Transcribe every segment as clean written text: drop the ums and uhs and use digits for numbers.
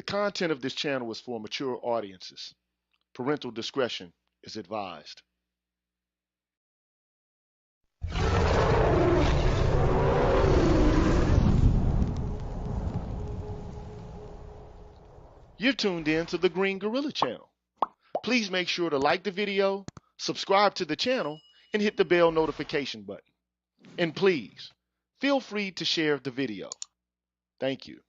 The content of this channel is for mature audiences. Parental discretion is advised. You're tuned in to the Green Gorilla channel. Please make sure to like the video, subscribe to the channel, and hit the bell notification button. And please, feel free to share the video. Thank you.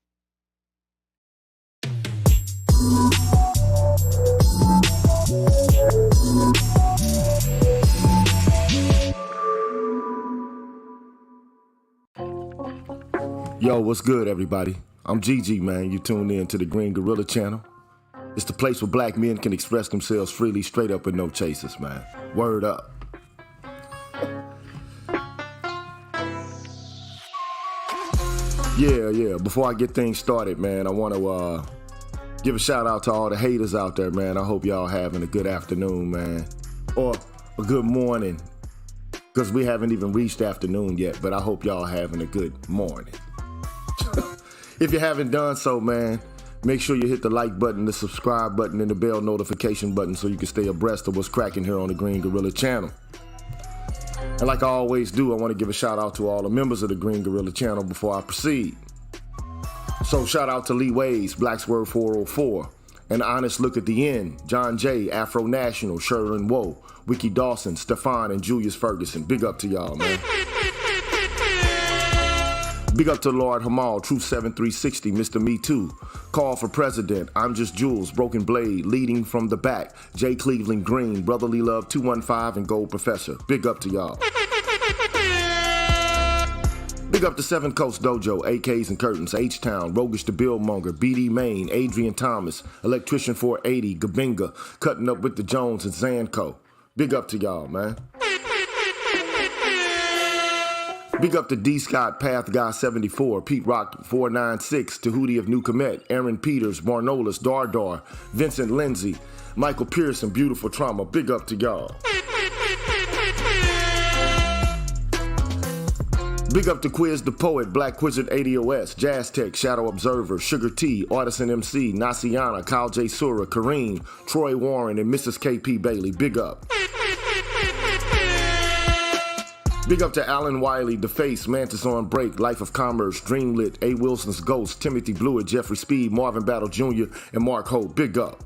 Yo, what's good, everybody? I'm GG, man. You tuned in to the Green Gorilla channel. It's the place where black men can express themselves freely, straight up with no chasers, man. Word up. Yeah. Before I get things started, man, I want to give a shout out to all the haters out there, man. I hope y'all having a good afternoon, man. Or a good morning, because we haven't even reached afternoon yet, but I hope y'all having a good morning. If you haven't done so, man, make sure you hit the like button, the subscribe button, and the bell notification button so you can stay abreast of what's cracking here on the Green Gorilla channel. And like I always do, I want to give a shout out to all the members of the Green Gorilla channel before I proceed. So shout out to Lee Ways, Blacksword 404, An Honest Look at the End, John J, Afro National, Sherlin Woe, Wiki Dawson, Stefan, and Julius Ferguson. Big up to y'all, man. Big up to Lord Hamal, Truth 7360, Mr. Me Too, Call for President, I'm Just Jules, Broken Blade, Leading from the Back, J. Cleveland Green, Brotherly Love 215, and Gold Professor. Big up to y'all. Big up to Seven Coast Dojo, AKs and Curtains, H-Town, Roguish the Billmonger, BD Main, Adrian Thomas, Electrician 480, Gabinga, Cutting Up with the Jones, and Zanko. Big up to y'all, man. Big up to D. Scott, Path Guy 74, Pete Rock 496, Tahuti of New Comet, Aaron Peters, Barnolis, Dardar, Vincent Lindsay, Michael Pearson, Beautiful Trauma. Big up to y'all. Big up to Quiz the Poet, Black Wizard 80OS, Jazz Tech, Shadow Observer, Sugar T, Artisan MC, Nasiana, Kyle J. Sura, Kareem, Troy Warren, and Mrs. KP Bailey. Big up. Big up to Alan Wiley, The Face, Mantis on Break, Life of Commerce, Dreamlit, A. Wilson's Ghost, Timothy Blewett, Jeffrey Speed, Marvin Battle Jr., and Mark Hope. Big up.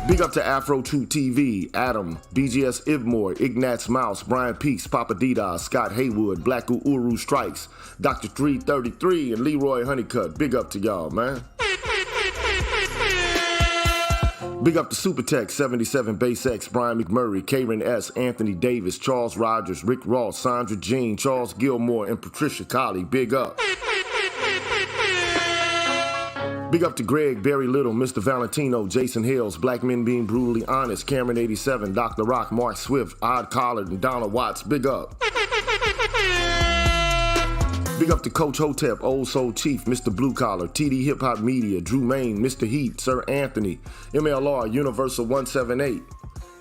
Big up to Afro True TV, Adam, BGS Ibmore, Ignatz Mouse, Brian Peaks, Papa Didas, Scott Haywood, Black Uru Strikes, Dr. 333, and Leroy Honeycutt. Big up to y'all, man. Big up to Supertech, 77, Base X, Brian McMurray, Karen S., Anthony Davis, Charles Rogers, Rick Ross, Sandra Jean, Charles Gilmore, and Patricia Colley. Big up. Big up to Greg, Barry Little, Mr. Valentino, Jason Hills, Black Men Being Brutally Honest, Cameron 87, Dr. Rock, Mark Swift, Odd Collard, and Donna Watts. Big up. Big up to Coach Hotep, Old Soul Chief, Mr. Blue Collar, TD Hip Hop Media, Drew Main, Mr. Heat, Sir Anthony, MLR, Universal 178.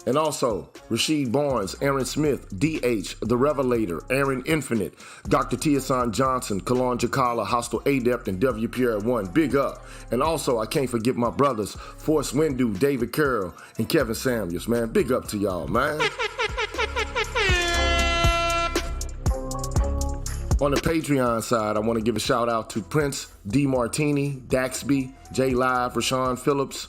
And also, Rasheed Barnes, Aaron Smith, DH, The Revelator, Aaron Infinite, Dr. Tiasan Johnson, Kalon Jakala, Hostile Adept, and WPR1. Big up. And also, I can't forget my brothers, Forrest Windu, David Carroll, and Kevin Samuels, man. Big up to y'all, man. On the Patreon side, I want to give a shout out to Prince, D. Martini, Daxby, J Live, Rashawn Phillips,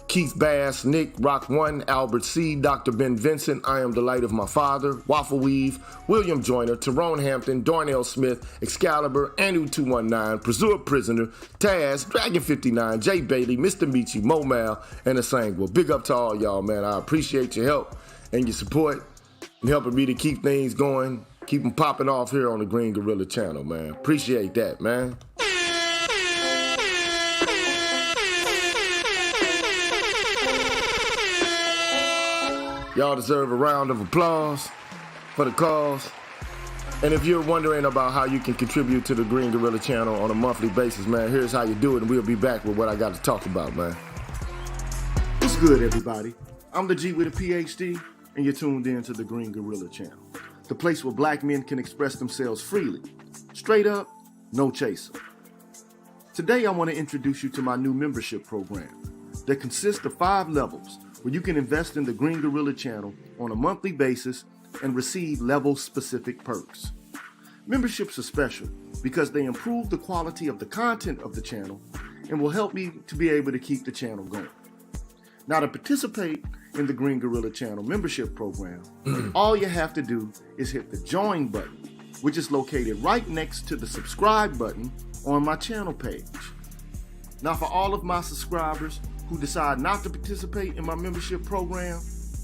Keith Bass, Nick, Rock One, Albert C, Dr. Ben Vincent, I Am the Light of My Father, Waffle Weave, William Joyner, Tyrone Hampton, Darnell Smith, Excalibur, Anu 219, Preserve Prisoner, Taz, Dragon 59, Jay Bailey, Mr. Michi, Momal, and Asangwa. Big up to all y'all, man. I appreciate your help and your support and helping me to keep things going. Keep them popping off here on the Green Gorilla channel, man. Appreciate that, man. Y'all deserve a round of applause for the cause. And if you're wondering about how you can contribute to the Green Gorilla channel on a monthly basis, man, here's how you do it, and we'll be back with what I got to talk about, man. What's good, everybody? I'm the G with a PhD, and you're tuned in to the Green Gorilla channel. The place where black men can express themselves freely. Straight up, no chaser. Today, I want to introduce you to my new membership program that consists of 5 levels where you can invest in the Green Gorilla channel on a monthly basis and receive level-specific perks. Memberships are special because they improve the quality of the content of the channel and will help me to be able to keep the channel going. Now, to participate in the Green Gorilla channel membership program, all you have to do is hit the join button, which is located right next to the subscribe button on my channel page. Now, for all of my subscribers who decide not to participate in my membership program,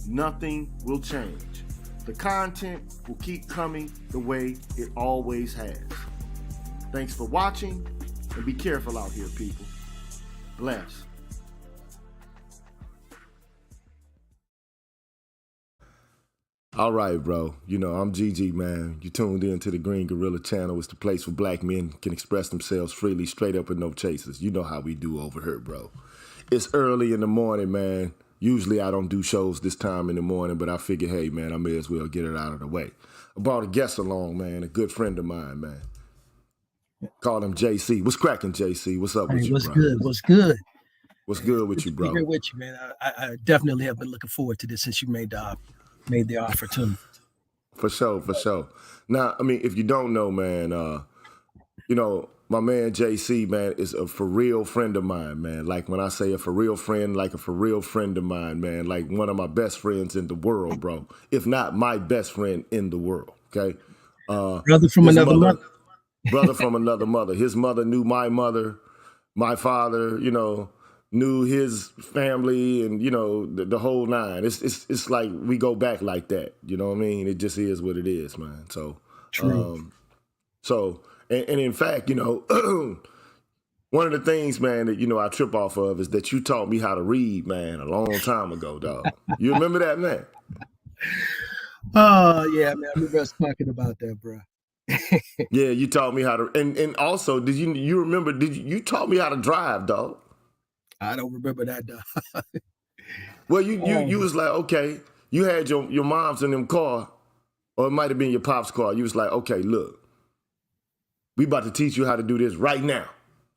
nothing will change. The content will keep coming the way it always has. Thanks for watching, and be careful out here, people. Bless. All right, bro. You know, I'm GG, man. You tuned in to the Green Gorilla channel. It's the place where black men can express themselves freely, straight up and no chasers. You know how we do over here, bro. It's early in the morning, man. Usually I don't do shows this time in the morning, but I figured, hey, man, I may as well get it out of the way. I brought a guest along, man, a good friend of mine, man. Call him JC. What's cracking, JC? What's up with you, what's bro? good? What's good? What's good with you, bro? Here with you, man. I definitely have been looking forward to this since you made the offer to me. For sure, for sure. Now, I mean, if you don't know, man, you know, my man JC, man, is a for real friend of mine, man. Like when I say a for real friend, like a for real friend of mine, man. Like one of my best friends in the world, bro. If not my best friend in the world, okay? Brother from another mother. Brother from another mother. His mother knew my mother. My father, you know, knew his family, and you know the whole nine. It's like we go back like that. You know what I mean? It just is what it is, man. So, True. And in fact, you know, one of the things, man, that you know I trip off of is that you taught me how to read, man, a long time ago, dog. You remember that, man? Oh yeah, man. I remember us talking about that, bro. Yeah, you taught me how to, and also, did you remember? You taught me how to drive, dog? I don't remember that, dog. Well, you was like, okay, you had your mom's in them car, or it might have been your pop's car. You was like, okay, look, we about to teach you how to do this right now.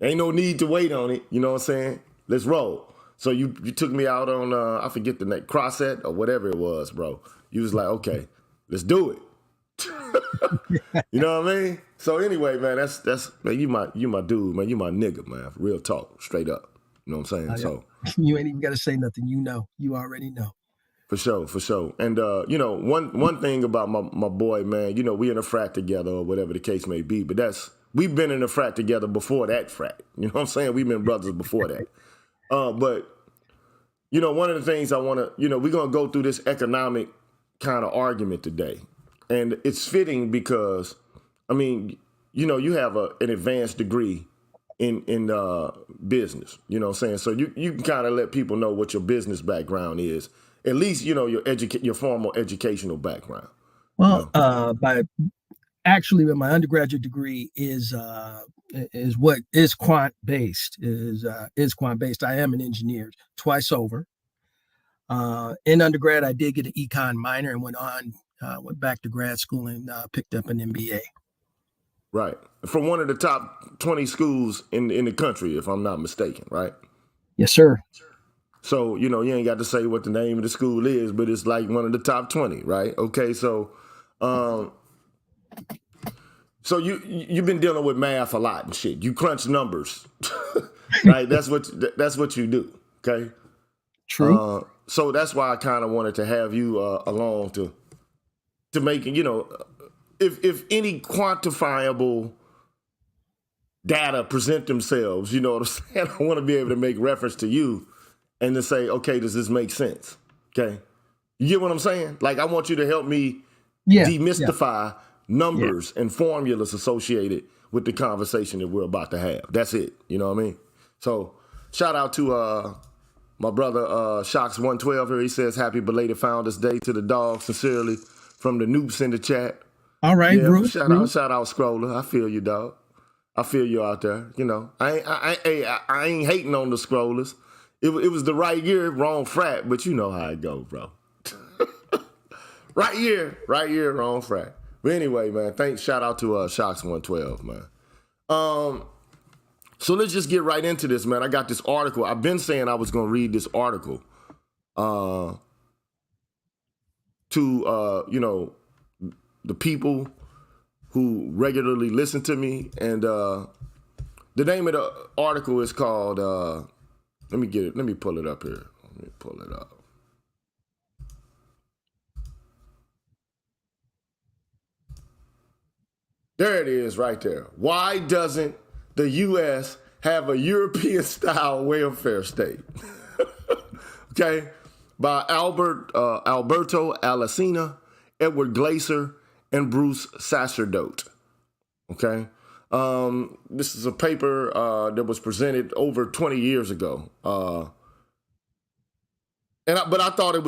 Ain't no need to wait on it. You know what I'm saying? Let's roll. So you took me out on, I forget the name, Crossette or whatever it was, bro. You was like, okay, let's do it. You know what I mean? So anyway, man, that's man, you my dude, man. You my nigga, man. Real talk, straight up. You know what I'm saying? So you ain't even got to say nothing. You know, you already know. For sure, for sure. And you know, one thing about my boy, man, you know, we in a frat together or whatever the case may be, but we've been in a frat together before that frat. You know what I'm saying? We've been brothers before that. But you know, one of the things I want to, you know, we're gonna go through this economic kind of argument today, and it's fitting because, I mean, you know, you have an advanced degree in business. You know what I'm saying? So you can kind of let people know what your business background is. At least, you know, your formal educational background. Well, you know? With my undergraduate degree is what is quant based. Is quant based. I am an engineer twice over. In undergrad, I did get an econ minor and went back to grad school and picked up an MBA. Right, from one of the top 20 schools in the country, if I'm not mistaken. Right. Yes, sir. So, you know, you ain't got to say what the name of the school is, but it's like one of the top 20, right? Okay, so you've been dealing with math a lot and shit. You crunch numbers, right? That's what you do, okay? True. So that's why I kind of wanted to have you along to make, you know, if any quantifiable data present themselves, you know what I'm saying? I want to be able to make reference to you and to say, okay, does this make sense? Okay. You get what I'm saying? Like, I want you to help me demystify numbers and formulas associated with the conversation that we're about to have. That's it. You know what I mean? So shout out to my brother Shocks112 here. He says, happy belated Founders Day to the dog. Sincerely, from the Noops in the chat. All right, bro. Shout out Scroller. I feel you, dog. I feel you out there. You know, I ain't hating on the Scrollers. It was the right year, wrong frat, but you know how it go, bro. Right year, wrong frat. But anyway, man, shout out to Shocks112, man. So let's just get right into this, man. I got this article. I've been saying I was going to read this article to, the people who regularly listen to me. And the name of the article is called, let me get it. Let me pull it up here. Let me pull it up. There it is right there. Why doesn't the U.S. have a European-style welfare state? Okay, by Alberto Alesina, Edward Glaser, and Bruce Sacerdote. Okay, this is a paper that was presented over 20 years ago, but I thought it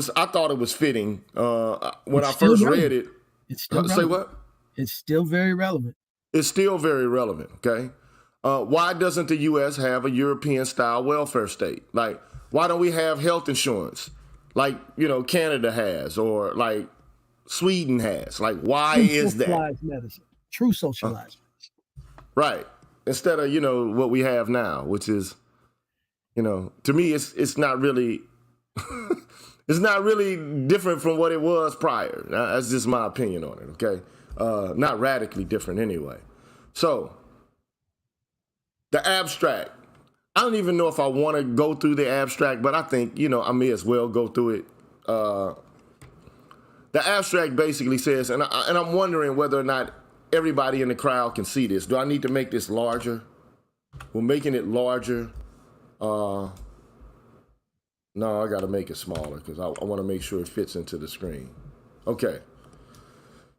was fitting when I first read it. It's still say what? It's still very relevant. It's still very relevant. Okay, why doesn't the U.S. have a European-style welfare state? Like, why don't we have health insurance like, Canada has, or like Sweden has? Like, why is that? Socialized medicine. True socialized medicine. Right. Instead of, what we have now, which is, to me, it's not really, it's not really different from what it was prior. That's just my opinion on it, okay? Not radically different anyway. So, the abstract. I don't even know if I want to go through the abstract, but I think, I may as well go through it. The abstract basically says, and I'm wondering whether or not everybody in the crowd can see this. Do I need to make this larger? We're making it larger. No, I got to make it smaller because I want to make sure it fits into the screen. Okay.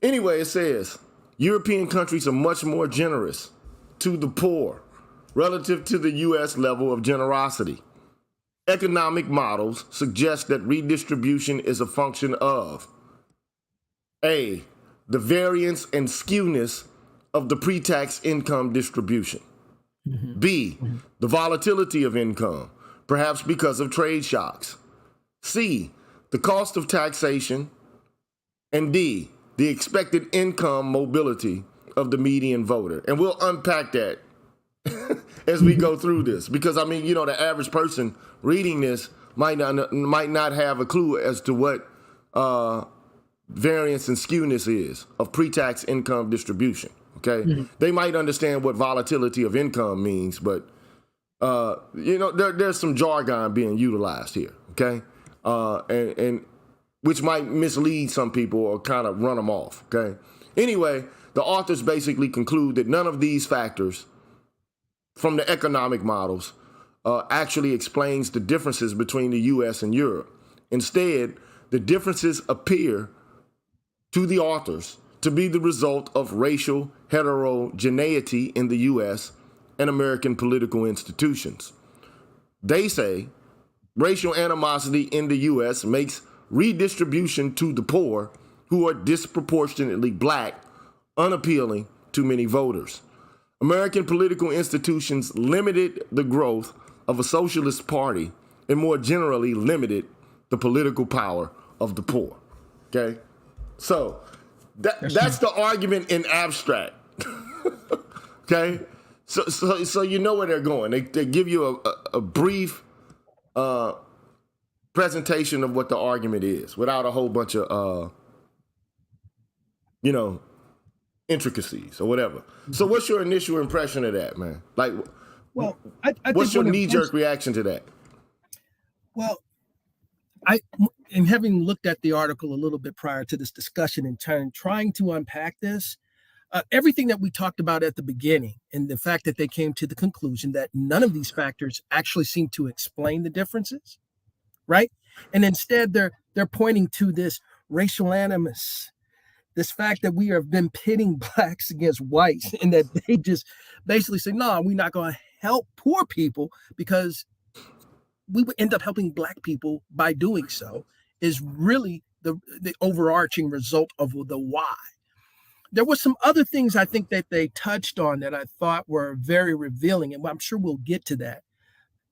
Anyway, it says, European countries are much more generous to the poor relative to the U.S. level of generosity. Economic models suggest that redistribution is a function of A, the variance and skewness of the pre-tax income distribution. B, the volatility of income, perhaps because of trade shocks. C, the cost of taxation. And D, the expected income mobility of the median voter. And we'll unpack that as we go through this, because the average person reading this might not have a clue as to what variance and skewness is of pre-tax income distribution. Okay, they might understand what volatility of income means, but there's some jargon being utilized here. Okay, and which might mislead some people or kind of run them off. Okay, anyway, the authors basically conclude that none of these factors from the economic models actually explains the differences between the U.S. and Europe. Instead, the differences appear to the authors to be the result of racial heterogeneity in the U.S. and American political institutions. They say racial animosity in the U.S. makes redistribution to the poor, who are disproportionately black, unappealing to many voters. American political institutions limited the growth of a socialist party and more generally limited the political power of the poor. Okay? So that's the argument in abstract. Okay? So you know where they're going. They give you a brief presentation of what the argument is without a whole bunch of intricacies or whatever. So what's your initial impression of that, man? Like, well, I what's your knee-jerk reaction to that? Well, in having looked at the article a little bit prior to this discussion in turn, trying to unpack this, everything that we talked about at the beginning, and the fact that they came to the conclusion that none of these factors actually seem to explain the differences, right? And instead, they're pointing to this racial animus, this fact that we have been pitting blacks against whites, and that they just basically say, no, we're not going to help poor people because we would end up helping black people by doing so, is really the overarching result of the why. There were some other things I think that they touched on that I thought were very revealing, and I'm sure we'll get to that.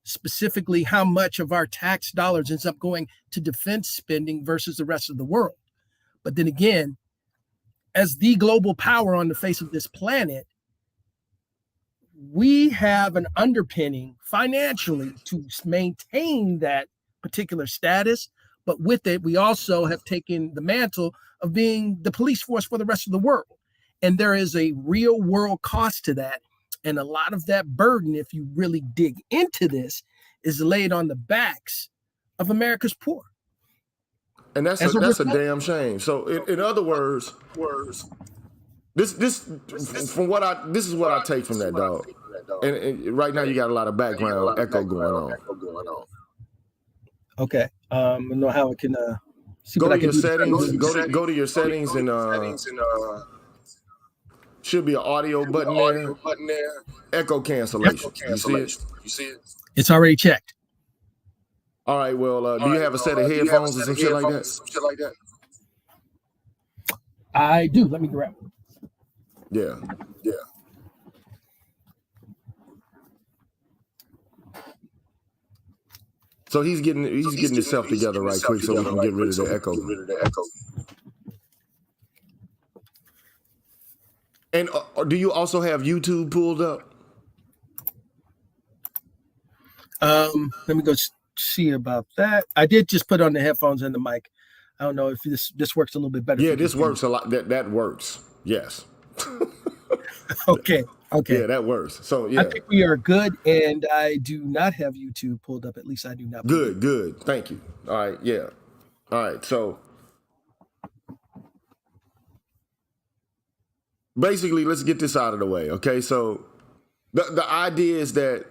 Specifically, how much of our tax dollars ends up going to defense spending versus the rest of the world. But then again, as the global power on the face of this planet, we have an underpinning financially to maintain that particular status. But with it, we also have taken the mantle of being the police force for the rest of the world. And there is a real world cost to that. And a lot of that burden, if you really dig into this, is laid on the backs of America's poor. And that's a damn shame. So in other words, this is what I take from that, dog. And right now you got a lot of background echo going on. Okay. I don't know how I can see go what to I can your do. settings. Go to your settings and should be an audio button there. Echo cancellation. You see it? It's already checked. All right. Well, do you have a set of headphones or some shit like that? I do. Let me grab one. Yeah. So he's getting himself together right quick so we can get rid of the echo. And do you also have YouTube pulled up? Let me go see about that. I did just put on the headphones and the mic. I don't know if this works a little bit better. Yeah, this works a lot. That works. Yes. Okay. Yeah, that works. So yeah, I think we are good, and I do not have YouTube pulled up. At least I do not. Good. Thank you. All right. Yeah. All right. So basically, let's get this out of the way. Okay. So the idea is that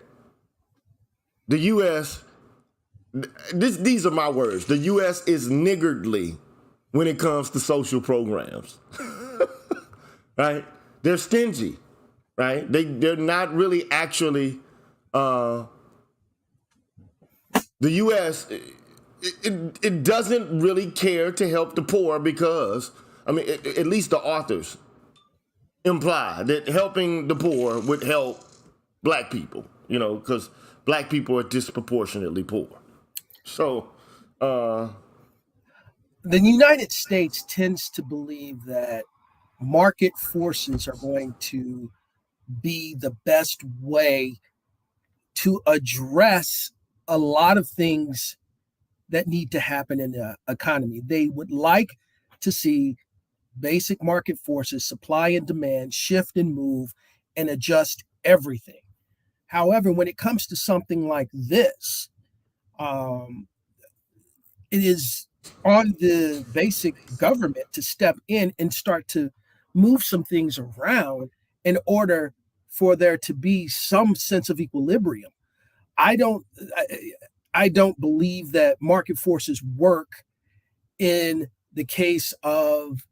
the U.S. These are my words. The U.S. is niggardly when it comes to social programs. Right? They're stingy. Right? They're not really actually. The U.S. It doesn't really care to help the poor because at least the authors imply that helping the poor would help black people. Because black people are disproportionately poor. So, the United States tends to believe that market forces are going to be the best way to address a lot of things that need to happen in the economy. They would like to see basic market forces, supply and demand, shift and move and adjust everything. However, when it comes to something like this, it is on the basic government to step in and start to move some things around in order for there to be some sense of equilibrium. I don't believe that market forces work in the case of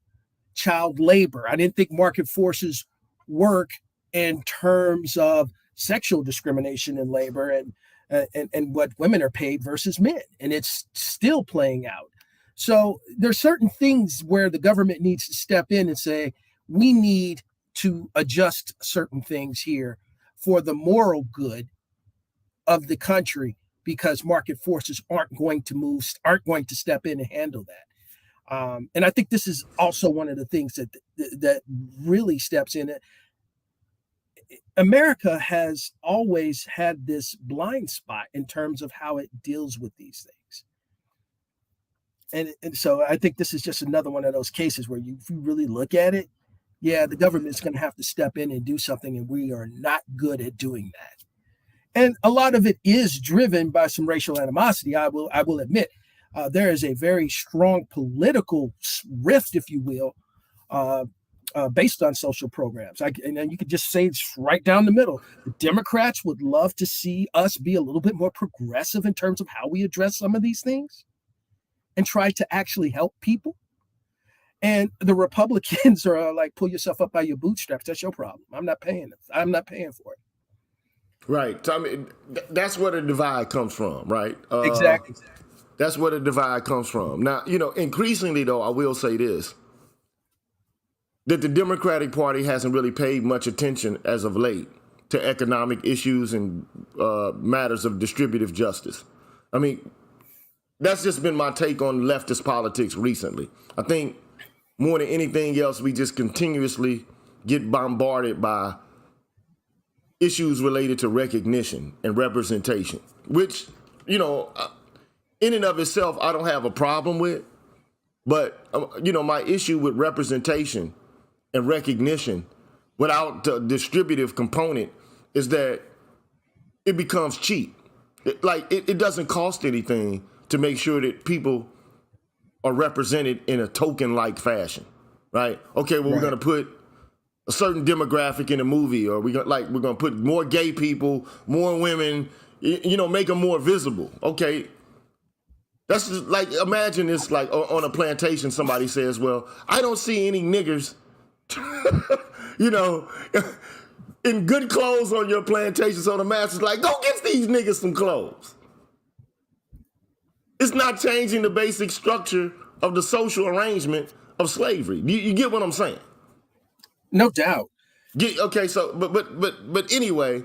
child labor. I didn't think market forces work in terms of sexual discrimination in labor and what women are paid versus men. And it's still playing out. So there's certain things where the government needs to step in and say, we need to adjust certain things here for the moral good of the country, because market forces aren't going to step in and handle that. And I think this is also one of the things that really steps in it. America has always had this blind spot in terms of how it deals with these things. And so I think this is just another one of those cases where if you really look at it, yeah, the government is going to have to step in and do something, and we are not good at doing that. And a lot of it is driven by some racial animosity. I will admit, there is a very strong political rift, if you will, based on social programs. And then you could just say it's right down the middle. The Democrats would love to see us be a little bit more progressive in terms of how we address some of these things and try to actually help people. And the Republicans are like, pull yourself up by your bootstraps. That's your problem. I'm not paying for it. Right. So, that's where the divide comes from, right? Exactly. That's where the divide comes from. Now, increasingly, though, I will say this, that the Democratic Party hasn't really paid much attention as of late to economic issues and matters of distributive justice. That's just been my take on leftist politics recently. I think more than anything else, we just continuously get bombarded by issues related to recognition and representation, which, you know, in and of itself, I don't have a problem with. But, you know, my issue with representation and recognition without the distributive component is that it becomes cheap. It doesn't cost anything to make sure that people are represented in a token-like fashion, right? Okay, well, we're going to put a certain demographic in a movie, or we're going to put more gay people, more women, you know, make them more visible. Okay, that's just like, imagine it's like on a plantation, somebody says, well, I don't see any niggers, you know, in good clothes on your plantation. So the master's like, go get these niggas some clothes. It's not changing the basic structure of the social arrangement of slavery. You get what I'm saying? No doubt. Okay, so but anyway,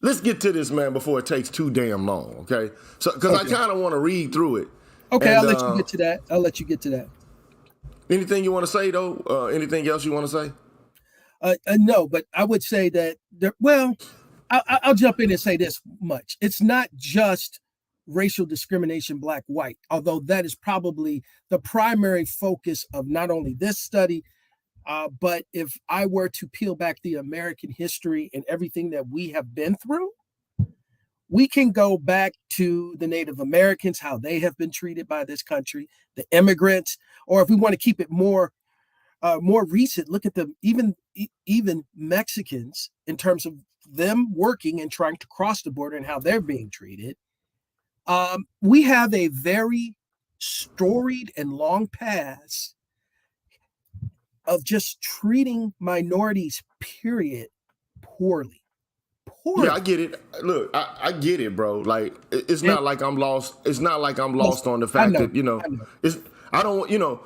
let's get to this, man, before it takes too damn long. Okay, so because I kind of want to read through it. Okay, and, I'll let you get to that. Anything you want to say though? Anything else you want to say? No, but I would say that I'll jump in and say this much: it's not just racial discrimination, black, white, although that is probably the primary focus of not only this study, but if I were to peel back the American history and everything that we have been through, we can go back to the Native Americans, how they have been treated by this country, the immigrants, or if we want to keep it more recent, look at even Mexicans in terms of them working and trying to cross the border and how they're being treated. We have a very storied and long past of just treating minorities, period, poorly. Yeah, I get it. Look, I get it, bro. Like, it's not like I'm lost. It's not like I'm lost on the fact that, you know, I don't, you know,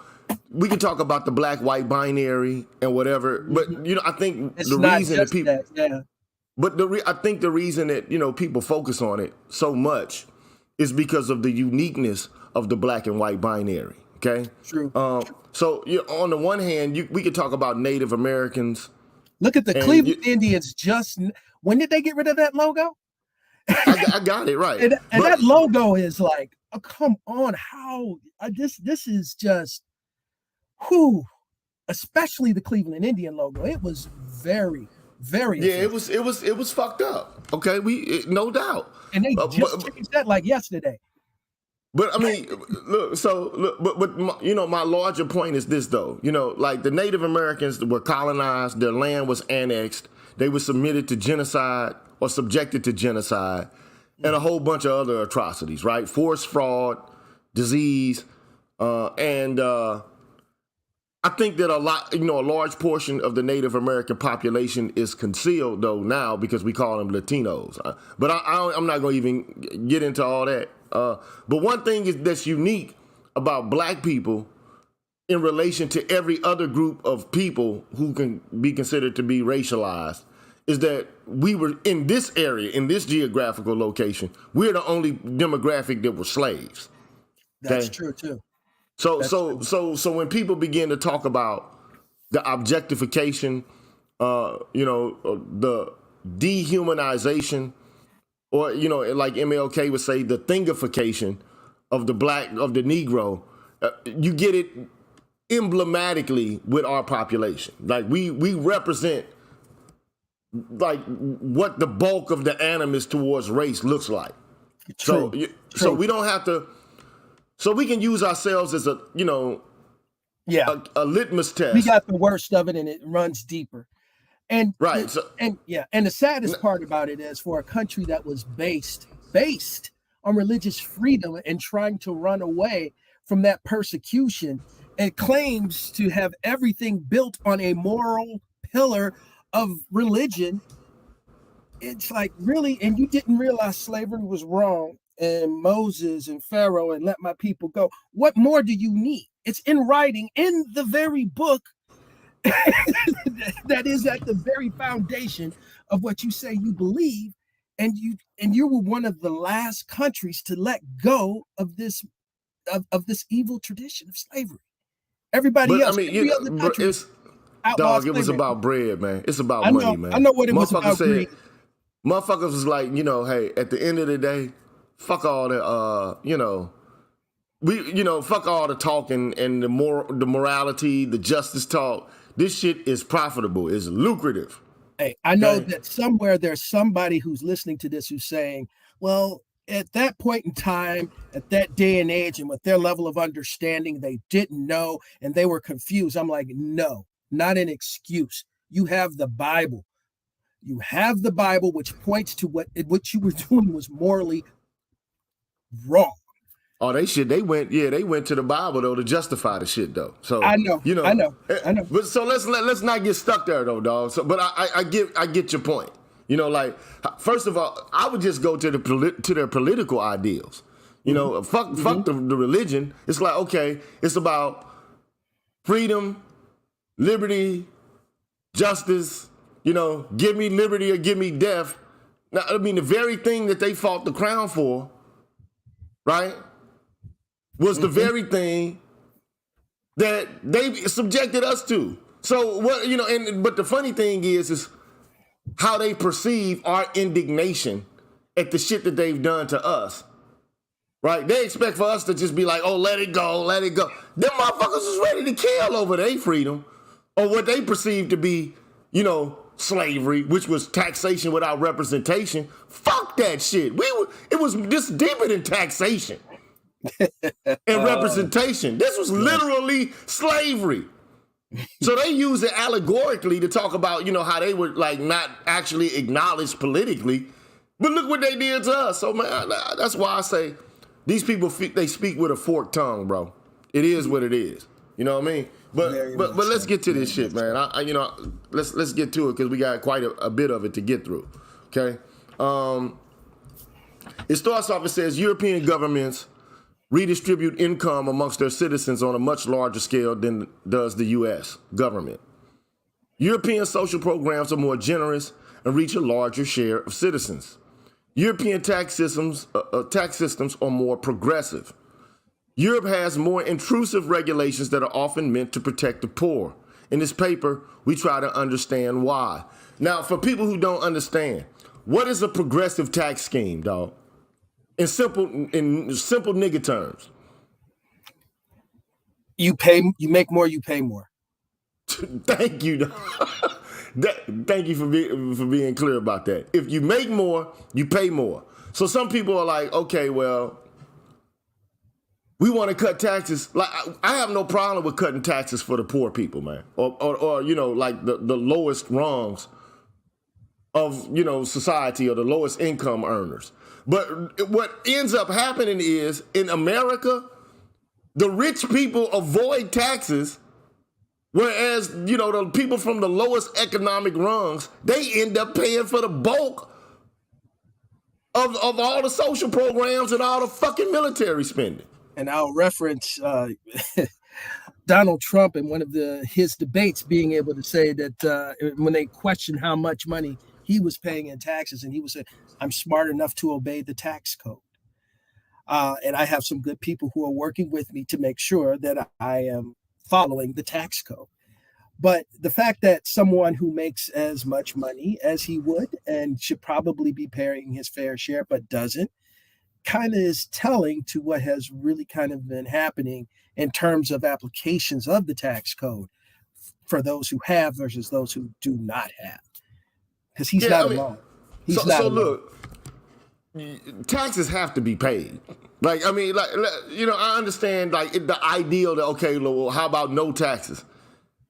we can talk about the black-white binary and whatever, but, you know, I think the reason that people, but I think the reason that, you know, people focus on it so much is because of the uniqueness of the black and white binary. Okay. True. So on the one hand, we could talk about Native Americans. Look at the Cleveland Indians. When did they get rid of that logo? I got it right. and that logo is like, oh, come on, how this is just, especially the Cleveland Indian logo. It was very, very. Yeah, offensive. It was fucked up. Okay, no doubt. And they just changed that like yesterday. But I mean, but you know, my larger point is this though. You know, like the Native Americans were colonized, their land was annexed, they were submitted to genocide or subjected to genocide, and a whole bunch of other atrocities, right? Forced fraud, disease, and I think that a large portion of the Native American population is concealed though now because we call them Latinos. But I'm not going to even get into all that. But one thing that's unique about black people in relation to every other group of people who can be considered to be racialized is that we were in this area, in this geographical location, we're the only demographic that were slaves. That's true too. So when people begin to talk about the objectification, the dehumanization, or, you know, like MLK would say, the thingification of the Negro, you get it emblematically with our population. Like we represent like what the bulk of the animus towards race looks like. True. So we don't have to. So we can use ourselves as a a litmus test. We got the worst of it, and it runs deeper. And right. And the saddest part about it is for a country that was based on religious freedom and trying to run away from that persecution, and claims to have everything built on a moral pillar of religion. It's like, really? And you didn't realize slavery was wrong, and Moses and Pharaoh and let my people go. What more do you need? It's in writing in the very book that is at the very foundation of what you say you believe, and you were one of the last countries to let go of this evil tradition of slavery. Everybody else, every other country outlaw Dog, it was slavery. about bread, man. It's about I money, know, man. I know what it was Motherfuckers about. said, Greed. motherfuckers was like, hey, at the end of the day, fuck all the, fuck all the talking and the morality, the justice talk. This shit is profitable. It's lucrative. Hey, I know Okay? that somewhere there's somebody who's listening to this who's saying, well, at that point in time, at that day and age, and with their level of understanding, they didn't know and they were confused. I'm like, no, not an excuse. You have the Bible. You have the Bible, which points to what you were doing was morally wrong. Oh, they went to the Bible though to justify the shit though. So I know. But so let's not get stuck there though, dog. So, but I get your point. Like first of all, I would just go to their political ideals. Fuck the religion. It's like, okay, it's about freedom, liberty, justice. Give me liberty or give me death. Now, I mean, the very thing that they fought the crown for, right, was the very thing that they subjected us to. So what, but the funny thing is how they perceive our indignation at the shit that they've done to us. Right? They expect for us to just be like, oh, let it go, let it go. Them motherfuckers is ready to kill over their freedom or what they perceive to be, slavery, which was taxation without representation. Fuck that shit. It was just deeper than taxation. And representation. This was literally slavery. So they use it allegorically to talk about, how they were like not actually acknowledged politically. But look what they did to us. So man, that's why I say these people, they speak with a forked tongue, bro. It is what it is. You know what I mean? But let's get to this shit, man. Let's get to it because we got quite a bit of it to get through. Okay. It starts off. It says European governments redistribute income amongst their citizens on a much larger scale than does the U.S. government. European social programs are more generous and reach a larger share of citizens. European tax systems are more progressive. Europe has more intrusive regulations that are often meant to protect the poor. In this paper, we try to understand why. Now, for people who don't understand, what is a progressive tax scheme, dog? In simple nigga terms. You make more, you pay more. Thank you, dog. Thank you for being clear about that. If you make more, you pay more. So some people are like, okay, well, we want to cut taxes. Like I have no problem with cutting taxes for the poor people, man, or like the lowest rungs of society or the lowest income earners. But what ends up happening is in America, the rich people avoid taxes, whereas the people from the lowest economic rungs, they end up paying for the bulk of all the social programs and all the fucking military spending. And I'll reference Donald Trump in one of his debates being able to say that when they questioned how much money he was paying in taxes, and he was saying, I'm smart enough to obey the tax code. And I have some good people who are working with me to make sure that I am following the tax code. But the fact that someone who makes as much money as he would and should probably be paying his fair share, but doesn't, kind of is telling to what has really kind of been happening in terms of applications of the tax code for those who have versus those who do not have. Because he's not alone. He's not alone. Look, taxes have to be paid. Like, I mean, I understand like the ideal that, okay, well, how about no taxes?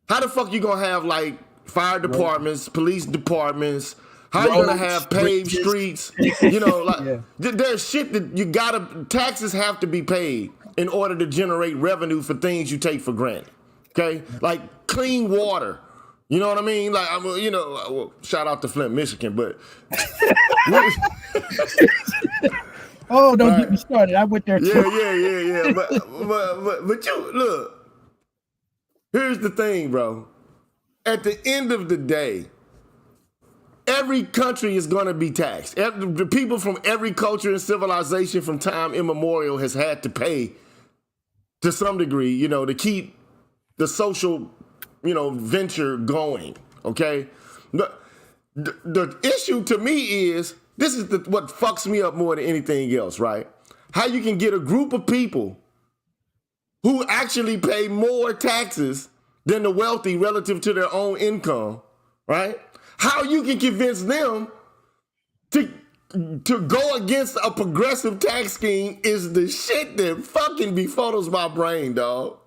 How the fuck you gonna have like fire departments, police departments? How you gonna have paved streets? There's shit that taxes have to be paid in order to generate revenue for things you take for granted. Okay, like clean water. You know what I mean? Like, shout out to Flint, Michigan, but. Oh, don't get me started. I went there too. Yeah. But you look. Here's the thing, bro. At the end of the day, every country is going to be taxed. The people from every culture and civilization from time immemorial has had to pay to some degree, to keep the social venture going. Okay, the issue to me is this is what fucks me up more than anything else, right? How you can get a group of people who actually pay more taxes than the wealthy relative to their own income, right? How you can convince them to go against a progressive tax scheme is the shit that fucking befuddles my brain, dog.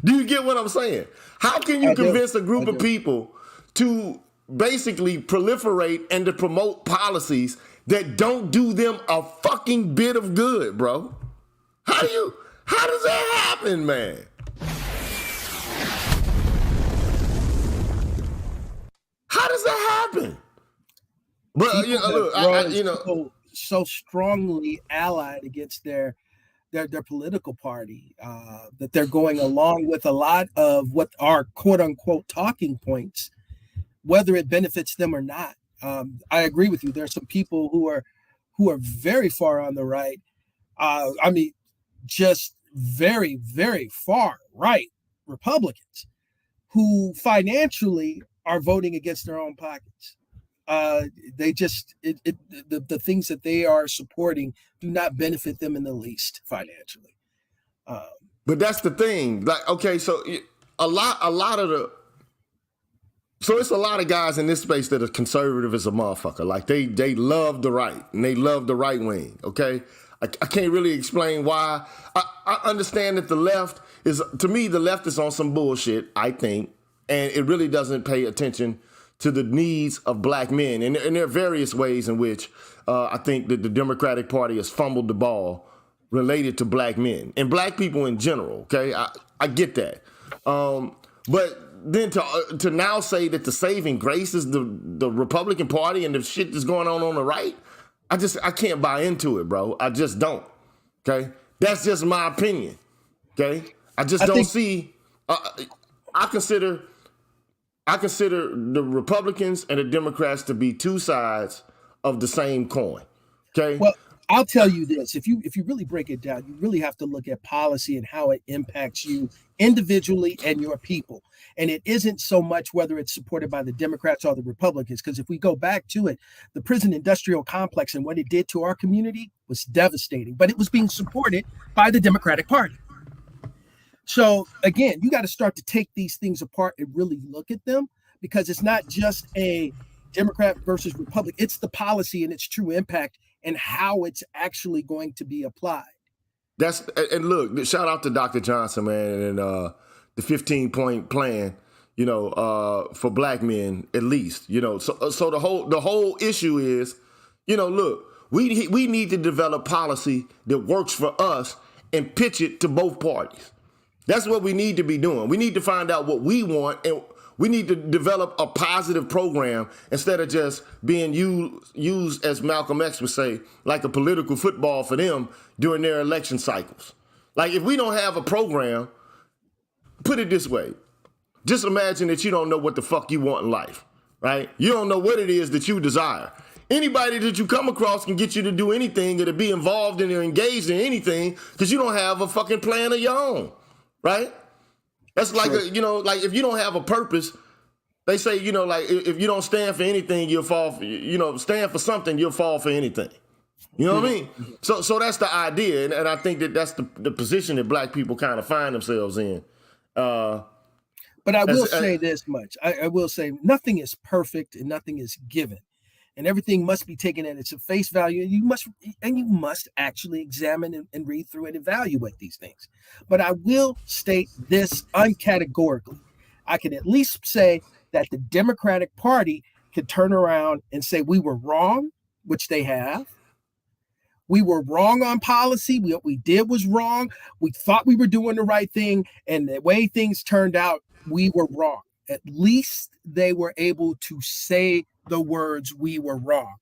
Do you get what I'm saying? How can you convince a group of people to basically proliferate and to promote policies that don't do them a fucking bit of good, bro? How does that happen, man? How does that happen? But look, so strongly allied against their political party that they're going along with a lot of what are quote unquote talking points, whether it benefits them or not. I agree with you. There are some people who are very far on the right. Just very, very far right Republicans who financially are voting against their own pockets. The things that they are supporting do not benefit them in the least financially. But that's the thing. Like, okay, so it's a lot of guys in this space that are conservative as a motherfucker. Like they love the right and they love the right wing. Okay, I can't really explain why. I understand that the left is on some bullshit, I think, and it really doesn't pay attention to the needs of black men. And there are various ways in which I think that the Democratic Party has fumbled the ball related to black men and black people in general, okay? I get that. But then to now say that the saving grace is the Republican Party and the shit that's going on the right, I can't buy into it, bro. I just don't, okay? That's just my opinion, okay? I don't see... I consider the Republicans and the Democrats to be two sides of the same coin. Okay. Well, I'll tell you this: if you really break it down, you really have to look at policy and how it impacts you individually and your people. And it isn't so much whether it's supported by the Democrats or the Republicans, because if we go back to it, the prison industrial complex and what it did to our community was devastating. But it was being supported by the Democratic Party. So again, you got to start to take these things apart and really look at them, because it's not just a Democrat versus Republican. It's the policy and its true impact and how it's actually going to be applied. And look, shout out to Dr. Johnson, man, and the 15-point plan, for black men at least, So the whole issue is, look, we need to develop policy that works for us and pitch it to both parties. That's what we need to be doing. We need to find out what we want, and we need to develop a positive program instead of just being used, as Malcolm X would say, like a political football for them during their election cycles. Like, if we don't have a program, put it this way. Just imagine that you don't know what the fuck you want in life, right? You don't know what it is that you desire. Anybody that you come across can get you to do anything or to be involved in or engaged in anything because you don't have a fucking plan of your own. Right? That's like, like if you don't have a purpose, they say, like if you don't stand for anything, you'll fall for, stand for something, you'll fall for anything. You know what I mean? So that's the idea. And I think that's the position that black people kind of find themselves in. But I will say this much. I will say nothing is perfect and nothing is given. And everything must be taken at its face value. And you must actually examine and read through and evaluate these things. But I will state this uncategorically. I can at least say that the Democratic Party can turn around and say we were wrong, which they have. We were wrong on policy. What we did was wrong. We thought we were doing the right thing. And the way things turned out, we were wrong. At least they were able to say the words "we were wrong."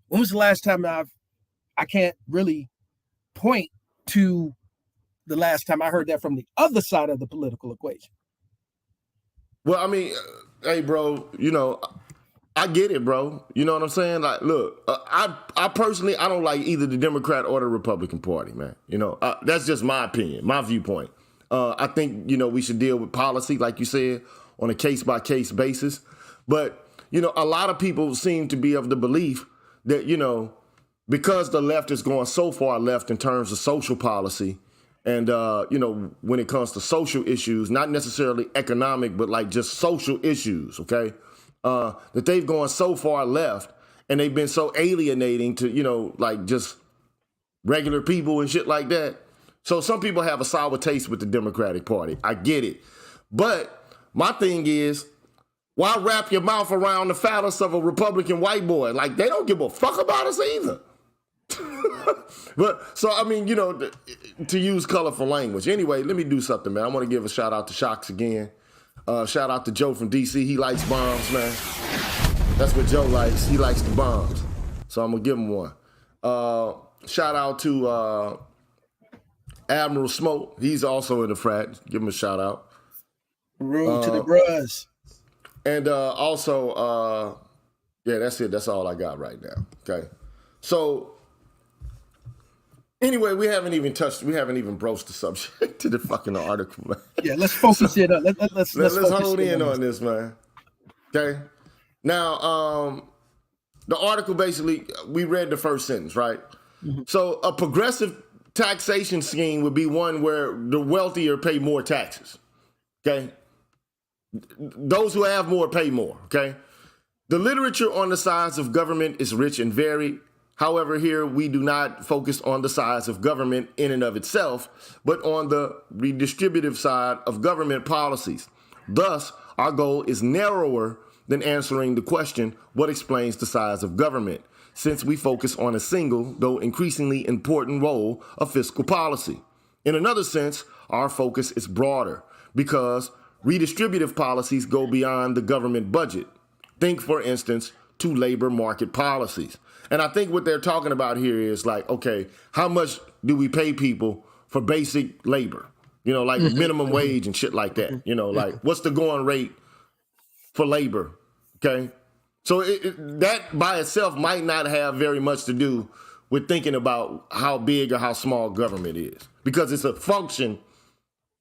When was the last time I can't really point to the last time I heard that from the other side of the political equation? Well, I mean, hey, bro, I get it, bro. You know what I'm saying? Like, look, I personally, I don't like either the Democrat or the Republican Party, man. That's just my opinion, my viewpoint. I think, we should deal with policy, like you said, on a case-by-case basis. But, a lot of people seem to be of the belief that, because the left is going so far left in terms of social policy and, when it comes to social issues, not necessarily economic, but like just social issues, okay, that they've gone so far left and they've been so alienating to, like just regular people and shit like that. So some people have a sour taste with the Democratic Party. I get it. But my thing is, why wrap your mouth around the phallus of a Republican white boy? Like, they don't give a fuck about us either. But, so, I mean, to use colorful language. Anyway, let me do something, man. I want to give a shout out to Shocks again. Shout out to Joe from DC. He likes bombs, man. That's what Joe likes. He likes the bombs. So I'm going to give him one. Shout out to Admiral Smoke. He's also in the frat. Give him a shout out. Room to the bros. And also, yeah, that's it. That's all I got right now. Okay. So anyway, we haven't even broached the subject to the fucking article, man. Yeah, let's focus it up. Let's hold in on this, man. Okay. Now, the article basically, we read the first sentence, right? Mm-hmm. So a progressive taxation scheme would be one where the wealthier pay more taxes. Okay. Those who have more pay more. Okay. The literature on the size of government is rich and varied. However, here we do not focus on the size of government in and of itself, but on the redistributive side of government policies. Thus, our goal is narrower than answering the question, what explains the size of government, since we focus on a single, though increasingly important role of fiscal policy. In another sense, our focus is broader because redistributive policies go beyond the government budget. Think, for instance, to labor market policies. And I think what they're talking about here is like, okay, how much do we pay people for basic labor? Like minimum wage and shit like that. Like what's the going rate for labor? Okay. So that by itself might not have very much to do with thinking about how big or how small government is, because it's a function,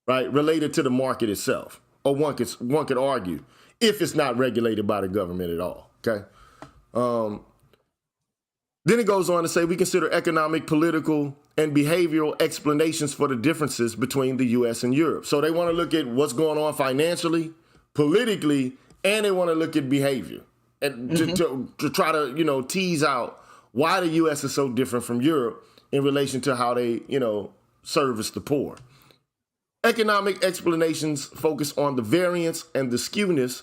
right, related to the market itself. Or one could argue if it's not regulated by the government at all. Okay. Then it goes on to say we consider economic, political, and behavioral explanations for the differences between the U.S. and Europe. So they want to look at what's going on financially, politically, and they want to look at behavior and to try to, tease out why the U.S. is so different from Europe in relation to how they, service the poor. Economic explanations focus on the variance and the skewness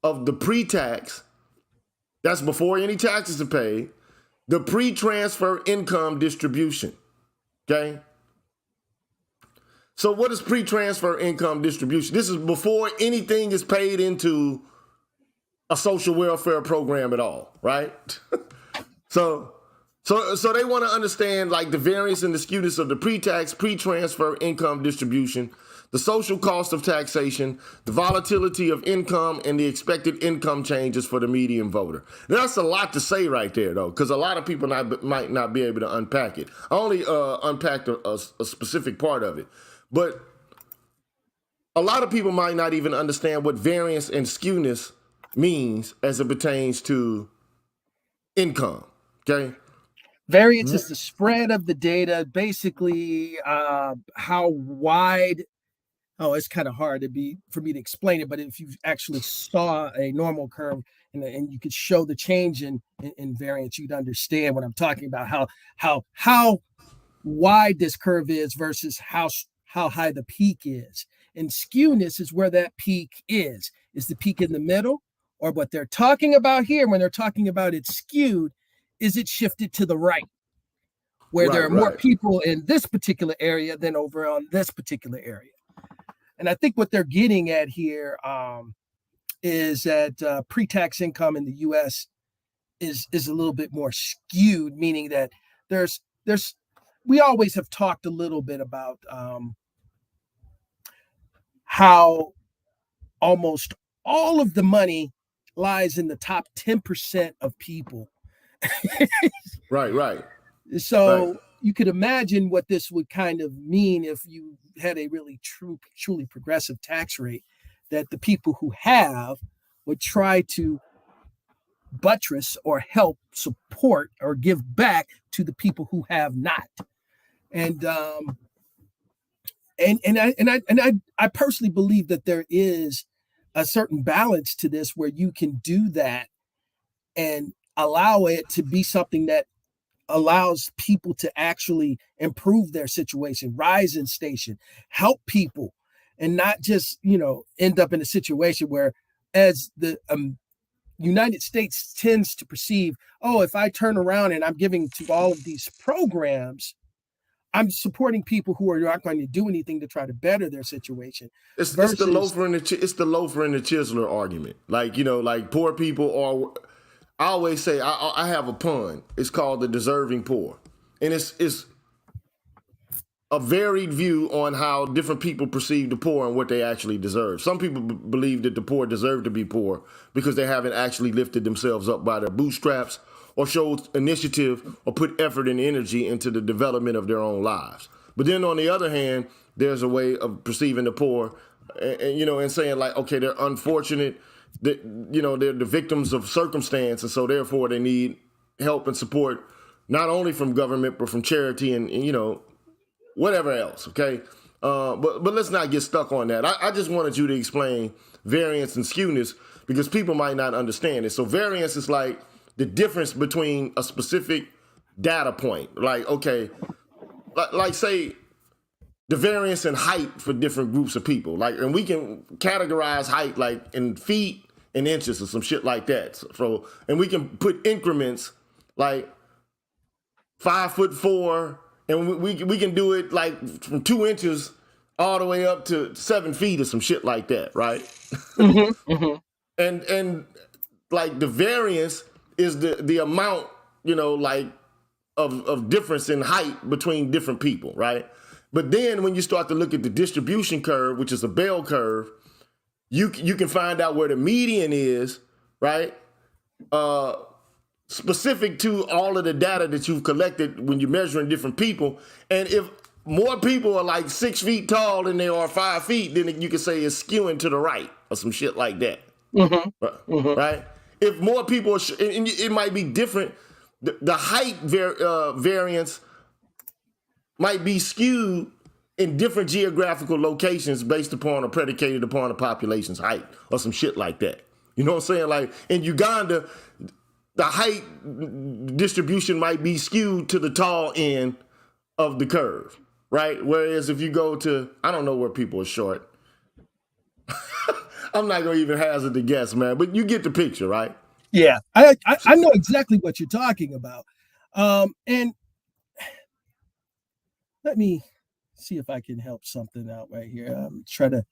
of the pre-tax, that's before any taxes are paid, the pre-transfer income distribution, okay? So what is pre-transfer income distribution? This is before anything is paid into a social welfare program at all, right? So they want to understand like the variance and the skewness of the pre-tax, pre-transfer income distribution, the social cost of taxation, the volatility of income, and the expected income changes for the median voter. Now, that's a lot to say right there, though, because a lot of people might not be able to unpack it. I only unpacked a specific part of it, but a lot of people might not even understand what variance and skewness means as it pertains to income, okay? Variance is the spread of the data, basically how wide. Oh, it's kind of hard for me to explain it, but if you actually saw a normal curve and you could show the change in variance, you'd understand what I'm talking about. How wide this curve is versus how high the peak is. And skewness is where that peak is. Is the peak in the middle, or what they're talking about here when they're talking about it's skewed? Is it shifted to the right, where there are more people in this particular area than over on this particular area? And I think what they're getting at here is that pre-tax income in the U.S. is a little bit more skewed, meaning that we always have talked a little bit about how almost all of the money lies in the top 10% of people. Right. So you could imagine what this would kind of mean if you had a really truly progressive tax rate, that the people who have would try to buttress or help support or give back to the people who have not. And I personally believe that there is a certain balance to this where you can do that and allow it to be something that allows people to actually improve their situation, rise in station, help people, and not just, end up in a situation where, as the United States tends to perceive, oh, if I turn around and I'm giving to all of these programs, I'm supporting people who are not going to do anything to try to better their situation. It's the loafer and the chiseler argument. Like poor people are. I always say I have a pun. It's called the deserving poor, and it's a varied view on how different people perceive the poor and what they actually deserve. Some people believe that the poor deserve to be poor because they haven't actually lifted themselves up by their bootstraps or showed initiative or put effort and energy into the development of their own lives. But then on the other hand, there's a way of perceiving the poor and saying like, okay, they're unfortunate, they're the victims of circumstance, and so therefore they need help and support not only from government but from charity and whatever else, okay? But let's not get stuck on that. I just wanted you to explain variance and skewness because people might not understand it. So variance is like the difference between a specific data point. Like, okay, like say the variance in height for different groups of people. Like, and we can categorize height like in feet and inches or some shit like that. So, and we can put increments like 5'4", and we can do it like from 2 inches all the way up to 7 feet or some shit like that, right? Mm-hmm, mm-hmm. And like the variance is the amount, like of difference in height between different people, right? But then when you start to look at the distribution curve, which is a bell curve, you can find out where the median is, right? Specific to all of the data that you've collected when you're measuring different people. And if more people are like 6 feet tall than they are 5 feet, then you can say it's skewing to the right or some shit like that. Mm-hmm. Mm-hmm. Right? If more people are, and it might be different, the height variance might be skewed in different geographical locations based upon or predicated upon the population's height or some shit like that. You know what I'm saying? Like in Uganda, the height distribution might be skewed to the tall end of the curve, right? Whereas if you go to, I don't know where people are short. I'm not going to even hazard a guess, man, but you get the picture, right? Yeah, I know exactly what you're talking about. And let me see if I can help something out right here. Try to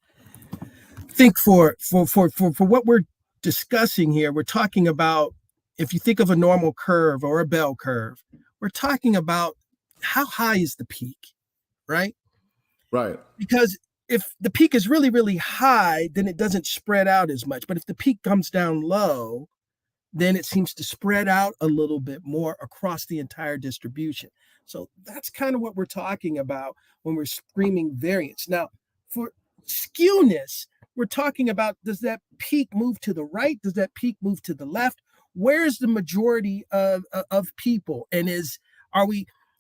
think for what we're discussing here. We're talking about, if you think of a normal curve or a bell curve, we're talking about how high is the peak, right? Right. Because if the peak is really, really high, then it doesn't spread out as much. But if the peak comes down low, then it seems to spread out a little bit more across the entire distribution. So that's kind of what we're talking about when we're screaming variance. Now, for skewness, we're talking about, does that peak move to the right? Does that peak move to the left? Where's the majority of people? And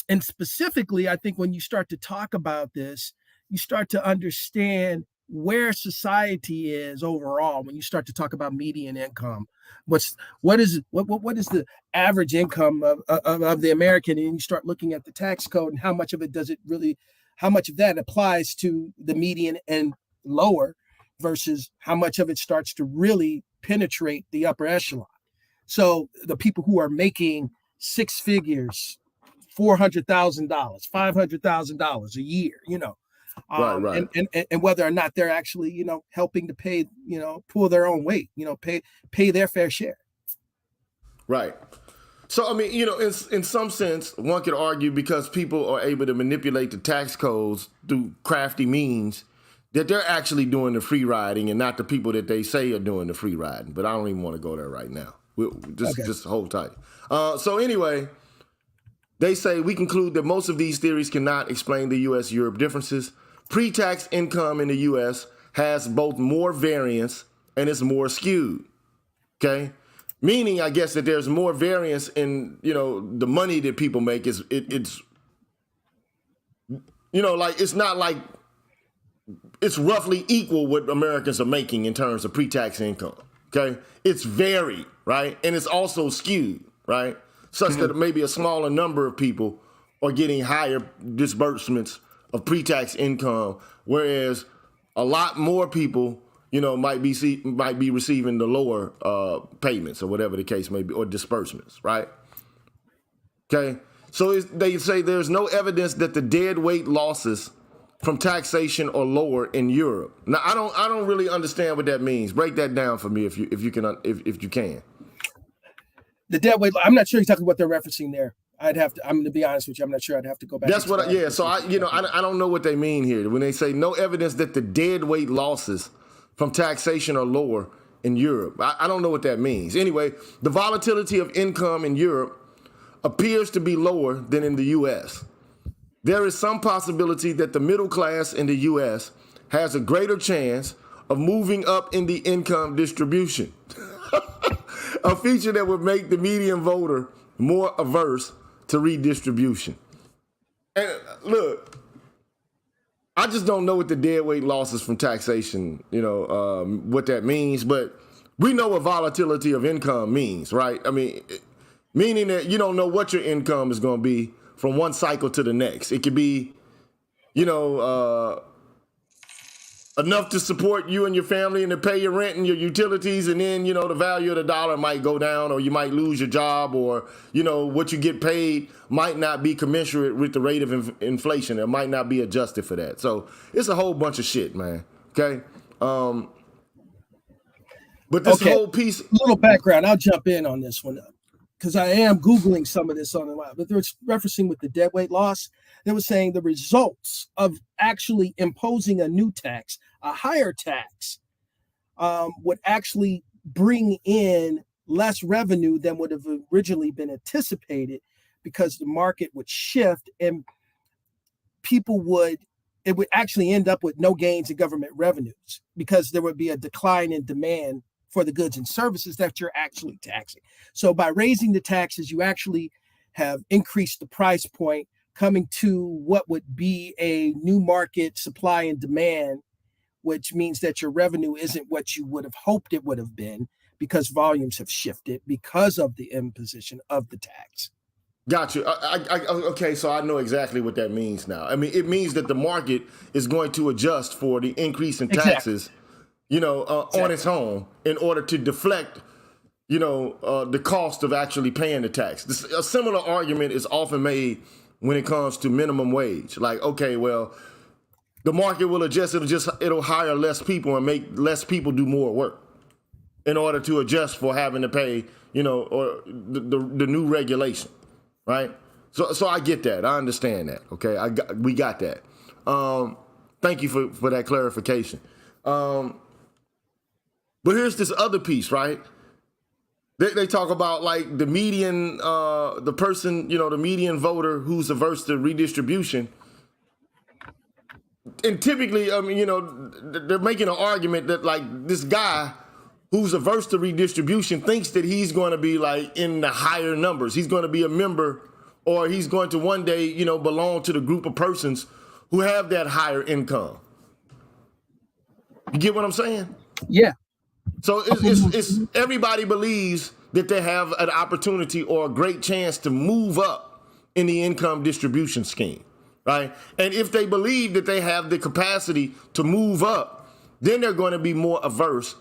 and specifically, I think when you start to talk about this, you start to understand where society is overall. When you start to talk about median income, what is the average income of the American, and you start looking at the tax code and how much of that applies to the median and lower versus how much of it starts to really penetrate the upper echelon. So the people who are making six figures, $400,000, $500,000 a year, Right. And whether or not they're actually, helping to pay, pull their own weight, pay their fair share. Right. So, I mean, in some sense, one could argue because people are able to manipulate the tax codes through crafty means that they're actually doing the free riding and not the people that they say are doing the free riding. But I don't even want to go there right now. Just hold tight. So anyway, they say we conclude that most of these theories cannot explain the U.S.-Europe differences. pre-tax income in the U.S. has both more variance and it's more skewed. Okay, meaning I guess that there's more variance in the money that people make. It's like it's not like it's roughly equal what Americans are making in terms of pre-tax income. Okay, it's varied, right, and it's also skewed, right, such that maybe a smaller number of people are getting higher disbursements of pre-tax income, whereas a lot more people, might be receiving the lower payments or whatever the case may be, or disbursements, right? Okay, so they say there's no evidence that the deadweight losses from taxation are lower in Europe. Now, I don't really understand what that means. Break that down for me if you can. The deadweight. I'm not sure exactly what they're referencing there. I'm going to be honest with you. I'm not sure. I'd have to go back. That's what. So I don't know what they mean here when they say no evidence that the deadweight losses from taxation are lower in Europe. I don't know what that means. Anyway, the volatility of income in Europe appears to be lower than in the U.S. There is some possibility that the middle class in the U.S. has a greater chance of moving up in the income distribution, a feature that would make the median voter more averse to redistribution. And look, I just don't know what the deadweight losses from taxation, what that means, but we know what volatility of income means, right? I mean, meaning that you don't know what your income is going to be from one cycle to the next. It could be, enough to support you and your family and to pay your rent and your utilities, and then, the value of the dollar might go down, or you might lose your job, or, what you get paid might not be commensurate with the rate of inflation. It might not be adjusted for that. So it's a whole bunch of shit, man. Okay? But this whole piece... A little background. I'll jump in on this one, because I am Googling some of this on the line, but they're referencing with the deadweight loss. They were saying the results of actually imposing a new tax, a higher tax, would actually bring in less revenue than would have originally been anticipated, because the market would shift and it would actually end up with no gains in government revenues, because there would be a decline in demand for the goods and services that you're actually taxing. So by raising the taxes, you actually have increased the price point, coming to what would be a new market supply and demand, which means that your revenue isn't what you would have hoped it would have been, because volumes have shifted because of the imposition of the tax. Got you. Okay, so I know exactly what that means now. I mean, it means that the market is going to adjust for the increase in taxes, on its own, in order to deflect, the cost of actually paying the tax. A similar argument is often made when it comes to minimum wage. Like, okay, well, the market will adjust. It'll hire less people and make less people do more work in order to adjust for having to pay, or the new regulation, right? So I get that. I understand that. Okay, we got that. Thank you for that clarification. But here's this other piece, right? They talk about like the median, the person, the median voter who's averse to redistribution. And typically, they're making an argument that like this guy who's averse to redistribution thinks that he's going to be like in the higher numbers. He's going to be a member, or he's going to one day, belong to the group of persons who have that higher income. You get what I'm saying? Yeah. So it's everybody believes that they have an opportunity or a great chance to move up in the income distribution scheme, right? And if they believe that they have the capacity to move up, then they're going to be more averse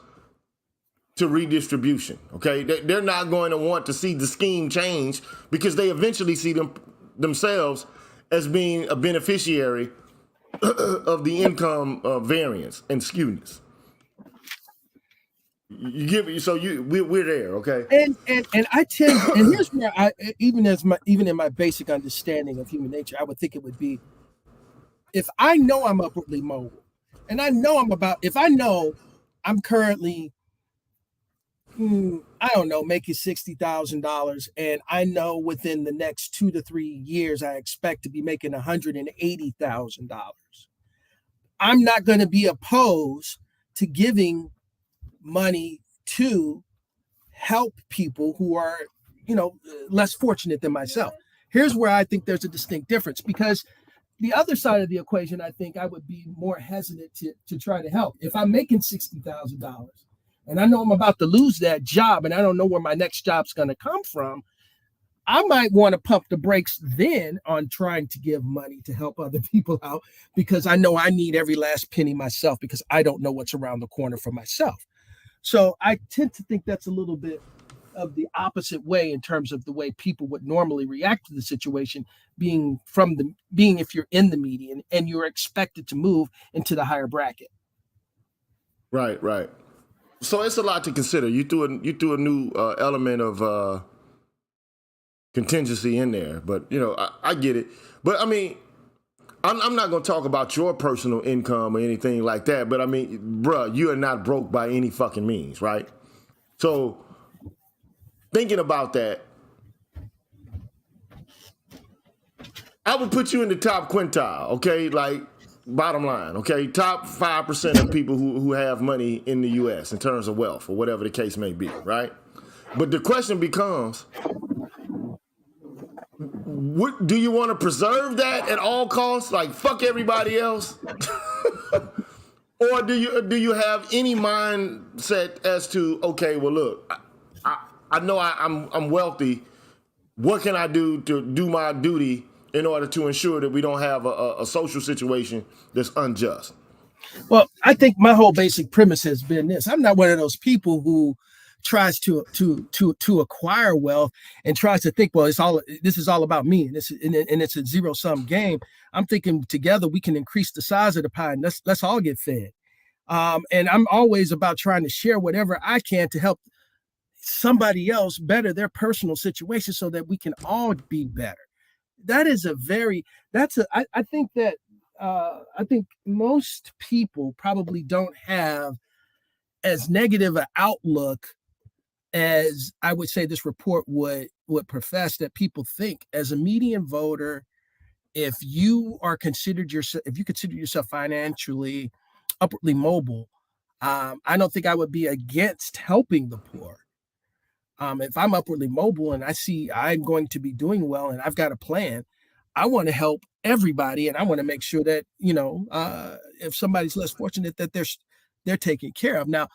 to redistribution, okay? They're not going to want to see the scheme change, because they eventually see themselves as being a beneficiary of the income variance and skewness. We're there, okay? And I tend, and here's where I even in my basic understanding of human nature, I would think it would be, if I know I'm upwardly mobile, and I know if I know I'm currently, I don't know, making $60,000, and I know within the next 2 to 3 years I expect to be making $180,000. I'm not going to be opposed to giving money to help people who are, less fortunate than myself. Here's where I think there's a distinct difference, because the other side of the equation, I think I would be more hesitant to try to help. If I'm making $60,000 and I know I'm about to lose that job and I don't know where my next job's going to come from, I might want to pump the brakes then on trying to give money to help other people out, because I know I need every last penny myself, because I don't know what's around the corner for myself. So I tend to think that's a little bit of the opposite way in terms of the way people would normally react to the situation, being if you're in the median and you're expected to move into the higher bracket. Right. So it's a lot to consider. You threw a new element of contingency in there, but I get it. But I mean, I'm not going to talk about your personal income or anything like that, but I mean, bruh, you are not broke by any fucking means, right? So thinking about that, I would put you in the top quintile, okay? Like, bottom line, okay? Top 5% of people who have money in the U.S. in terms of wealth or whatever the case may be, right? But the question becomes, what, do you want to preserve that at all costs? Like, fuck everybody else? Or do you have any mindset as to, okay, well, look, I know I'm wealthy. What can I do to do my duty in order to ensure that we don't have a social situation that's unjust? Well, I think my whole basic premise has been this. I'm not one of those people who tries to acquire wealth and tries to think, well, this is all about me, and it's a zero-sum game. I'm thinking together we can increase the size of the pie, and let's all get fed. And I'm always about trying to share whatever I can to help somebody else better their personal situation so that we can all be better. I think most people probably don't have as negative an outlook as I would say this report would profess that people think. As a median voter, if you consider yourself financially upwardly mobile, I don't think I would be against helping the poor. If I'm upwardly mobile and I see I'm going to be doing well and I've got a plan, I want to help everybody, and I want to make sure that if somebody's less fortunate, that they're taken care of. Now,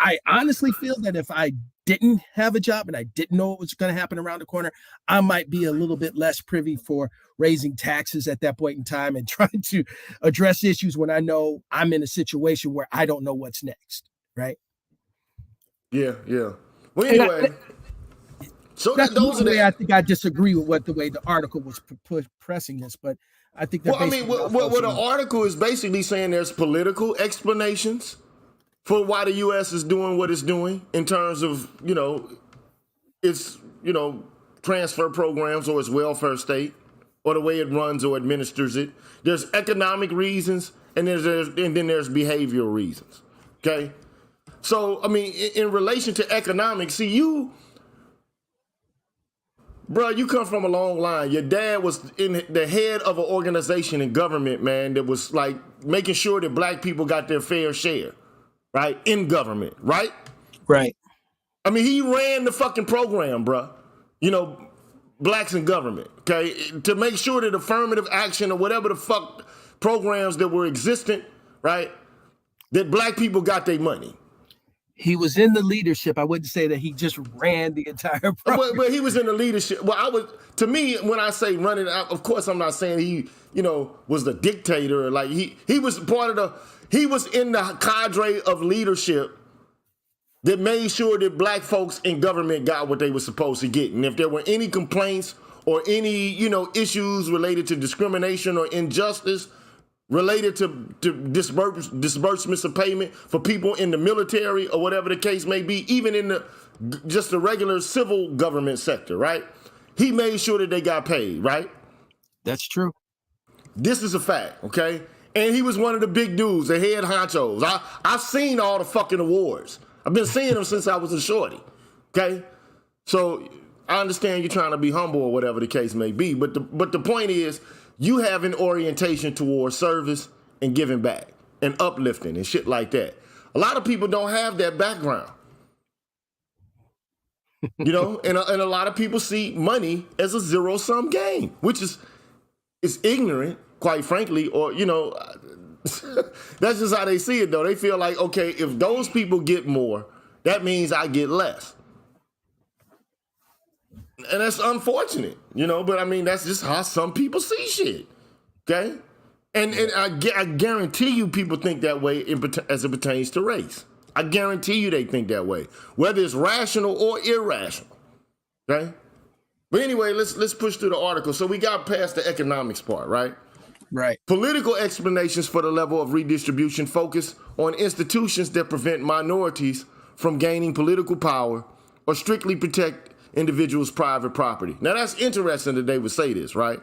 I honestly feel that if I didn't have a job and I didn't know what was going to happen around the corner, I might be a little bit less privy for raising taxes at that point in time and trying to address issues when I know I'm in a situation where I don't know what's next, right? Yeah. Well, anyway, so that's those are the. I think I disagree with the way the article was pressing this, but I think. Well, I mean, what the article is basically saying, there's political explanations for why the U.S. is doing what it's doing in terms of, its, transfer programs or its welfare state or the way it runs or administers it. There's economic reasons and then there's behavioral reasons. Okay. So, I mean, in relation to economics, see, you come from a long line. Your dad was in the head of an organization in government, man, that was like making sure that black people got their fair share. Right? In government, right? Right. I mean, he ran the fucking program, bruh. Blacks in government, okay? To make sure that affirmative action or whatever the fuck programs that were existent, right? That black people got their money. He was in the leadership. I wouldn't say that he just ran the entire program. But he was in the leadership. Well, to me, when I say running, of course, I'm not saying he, was the dictator. Like he was part of he was in the cadre of leadership that made sure that black folks in government got what they were supposed to get. And if there were any complaints or any, issues related to discrimination or injustice related to disbursements of payment for people in the military or whatever the case may be, even in just the regular civil government sector, right? He made sure that they got paid, right? That's true. This is a fact, okay? And he was one of the big dudes, the head honchos. I've seen all the fucking awards. I've been seeing them since I was a shorty, okay? So I understand you're trying to be humble or whatever the case may be, but the point is, you have an orientation towards service and giving back. and uplifting and shit like that. A lot of people don't have that background. You know, and a lot of people see money as a zero-sum game, which is ignorant, quite frankly, or, you know, that's just how they see it, though. They feel like, okay, if those people get more, that means I get less. And that's unfortunate, you know, but I mean, that's just how some people see shit, okay? And I guarantee you people think that way as it pertains to race. I guarantee you they think that way, whether it's rational or irrational, okay? But anyway, let's push through the article. So we got past the economics part, right? Right. Political explanations for the level of redistribution focus on institutions that prevent minorities from gaining political power or strictly protect individuals' private property. Now that's interesting that they would say this, right?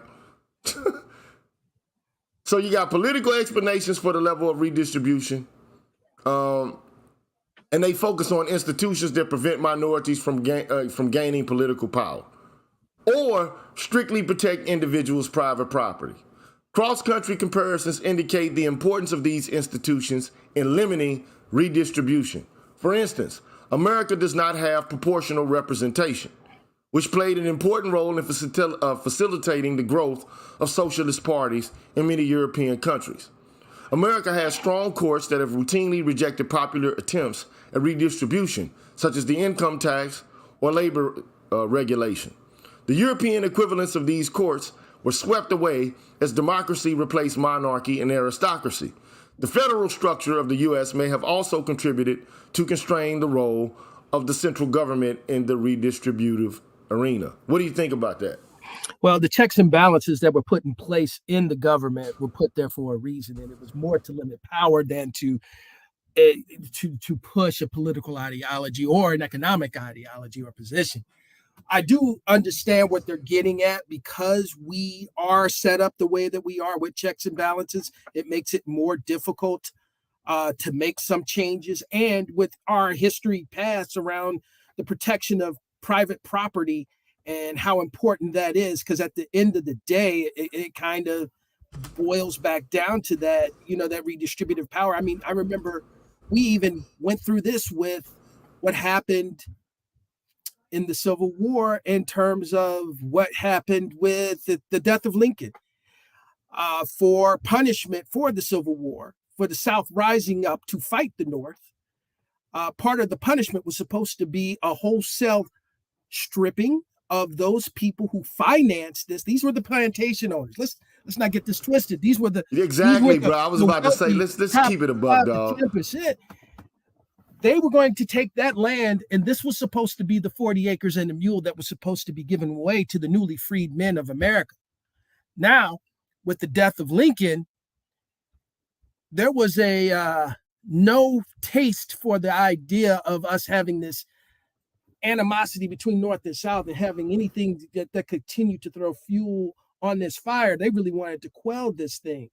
So you got political explanations for the level of redistribution, and they focus on institutions that prevent minorities from gaining political power or strictly protect individuals' private property. Cross-country comparisons indicate the importance of these institutions in limiting redistribution. For instance, America does not have proportional representation, which played an important role in facilitating the growth of socialist parties in many European countries. America has strong courts that have routinely rejected popular attempts at redistribution, such as the income tax or labor regulation. The European equivalents of these courts were swept away as democracy replaced monarchy and aristocracy. The federal structure of the U.S. may have also contributed to constrain the role of the central government in the redistributive arena. What do you think about that? Well, the checks and balances that were put in place in the government were put there for a reason, and it was more to limit power than to push a political ideology or an economic ideology or position. I do understand what they're getting at because we are set up the way that we are with checks and balances. It makes it more difficult to make some changes. And with our history past around the protection of private property and how important that is, because at the end of the day, it kind of boils back down to that, you know, that redistributive power. I mean, I remember we even went through this with what happened in the Civil War in terms of what happened with the death of Lincoln for punishment for the Civil War, for the South rising up to fight the North. Part of the punishment was supposed to be a wholesale stripping of those people who financed this. These were the plantation owners. Let's not get this twisted. These were the exactly, bro. I was about to say, let's keep it above, dog. 10%. They were going to take that land, and this was supposed to be the 40 acres and a mule that was supposed to be given away to the newly freed men of America. Now, with the death of Lincoln, there was a no taste for the idea of us having this animosity between North and South and having anything that continue to throw fuel on this fire. They really wanted to quell this thing.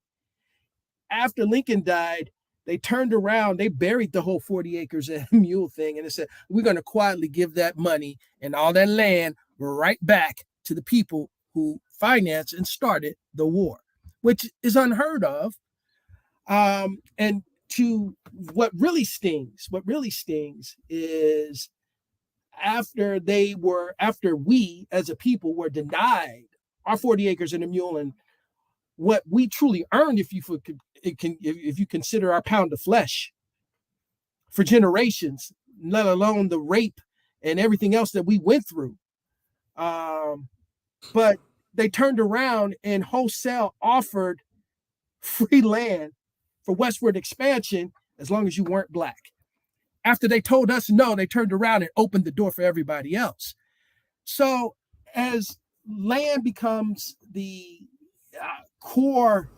After Lincoln died, they turned around, they buried the whole 40 acres and mule thing, and they said, we're going to quietly give that money and all that land right back to the people who financed and started the war, which is unheard of. And to what really stings is after we as a people were denied our 40 acres and a mule and what we truly earned, if you consider our pound of flesh for generations, let alone the rape and everything else that we went through. But they turned around and wholesale offered free land for westward expansion as long as you weren't Black. After they told us no, they turned around and opened the door for everybody else. So as land becomes the core,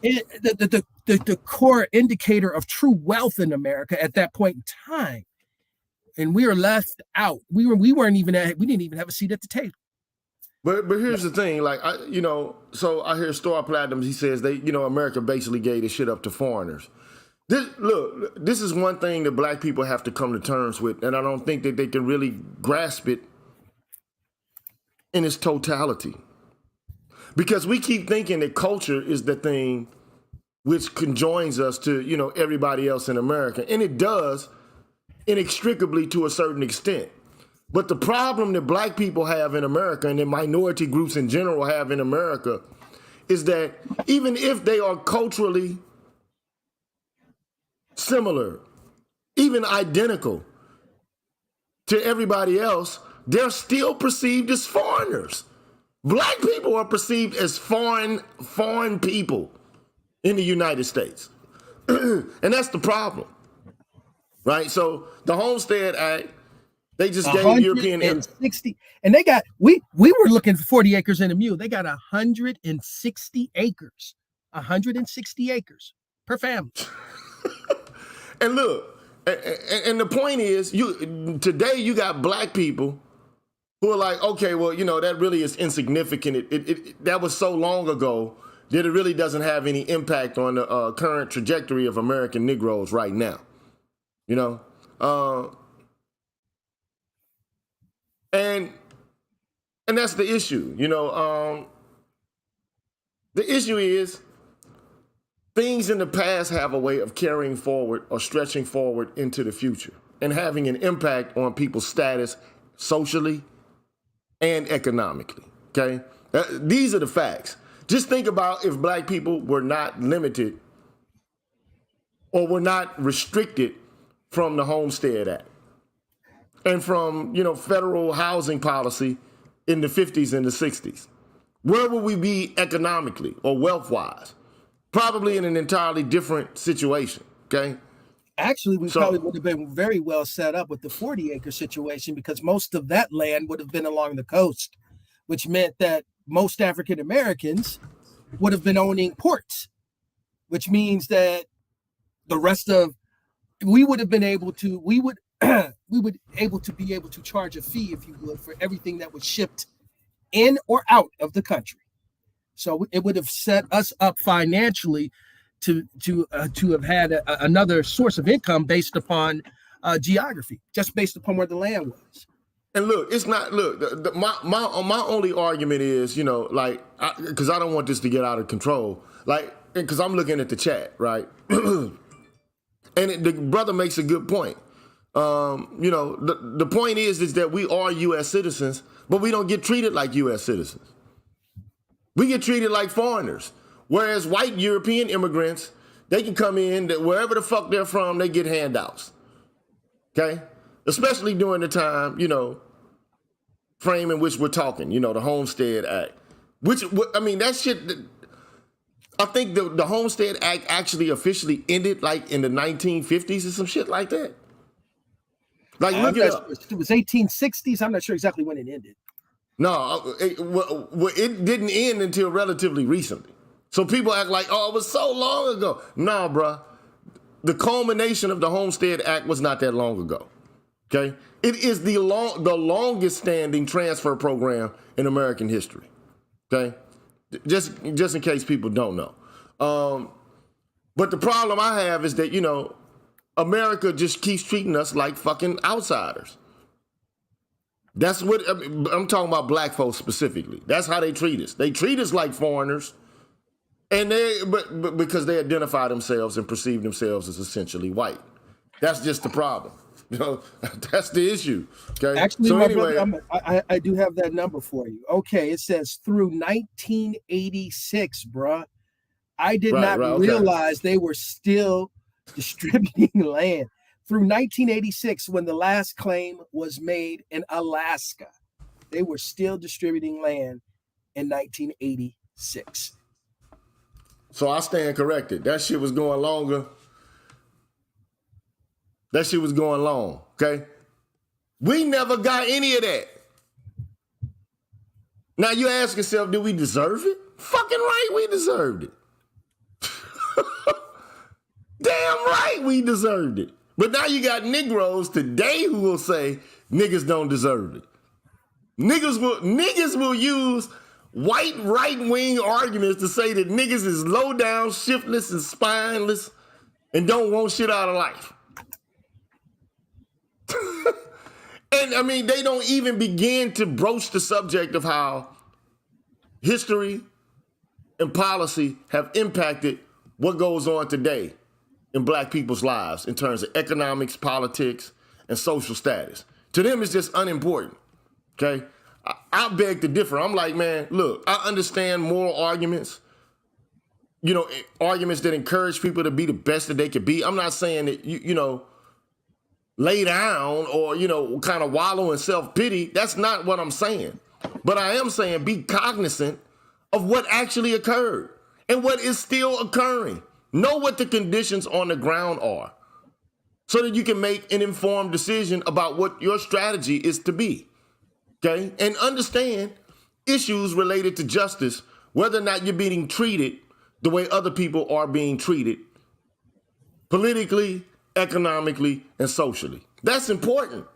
the core indicator of true wealth in America at that point in time, and we were left out. We didn't even have a seat at the table. But here's the thing, like so I hear Star Platinum. He says America basically gave this shit up to foreigners. This is one thing that Black people have to come to terms with, and I don't think that they can really grasp it in its totality. Because we keep thinking that culture is the thing which conjoins us to, everybody else in America. And it does inextricably to a certain extent. But the problem that black people have in America and that minority groups in general have in America is that even if they are culturally similar, even identical to everybody else, they're still perceived as foreigners. Black people are perceived as foreign people in the United States. And that's the problem, right? So the Homestead Act, they just gave European... 160, and they got, we were looking for 40 acres and a mule. They got 160 acres, 160 acres per family. And look, and the point is, today you got black people who are like, okay, well, that really is insignificant. That was so long ago that it really doesn't have any impact on the current trajectory of American Negroes right now. And that's the issue. The issue is things in the past have a way of carrying forward or stretching forward into the future and having an impact on people's status socially and economically, okay? These are the facts. Just think about if black people were not limited or were not restricted from the Homestead Act and from, federal housing policy in the 50s and the 60s. Where would we be economically or wealth-wise? Probably in an entirely different situation, okay? Actually, we probably would have been very well set up with the 40-acre situation because most of that land would have been along the coast, which meant that most African Americans would have been owning ports, which means that the rest of we would be able to charge a fee, if you would, for everything that was shipped in or out of the country. So it would have set us up financially to have had another source of income based upon geography, just based upon where the land was. And look, it's not, my only argument is, because I don't want this to get out of control, because I'm looking at the chat, right? And the brother makes a good point. The point is that we are U.S. citizens, but we don't get treated like U.S. citizens. We get treated like foreigners. Whereas white European immigrants, they can come in, wherever the fuck they're from, they get handouts. Okay? Especially during the time, frame in which we're talking, the Homestead Act. That shit, I think the Homestead Act actually officially ended in the 1950s or some shit like that. Look it up. It was 1860s. I'm not sure exactly when it ended. No, it didn't end until relatively recently. So people act like, it was so long ago. Nah, bruh. The culmination of the Homestead Act was not that long ago. Okay? It is the longest standing transfer program in American history. Okay? Just in case people don't know. But the problem I have is that, America just keeps treating us like fucking outsiders. That's what I'm talking about, black folks specifically. That's how they treat us. They treat us like foreigners, and but because they identify themselves and perceive themselves as essentially white. That's just the problem. That's the issue. Okay. Actually, so anyway, brother, I do have that number for you. Okay, it says through 1986, bruh. I did not realize they were still distributing land. Through 1986, when the last claim was made in Alaska, they were still distributing land in 1986. So I stand corrected. That shit was going longer. That shit was going long, okay? We never got any of that. Now you ask yourself, did we deserve it? Fucking right, we deserved it. Damn right we deserved it. But now you got Negroes today who will say niggas don't deserve it. Niggas will use white right-wing arguments to say that niggas is low down, shiftless, and spineless, and don't want shit out of life. And they don't even begin to broach the subject of how history and policy have impacted what goes on today in black people's lives in terms of economics, politics, and social status. To them, it's just unimportant, okay? I beg to differ. I'm like, man, look, I understand moral arguments, you know, arguments that encourage people to be the best that they could be. I'm not saying that, you know, lay down or, you know, kind of wallow in self-pity. That's not what I'm saying. But I am saying be cognizant of what actually occurred and what is still occurring. Know what the conditions on the ground are so that you can make an informed decision about what your strategy is to be, okay? And understand issues related to justice, whether or not you're being treated the way other people are being treated, politically, economically, and socially. That's important.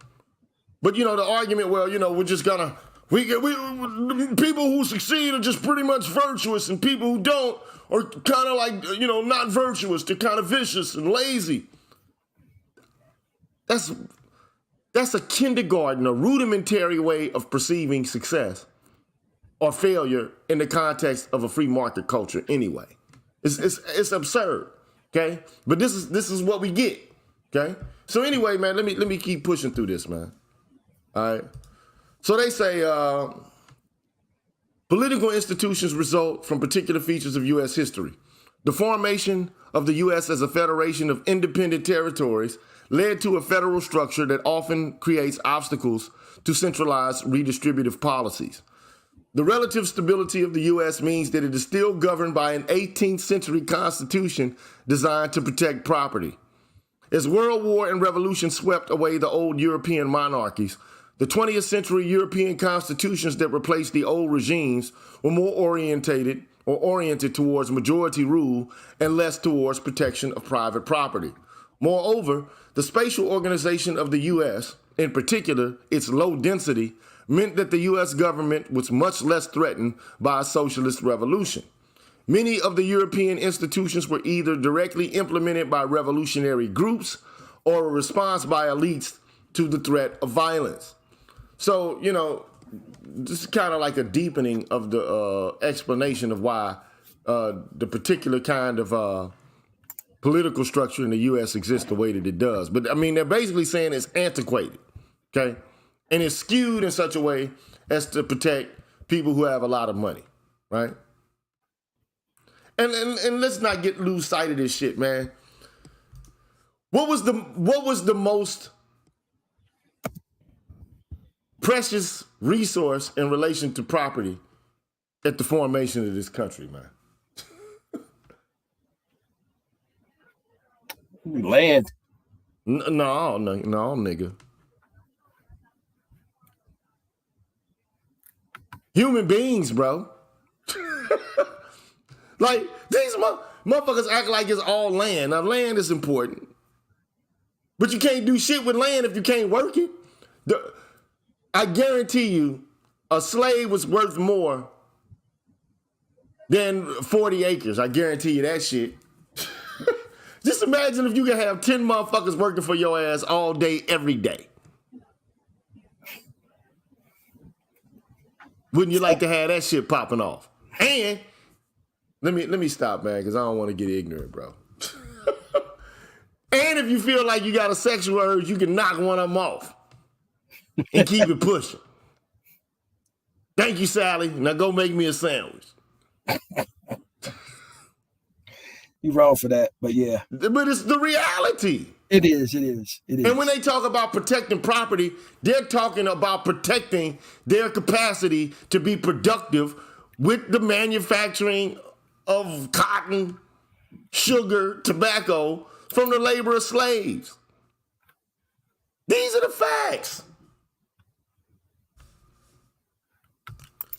But, you know, the argument, well, you know, we're just gonna, people who succeed are just pretty much virtuous and people who don't are kind of like, you know, not virtuous. They're kind of vicious and lazy. That's a kindergarten, a rudimentary way of perceiving success or failure in the context of a free market culture anyway. It's absurd, okay? But this is what we get, okay? So anyway, man, let me keep pushing through this, man. All right. So they say political institutions result from particular features of U.S. history. The formation of the U.S. as a federation of independent territories led to a federal structure that often creates obstacles to centralized redistributive policies. The relative stability of the U.S. means that it is still governed by an 18th century constitution designed to protect property. As World War and Revolution swept away the old European monarchies, the 20th century European constitutions that replaced the old regimes were more oriented towards majority rule and less towards protection of private property. Moreover, the spatial organization of the U.S., in particular its low density, meant that the U.S. government was much less threatened by a socialist revolution. Many of the European institutions were either directly implemented by revolutionary groups or a response by elites to the threat of violence. So, you know, this is kind of like a deepening of the explanation of why the particular kind of political structure in the U.S. exists the way that it does. But, I mean, they're basically saying it's antiquated, okay? And it's skewed in such a way as to protect people who have a lot of money, right? And let's not lose sight of this shit, man. What was the most precious resource in relation to property at the formation of this country, man? Land. No, nigga. Human beings, bro. Like, these motherfuckers act like it's all land. Now, land is important. But you can't do shit with land if you can't work it. I guarantee you, a slave was worth more than 40 acres. I guarantee you that shit. Just imagine if you could have 10 motherfuckers working for your ass all day, every day. Wouldn't you like to have that shit popping off? And let me stop, man, because I don't want to get ignorant, bro. And if you feel like you got a sexual urge, you can knock one of them off and keep it pushing. Thank you, Sally. Now go make me a sandwich. You wrong for that, but yeah. But it's the reality. It is. And when they talk about protecting property, they're talking about protecting their capacity to be productive with the manufacturing of cotton, sugar, tobacco from the labor of slaves. These are the facts.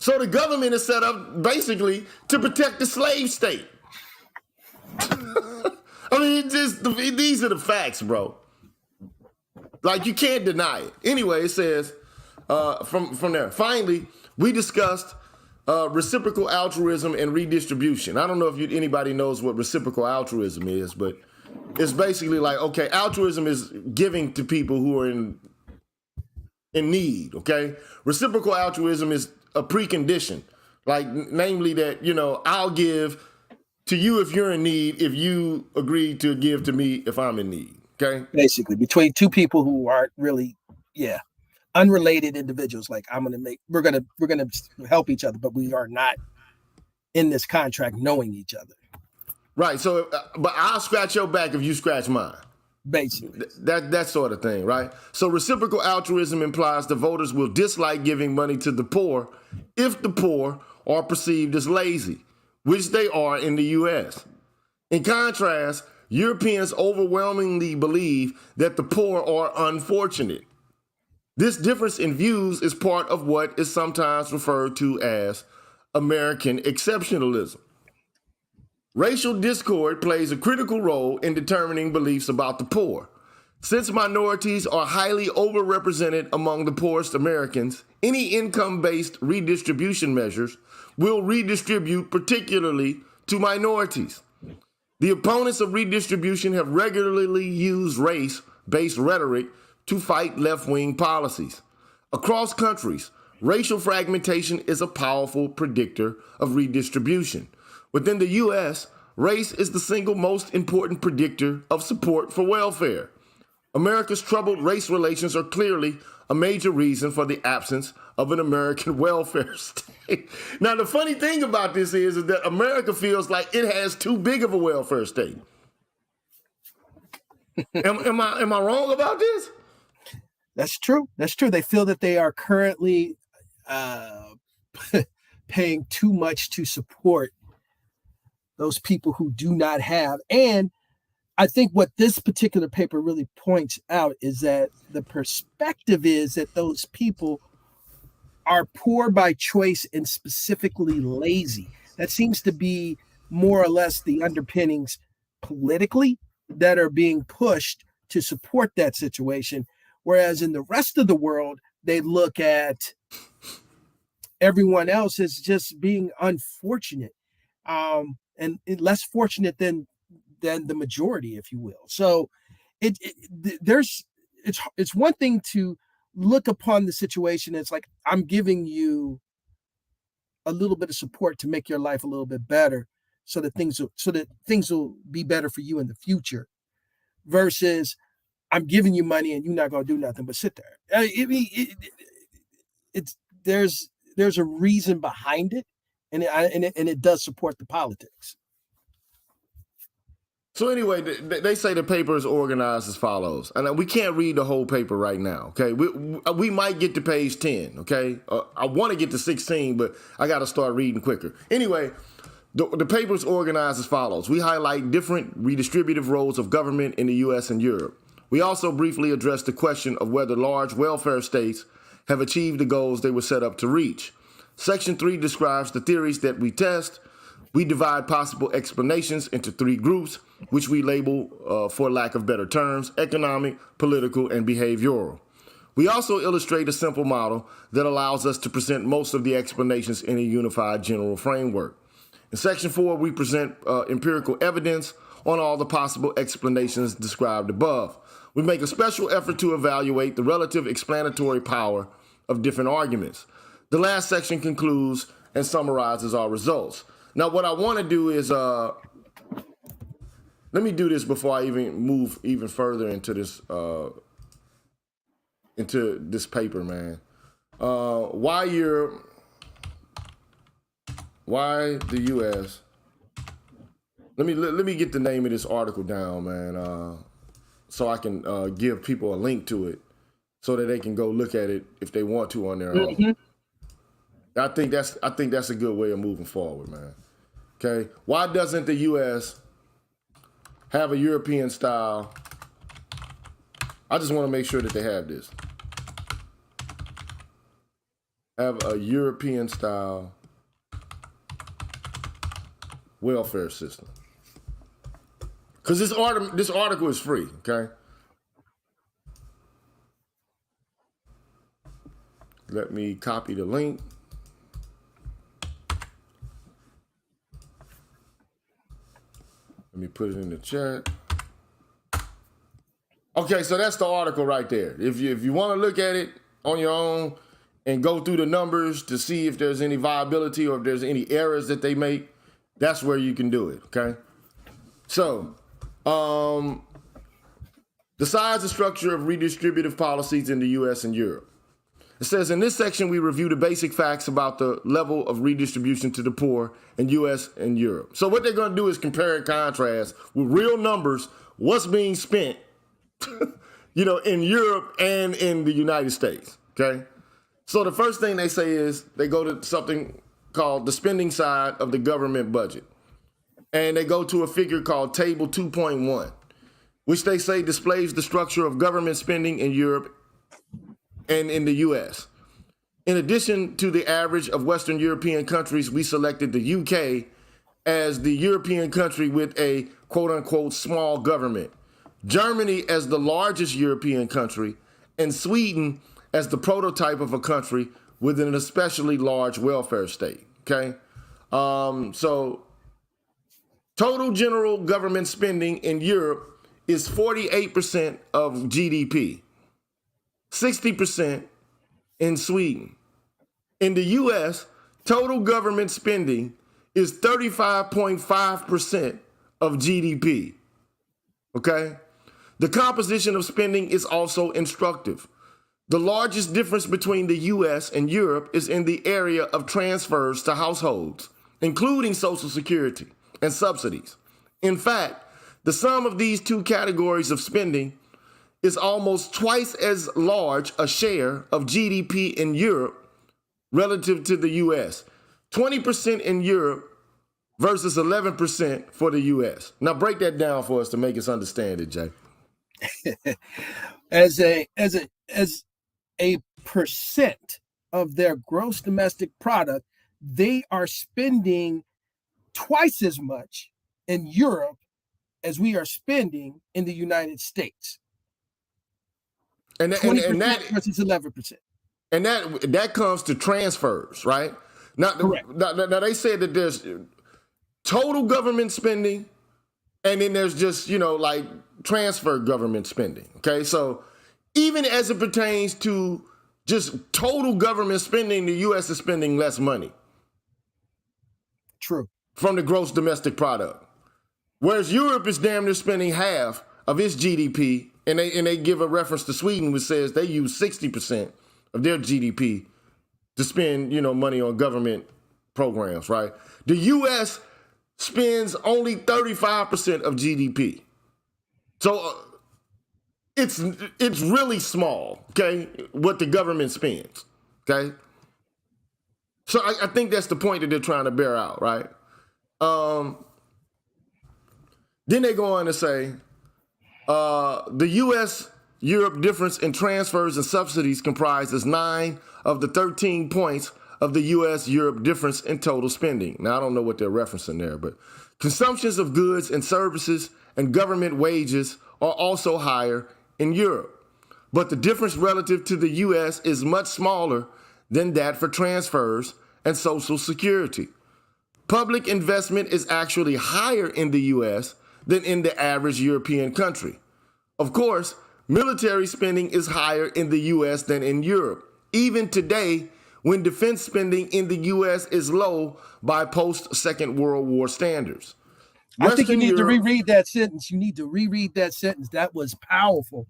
So the government is set up basically to protect the slave state. I mean, these are the facts, bro. Like, you can't deny it. Anyway, it says, from there, finally, we discussed reciprocal altruism and redistribution. I don't know if anybody knows what reciprocal altruism is, but it's basically like, okay, altruism is giving to people who are in need, okay? Reciprocal altruism is a precondition, like, namely that, you know, I'll give to you if you're in need, if you agree to give to me if I'm in need. Okay. Basically, between two people who aren't really, unrelated individuals. Like we're gonna help each other, but we are not in this contract knowing each other. Right. So, but I'll scratch your back if you scratch mine. Basically, that sort of thing, right? So reciprocal altruism implies the voters will dislike giving money to the poor if the poor are perceived as lazy, which they are in the U.S. In contrast, Europeans overwhelmingly believe that the poor are unfortunate. This difference in views is part of what is sometimes referred to as American exceptionalism. Racial discord plays a critical role in determining beliefs about the poor. Since minorities are highly overrepresented among the poorest Americans, any income-based redistribution measures will redistribute particularly to minorities. The opponents of redistribution have regularly used race-based rhetoric to fight left-wing policies. Across countries, racial fragmentation is a powerful predictor of redistribution. Within the U.S., race is the single most important predictor of support for welfare. America's troubled race relations are clearly a major reason for the absence of an American welfare state. Now, the funny thing about this is that America feels like it has too big of a welfare state. Am I wrong about this? That's true. That's true. They feel that they are currently paying too much to support those people who do not have. And I think what this particular paper really points out is that the perspective is that those people are poor by choice and specifically lazy. That seems to be more or less the underpinnings politically that are being pushed to support that situation. Whereas in the rest of the world, they look at everyone else as just being unfortunate. And less fortunate than the majority, if you will. So it's one thing to look upon the situation as like, I'm giving you a little bit of support to make your life a little bit better so that things will be better for you in the future, versus I'm giving you money and you're not going to do nothing but sit there. There's a reason behind it. And it does support the politics. So anyway, they say the paper is organized as follows. And we can't read the whole paper right now, okay? We might get to page 10, okay? I want to get to 16, but I got to start reading quicker. Anyway, the paper is organized as follows. We highlight different redistributive roles of government in the U.S. and Europe. We also briefly address the question of whether large welfare states have achieved the goals they were set up to reach. Section 3 describes the theories that we test. We divide possible explanations into 3 groups, which we label, for lack of better terms, economic, political, and behavioral. We also illustrate a simple model that allows us to present most of the explanations in a unified general framework. In Section 4, we present empirical evidence on all the possible explanations described above. We make a special effort to evaluate the relative explanatory power of different arguments. The last section concludes and summarizes our results. Now, what I want to do is, let me do this before I even move even further into this paper, man. Why the U.S. Let me get the name of this article down, man, so I can give people a link to it, so that they can go look at it if they want to on their own. I think that's a good way of moving forward, man. Okay, why doesn't the U.S. have a European style? I just want to make sure that they have this. Have a European style welfare system. Because this article is free, okay? Let me copy the link. Let me put it in the chat. Okay, so that's the article right there. If you want to look at it on your own and go through the numbers to see if there's any viability or if there's any errors that they make, That's where you can do it, okay? So, the size and structure of redistributive policies in the U.S. and Europe. It says, in this section, we review the basic facts about the level of redistribution to the poor in U.S. and Europe. So what they're going to do is compare and contrast with real numbers what's being spent, in Europe and in the United States, okay? So the first thing they say is they go to something called the spending side of the government budget. And they go to a figure called Table 2.1, which they say displays the structure of government spending in Europe and in the U.S. In addition to the average of Western European countries, we selected the UK as the European country with a quote-unquote small government, Germany as the largest European country, and Sweden as the prototype of a country with an especially large welfare state, okay? So total general government spending in Europe is 48% of GDP, 60% in Sweden. In the U.S., total government spending is 35.5% of GDP, okay? The composition of spending is also instructive. The largest difference between the U.S. and Europe is in the area of transfers to households, including Social Security and subsidies. In fact, the sum of these two categories of spending is almost twice as large a share of GDP in Europe relative to the U.S. 20% in Europe versus 11% for the U.S. Now break that down for us to make us understand it, Jay. As a percent of their gross domestic product, they are spending twice as much in Europe as we are spending in the United States. And that versus 11%. And that comes to transfers, right? Now they said that there's total government spending, and then there's just, like transfer government spending. Okay, so even as it pertains to just total government spending, the U.S. is spending less money. True. From the gross domestic product. Whereas Europe is damn near spending half of its GDP, and they give a reference to Sweden, which says they use 60% of their GDP to spend, money on government programs, right? The U.S. spends only 35% of GDP. So it's really small, okay, what the government spends, okay? So I think that's the point that they're trying to bear out, right? Then they go on to say, the U.S.-Europe difference in transfers and subsidies comprises 9 of the 13 points of the U.S.-Europe difference in total spending. Now, I don't know what they're referencing there, but consumptions of goods and services and government wages are also higher in Europe. But the difference relative to the U.S. is much smaller than that for transfers and Social Security. Public investment is actually higher in the U.S. than in the average European country. Of course, military spending is higher in the U.S. than in Europe, even today when defense spending in the U.S. is low by post-Second World War standards. I think you need to reread that sentence. You need to reread that sentence. That was powerful.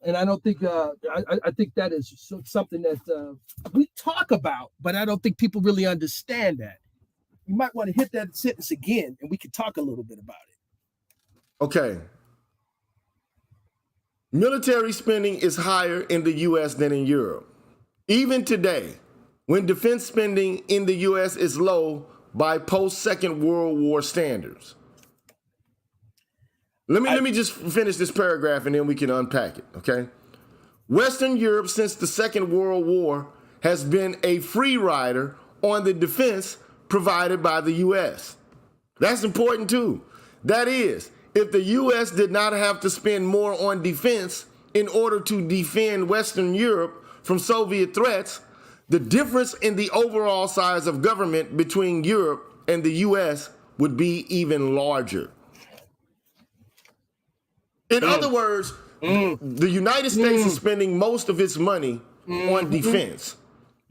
And I don't think, I think that is something that we talk about, but I don't think people really understand that. You might want to hit that sentence again, and we could talk a little bit about it. Okay. Military spending is higher in the U.S. than in Europe. Even today, when defense spending in the U.S. is low by post-Second World War standards. Let me just finish this paragraph and then we can unpack it, okay? Western Europe since the Second World War has been a free rider on the defense provided by the U.S. That's important too. That is, if the U.S. did not have to spend more on defense in order to defend Western Europe from Soviet threats, the difference in the overall size of government between Europe and the U.S. would be even larger. In other words, the United States is spending most of its money on defense.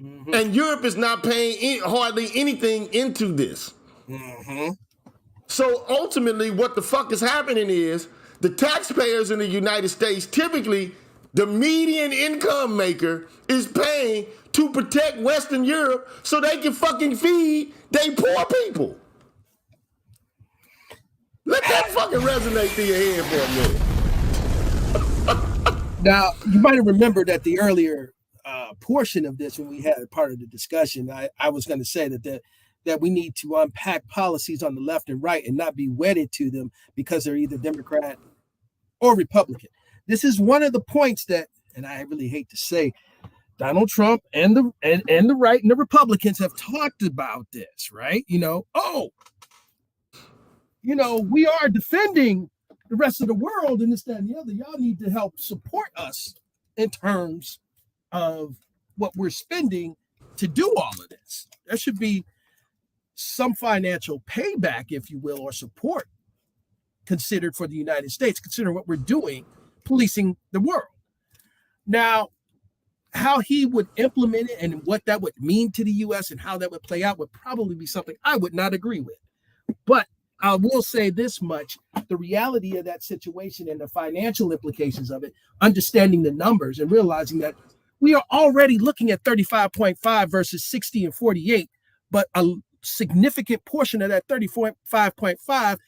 And Europe is not paying hardly anything into this. Mm-hmm. So ultimately, what the fuck is happening is the taxpayers in the United States, typically the median income maker is paying to protect Western Europe so they can fucking feed they poor people. Let that fucking resonate through your head for a minute. Now, you might have remembered that the earlier portion of this, when we had part of the discussion, I was going to say that we need to unpack policies on the left and right and not be wedded to them because they're either Democrat or Republican. This is one of the points that, and I really hate to say, Donald Trump and the right and the Republicans have talked about this, right? We are defending the rest of the world and this, that, and the other. Y'all need to help support us in terms of what we're spending to do all of this. There should be some financial payback, if you will, or support considered for the United States, considering what we're doing, policing the world. Now, how he would implement it and what that would mean to the U.S. and how that would play out would probably be something I would not agree with. But I will say this much: the reality of that situation and the financial implications of it, understanding the numbers and realizing that we are already looking at 35.5 versus 60 and 48, but a significant portion of that 35.5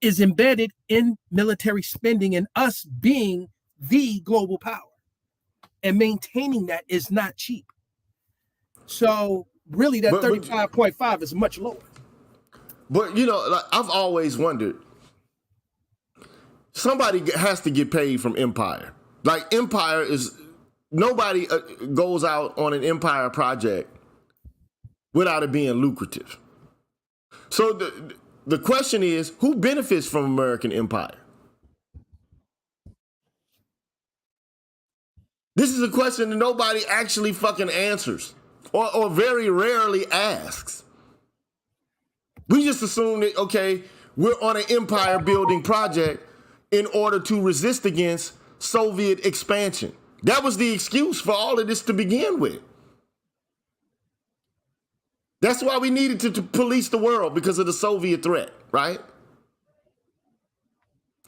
is embedded in military spending and us being the global power. And maintaining that is not cheap. So really that 35.5 is much lower. But I've always wondered, somebody has to get paid from Empire. Like Empire is, nobody goes out on an Empire project without it being lucrative. So the question is, who benefits from American Empire? This is a question that nobody actually fucking answers or very rarely asks. We just assume that, okay, we're on an empire building project in order to resist against Soviet expansion. That was the excuse for all of this to begin with. That's why we needed to police the world, because of the Soviet threat, right?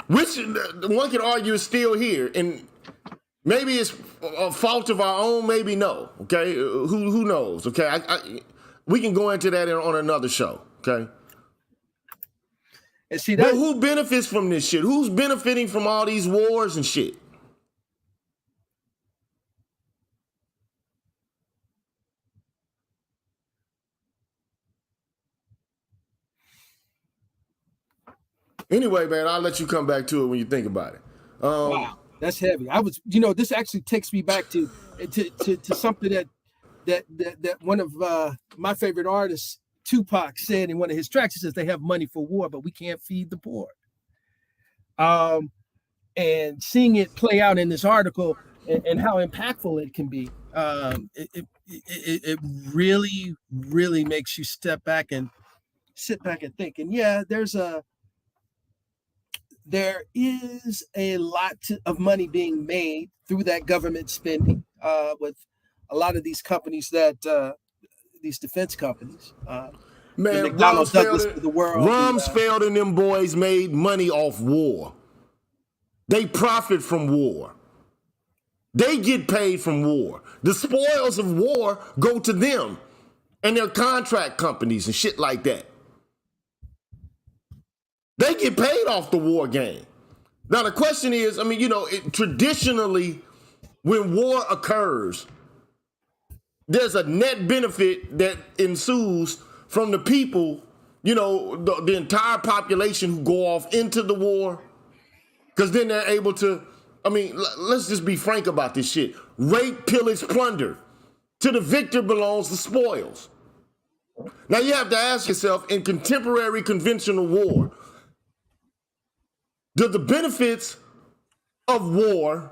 Which one could argue is still here, and maybe it's a fault of our own, maybe no. Okay, who knows? Okay, we can go into that on another show. Okay. And see but who benefits from this shit? Who's benefiting from all these wars and shit? Anyway, man, I'll let you come back to it when you think about it. Wow, that's heavy. This actually takes me back to something that one of my favorite artists, Tupac, said in one of his tracks. He says they have money for war, but we can't feed the poor. And seeing it play out in this article and how impactful it can be, it really, really makes you sit back and think. And yeah, there is a lot of money being made through that government spending with a lot of these companies these defense companies. Man, Rumsfeld and them boys made money off war. They profit from war. They get paid from war. The spoils of war go to them and their contract companies and shit like that. They get paid off the war game. Now, the question is, traditionally, when war occurs, there's a net benefit that ensues from the people, the entire population who go off into the war, because then they're able to, let's just be frank about this shit. Rape, pillage, plunder. To the victor belongs the spoils. Now, you have to ask yourself, in contemporary conventional war, do the benefits of war,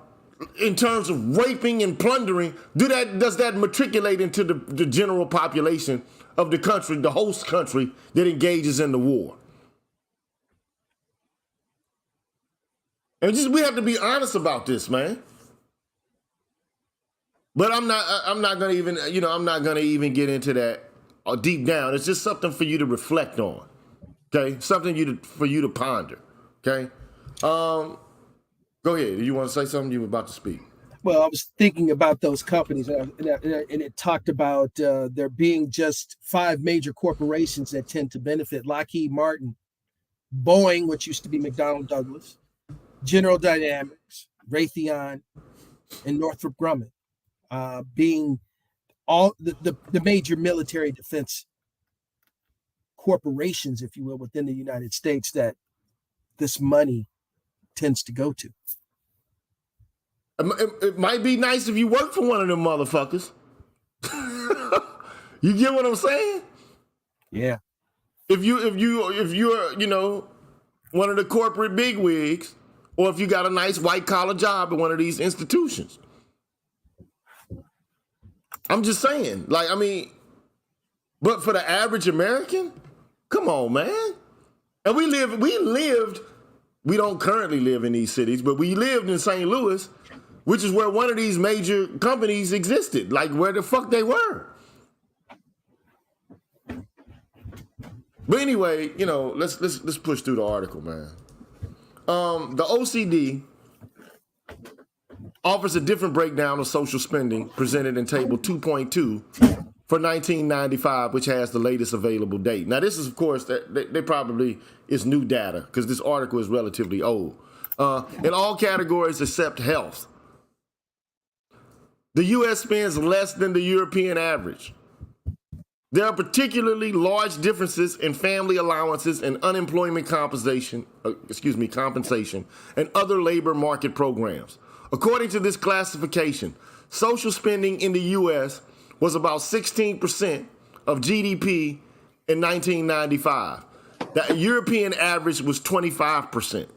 in terms of raping and plundering, does that matriculate into the general population of the country, the host country that engages in the war? And we have to be honest about this, man. But I'm not gonna even get into that deep down. It's just something for you to reflect on. Okay, something for you to ponder. Okay, go ahead. You want to say something? You were about to speak. Well, I was thinking about those companies, and it talked about there being just 5 major corporations that tend to benefit: Lockheed Martin, Boeing, which used to be McDonnell Douglas, General Dynamics, Raytheon, and Northrop Grumman, being all the major military defense corporations, if you will, within the United States that this money tends to go to. It might be nice if you work for one of them motherfuckers. You get what I'm saying? Yeah. If you're one of the corporate bigwigs, or if you got a nice white collar job at one of these institutions. I'm just saying, but for the average American, come on, man. And we don't currently live in these cities, but we lived in St. Louis, which is where one of these major companies existed, like where the fuck they were. But anyway, let's push through the article, man. The OECD offers a different breakdown of social spending presented in Table 2.2 for 1995, which has the latest available date. Now, this is, of course, they probably is new data because this article is relatively old. In all categories except health, the U.S. spends less than the European average. There are particularly large differences in family allowances and unemployment compensation, and other labor market programs. According to this classification, social spending in the U.S. was about 16% of GDP in 1995. The European average was 25%.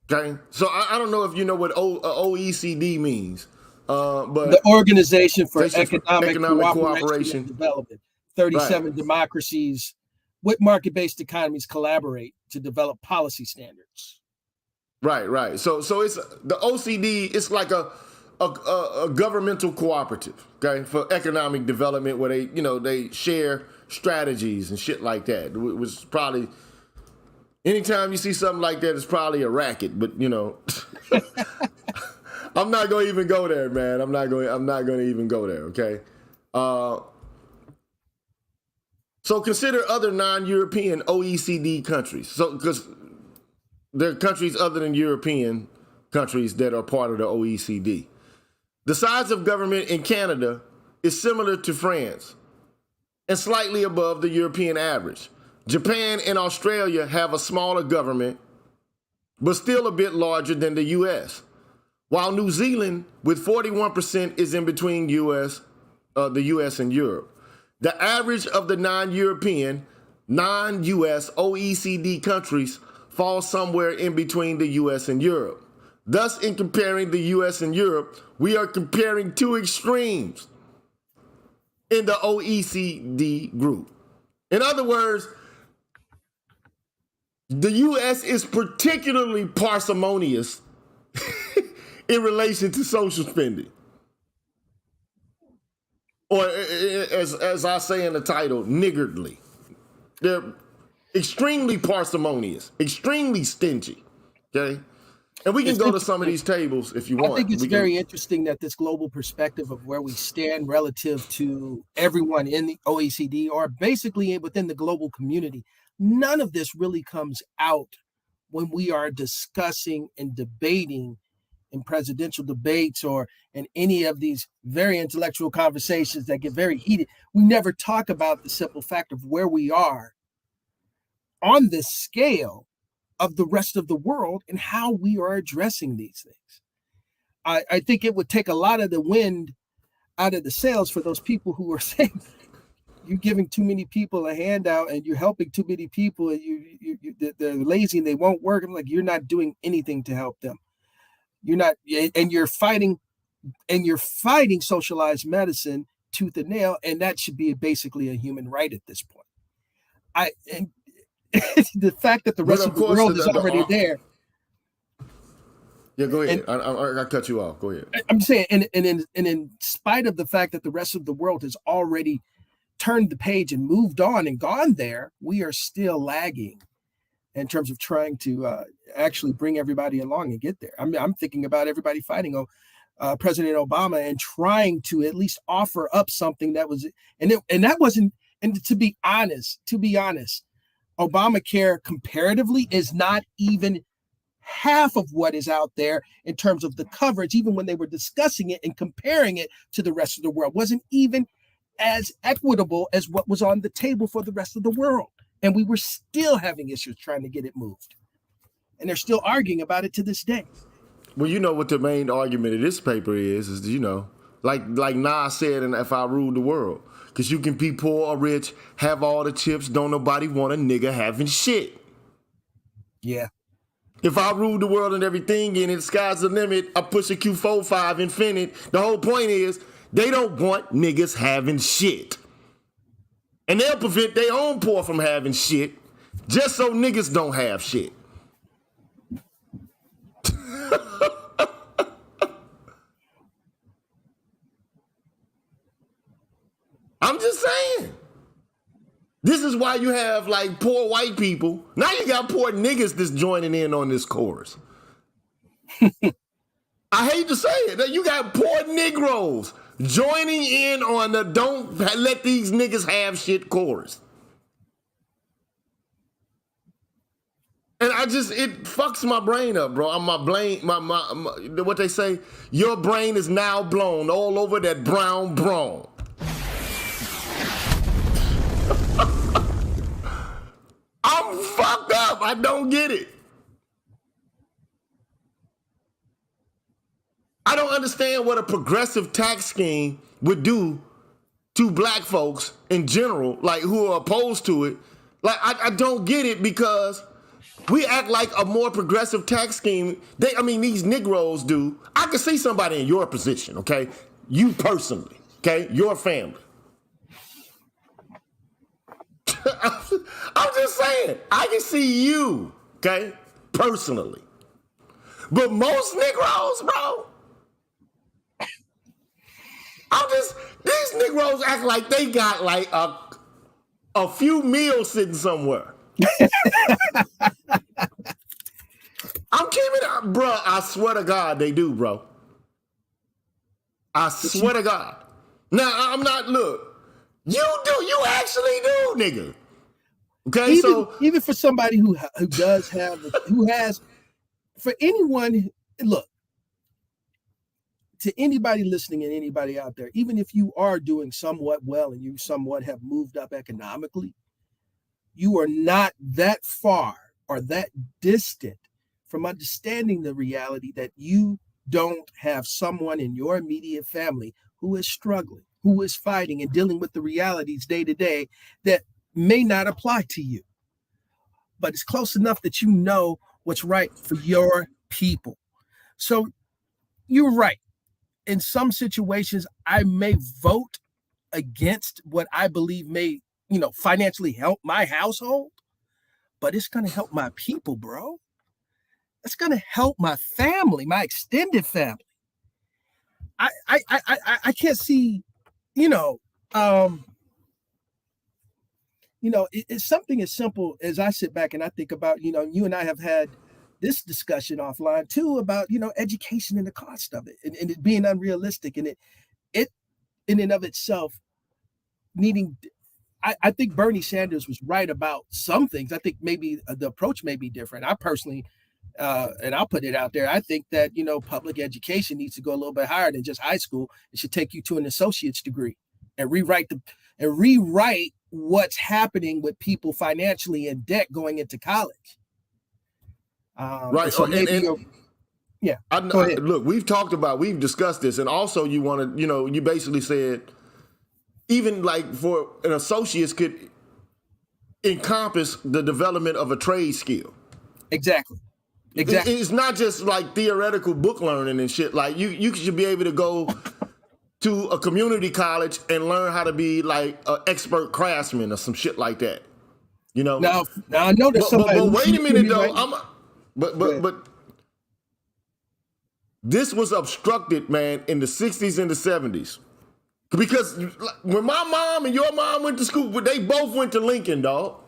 Okay, so I don't know if you know what OECD means, but the Organization for Economic Cooperation and Development. 37 democracies with market-based economies collaborate to develop policy standards. Right. So it's the OECD. It's like a governmental cooperative, okay, for economic development, where they share strategies and shit like that. It was probably anytime you see something like that, it's probably a racket. But I'm not going to even go there, man. I'm not going to even go there. Okay. So consider other non-European OECD countries. So because there are countries other than European countries that are part of the OECD. The size of government in Canada is similar to France and slightly above the European average. Japan and Australia have a smaller government, but still a bit larger than the US. While New Zealand, with 41%, is in between the US and Europe. The average of the non-European, non-US OECD countries falls somewhere in between the US and Europe. Thus, in comparing the US and Europe, we are comparing two extremes in the OECD group. In other words, the US is particularly parsimonious in relation to social spending. Or as I say in the title, niggardly. They're extremely parsimonious, extremely stingy, okay? And we can go to some of these tables if you want. I think it's very interesting that this global perspective of where we stand relative to everyone in the OECD or basically within the global community, none of this really comes out when we are discussing and debating in presidential debates or in any of these very intellectual conversations that get very heated. We never talk about the simple fact of where we are on this scale of the rest of the world and how we are addressing these things. I think it would take a lot of the wind out of the sails for those people who are saying you're giving too many people a handout and you're helping too many people and they're lazy and they won't work. I'm like, you're not doing anything to help them. You're not, and you're fighting socialized medicine tooth and nail, and that should be basically a human right at this point. The fact that the rest of the world is already there. Yeah, go ahead. I cut you off. Go ahead. I'm saying, and in spite of the fact that the rest of the world has already turned the page and moved on and gone there, we are still lagging in terms of trying to actually bring everybody along and get there. I'm thinking about everybody fighting President Obama and trying to at least offer up something that was, and that wasn't. And to be honest, Obamacare comparatively is not even half of what is out there in terms of the coverage. Even when they were discussing it and comparing it to the rest of the world, wasn't even as equitable as what was on the table for the rest of the world. And we were still having issues trying to get it moved. And they're still arguing about it to this day. Well, you know what the main argument of this paper is like Nas said in If I Ruled the World. Because you can be poor or rich, have all the chips, don't nobody want a nigga having shit. Yeah. If I ruled the world and everything in it, sky's the limit, I push a Q45 infinite. The whole point is, they don't want niggas having shit. And they'll prevent their own poor from having shit, just so niggas don't have shit. I'm just saying. This is why you have like poor white people. Now you got poor niggas that's joining in on this chorus. I hate to say it. You got poor Negroes joining in on the don't let these niggas have shit chorus. And it fucks my brain up, bro. What they say, your brain is now blown all over that brown brawn. I'm fucked up. I don't get it. I don't understand what a progressive tax scheme would do to black folks in general, like who are opposed to it. Like, I don't get it because we act like a more progressive tax scheme. These Negroes do. I could see somebody in your position, okay? You personally, okay? Your family. I'm just saying, I can see you, okay, personally. But most Negroes, bro, these Negroes act like they got like a few meals sitting somewhere. I'm keeping it, bro. I swear to God, they do, bro. I swear to God. Now, I'm not, look, you actually do, nigga. Okay, even for somebody who has, for anyone, look, to anybody listening and anybody out there, even if you are doing somewhat well and you somewhat have moved up economically, you are not that far or that distant from understanding the reality that you don't have someone in your immediate family who is struggling, who is fighting and dealing with the realities day to day that may not apply to you, but it's close enough that you know what's right for your people. So you're right. In some situations, I may vote against what I believe may, financially help my household, but it's going to help my people, bro. It's going to help my family, my extended family. I can't see, it's something as simple as I sit back and I think about, you and I have had this discussion offline too about, education and the cost of it and it being unrealistic and it in and of itself needing, I think Bernie Sanders was right about some things. I think maybe the approach may be different. I personally, and I'll put it out there, I think that, public education needs to go a little bit higher than just high school. It should take you to an associate's degree and rewrite what's happening with people financially in debt going into college. Right. So yeah. Look, we've discussed this. And also you want to, you basically said, even like for an associate's could encompass the development of a trade skill. Exactly. It's not just like theoretical book learning and shit. Like you should be able to go to a community college and learn how to be like an expert craftsman or some shit like that. Now I know there's somebody. But wait a minute though. But This was obstructed, man, in the 60s and the 70s. Because when my mom and your mom went to school, they both went to Lincoln, dog.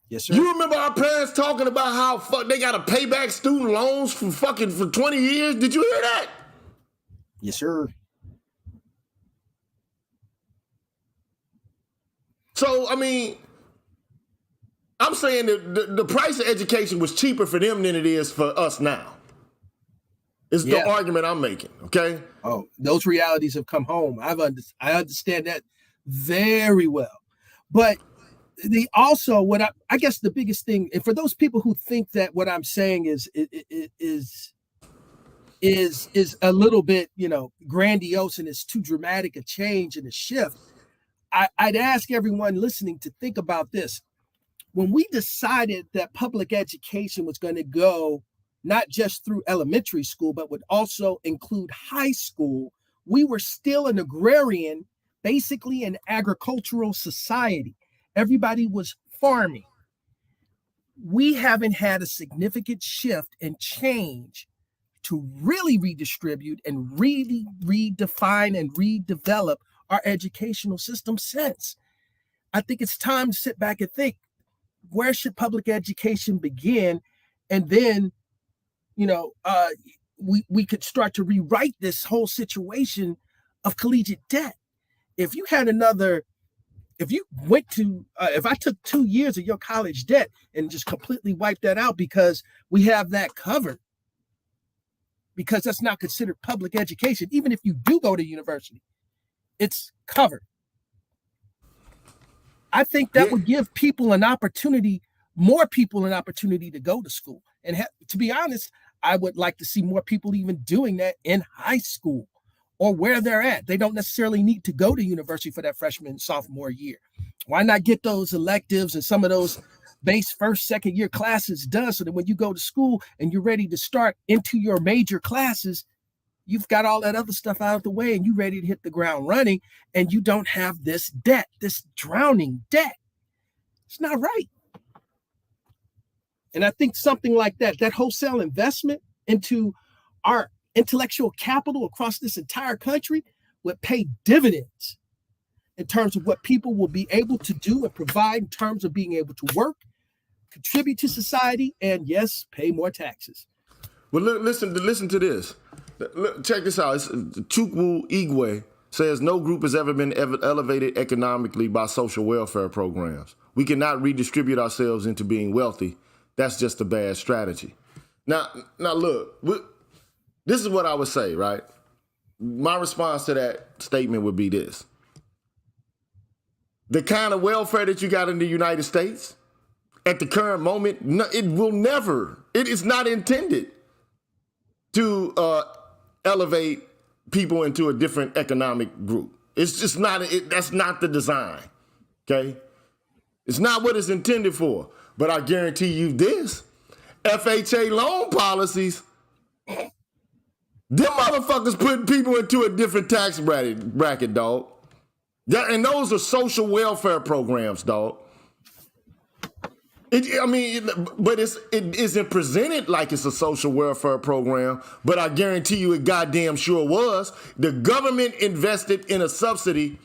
Yes, sir. You remember our parents talking about how they got to pay back student loans for 20 years? Did you hear that? Yes, sir. So, I mean, I'm saying that the price of education was cheaper for them than it is for us now. It's the argument I'm making, okay? Oh, those realities have come home. I understand that very well. But I guess the biggest thing, and for those people who think that what I'm saying is a little bit, grandiose and it's too dramatic a change and a shift, I'd ask everyone listening to think about this. When we decided that public education was going to go not just through elementary school, but would also include high school, we were still an agrarian, basically an agricultural society. Everybody was farming. We haven't had a significant shift and change to really redistribute and really redefine and redevelop our educational system since. I think it's time to sit back and think, where should public education begin? And then, we could start to rewrite this whole situation of collegiate debt. If I took 2 years of your college debt and just completely wiped that out because we have that covered, because that's not considered public education, even if you do go to university, it's covered. I think that would give more people an opportunity to go to school. And to be honest, I would like to see more people even doing that in high school or where they're at. They don't necessarily need to go to university for that freshman and sophomore year. Why not get those electives and some of those base first, second year classes done so that when you go to school and you're ready to start into your major classes, you've got all that other stuff out of the way and you're ready to hit the ground running and you don't have this debt, this drowning debt. It's not right. And I think something like that wholesale investment into our intellectual capital across this entire country would pay dividends in terms of what people will be able to do and provide in terms of being able to work, contribute to society, and yes, pay more taxes. Well, listen to this. Check this out. Chukwu Igwe says no group has ever been elevated economically by social welfare programs. We cannot redistribute ourselves into being wealthy. That's just a bad strategy. Now look, this is what I would say, right? My response to that statement would be this. The kind of welfare that you got in the United States at the current moment, it is not intended to elevate people into a different economic group. It's just not, that's not the design, okay? It's not what it's intended for. But I guarantee you this, FHA loan policies, them motherfuckers putting people into a different tax bracket, dog. And those are social welfare programs, dog. It isn't presented like it's a social welfare program, but I guarantee you it goddamn sure was. The government invested in a subsidy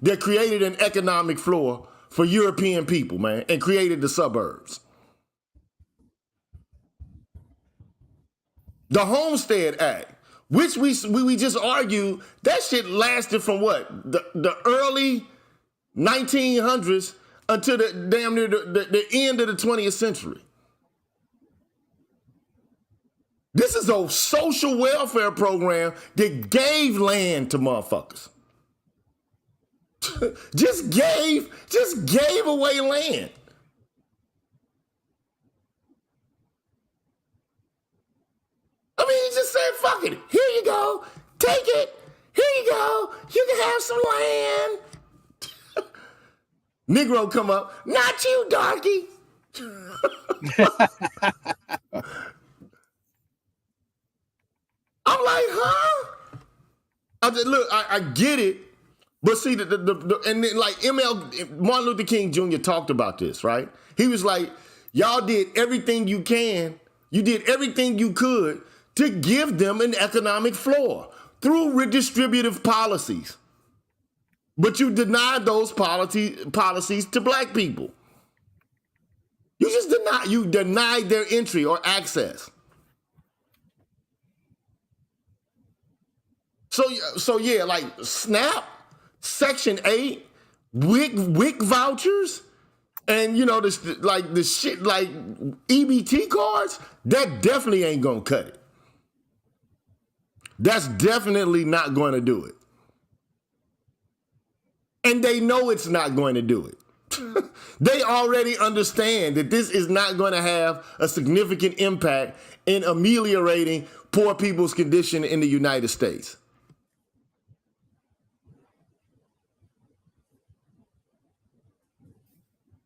that created an economic floor for European people, man, and created the suburbs. The Homestead Act, which we just argued, that shit lasted from what? The early 1900s until the damn near the end of the 20th century. This is a social welfare program that gave land to motherfuckers. just gave away land. I mean, he just said, fuck it. Here you go. Take it. Here you go. You can have some land. Negro come up. Not you, darky. I'm like, huh? I get it. But see, and then like Martin Luther King Jr. talked about this, right? He was like, y'all did everything you can You did everything you could to give them an economic floor through redistributive policies. But you denied those policies to black people. You denied their entry or access. So yeah, like SNAP, Section 8, WIC vouchers, and the shit like EBT cards, that definitely ain't gonna cut it. That's definitely not going to do it. And they know it's not going to do it. They already understand that this is not going to have a significant impact in ameliorating poor people's condition in the United States.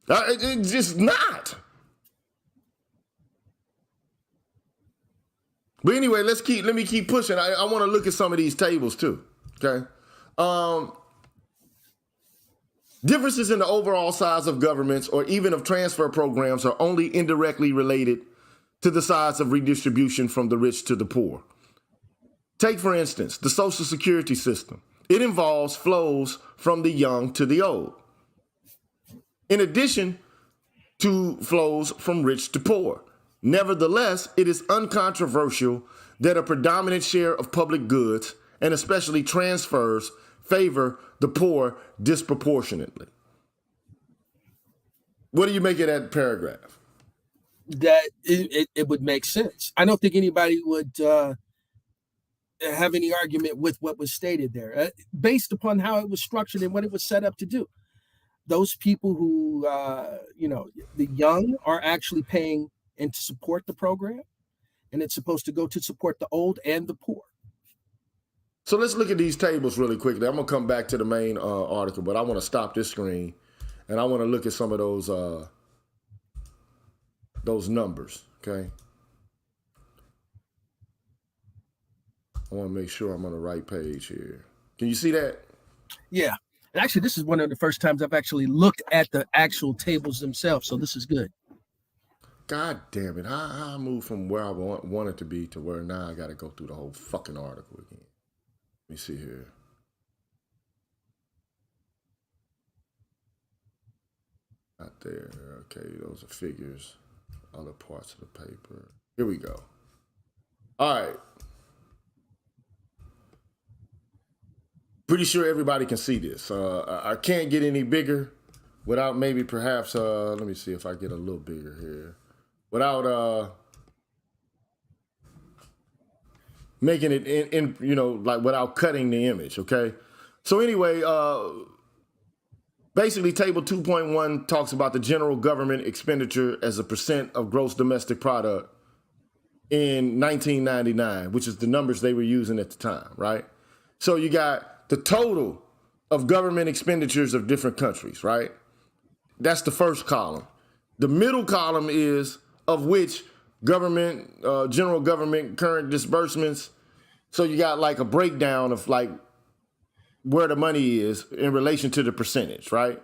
It's just not. But anyway, let me keep pushing. I want to look at some of these tables too. Okay. Differences in the overall size of governments or even of transfer programs are only indirectly related to the size of redistribution from the rich to the poor. Take, for instance, the Social Security system. It involves flows from the young to the old, in addition to flows from rich to poor. Nevertheless, it is uncontroversial that a predominant share of public goods, and especially transfers, favor the poor disproportionately. What do you make of that paragraph? That it would make sense. I don't think anybody would have any argument with what was stated there, based upon how it was structured and what it was set up to do. Those people who, the young are actually paying and to support the program, and it's supposed to go to support the old and the poor. So let's look at these tables really quickly. I'm gonna come back to the main article, but I want to stop this screen, and I want to look at some of those numbers. Okay, I want to make sure I'm on the right page here. Can you see that? Yeah. And actually, this is one of the first times I've actually looked at the actual tables themselves, so this is good. God damn it. I moved from where I wanted to be to where now I got to go through the whole fucking article again. Let me see here. Not there. Okay, those are figures. Other parts of the paper. Here we go. All right. Pretty sure everybody can see this. I can't get any bigger without maybe perhaps, let me see if I get a little bigger here. Without making it in without cutting the image, okay? So anyway, basically table 2.1 talks about the general government expenditure as a percent of gross domestic product in 1999, which is the numbers they were using at the time, right? So you got the total of government expenditures of different countries, right? That's the first column. The middle column is of which government, general government current disbursements. So you got like a breakdown of like where the money is in relation to the percentage, right?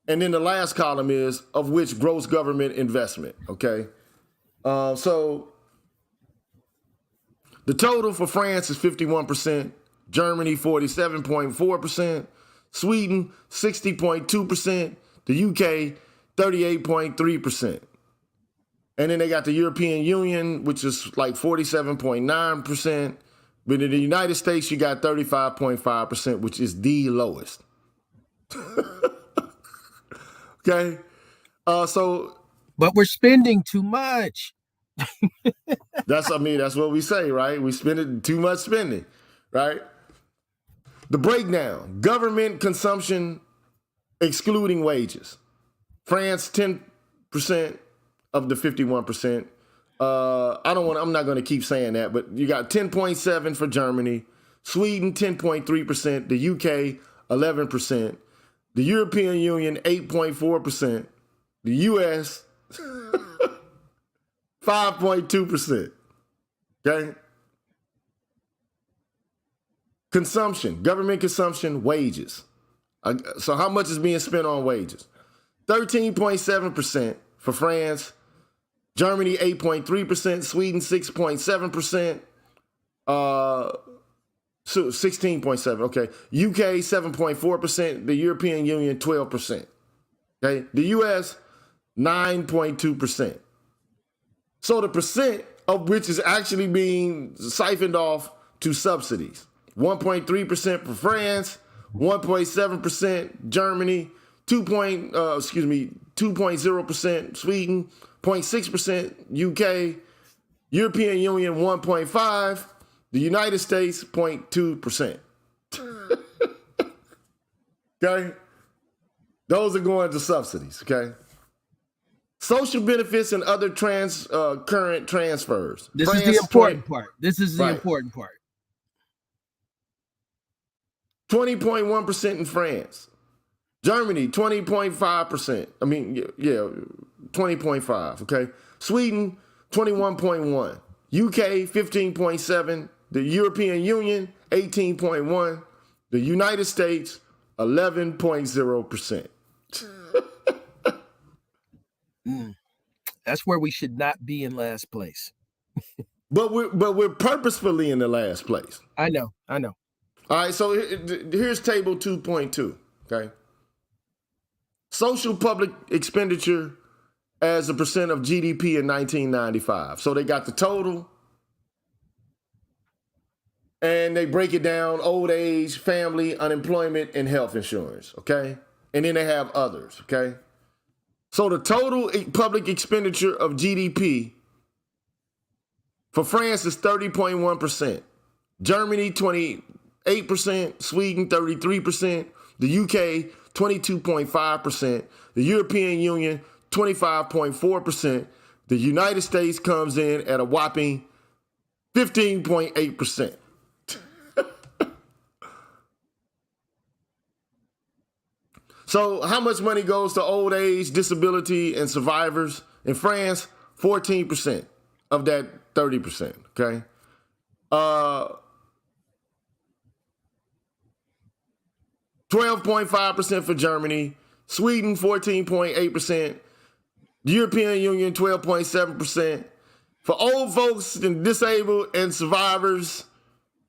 And then the last column is of which gross government investment, okay? So the total for France is 51%, Germany 47.4%, Sweden 60.2%, the UK 38.3%. And then they got the European Union, which is like 47.9%. But in the United States, you got 35.5%, which is the lowest. Okay? But we're spending too much. That's what we say, right? We spend too much spending, right? The breakdown, government consumption excluding wages. France, 10% of the 51%. I'm not going to keep saying that, but you got 10.7 for Germany, Sweden 10.3%, the UK 11%, the European Union 8.4%, the US 5.2%. Okay? Consumption, government consumption, wages. So how much is being spent on wages? 13.7% for France, Germany 8.3%, Sweden 6.7%, so 16.7, okay. UK 7.4%, the European Union 12%. Okay, the US 9.2%. So the percent of which is actually being siphoned off to subsidies. 1.3% for France, 1.7% Germany, 2.0% Sweden, 0.6% UK, European Union 1.5%, the United States 0.2%. Okay? Those are going to subsidies, okay? Social benefits and other current transfers. This France, is the important part. This is the Right. important part. 20.1% in France. Germany, 20.5%. I mean, yeah, 20.5, okay? Sweden, 21.1. UK, 15.7. The European Union, 18.1. The United States, 11.0%. That's where we should not be in last place. But we're purposefully in the last place. I know. All right, so here's table 2.2, okay? Social public expenditure as a percent of GDP in 1995. So they got the total, and they break it down: old age, family, unemployment, and health insurance, okay? And then they have others, okay? So the total public expenditure of GDP for France is 30.1%, Germany 28%, Sweden 33%, the UK 22.5%, the European Union 25.4%, the United States comes in at a whopping 15.8%. So how much money goes to old age, disability, and survivors? In France, 14% of that 30%, okay? 12.5% for Germany, Sweden 14.8%, the European Union 12.7%. For old folks and disabled and survivors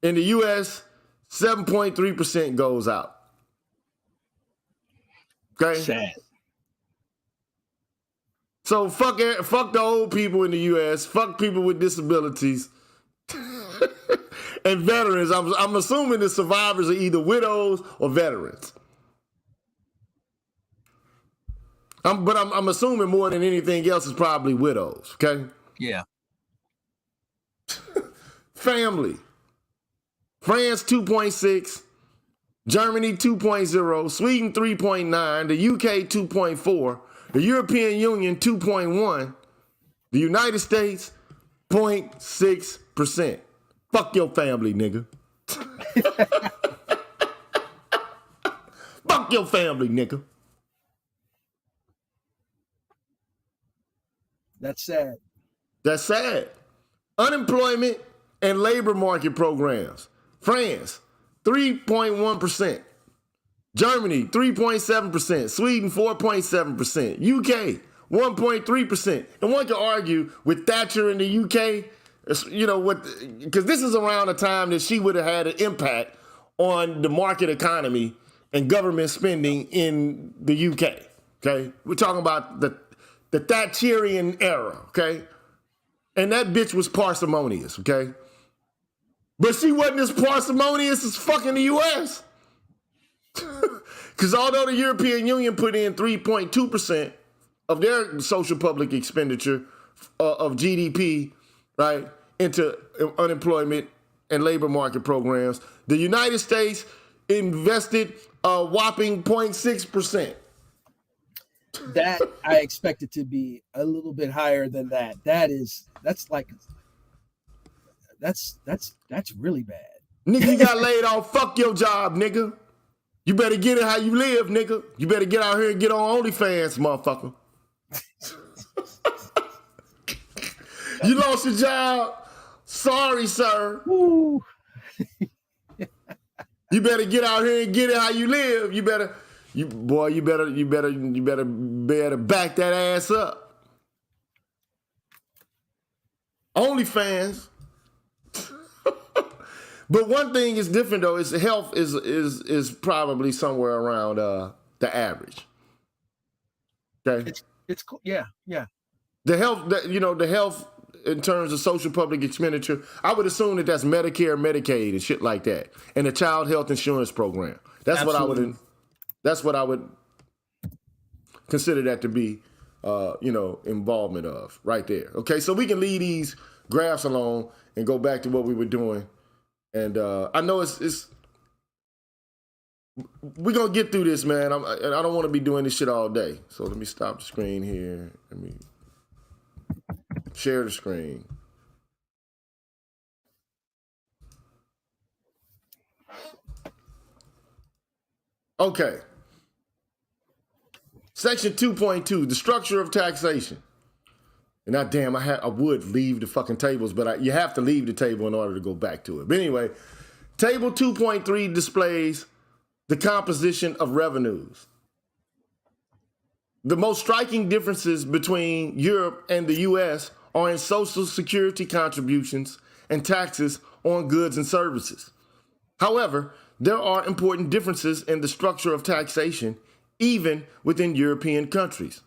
in the US, 7.3% goes out. Okay? Sad. So fuck the old people in the US, fuck people with disabilities, and veterans. I'm assuming the survivors are either widows or veterans. But I'm assuming more than anything else is probably widows, okay? Yeah. Family. France 2.6, Germany 2.0, Sweden 3.9, the UK 2.4, the European Union 2.1, the United States 0.6%. Fuck your family, nigga. Fuck your family, nigga. That's sad. That's sad. Unemployment and labor market programs. France, 3.1%. Germany, 3.7%. Sweden, 4.7%. UK, 1.3%. And one could argue with Thatcher in the UK, you know, because this is around the time that she would have had an impact on the market economy and government spending in the UK, okay? We're talking about the Thatcherian era, okay? And that bitch was parsimonious, okay? But she wasn't as parsimonious as fucking the US. Because although the European Union put in 3.2% of their social public expenditure of GDP, right, into unemployment and labor market programs, the United States invested a whopping 0.6%. That I expect it to be a little bit higher than that. That's really bad. Nigga, you got laid off. Fuck your job, nigga. You better get it how you live, nigga. You better get out here and get on OnlyFans, motherfucker. You lost your job. Sorry, sir. Woo. You better get out here and get it how you live. You better back that ass up. OnlyFans. But one thing is different though, is health is probably somewhere around the average. Okay. It's cool. Yeah. The health, the health in terms of social public expenditure, I would assume that that's Medicare, Medicaid, and shit like that, and the child health insurance program. That's Absolutely. what I would consider that to be, involvement of right there. Okay, so we can leave these graphs alone and go back to what we were doing. And I know it's we're gonna get through this, man. I don't want to be doing this shit all day. So let me stop the screen here. Let me share the screen. Okay. Section 2.2, the structure of taxation. And I would leave the fucking tables, but you have to leave the table in order to go back to it. But anyway, table 2.3 displays the composition of revenues. The most striking differences between Europe and the US are in social security contributions and taxes on goods and services. However, there are important differences in the structure of taxation, even within European countries.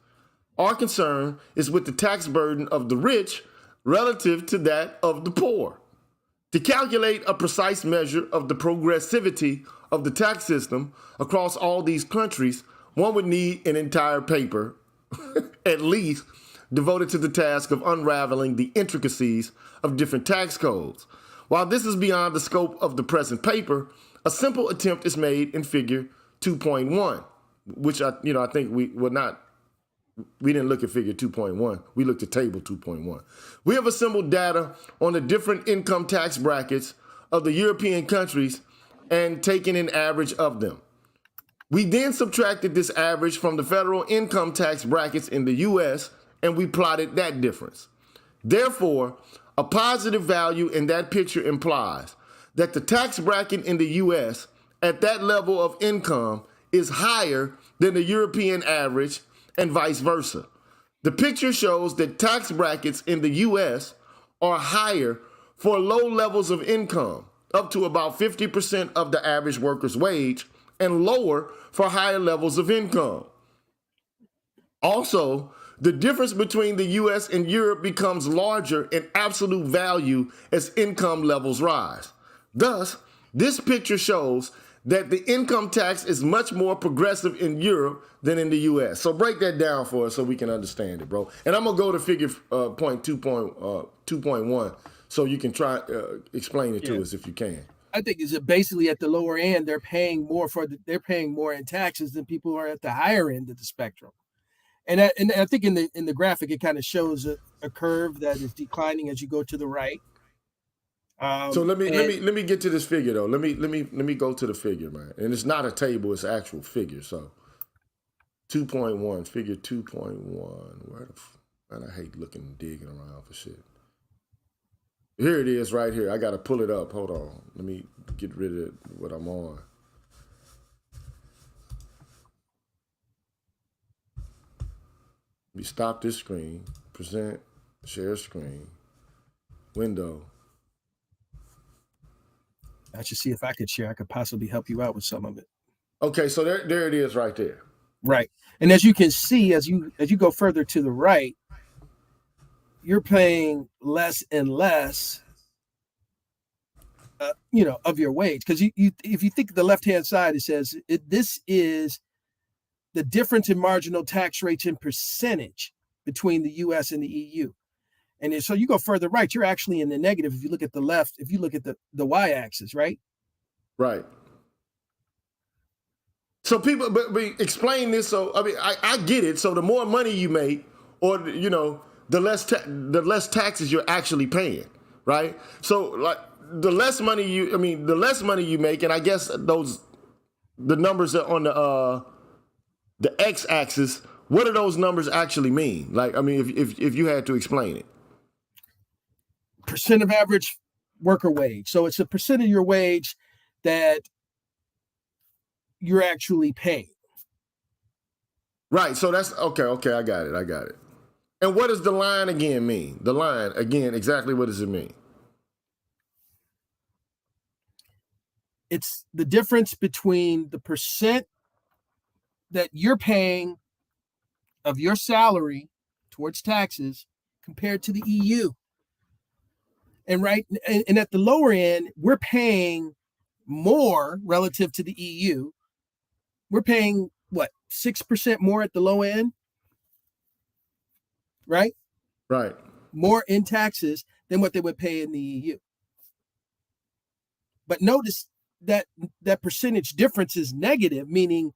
Our concern is with the tax burden of the rich relative to that of the poor. To calculate a precise measure of the progressivity of the tax system across all these countries, one would need an entire paper, at least, devoted to the task of unraveling the intricacies of different tax codes. While this is beyond the scope of the present paper, a simple attempt is made in figure 2.1, which I think we didn't look at figure 2.1. We looked at table 2.1. We have assembled data on the different income tax brackets of the European countries and taken an average of them. We then subtracted this average from the federal income tax brackets in the US, and we plotted that difference. Therefore, a positive value in that picture implies that the tax bracket in the US at that level of income is higher than the European average and vice versa. The picture shows that tax brackets in the US are higher for low levels of income, up to about 50% of the average worker's wage, and lower for higher levels of income. Also, the difference between the US and Europe becomes larger in absolute value as income levels rise. Thus, this picture shows that the income tax is much more progressive in Europe than in the US. So break that down for us so we can understand it, bro. And I'm gonna go to figure point 2.1 so you can try explain it to us if you can. I think is basically at the lower end, they're paying more in taxes than people who are at the higher end of the spectrum. And I think in the graphic it kind of shows a curve that is declining as you go to the right. So let me get to this figure though. Let me go to the figure, man. And it's not a table; it's an actual figure. So 2.1, figure 2.1. Man, I hate digging around for shit. Here it is, right here. I gotta pull it up. Hold on. Let me get rid of what I'm on. Let me stop this screen. Present, share screen, window. I should see if I could share. I could possibly help you out with some of it. Okay, so there it is right there. Right. And as you can see, as you go further to the right, you're paying less and less, of your wage. Because if you think the left-hand side, it says this is the difference in marginal tax rates in percentage between the U.S. and the EU. And so you go further right, you're actually in the negative. If you look at the left, if you look at the y-axis, right? Right. So people, but we explain this. So I get it. So the more money you make, or the less taxes you're actually paying, right? So like the less money you make, and I guess the numbers are on the x-axis. What do those numbers actually mean? Like, if you had to explain it. Percent of average worker wage. So it's a percent of your wage that you're actually paying. Right. So that's okay. I got it. And what does the line again mean? The line, again, exactly what does it mean? It's the difference between the percent that you're paying of your salary towards taxes compared to the EU. And and at the lower end, we're paying more relative to the EU. We're paying what, 6% more at the low end, right? Right. More in taxes than what they would pay in the EU. But notice that percentage difference is negative, meaning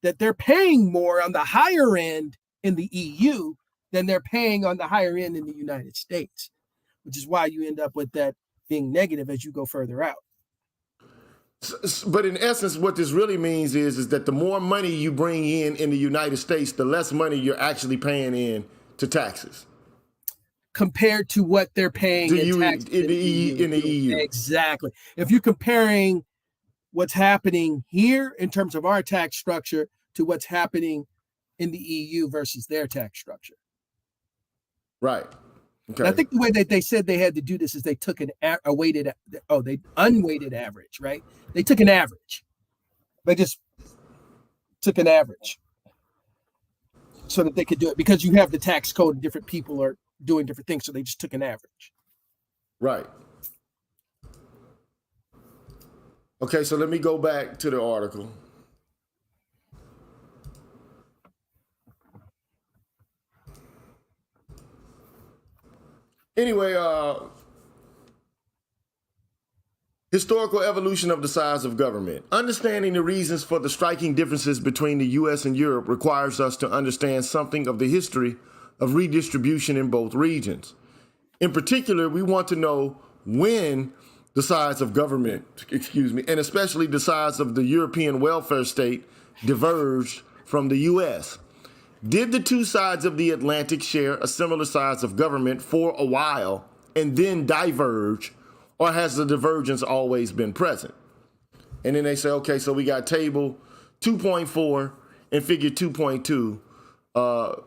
that they're paying more on the higher end in the EU than they're paying on the higher end in the United States, which is why you end up with that being negative as you go further out. But in essence, what this really means is that the more money you bring in the United States, the less money you're actually paying in to taxes. Compared to what they're paying in taxes in the EU. Exactly. If you're comparing what's happening here in terms of our tax structure to what's happening in the EU versus their tax structure. Right. Okay. And I think the way that they said they had to do this is they took unweighted average, right? They took an average. They just took an average so that they could do it, because you have the tax code and different people are doing different things. So they just took an average. Right. Okay, so let me go back to the article. Anyway, historical evolution of the size of government. Understanding the reasons for the striking differences between the U.S. and Europe requires us to understand something of the history of redistribution in both regions. In particular, we want to know when the size of government, and especially the size of the European welfare state diverged from the U.S. Did the two sides of the Atlantic share a similar size of government for a while and then diverge, or has the divergence always been present? And then they say, okay, so we got table 2.4 and figure 2.2,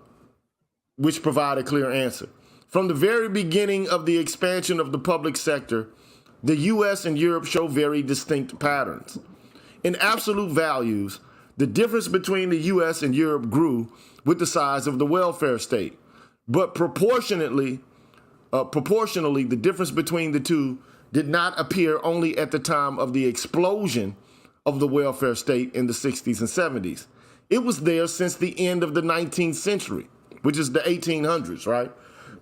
which provide a clear answer. From the very beginning of the expansion of the public sector, the U.S. and Europe show very distinct patterns. In absolute values, the difference between the U.S. and Europe grew with the size of the welfare state. But proportionally, the difference between the two did not appear only at the time of the explosion of the welfare state in the 60s and 70s. It was there since the end of the 19th century, which is the 1800s, right?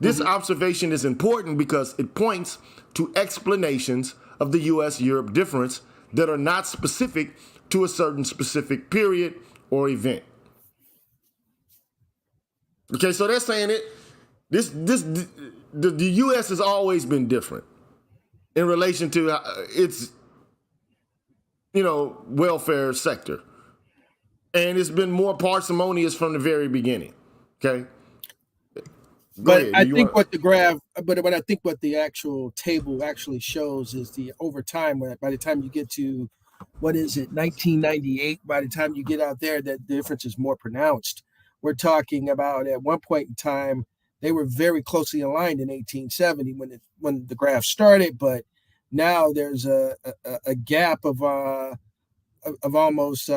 This observation is important because it points to explanations of the U.S.-Europe difference that are not specific to a certain specific period or event. Okay, so they're saying the U.S. has always been different in relation to its, welfare sector, and it's been more parsimonious from the very beginning. Okay. But I think what the actual table actually shows is the over time. By the time you get to, 1998, by the time you get out there, that the difference is more pronounced. We're talking about at one point in time, they were very closely aligned in 1870 when the graph started, but now there's a gap of almost.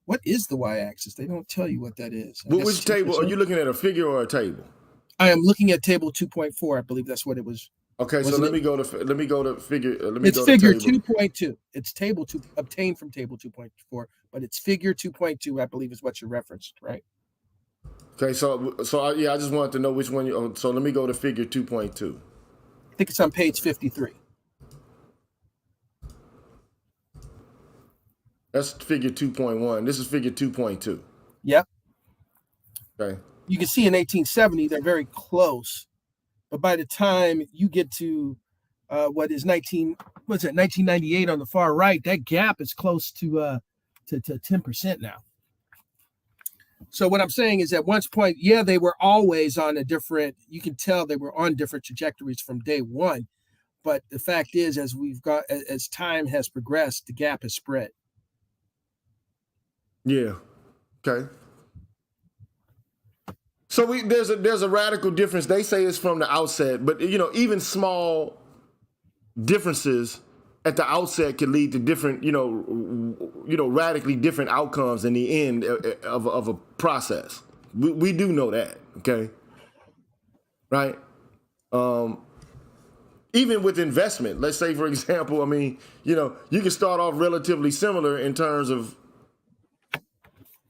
What is the y-axis? They don't tell you what that is. Which table? Are you looking at a figure or a table? I am looking at table 2.4. I believe that's what it was. Okay, so let me go to figure. It's figure 2.2. It's table 2 obtained from table 2.4, but it's figure 2.2. I believe is what you referenced, right? Okay, so I just wanted to know which one. So let me go to figure 2.2. I think it's on page 53. That's figure 2.1. This is figure 2.2. Yep. Okay. You can see in 1870 they're very close, but by the time you get to 1998 on the far right, that gap is close to 10% now. So what I'm saying is at one point, they were always on a different. You can tell they were on different trajectories from day one, but the fact is, as time has progressed, the gap has spread. Yeah. Okay. So there's a radical difference. They say it's from the outset, but even small differences at the outset can lead to different, radically different outcomes in the end of a process. We do know that, okay? Right? Even with investment, let's say, for example, I mean, you can start off relatively similar in terms of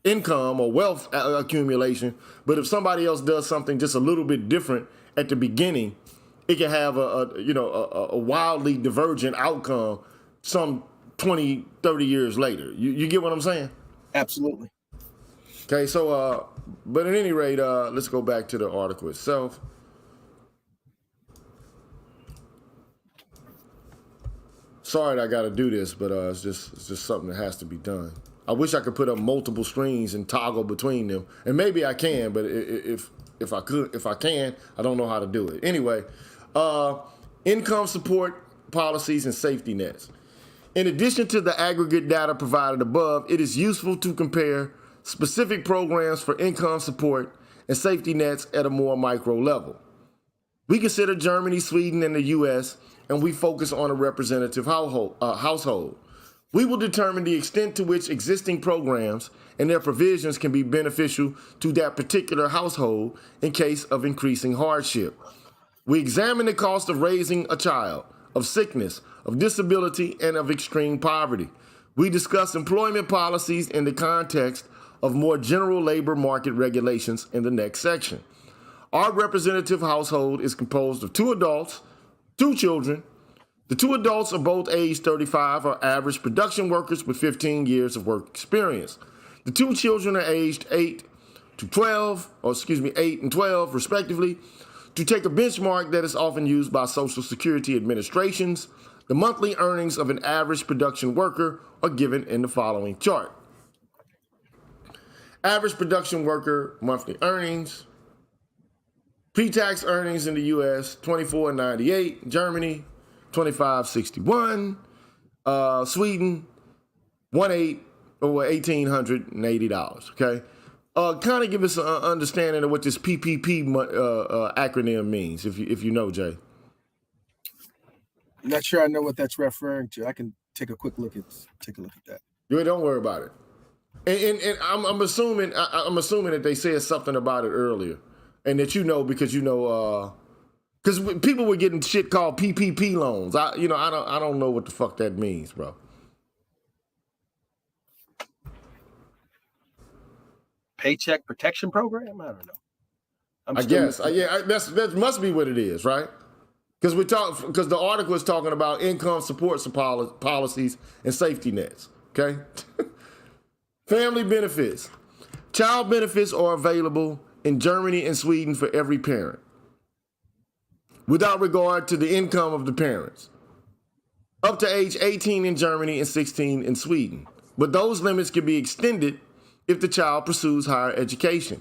income or wealth accumulation, but if somebody else does something just a little bit different at the beginning, it can have a wildly divergent outcome some 20, 30 years later. You get what I'm saying? Absolutely. Okay, so, but at any rate, let's go back to the article itself. Sorry that I got to do this, but it's just something that has to be done. I wish I could put up multiple screens and toggle between them, and maybe I can, but if I can, I don't know how to do it. Anyway, income support policies and safety nets. In addition to the aggregate data provided above, it is useful to compare specific programs for income support and safety nets at a more micro level. We consider Germany, Sweden, and the U.S., and we focus on a representative household. We will determine the extent to which existing programs and their provisions can be beneficial to that particular household in case of increasing hardship. We examine the cost of raising a child, of sickness, of disability, and of extreme poverty. We discuss employment policies in the context of more general labor market regulations in the next section. Our representative household is composed of 2 adults, 2 children. The 2 adults are both age 35, are average production workers with 15 years of work experience. The 2 children are aged 8 and 12, respectively. To take a benchmark that is often used by Social Security administrations, the monthly earnings of an average production worker are given in the following chart. Average production worker monthly earnings. Pre-tax earnings in the U.S., $24.98. Germany, $25.61. Sweden, $1,880. Okay, kind of give us an understanding of what this PPP acronym means, if you know, Jay. I'm not sure I know what that's referring to. I can take a look at that. Yeah, don't worry about it. And I'm assuming that they said something about it earlier. And that because because people were getting shit called PPP loans. I don't know what the fuck that means, bro. Paycheck protection program? I don't know. I guess. That must be what it is, right? Because the article is talking about income support policies and safety nets. Okay. Family benefits. Child benefits are available in Germany and Sweden for every parent, without regard to the income of the parents, up to age 18 in Germany and 16 in Sweden. But those limits can be extended if the child pursues higher education.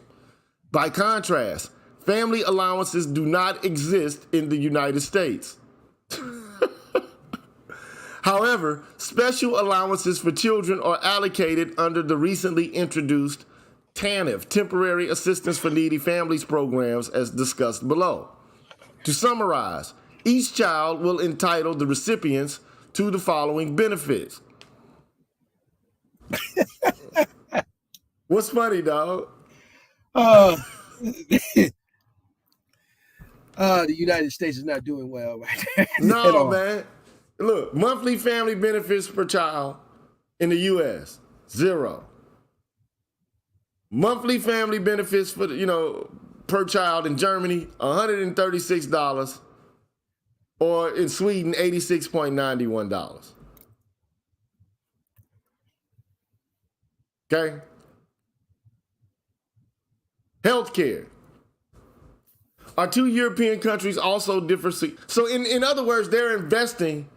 By contrast, family allowances do not exist in the United States. However, special allowances for children are allocated under the recently introduced TANF, Temporary Assistance for Needy Families programs, as discussed below. To summarize, each child will entitle the recipients to the following benefits. What's funny, dog? The United States is not doing well right now. No, man. Look, monthly family benefits per child in the U.S., 0. Monthly family benefits for per child in Germany, $136, or in Sweden, $86.91. Okay? Healthcare. Our 2 European countries also differ. So in other words, they're investing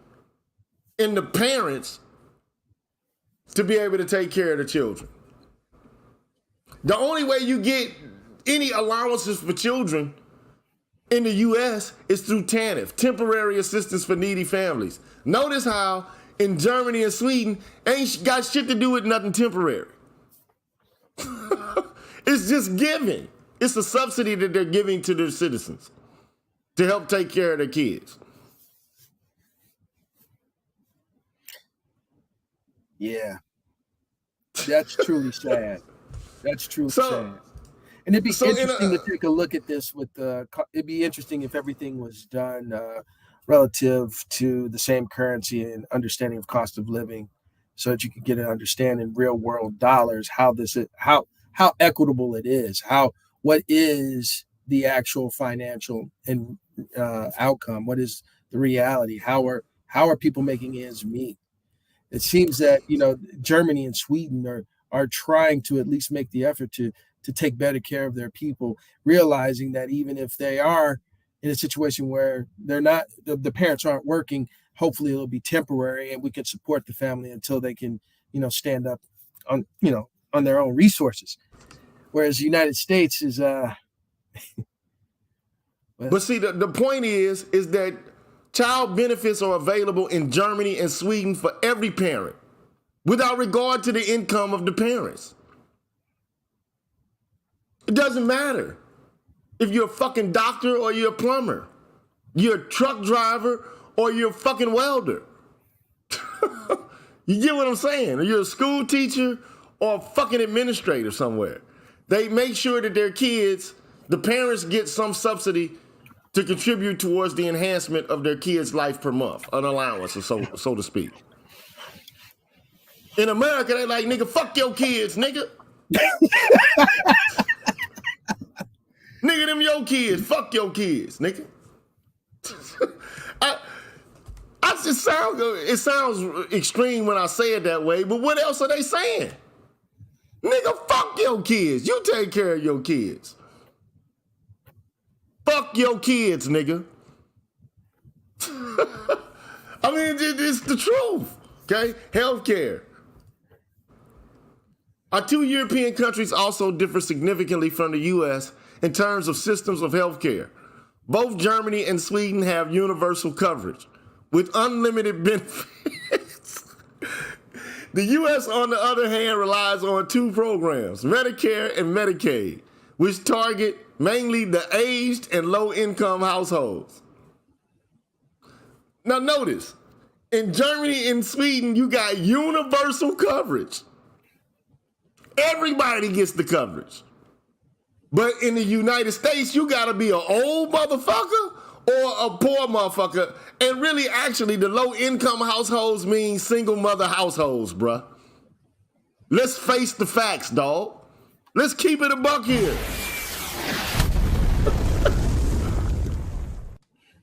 in the parents to be able to take care of the children. The only way you get any allowances for children in the U.S. is through TANF, Temporary Assistance for Needy Families. Notice how in Germany and Sweden ain't got shit to do with nothing temporary. It's just given. It's a subsidy that they're giving to their citizens to help take care of their kids. Yeah, that's truly sad. That's truly sad. And it'd be interesting to take a look at this with it'd be interesting if everything was done relative to the same currency and understanding of cost of living, so that you could get an understanding real world dollars how equitable it is, what is the actual financial and outcome, what is the reality, how are people making ends meet. It seems that Germany and Sweden are trying to at least make the effort to take better care of their people, realizing that even if they are in a situation where they're not, the parents aren't working, hopefully it'll be temporary and we can support the family until they can, stand up on their own resources. Whereas the United States is but see, the point is that child benefits are available in Germany and Sweden for every parent, without regard to the income of the parents. It doesn't matter if you're a fucking doctor or you're a plumber, you're a truck driver or you're a fucking welder. You get what I'm saying? Or you're a school teacher or a fucking administrator somewhere. They make sure that their kids, the parents, get some subsidy to contribute towards the enhancement of their kids' life per month, an allowance, or so to speak. In America, they like, nigga, fuck your kids, nigga. Nigga, them your kids, fuck your kids, nigga. It sounds extreme when I say it that way, but what else are they saying? Nigga, fuck your kids. You take care of your kids. Fuck your kids, nigga. I mean, it's the truth, okay? Healthcare. Our two European countries also differ significantly from the U.S. in terms of systems of healthcare. Both Germany and Sweden have universal coverage with unlimited benefits. The U.S., on the other hand, relies on two programs, Medicare and Medicaid, which target mainly the aged and low-income households. Now notice, in Germany and Sweden, you got universal coverage. Everybody gets the coverage. But in the United States, you gotta be an old motherfucker or a poor motherfucker. And really, actually, the low-income households mean single mother households, bruh. Let's face the facts, dog. Let's keep it a buck here.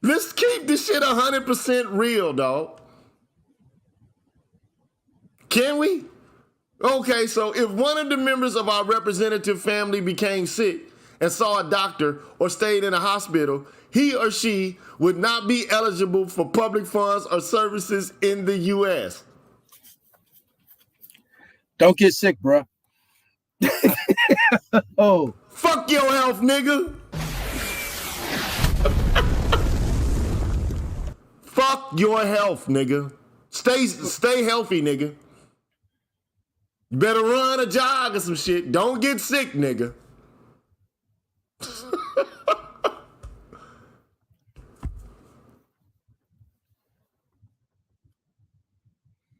Let's keep this shit 100% real, dog. Can we? Okay, so if one of the members of our representative family became sick and saw a doctor or stayed in a hospital, he or she would not be eligible for public funds or services in the U.S. Don't get sick, bro. Oh. Fuck your health, nigga. Fuck your health, nigga. Stay healthy, nigga. You better run a jog or some shit. Don't get sick, nigga.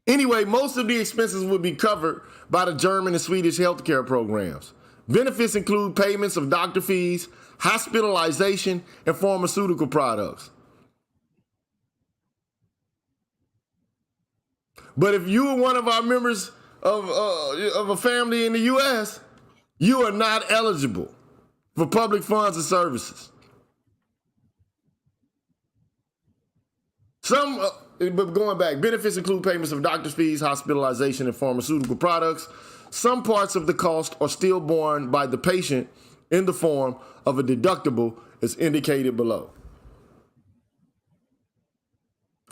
Anyway, most of the expenses would be covered by the German and Swedish healthcare programs. Benefits include payments of doctor fees, hospitalization, and pharmaceutical products. But if you are one of our members of a family in the U.S., you are not eligible for public funds and services. But going back, benefits include payments of doctor's fees, hospitalization, and pharmaceutical products. Some parts of the cost are still borne by the patient in the form of a deductible as indicated below.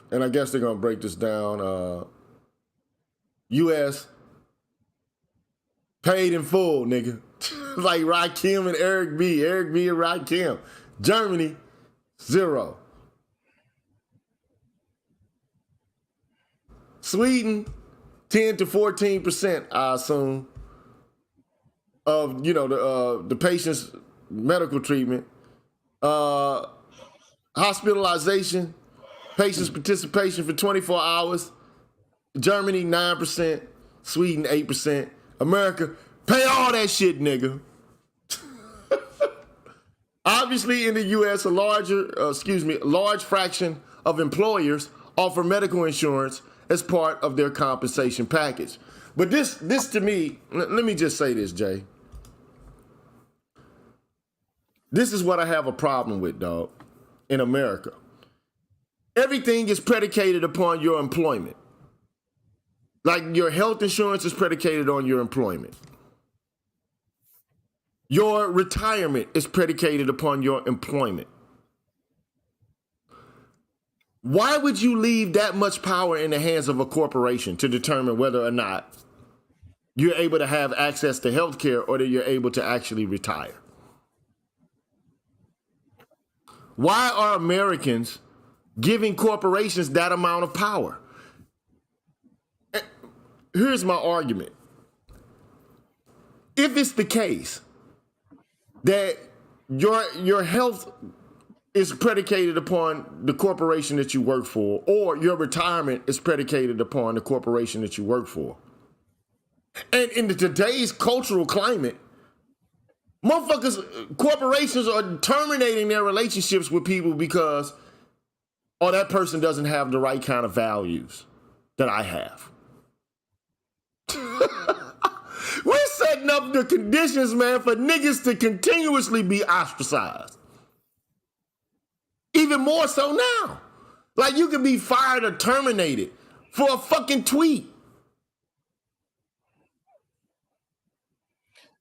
And I guess they're going to break this down. U.S. paid in full, nigga. Like Rakim and Eric B. Eric B. and Rakim. Germany, 0. Sweden, 10 to 14%, I assume, of the patient's medical treatment, hospitalization, patients participation for 24 hours, Germany 9%, Sweden 8%, America, pay all that shit, nigga. Obviously, in the U.S., a large fraction of employers offer medical insurance as part of their compensation package. But this to me, let me just say this, Jay. This is what I have a problem with, dog, in America. Everything is predicated upon your employment. Like your health insurance is predicated on your employment. Your retirement is predicated upon your employment. Why would you leave that much power in the hands of a corporation to determine whether or not you're able to have access to health care or that you're able to actually retire? Why are Americans giving corporations that amount of power? Here's my argument. If it's the case that your health is predicated upon the corporation that you work for, or your retirement is predicated upon the corporation that you work for, and in today's cultural climate, corporations are terminating their relationships with people because, oh, that person doesn't have the right kind of values that I have. We're setting up the conditions, man, for niggas to continuously be ostracized. Even more so now. Like, you can be fired or terminated for a fucking tweet.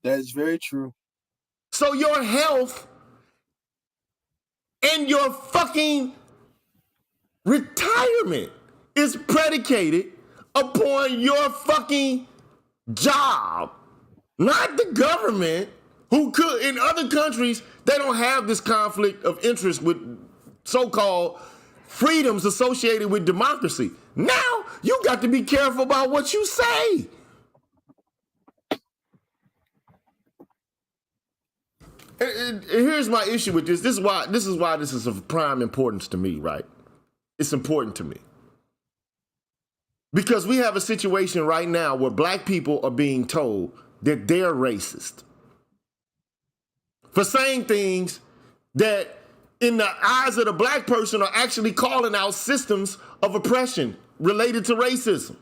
That is very true. So your health and your fucking retirement is predicated upon your fucking job, not the government, who could, in other countries, they don't have this conflict of interest with so-called freedoms associated with democracy. Now, you got to be careful about what you say. And here's my issue with this. This is why this is of prime importance to me, right? It's important to me. Because we have a situation right now where black people are being told that they're racist for saying things that in the eyes of the black person are actually calling out systems of oppression related to racism.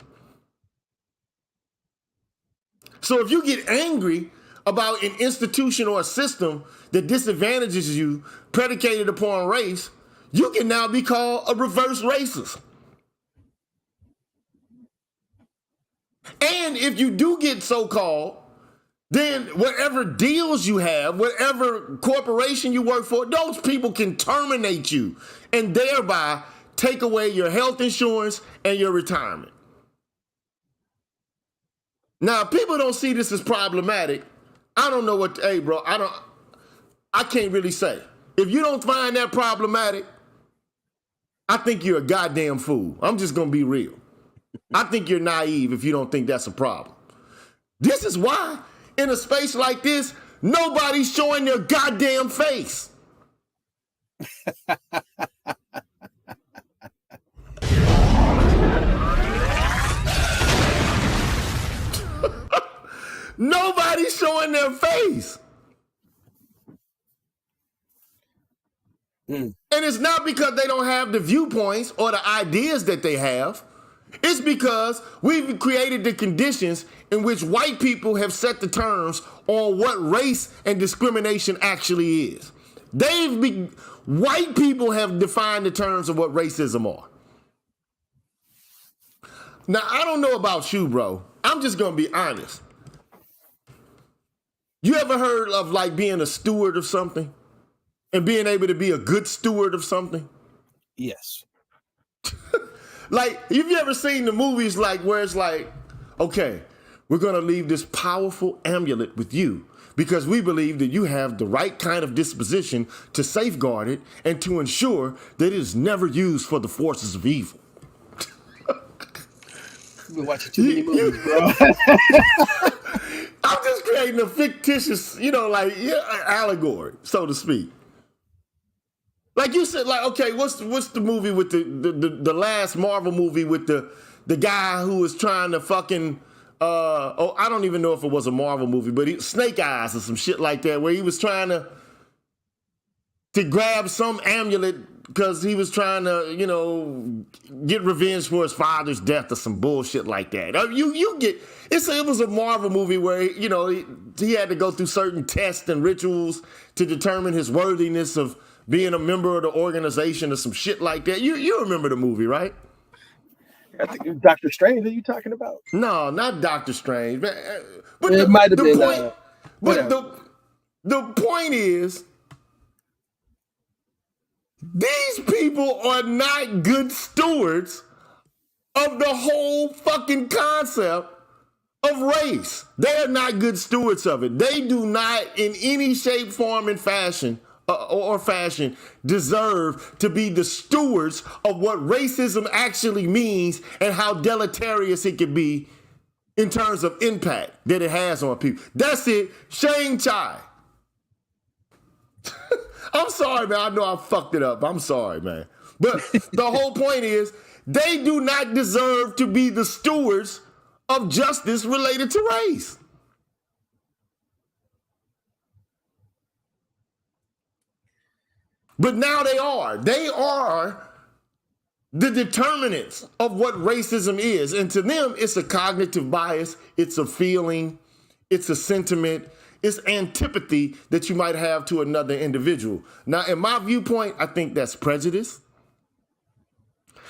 So if you get angry about an institution or a system that disadvantages you predicated upon race, you can now be called a reverse racist. And if you do get so-called, then whatever deals you have, whatever corporation you work for, those people can terminate you and thereby take away your health insurance and your retirement. Now, if people don't see this as problematic, I don't know what, hey bro, I can't really say. If you don't find that problematic, I think you're a goddamn fool. I'm just gonna be real. I think you're naive if you don't think that's a problem. This is why, in a space like this, nobody's showing their goddamn face. Nobody's showing their face. And it's not because they don't have the viewpoints or the ideas that they have. It's because we've created the conditions in which white people have set the terms on what race and discrimination actually is. White people have defined the terms of what racism are. Now, I don't know about you, bro. I'm just gonna be honest. You ever heard of like being a steward of something and being able to be a good steward of something? Yes. Like, have you ever seen the movies like where it's like, okay, we're gonna leave this powerful amulet with you because we believe that you have the right kind of disposition to safeguard it and to ensure that it is never used for the forces of evil. You've been watching too many movies, bro. I'm just creating a fictitious, allegory, so to speak. Like you said, like, okay, what's the movie with the last Marvel movie with the guy who was trying to fucking I don't even know if it was a Marvel movie, but Snake Eyes or some shit like that, where he was trying to grab some amulet because he was trying to, get revenge for his father's death or some bullshit like that. You get it was a Marvel movie where he had to go through certain tests and rituals to determine his worthiness of being a member of the organization or some shit like that. You remember the movie, right? I think Dr. Strange. Are you talking about? No, not Doctor Strange. But it might have been. Point, but the point is, these people are not good stewards of the whole fucking concept of race. They are not good stewards of it. They do not, in any shape, form, and fashion, deserve to be the stewards of what racism actually means and how deleterious it can be in terms of impact that it has on people. That's it. Shane Chai. I'm sorry, man. I know I fucked it up. I'm sorry, man. But the whole point is, they do not deserve to be the stewards of justice related to race. But now they are. They are the determinants of what racism is. And to them, it's a cognitive bias, it's a feeling, it's a sentiment, it's antipathy that you might have to another individual. Now, in my viewpoint, I think that's prejudice.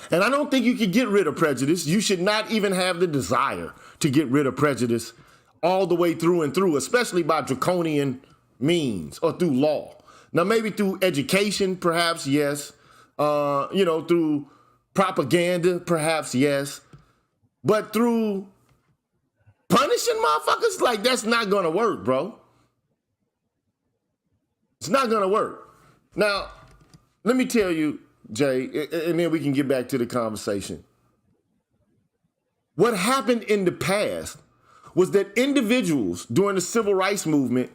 And I don't think you can get rid of prejudice. You should not even have the desire to get rid of prejudice all the way through and through, especially by draconian means or through law. Now, maybe through education, perhaps, yes. Through propaganda, perhaps, yes. But through punishing motherfuckers, like, that's not gonna work, bro. It's not gonna work. Now, let me tell you, Jay, and then we can get back to the conversation. What happened in the past was that individuals during the civil rights movement,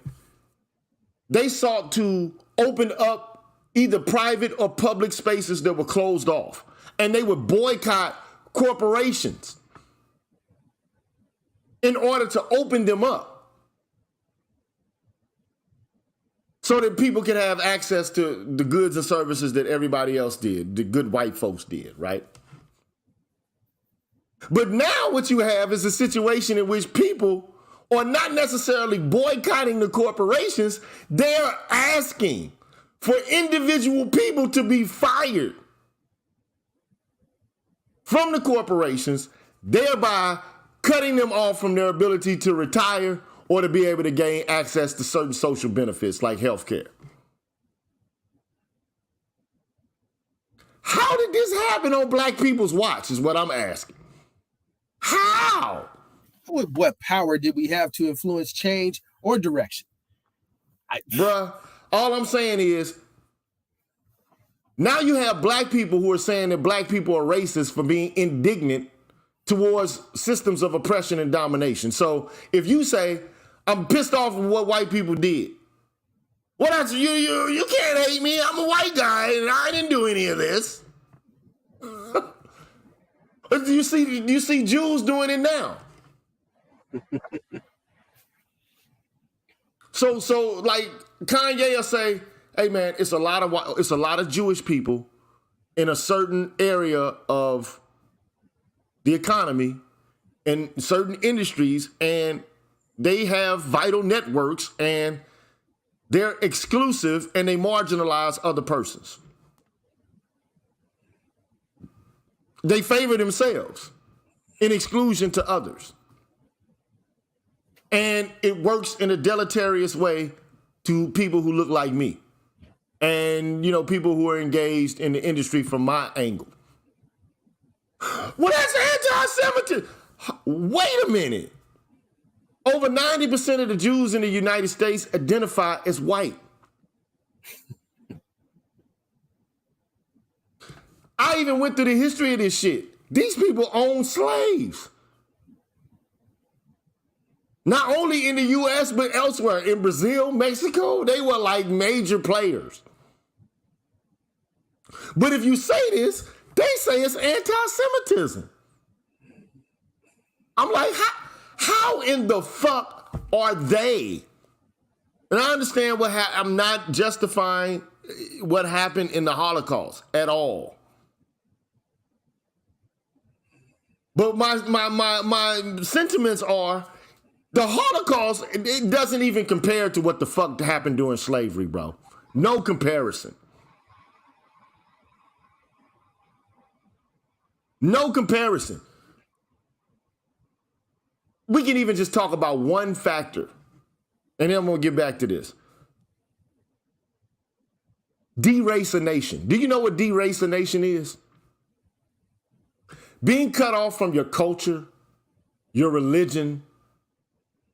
they sought to open up either private or public spaces that were closed off. And they would boycott corporations in order to open them up so that people could have access to the goods and services that everybody else did, the good white folks did, right? But now what you have is a situation in which people are not necessarily boycotting the corporations, they're asking for individual people to be fired from the corporations, thereby cutting them off from their ability to retire or to be able to gain access to certain social benefits like health care. How did this happen on black people's watch is what I'm asking. How? What power did we have to influence change or direction? Bruh, all I'm saying is, now you have black people who are saying that black people are racist for being indignant towards systems of oppression and domination. So if you say, I'm pissed off with what white people did, you can't hate me. I'm a white guy and I didn't do any of this. You see Jews doing it now. So like Kanye will say, hey man, it's a lot of Jewish people in a certain area of the economy and certain industries, and they have vital networks and they're exclusive and they marginalize other persons. They favor themselves in exclusion to others. And it works in a deleterious way to people who look like me and, people who are engaged in the industry from my angle. Well, that's anti-Semitism. Wait a minute. Over 90% of the Jews in the United States identify as white. I even went through the history of this shit. These people own slaves. Not only in the US, but elsewhere. In Brazil, Mexico, they were like major players. But if you say this, they say it's anti-Semitism. I'm like, how in the fuck are they? And I understand what I'm not justifying what happened in the Holocaust at all. But my sentiments are, the Holocaust, it doesn't even compare to what the fuck happened during slavery, bro. No comparison. No comparison. We can even just talk about one factor, and then I'm gonna get back to this. De-race a nation. Do you know what de-race a nation is? Being cut off from your culture, your religion,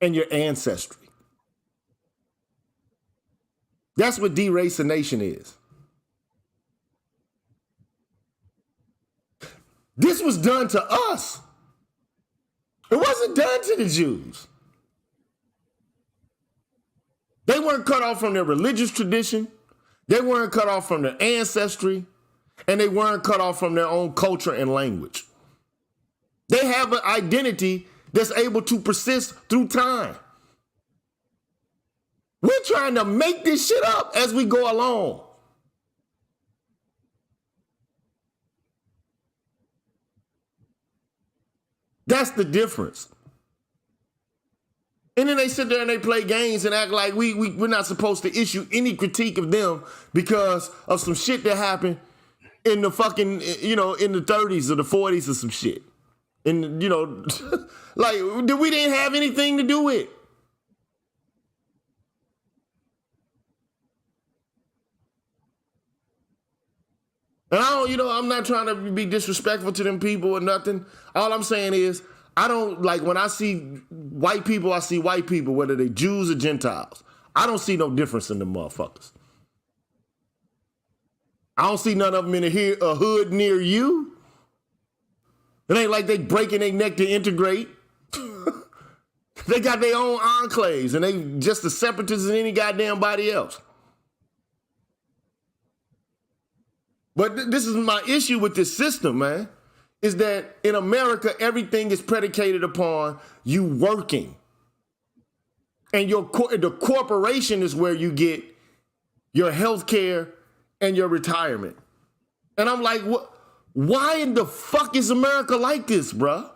and your ancestry. That's what de-race a nation is. This was done to us. It wasn't done to the Jews. They weren't cut off from their religious tradition. They weren't cut off from their ancestry. And they weren't cut off from their own culture and language. They have an identity that's able to persist through time. We're trying to make this shit up as we go along. That's the difference. And then they sit there and they play games and act like we're not supposed to issue any critique of them because of some shit that happened in the fucking, in the 30s or the 40s or some shit. And, like, we didn't have anything to do with. And I'm not trying to be disrespectful to them people or nothing. All I'm saying is, I don't, like, when I see white people, I see white people, whether they Jews or Gentiles. I don't see no difference in them motherfuckers. I don't see none of them in a hood near you. It ain't like they breaking their neck to integrate. They got their own enclaves, and they just as separatists as any goddamn body else. But this is my issue with this system, man, is that in America, everything is predicated upon you working. And the corporation is where you get your health care and your retirement. And I'm like, what? Why in the fuck is America like this, bruh?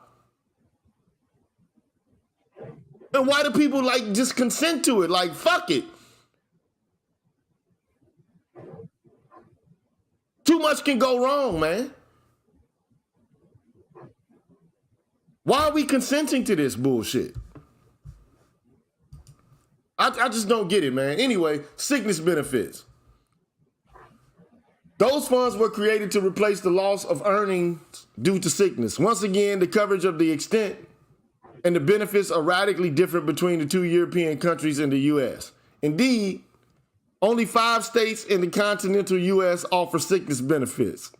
And why do people just consent to it? Like, fuck it. Too much can go wrong, man. Why are we consenting to this bullshit? I just don't get it, man. Anyway, sickness benefits. Those funds were created to replace the loss of earnings due to sickness. Once again, the coverage of the extent and the benefits are radically different between the two European countries and the U.S. Indeed, only 5 states in the continental U.S. offer sickness benefits.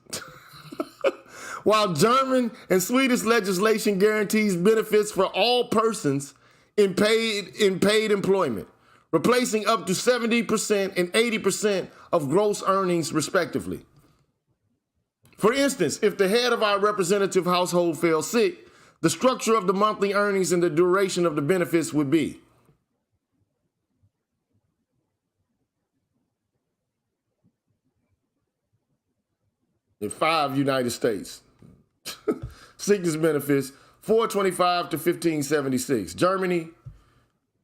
While German and Swedish legislation guarantees benefits for all persons in paid employment, replacing up to 70% and 80% of gross earnings, respectively. For instance, if the head of our representative household fell sick, the structure of the monthly earnings and the duration of the benefits would be: in 5 United States, sickness benefits $425 to $1576. Germany,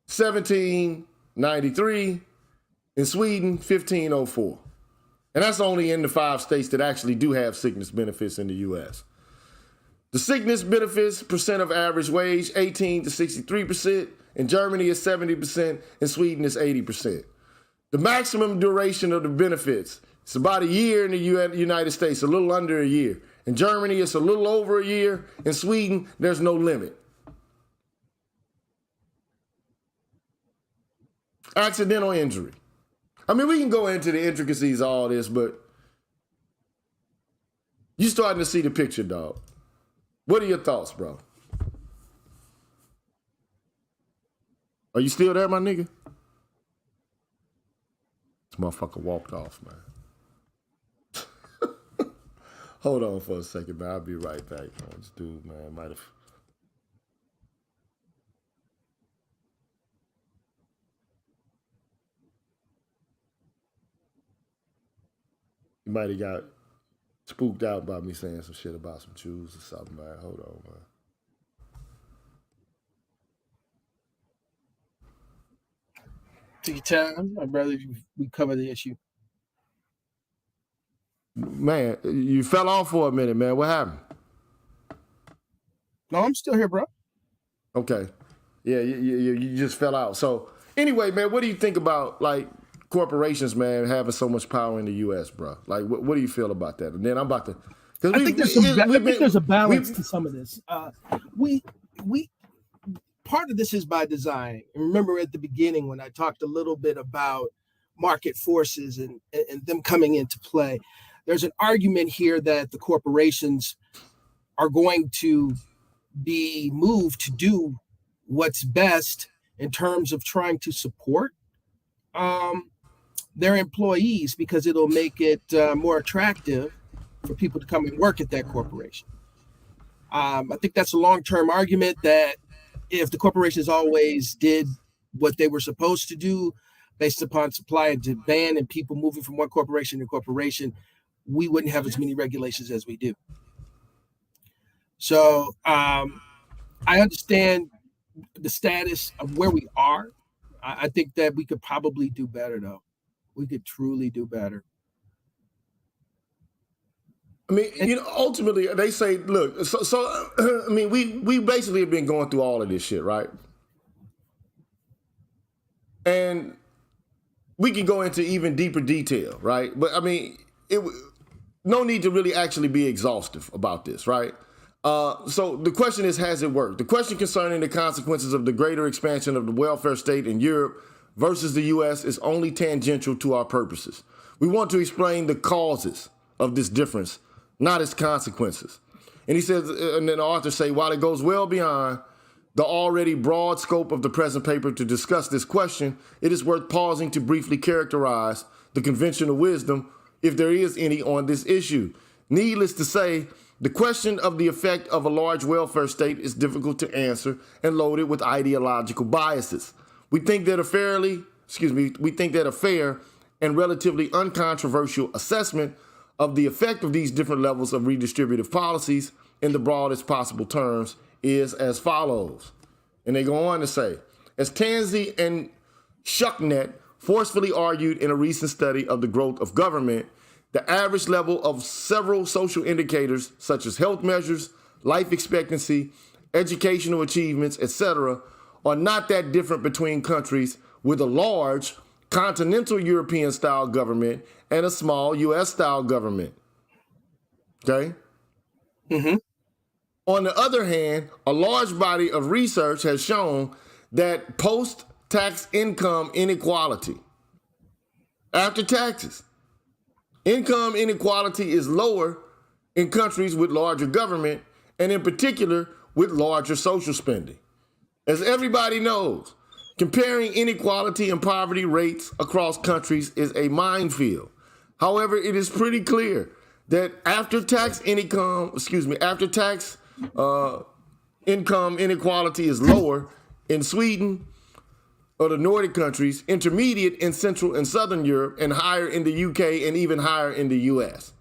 $1793. In Sweden, $1504. And that's only in the 5 states that actually do have sickness benefits in the U.S. The sickness benefits percent of average wage, 18 to 63%. In Germany, it's 70%. In Sweden, it's 80%. The maximum duration of the benefits, it's about a year in the United States, a little under a year. In Germany, it's a little over a year. In Sweden, there's no limit. Accidental injury. I mean, we can go into the intricacies of all this, but you're starting to see the picture, dog. What are your thoughts, bro? Are you still there, my nigga? This motherfucker walked off, man. Hold on for a second, man. I'll be right back. Man. This dude, man, might have. He might have got spooked out by me saying some shit about some shoes or something, man. Hold on, man. Take your time. I'd rather we cover the issue. Man, you fell off for a minute, man. What happened? No, I'm still here, bro. Okay. Yeah, you just fell out. So anyway, man, what do you think about like corporations, man, having so much power in the U.S., bro? Like, what do you feel about that? And then I'm about to. I think there's a balance to some of this. We part of this is by design. And remember at the beginning when I talked a little bit about market forces and them coming into play. There's an argument here that the corporations are going to be moved to do what's best in terms of trying to support their employees because it'll make it more attractive for people to come and work at that corporation. I think that's a long-term argument that if the corporations always did what they were supposed to do based upon supply and demand and people moving from one corporation to corporation, we wouldn't have as many regulations as we do. So I understand the status of where we are. I think that we could probably do better, though. We could truly do better. I mean, ultimately, they say, look, so I mean, we basically have been going through all of this shit, right? And we can go into even deeper detail, right? But I mean, no need to really actually be exhaustive about this, right? So the question is, has it worked? The question concerning the consequences of the greater expansion of the welfare state in Europe versus the U.S. is only tangential to our purposes. We want to explain the causes of this difference, not its consequences. And he says, and then the author say, while it goes well beyond the already broad scope of the present paper to discuss this question, it is worth pausing to briefly characterize the conventional wisdom, if there is any, on this issue. Needless to say, the question of the effect of a large welfare state is difficult to answer and loaded with ideological biases. We think that a fair and relatively uncontroversial assessment of the effect of these different levels of redistributive policies in the broadest possible terms is as follows. And they go on to say, as Tansey and Schucknet forcefully argued in a recent study of the growth of government, the average level of several social indicators such as health measures, life expectancy, educational achievements, etc., are not that different between countries with a large continental European-style government and a small U.S.-style government. Okay? Mm-hmm. On the other hand, a large body of research has shown that post-tax income inequality, after taxes, income inequality is lower in countries with larger government and in particular with larger social spending. As everybody knows, comparing inequality and poverty rates across countries is a minefield. However, it is pretty clear that after-tax income inequality is lower in Sweden or the Nordic countries, intermediate in Central and Southern Europe, and higher in the UK and even higher in the US.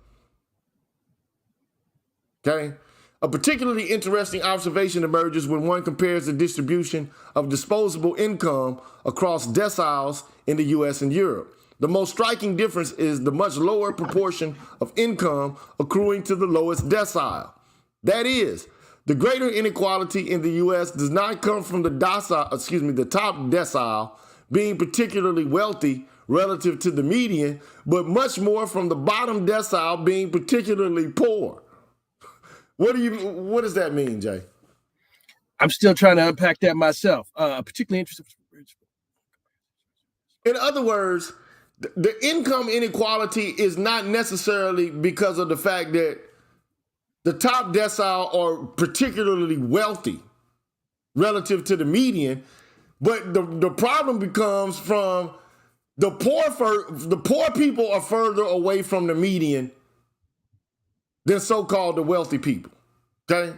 Okay? A particularly interesting observation emerges when one compares the distribution of disposable income across deciles in the US and Europe. The most striking difference is the much lower proportion of income accruing to the lowest decile. That is, the greater inequality in the US does not come from the top decile being particularly wealthy relative to the median, but much more from the bottom decile being particularly poor. What does that mean, Jay? I'm still trying to unpack that myself. Particularly interested. In other words, the income inequality is not necessarily because of the fact that the top decile are particularly wealthy relative to the median. But the problem becomes from the poor people are further away from the median than so-called the wealthy people. Okay?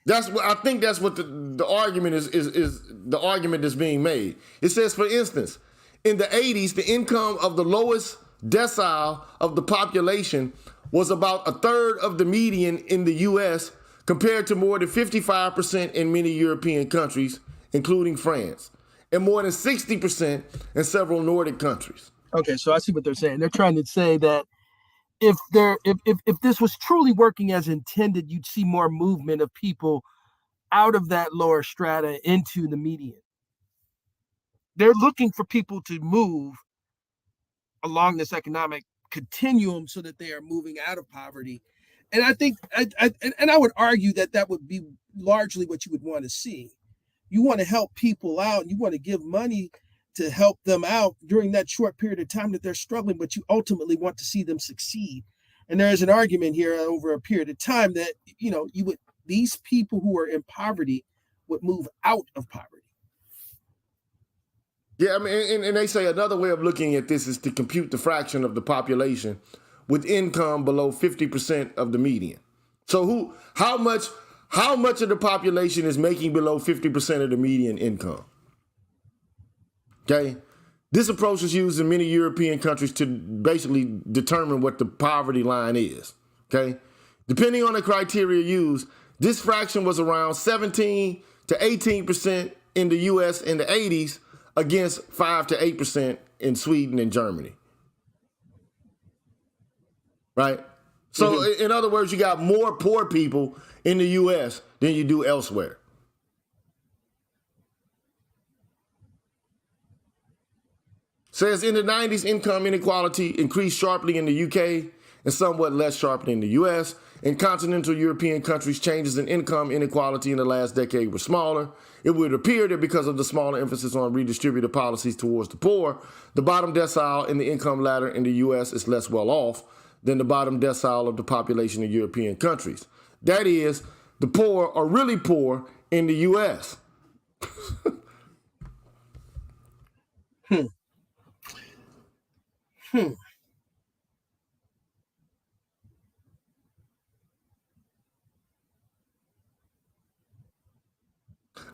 I think that's what the argument is the argument that's being made. It says, for instance, in the 80s, the income of the lowest decile of the population was about a third of the median in the US, compared to more than 55% in many European countries, including France, and more than 60% in several Nordic countries. Okay, so I see what they're saying. They're trying to say that if this was truly working as intended, you'd see more movement of people out of that lower strata into the median. They're looking for people to move along this economic continuum so that they are moving out of poverty. And I think, I would argue that would be largely what you would want to see. You want to help people out, and you want to give money to help them out during that short period of time that they're struggling, but you ultimately want to see them succeed. And there is an argument here over a period of time that, these people who are in poverty would move out of poverty. Yeah, I mean, and they say another way of looking at this is to compute the fraction of the population with income below 50% of the median. So how much of the population is making below 50% of the median income? Okay? This approach is used in many European countries to basically determine what the poverty line is. Okay? Depending on the criteria used, this fraction was around 17 to 18% in the US in the 80s, against 5 to 8% in Sweden and Germany. Right? So in other words, you got more poor people in the US than you do elsewhere. Says in the 90s, income inequality increased sharply in the UK and somewhat less sharply in the US. In continental European countries, changes in income inequality in the last decade were smaller. It would appear that because of the smaller emphasis on redistributive policies towards the poor, the bottom decile in the income ladder in the US is less well off than the bottom decile of the population in European countries. That is, the poor are really poor in the US.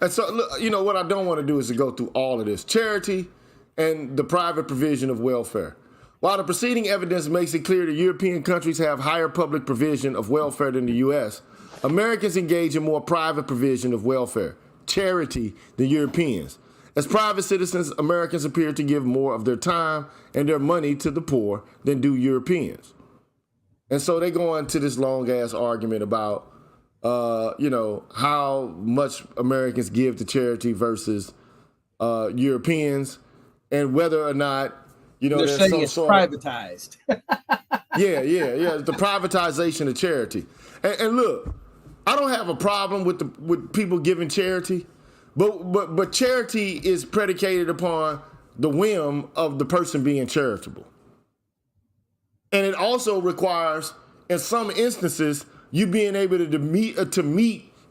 And so, look, what I don't want to do is to go through all of this. Charity and the private provision of welfare. While the preceding evidence makes it clear that European countries have higher public provision of welfare than the US, Americans engage in more private provision of welfare, charity, than Europeans. As private citizens, Americans appear to give more of their time and their money to the poor than do Europeans. And so they go into this long-ass argument about how much Americans give to charity versus Europeans, and whether or not, they're there's saying some it's sort privatized. Yeah, the privatization of charity. And look, I don't have a problem with people giving charity, but charity is predicated upon the whim of the person being charitable. And it also requires, in some instances, you being able to meet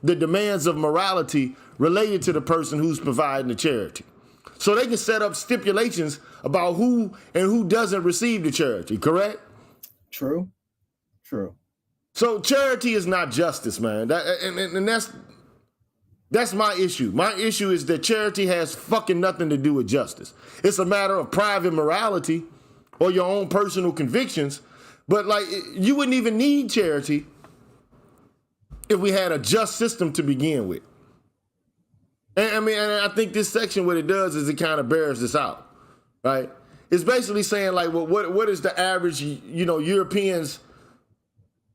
the demands of morality related to the person who's providing the charity. So they can set up stipulations about who and who doesn't receive the charity, correct? True. So charity is not justice, man. And that's my issue. My issue is that charity has fucking nothing to do with justice. It's a matter of private morality or your own personal convictions. But you wouldn't even need charity if we had a just system to begin with. And I think this section, what it does is it kind of bears this out, right? It's basically saying what is the average, Europeans'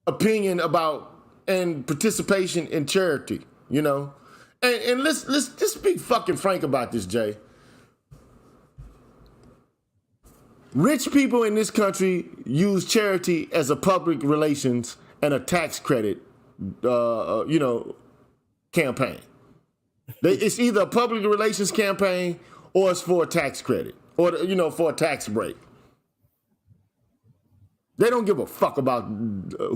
opinion about and participation in charity, And let's just be fucking frank about this, Jay. Rich people in this country use charity as a public relations and a tax credit, campaign. It's either a public relations campaign or it's for a tax credit or, for a tax break. They don't give a fuck about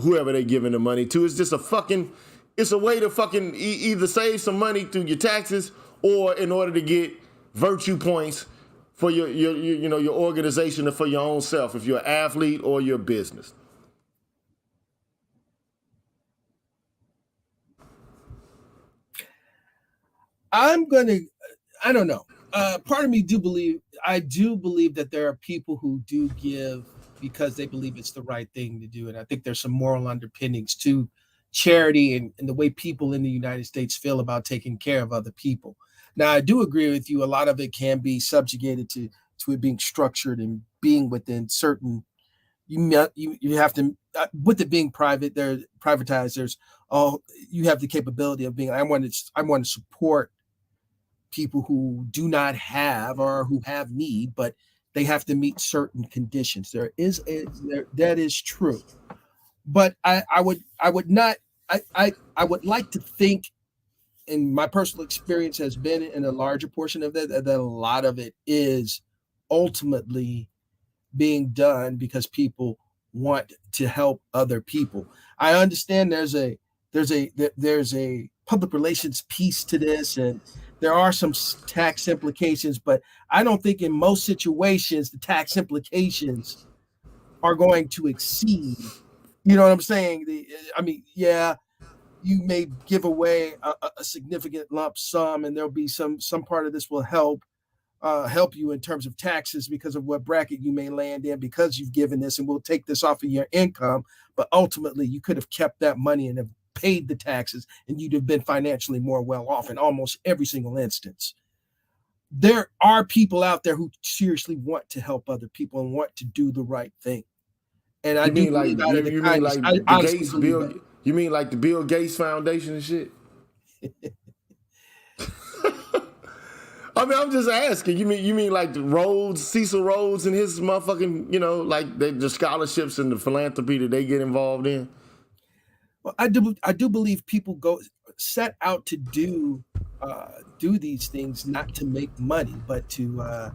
whoever they're giving the money to. It's just a fucking It's a way to fucking either save some money through your taxes or in order to get virtue points for your your organization or for your own self, if you're an athlete or your business. I don't know. Part of me I do believe that there are people who do give because they believe it's the right thing to do. And I think there's some moral underpinnings to charity and the way people in the United States feel about taking care of other people. Now, I do agree with you. A lot of it can be subjugated to it being structured and being within certain, you have to, with it being private, there's privatized, there's all, you have the capability of being, I want to support people who do not have or who have need, but they have to meet certain conditions. That is true. But I would not, I would like to think, and my personal experience has been in a larger portion of that a lot of it is ultimately being done because people want to help other people. I understand there's a public relations piece to this, and there are some tax implications, but I don't think in most situations the tax implications are going to exceed. You know what I'm saying? Yeah, you may give away a significant lump sum, and there'll be some part of this will help you in terms of taxes because of what bracket you may land in because you've given this, and we'll take this off of your income. But ultimately, you could have kept that money and have paid the taxes, and you'd have been financially more well off in almost every single instance. There are people out there who seriously want to help other people and want to do the right thing. And I do believe out of the kindness. You mean like the Bill Gates Foundation and shit? I mean, I'm just asking. You mean like the Rhodes, Cecil Rhodes, and his motherfucking, like the scholarships and the philanthropy that they get involved in? Well, I do believe people set out to do these things not to make money, but to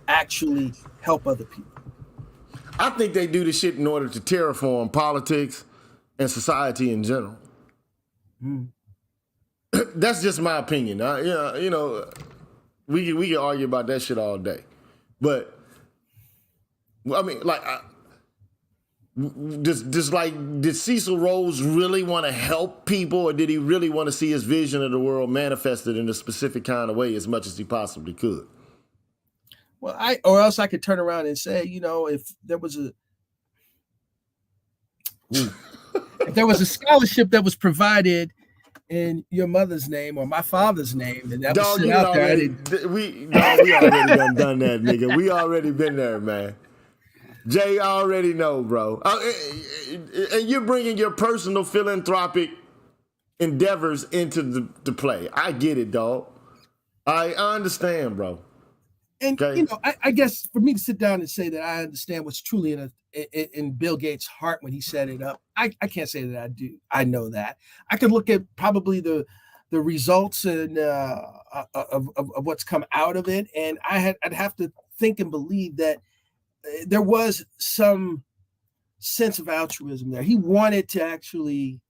actually help other people. I think they do this shit in order to terraform politics and society in general. That's just my opinion. We can argue about that shit all day, but I mean, like, did Cecil Rhodes really want to help people, or did he really want to see his vision of the world manifested in a specific kind of way as much as he possibly could? Well, or else I could turn around and say, if there was a scholarship that was provided in your mother's name or my father's name, and that was sit out there. We already done that, nigga. We already been there, man. Jay already know, bro. And you're bringing your personal philanthropic endeavors into the play. I get it, dog. I understand, bro. And okay. I guess for me to sit down and say that I understand what's truly in Bill Gates' heart when he set it up, I can't say that I do. I know that. I could look at probably the results and of what's come out of it, and I'd have to think and believe that there was some sense of altruism there. He wanted to actually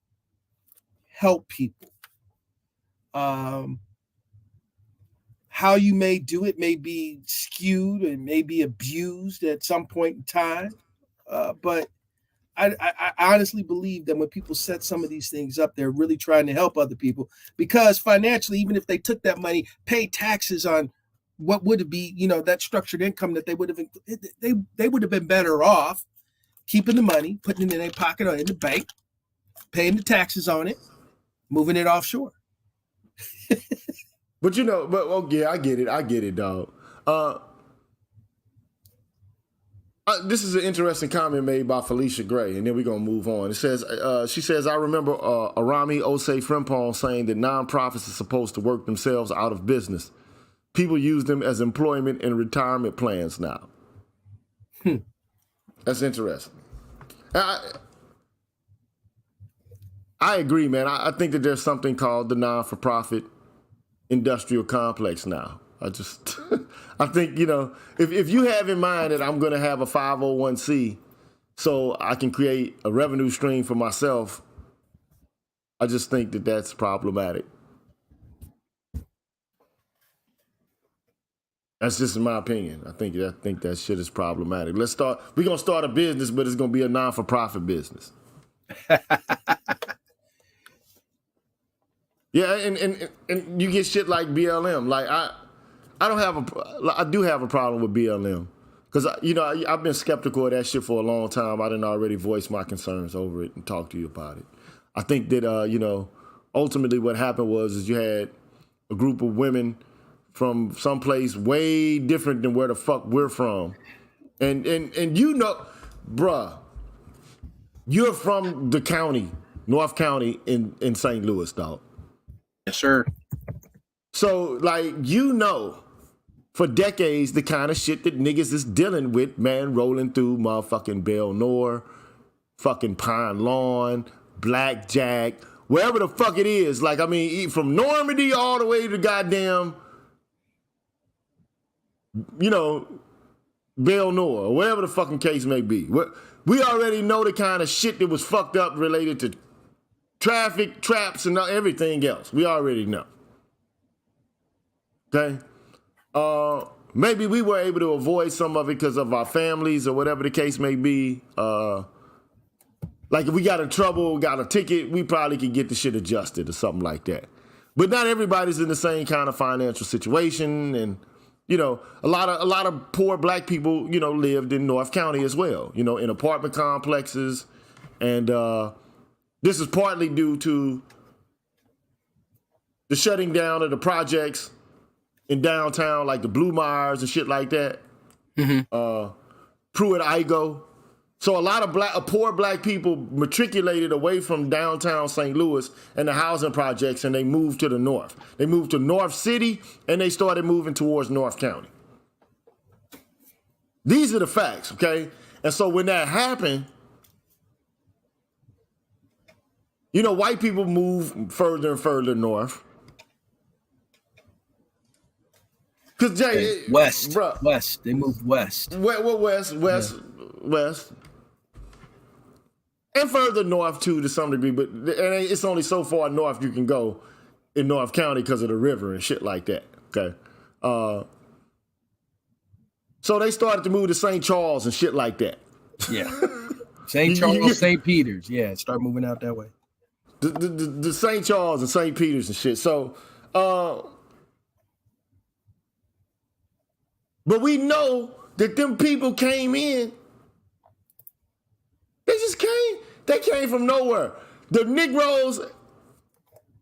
help people. How you may do it may be skewed and may be abused at some point in time. But I honestly believe that when people set some of these things up, they're really trying to help other people, because financially, even if they took that money, paid taxes on what would be, that structured income that they would have been better off keeping the money, putting it in their pocket or in the bank, paying the taxes on it, moving it offshore. But I get it, dog. This is an interesting comment made by Felicia Gray, and then we're gonna move on. It says, she says, I remember Arami Osei Frimpong saying that nonprofits are supposed to work themselves out of business. People use them as employment and retirement plans now. That's interesting. I agree, man. I think that there's something called the non-for-profit industrial complex now. I think, if you have in mind that I'm going to have a 501c so I can create a revenue stream for myself I just think that that's problematic. That's just in my opinion. I think that shit is problematic. We're gonna start a business, but it's gonna be a non-for-profit business. Yeah, and you get shit like BLM. Like I do have a problem with BLM because I've been skeptical of that shit for a long time. I didn't already voice my concerns over it and talk to you about it. I think that ultimately what happened was you had a group of women from someplace way different than where the fuck we're from, and bruh, you're from the county, North County in St. Louis, dog. Yes, sir. So, for decades, the kind of shit that niggas is dealing with, man, rolling through motherfucking Belle Noire, fucking Pine Lawn, Blackjack, wherever the fuck it is. Like, I mean, from Normandy all the way to goddamn, Belle Noire, or whatever the fucking case may be. We already know the kind of shit that was fucked up related to traffic, traps, and everything else. We already know. Okay? Maybe we were able to avoid some of it because of our families or whatever the case may be. Like if we got in trouble, got a ticket, we probably could get the shit adjusted or something like that. But not everybody's in the same kind of financial situation, and a lot of poor black people, lived in North County as well, in apartment complexes, and this is partly due to the shutting down of the projects in downtown, like the Blue Mars and shit like that. Mm-hmm. Pruitt-Igoe. So a lot of poor black people matriculated away from downtown St. Louis and the housing projects, and they moved to the north. They moved to North City, and they started moving towards North County. These are the facts, okay? And so when that happened, white people move further and further north. Cause west, bruh, west. They moved west. West, and further north too to some degree. But it's only so far north you can go in North County because of the river and shit like that. Okay, so they started to move to St. Charles and shit like that. Yeah, St. Charles, St. Peter's. Yeah, start moving out that way. The St. Charles and St. Peter's and shit. So, but we know that them people came in. They just came. They came from nowhere. The Negroes,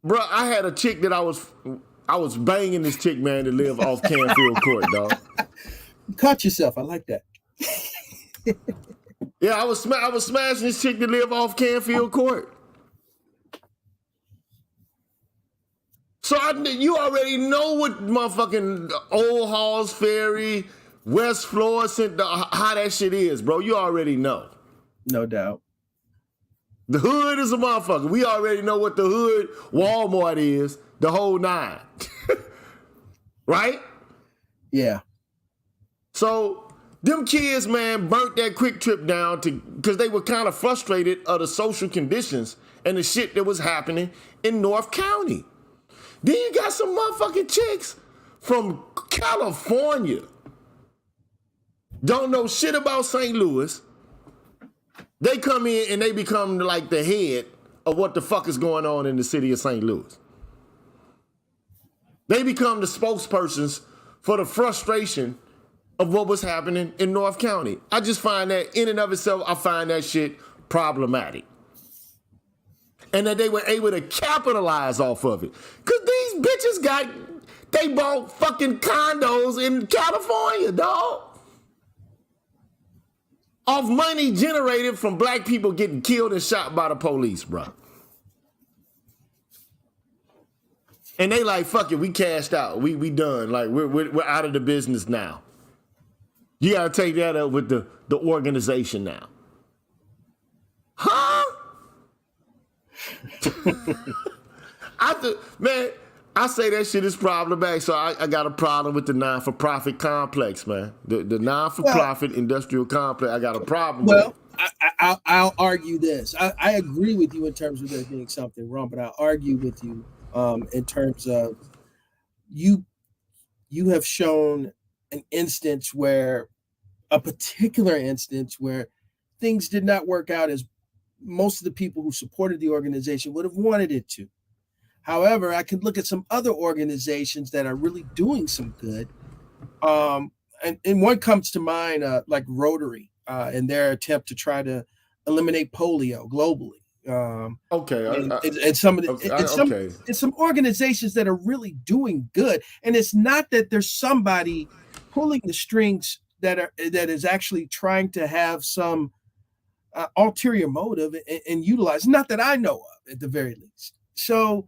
bro. I had a chick that I was banging this chick, man, that lived off Canfield Court, dog. You caught yourself. I like that. Yeah, I was smashing this chick that lived off Canfield Court. So you already know what motherfucking Old Halls Ferry, West Florissant, how that shit is, bro. You already know. No doubt. The hood is a motherfucker. We already know what the hood Walmart is, the whole nine. Right? Yeah. So them kids, man, burnt that Quick Trip down because they were kind of frustrated of the social conditions and the shit that was happening in North County. Then you got some motherfucking chicks from California. Don't know shit about St. Louis. They come in and they become like the head of what the fuck is going on in the city of St. Louis. They become the spokespersons for the frustration of what was happening in North County. I just find that in and of itself, I find that shit problematic. And that they were able to capitalize off of it. Because these bitches they bought fucking condos in California, dog. Off money generated from black people getting killed and shot by the police, bro. And they like, fuck it, we cashed out. We done. Like, we're out of the business now. You gotta take that up with the organization now. Huh? I say that shit is problematic, so I got a problem with the non-for-profit complex, man. The non-for-profit industrial complex, I got a problem with it. I I'll argue this. I agree with you in terms of there being something wrong, but I'll argue with you in terms of you you have shown an instance where a particular instance where things did not work out as most of the people who supported the organization would have wanted it to. However, I could look at some other organizations that are really doing some good. And one comes to mind, like Rotary, in their attempt to try to eliminate polio globally. And some of the, and some organizations that are really doing good. And it's not that there's somebody pulling the strings that is actually trying to have some ulterior motive and utilize. Not that I know of, at the very least. So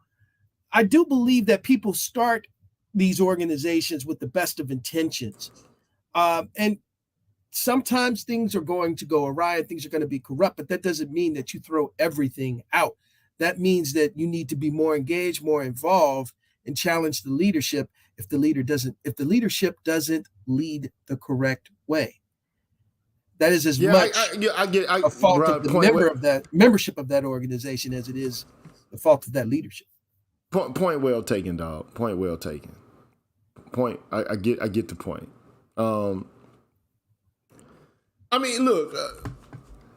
I do believe that people start these organizations with the best of intentions. And sometimes things are going to go awry and things are going to be corrupt, but that doesn't mean that you throw everything out. That means that you need to be more engaged, more involved, and challenge the leadership if the leadership doesn't lead the correct way. That is as much a fault of the membership of that organization as it is the fault of that leadership. Point well taken, dog. Point well taken. I get the point. I mean, look,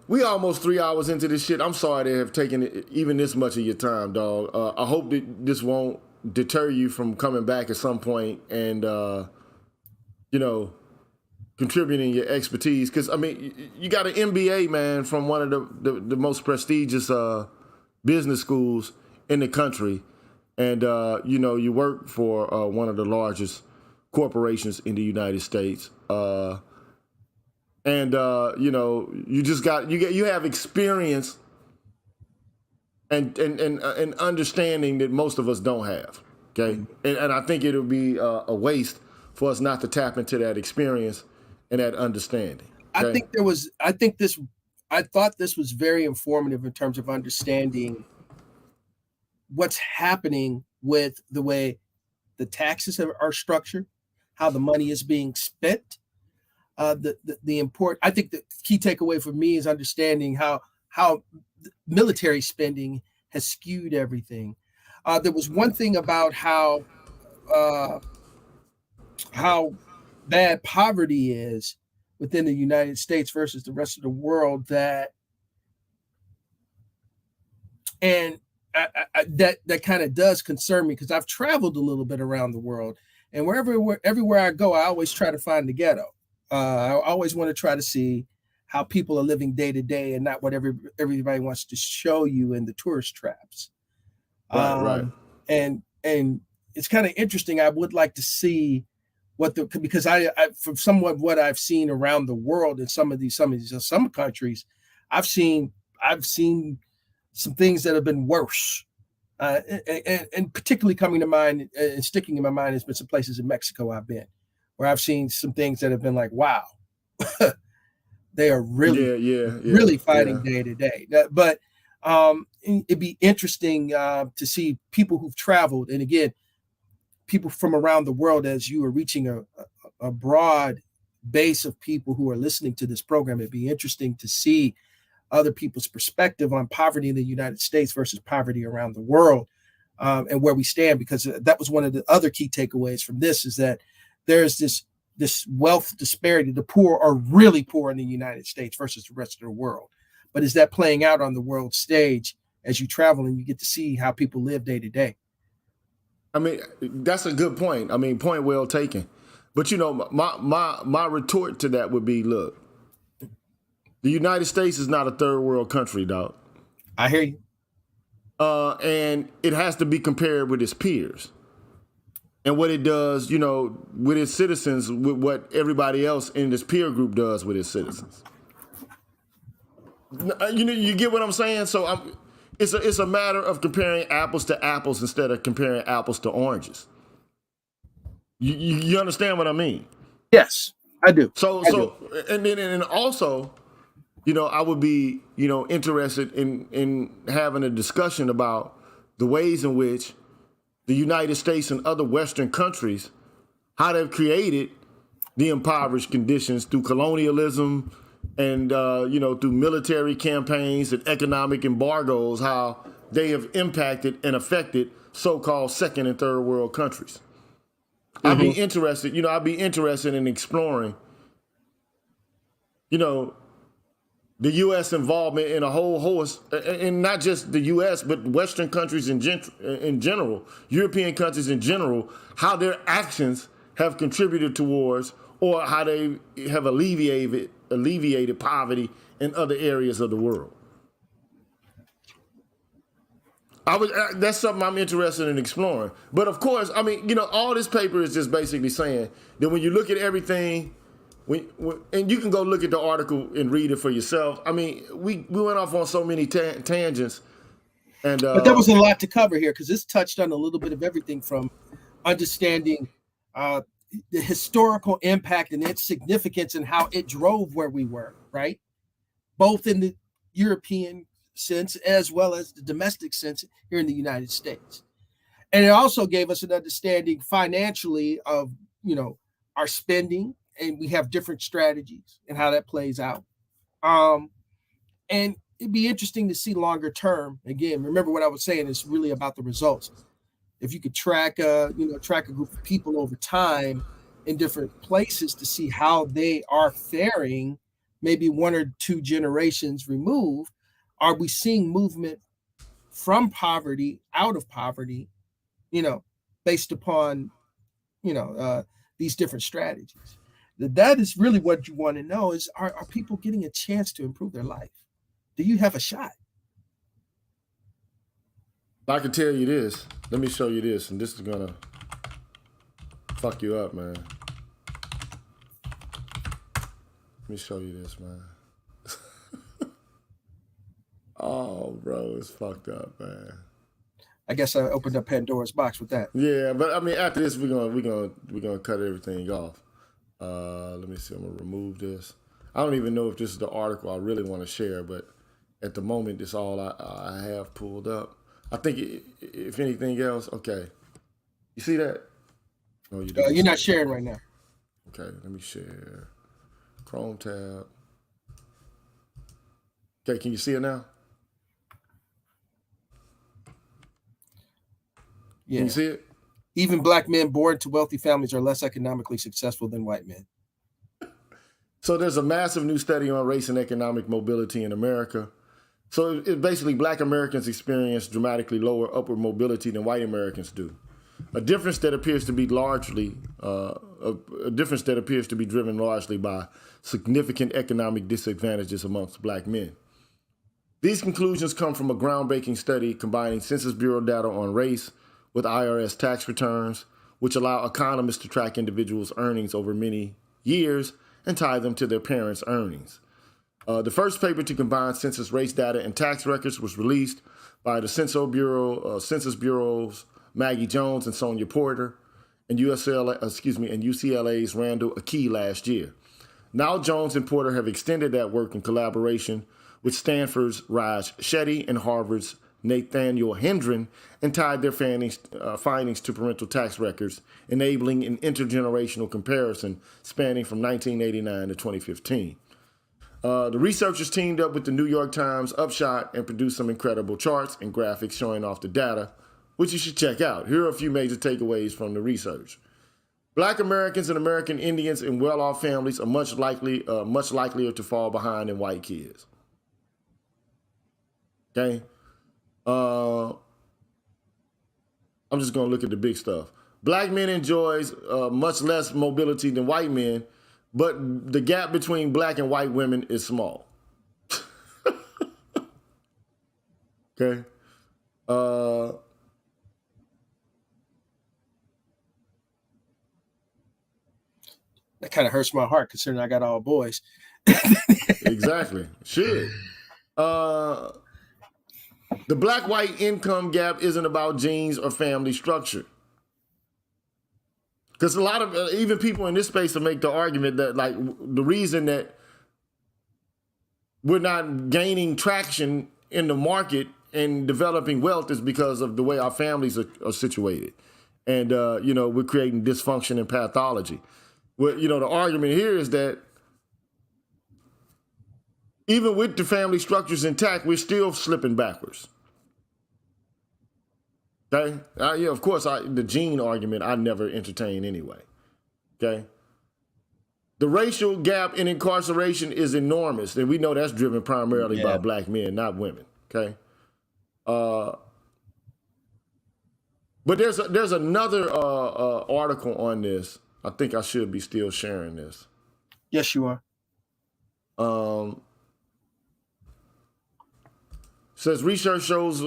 we almost 3 hours into this shit. I'm sorry to have taken even this much of your time, dog. I hope that this won't deter you from coming back at some point and, contributing your expertise. Because, I mean, you got an MBA, man, from one of the most prestigious business schools in the country. And, you work for one of the largest corporations in the United States. You have experience and understanding that most of us don't have. Okay. And I think it'll be a waste for us not to tap into that experience and that understanding. Okay? I thought this was very informative in terms of understanding what's happening with the way the taxes are structured, how the money is being spent. I think the key takeaway for me is understanding how military spending has skewed everything. There was one thing about how bad poverty is within the United States versus the rest of the world that kind of does concern me, because I've traveled a little bit around the world, and everywhere I go, I always try to find the ghetto. I always want to try to see how people are living day to day and not what everybody wants to show you in the tourist traps. Right. And it's kind of interesting. I would like to see because I from somewhat what I've seen around the world in some countries, I've seen some things that have been worse. And particularly coming to mind and sticking in my mind has been some places in Mexico I've been, where I've seen some things that have been like, wow, they are really fighting day to day. But it'd be interesting to see people who've traveled, and again, people from around the world, as you are reaching a broad base of people who are listening to this program. It'd be interesting to see other people's perspective on poverty in the United States versus poverty around the world, and where we stand, because that was one of the other key takeaways from this, is that there's this wealth disparity. The poor are really poor in the United States versus the rest of the world. But is that playing out on the world stage as you travel and you get to see how people live day to day? I mean, that's a good point. I mean, point well taken. But my retort to that would be, look, the United States is not a third world country, dog. I hear you. And it has to be compared with its peers. And what it does, with its citizens, with what everybody else in this peer group does with its citizens. You get what I'm saying? So it's a matter of comparing apples to apples instead of comparing apples to oranges. You understand what I mean? Yes, I do. And also, I would be, interested in having a discussion about the ways in which the United States and other Western countries, how they've created the impoverished conditions through colonialism and through military campaigns and economic embargoes, how they have impacted and affected so-called second and third world countries. I'd be interested in exploring, the U.S. involvement in a whole host, and not just the U.S., but Western countries in general, European countries in general, how their actions have contributed towards, or how they have alleviated poverty in other areas of the world. That's something I'm interested in exploring. But of course, all this paper is just basically saying that when you look at everything, and you can go look at the article and read it for yourself. We went off on so many tangents, but there was a lot to cover here because this touched on a little bit of everything from understanding the historical impact and its significance and how it drove where we were, right? Both in the European sense as well as the domestic sense here in the United States. And it also gave us an understanding financially of, our spending, and we have different strategies and how that plays out. And it'd be interesting to see longer term. Again, remember what I was saying, it's really about the results. If you could track a group of people over time in different places to see how they are faring, maybe one or two generations removed, are we seeing movement from poverty, out of poverty, based upon, these different strategies? That is really what you want to know is, are people getting a chance to improve their life? Do you have a shot? I can tell you this. Let me show you this, and this is going to fuck you up, man. Let me show you this, man. Oh, bro, it's fucked up, man. I guess I opened up Pandora's box with that. Yeah, but after this, we're gonna cut everything off. Let me see. I'm gonna remove this. I don't even know if this is the article I really want to share, but at the moment, this is all I have pulled up. I think if anything else, okay. You see that? No, you don't. You're not sharing right now. Okay, let me share. Chrome tab. Okay, can you see it now? Yeah. Can you see it? Even black men born to wealthy families are less economically successful than white men. So there's a massive new study on race and economic mobility in America. So it basically, black Americans experience dramatically lower upward mobility than white Americans do. A difference that appears to be driven largely by significant economic disadvantages amongst black men. These conclusions come from a groundbreaking study combining Census Bureau data on race with IRS tax returns, which allow economists to track individuals' earnings over many years and tie them to their parents' earnings. The first paper to combine census race data and tax records was released by the Census Bureau's Maggie Jones and Sonia Porter, and UCLA's Randall Akey last year. Now Jones and Porter have extended that work in collaboration with Stanford's Raj Shetty and Harvard's Nathaniel Hendren, and tied their findings to parental tax records, enabling an intergenerational comparison spanning from 1989 to 2015. The researchers teamed up with the New York Times Upshot and produced some incredible charts and graphics showing off the data, which you should check out. Here are a few major takeaways from the research. Black Americans and American Indians in well-off families are much likelier to fall behind than white kids. Okay? I'm just going to look at the big stuff. Black men enjoys much less mobility than white men, but the gap between black and white women is small. Okay? That kind of hurts my heart considering I got all boys. Exactly. Should. The black-white income gap isn't about genes or family structure. Because a lot of, even people in this space will make the argument that, like, the reason that we're not gaining traction in the market and developing wealth is because of the way our families are situated. And, we're creating dysfunction and pathology. Well, the argument here is that even with the family structures intact, we're still slipping backwards. Okay? Yeah, of course, the gene argument I never entertain anyway. Okay? The racial gap in incarceration is enormous, and we know that's driven primarily by black men, not women. Okay? But there's another article on this. I think I should be still sharing this. Yes, you are. Says research shows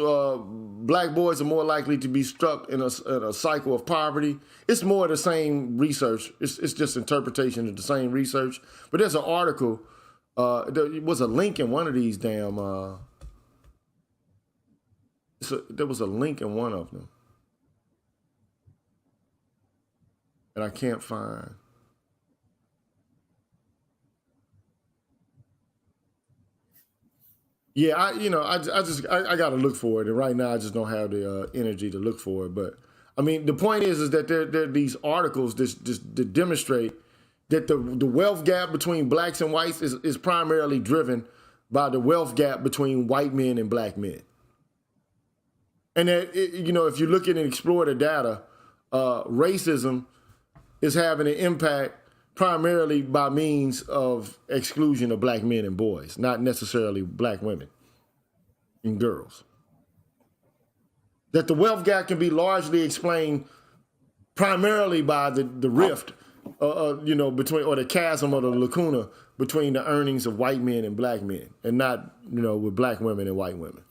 black boys are more likely to be stuck in a cycle of poverty. It's more of the same research. It's just interpretation of the same research. But there's an article. There was a link in one of these damn. There was a link in one of them, and I can't find. Yeah, I got to look for it, and right now I just don't have the energy to look for it. But I mean, the point is that there are these articles that demonstrate that the wealth gap between blacks and whites is primarily driven by the wealth gap between white men and black men. And that if you look at and explore the data, racism is having an impact primarily by means of exclusion of black men and boys, not necessarily black women and girls. That the wealth gap can be largely explained primarily by the rift, between, or the chasm or the lacuna between the earnings of white men and black men, and not, with black women and white women.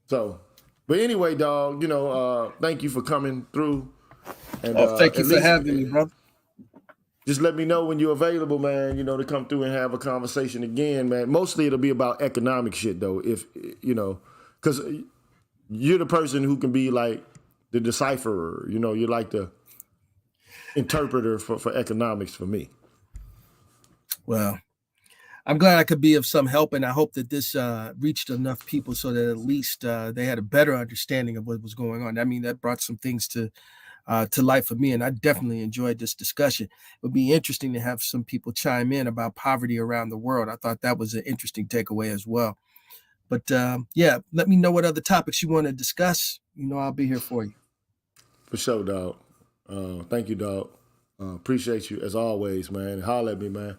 So, but anyway, dog, thank you for coming through. And thank you for having me, brother. Just let me know when you're available, man, to come through and have a conversation again, man. Mostly it'll be about economic shit, though, because you're the person who can be like the decipherer, you're like the interpreter for economics for me. Well, I'm glad I could be of some help, and I hope that this reached enough people so that at least they had a better understanding of what was going on. I mean, that brought some things to light for me, and I definitely enjoyed this discussion. It would be interesting to have some people chime in about poverty around the world. I thought that was an interesting takeaway as well. But let me know what other topics you want to discuss. I'll be here for you. For sure, dog. Thank you, dog. Appreciate you as always, man. Holler at me, man.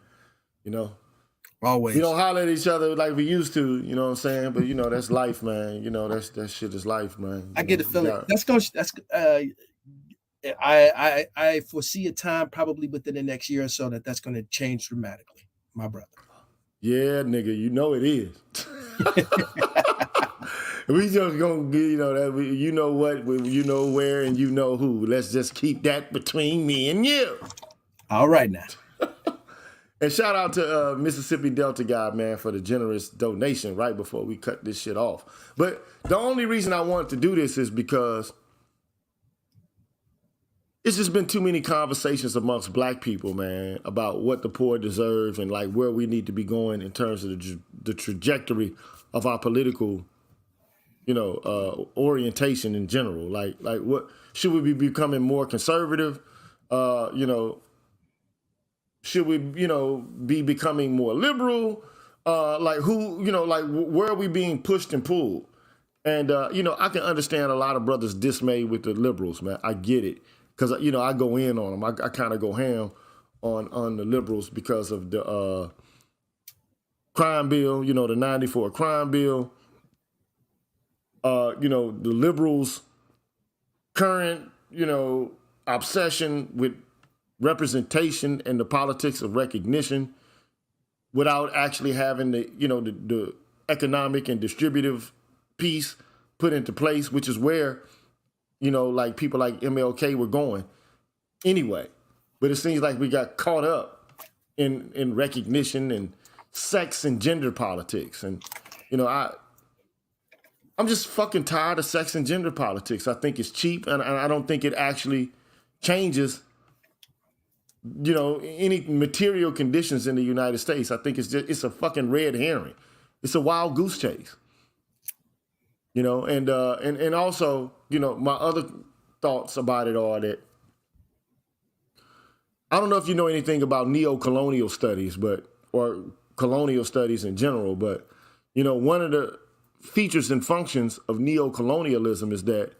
Always. We don't holler at each other like we used to, you know what I'm saying? But that's life, man. That shit is life, man. I get a feeling I foresee a time probably within the next year or so that's going to change dramatically, my brother. Yeah, nigga, it is. We just gonna get, that what, where, and who. Let's just keep that between me and you. All right now. And shout out to Mississippi Delta guy, man, for the generous donation right before we cut this shit off. But the only reason I wanted to do this is because it's just been too many conversations amongst black people, man, about what the poor deserve and like where we need to be going in terms of the trajectory of our political, orientation in general. Like what should we be becoming more conservative? Should we, be becoming more liberal? Where are we being pushed and pulled? And, I can understand a lot of brothers dismayed with the liberals, man. I get it. Because, I go in on them. I kind of go ham on the liberals because of the crime bill, the 94 crime bill. The liberals' current, obsession with representation and the politics of recognition without actually having the economic and distributive piece put into place, which is where, people like MLK were going anyway. But it seems like we got caught up in recognition and sex and gender politics. And, I'm just fucking tired of sex and gender politics. I think it's cheap, and I don't think it actually changes any material conditions in the United States. I think it's a fucking red herring. It's a wild goose chase. And also, my other thoughts about it are that I don't know if you know anything about neo-colonial studies, or colonial studies in general, but one of the features and functions of neo-colonialism is that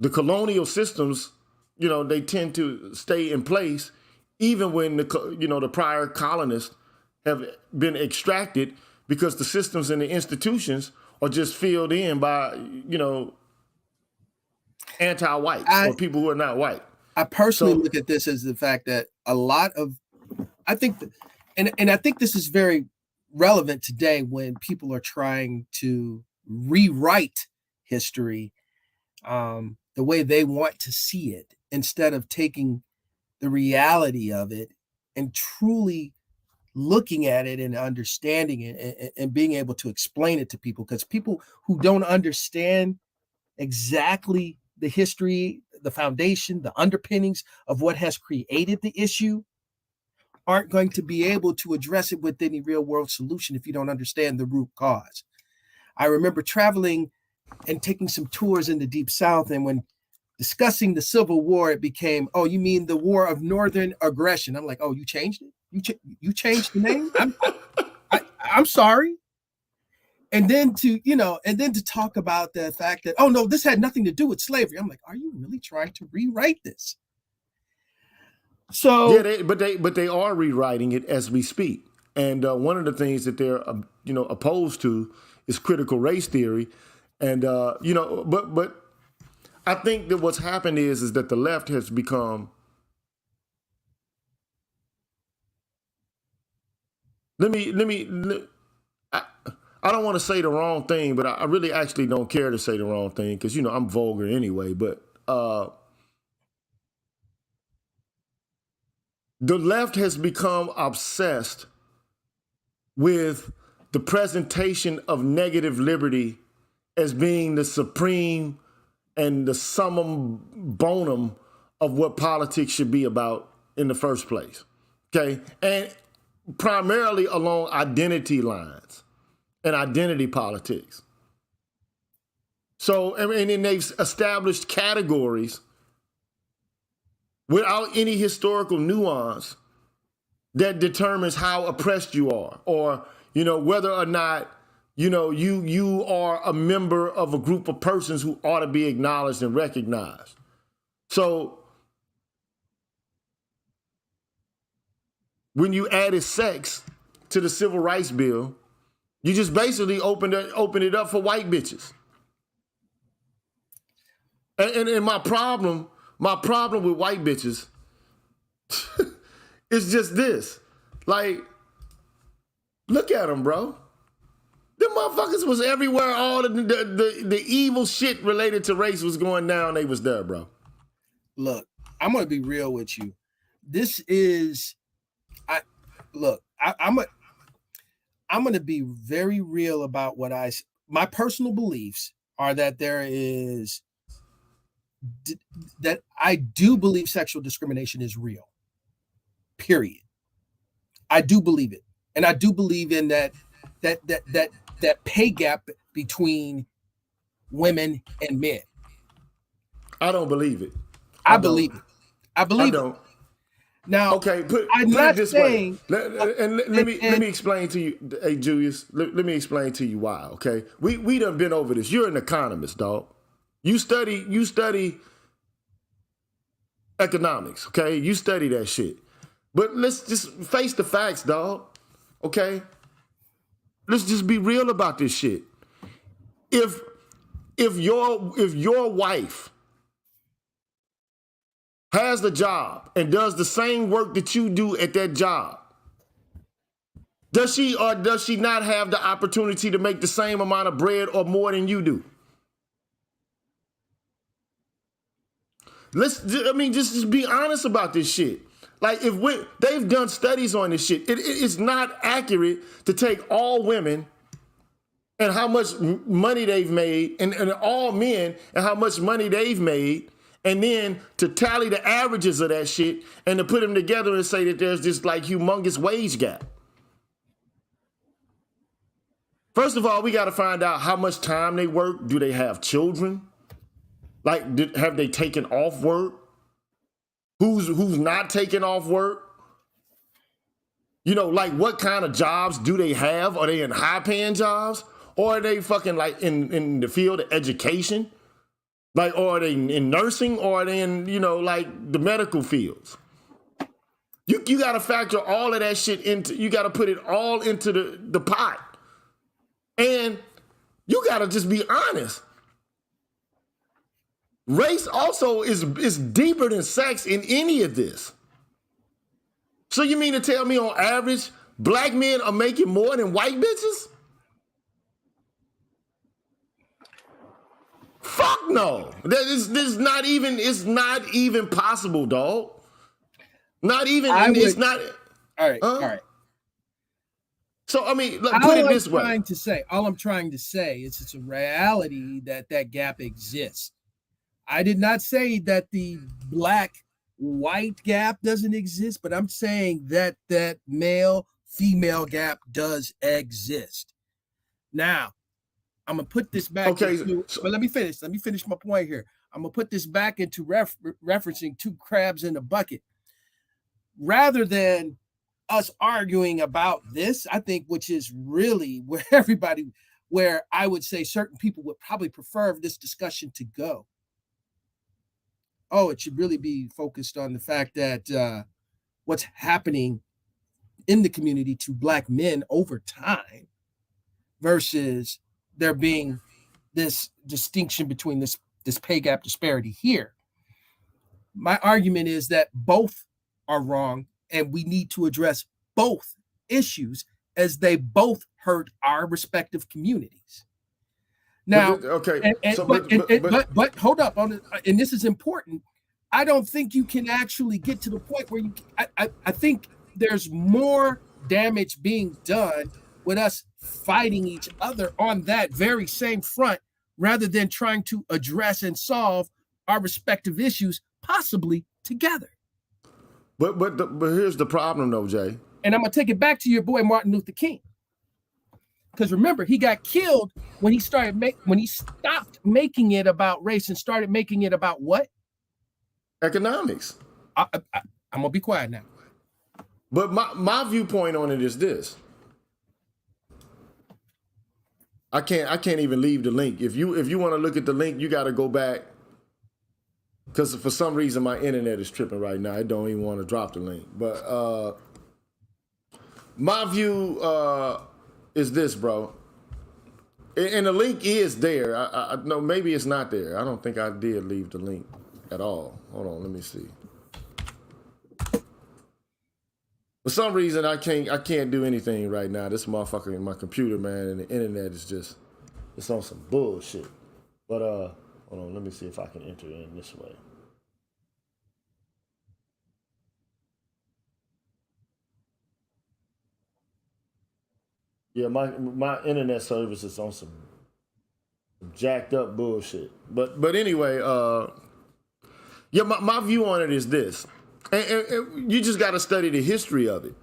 the colonial systems, they tend to stay in place even when the prior colonists have been extracted, because the systems and the institutions are just filled in by, anti-whites or people who are not white. I personally look at this as the fact that a lot of, I think, and I think this is very relevant today when people are trying to rewrite history the way they want to see it, instead of taking the reality of it and truly looking at it and understanding it and being able to explain it to people. Because people who don't understand exactly the history, the foundation, the underpinnings of what has created the issue aren't going to be able to address it with any real world solution if you don't understand the root cause. I remember traveling and taking some tours in the Deep South, and when discussing the Civil War, it became, oh, you mean the War of Northern Aggression? I'm like, oh, you changed it? You changed the name? I'm sorry. And then to talk about the fact that, oh no, this had nothing to do with slavery. I'm like, are you really trying to rewrite this? So yeah, but they are rewriting it as we speak. And one of the things that they're opposed to is critical race theory. And but I think that what's happened is that the left has become. I don't want to say the wrong thing, but I really actually don't care to say the wrong thing because I'm vulgar anyway. But the left has become obsessed with the presentation of negative liberty as being the supreme and the summum bonum of what politics should be about in the first place. Okay? And primarily along identity lines and identity politics. So, and then they've established categories without any historical nuance that determines how oppressed you are, or whether or not you are a member of a group of persons who ought to be acknowledged and recognized. So when you added sex to the Civil Rights Bill, you just basically opened it up for white bitches. And my problem with white bitches is just this. Like, look at them, bro. Them motherfuckers was everywhere. All the evil shit related to race was going down. They was there, bro. Look, I'm going to be real with you. This is, I'm going to be very real about my personal beliefs are that that I do believe sexual discrimination is real. Period. I do believe it. And I do believe in that pay gap between women and men. I don't believe it. I believe it. I believe it. Now, okay, put it this way. Let me explain to you, hey Julius. Let me explain to you why. Okay, we done been over this. You're an economist, dog. You study economics. Okay, you study that shit. But let's just face the facts, dog. Okay, let's just be real about this shit. If your wife has the job and does the same work that you do at that job, does she or does she not have the opportunity to make the same amount of bread or more than you do? Just be honest about this shit. Like, they've done studies on this shit. It's not accurate to take all women and how much money they've made, and all men and how much money they've made, and then to tally the averages of that shit and to put them together and say that there's this like humongous wage gap. First of all, we got to find out how much time they work. Do they have children? Like, have they taken off work? who's not taking off work. You know, like what kind of jobs do they have? Are they in high-paying jobs? Or are they fucking like in the field of education? Like, or are they in nursing? Or are they in, you know, like the medical fields? You got to factor all of that shit into, you got to put it all into the pot. And you got to just be honest. Race also is deeper than sex in any of this. So you mean to tell me on average, black men are making more than white bitches? Fuck no. This not even, it's not even possible, dog. Not even, it's not. All right. So, I mean, put it this way. All I'm trying to say is it's a reality that gap exists. I did not say that the black-white gap doesn't exist, but I'm saying that male-female gap does exist. Now, I'm going to put this back but let me finish. Let me finish my point here. I'm going to put this back into referencing two crabs in a bucket. Rather than us arguing about this, I think, which is really where I would say certain people would probably prefer this discussion to go. Oh, it should really be focused on the fact that what's happening in the community to black men over time versus there being this distinction between this pay gap disparity here. My argument is that both are wrong, and we need to address both issues as they both hurt our respective communities. Now, okay, but hold up on it, and this is important. I don't think you can actually get to the point where I think there's more damage being done with us fighting each other on that very same front rather than trying to address and solve our respective issues, possibly together. But here's the problem, though, Jay. And I'm gonna take it back to your boy Martin Luther King, because remember, he got killed when he stopped making it about race and started making it about what? Economics. I'm gonna be quiet now. But my viewpoint on it is this. I can't even leave the link. If you want to look at the link, you got to go back. Because for some reason my internet is tripping right now. I don't even want to drop the link. But my view is this, bro. And the link is there. I no, maybe it's not there. I don't think I did leave the link at all. Hold on, let me see. For some reason I can't do anything right now. This motherfucker in my computer, man, and the internet is just, it's on some bullshit. But hold on, let me see if I can enter in this way. Yeah, my internet service is on some jacked up bullshit. But anyway, yeah, my view on it is this. And you just got to study the history of it.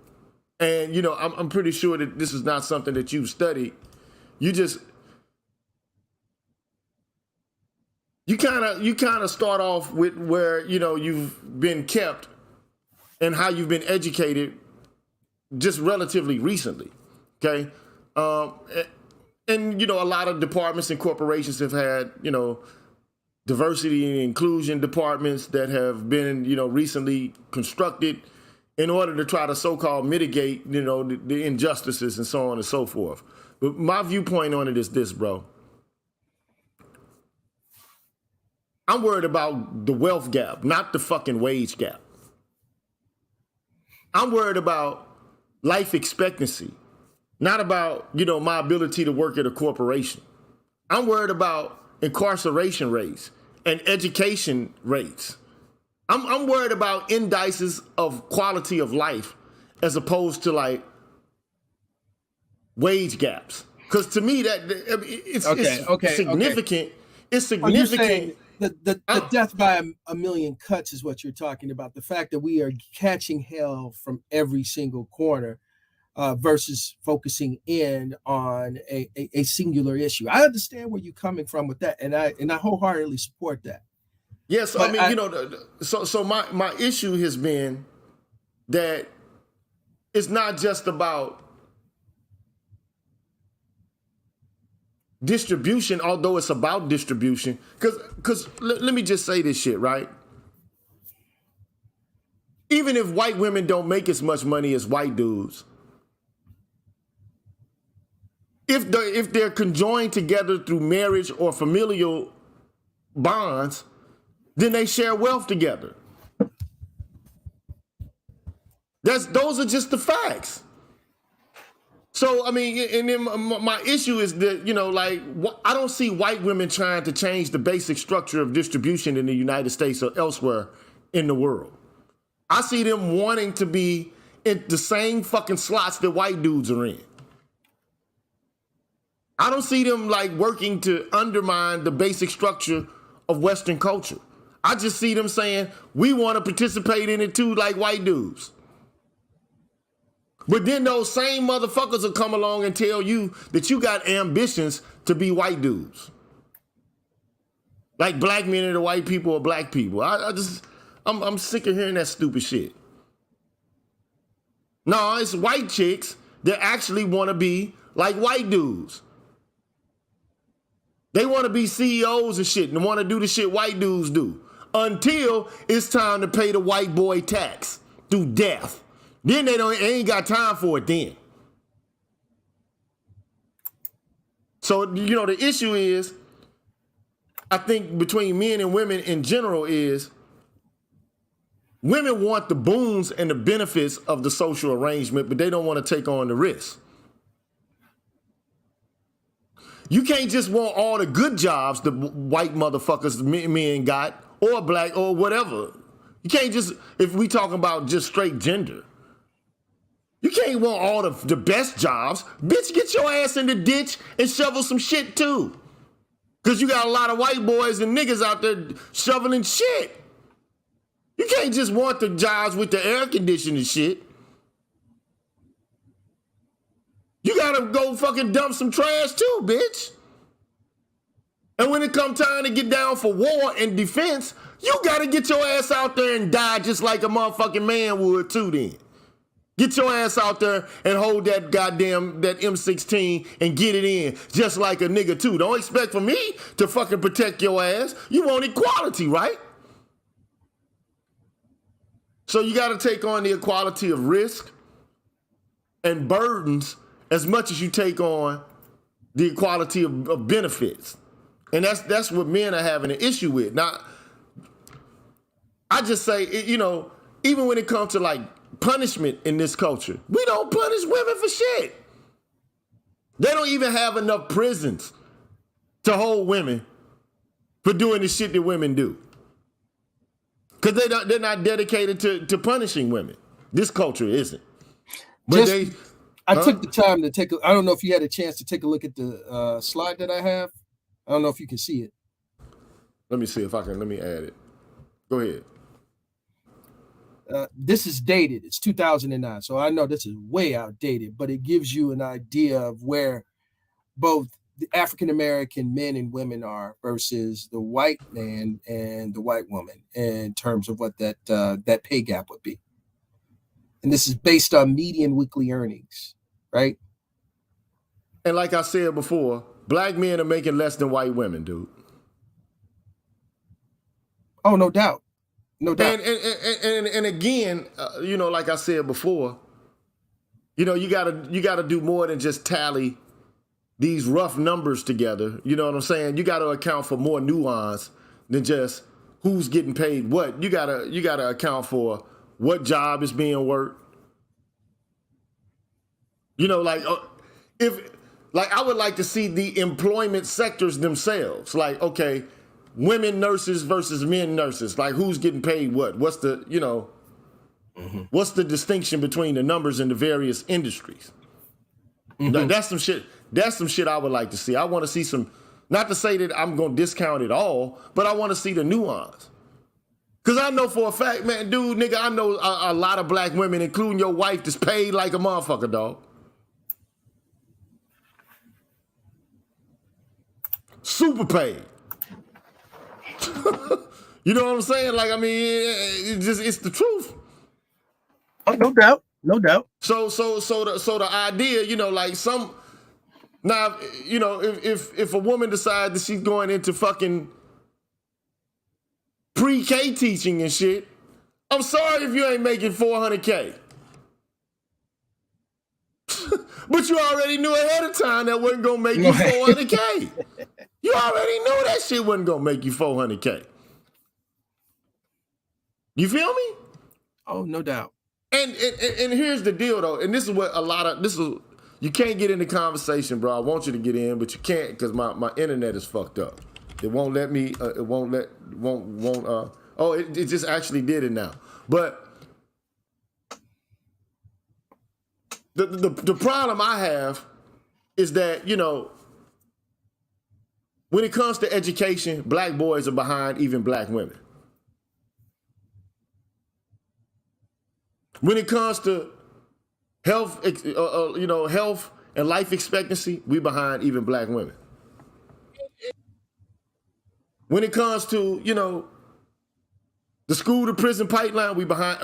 And, you know, I'm pretty sure that this is not something that you've studied. You kind of start off with where, you know, you've been kept and how you've been educated just relatively recently, okay? And, you know, a lot of departments and corporations have had, you know, diversity and inclusion departments that have been, you know, recently constructed in order to try to so-called mitigate, you know, the injustices and so on and so forth. But my viewpoint on it is this, bro. I'm worried about the wealth gap, not the fucking wage gap. I'm worried about life expectancy, not about, you know, my ability to work at a corporation. I'm worried about incarceration rates and education rates. I'm worried about indices of quality of life as opposed to like wage gaps. Because to me, it's significant. Okay. It's significant. The death by a million cuts is what you're talking about. The fact that we are catching hell from every single corner versus focusing in on a singular issue. I understand where you're coming from with that, and I wholeheartedly support that. Yes, But I mean, so my issue has been that it's not just about distribution, although it's about distribution. Because let me just say this shit, right? Even if white women don't make as much money as white dudes, if they're conjoined together through marriage or familial bonds, then they share wealth together. Those are just the facts. So I mean, and then my issue is that like I don't see white women trying to change the basic structure of distribution in the United States or elsewhere in the world. I see them wanting to be in the same fucking slots that white dudes are in. I don't see them like working to undermine the basic structure of Western culture. I just see them saying, we want to participate in it too like white dudes. But then those same motherfuckers will come along and tell you that you got ambitions to be white dudes. Like black men are the white people or black people. I'm sick of hearing that stupid shit. No, it's white chicks that actually want to be like white dudes. They want to be CEOs and shit and want to do the shit white dudes do until it's time to pay the white boy tax through death. Then they ain't got time for it then. So, the issue is, I think between men and women in general is, women want the boons and the benefits of the social arrangement, but they don't want to take on the risk. You can't just want all the good jobs the white motherfuckers men got, or black, or whatever. You can't just, if we talking about just straight gender. You can't want all the best jobs. Bitch, get your ass in the ditch and shovel some shit too. Because you got a lot of white boys and niggas out there shoveling shit. You can't just want the jobs with the air conditioning shit. You gotta go fucking dump some trash too, bitch. And when it come time to get down for war and defense, you gotta get your ass out there and die just like a motherfucking man would too then. Get your ass out there and hold that goddamn, that M16 and get it in just like a nigga too. Don't expect for me to fucking protect your ass. You want equality, right? So you gotta take on the equality of risk and burdens as much as you take on the equality of benefits. And that's what men are having an issue with. Now, I just say, even when it comes to like punishment in this culture, we don't punish women for shit. They don't even have enough prisons to hold women for doing the shit that women do. Because they're not dedicated to punishing women. This culture isn't. But I took the time to I don't know if you had a chance to take a look at the slide that I have. I don't know if you can see it. Let me see if I can, let me add it. Go ahead. This is dated. It's 2009. So I know this is way outdated, but it gives you an idea of where both the African-American men and women are versus the white man and the white woman in terms of what that pay gap would be. And this is based on median weekly earnings, right? And like I said before, black men are making less than white women, dude. Oh, no doubt. No doubt. And again, like I said before, you gotta do more than just tally these rough numbers together. You know what I'm saying? You gotta account for more nuance than just who's getting paid what. You gotta account for what job is being worked. I would like to see the employment sectors themselves. Like, okay, women nurses versus men nurses. Like, who's getting paid what? What's the, what's the distinction between the numbers in the various industries? Mm-hmm. That's some shit. That's some shit I would like to see. I want to see some, not to say that I'm going to discount it all, but I want to see the nuance. Because I know for a fact, man, dude, nigga, I know a lot of black women, including your wife, that's paid like a motherfucker, dog. Super paid. You know what I'm saying? Like, I mean, it's the truth. Oh, no doubt, no doubt. So the idea, you know, like now, you know, if a woman decides that she's going into fucking pre-K teaching and shit, I'm sorry if you ain't making $400K. But you already knew ahead of time that wasn't gonna make you $400K. You already knew that shit wasn't gonna make you $400K. You feel me? Oh, no doubt. And here's the deal though, and this is what you can't get in the conversation, bro. I want you to get in, but you can't because my internet is fucked up. It won't let me. It just actually did it now. But the problem I have is that, you know, when it comes to education, black boys are behind even black women. When it comes to health, health and life expectancy, we behind even black women. When it comes to, you know, the school to prison pipeline, we behind,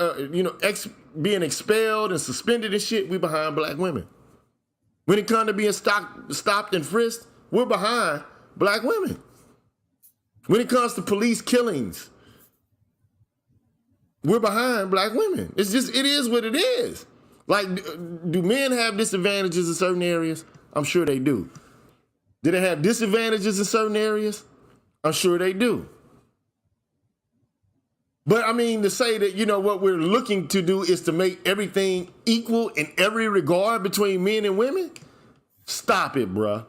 being expelled and suspended and shit, we behind black women. When it comes to being stopped and frisked, we're behind black women. When it comes to police killings, we're behind black women. It is what it is. Like, do men have disadvantages in certain areas? I'm sure they do. Do they have disadvantages in certain areas? I'm sure they do. But I mean, to say that, you know, what we're looking to do is to make everything equal in every regard between men and women? Stop it, bruh.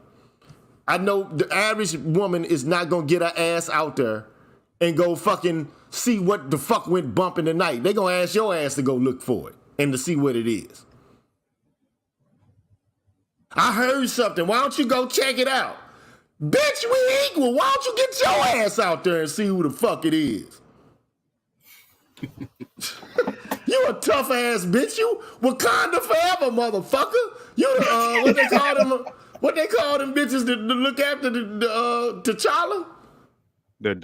I know the average woman is not gonna get her ass out there and go fucking see what the fuck went bump in the night. They gonna ask your ass to go look for it and to see what it is. I heard something. Why don't you go check it out? Bitch, we equal. Why don't you get your ass out there and see who the fuck it is? You a tough ass bitch. You Wakanda forever, motherfucker. You what they call them bitches that look after the T'Challa? The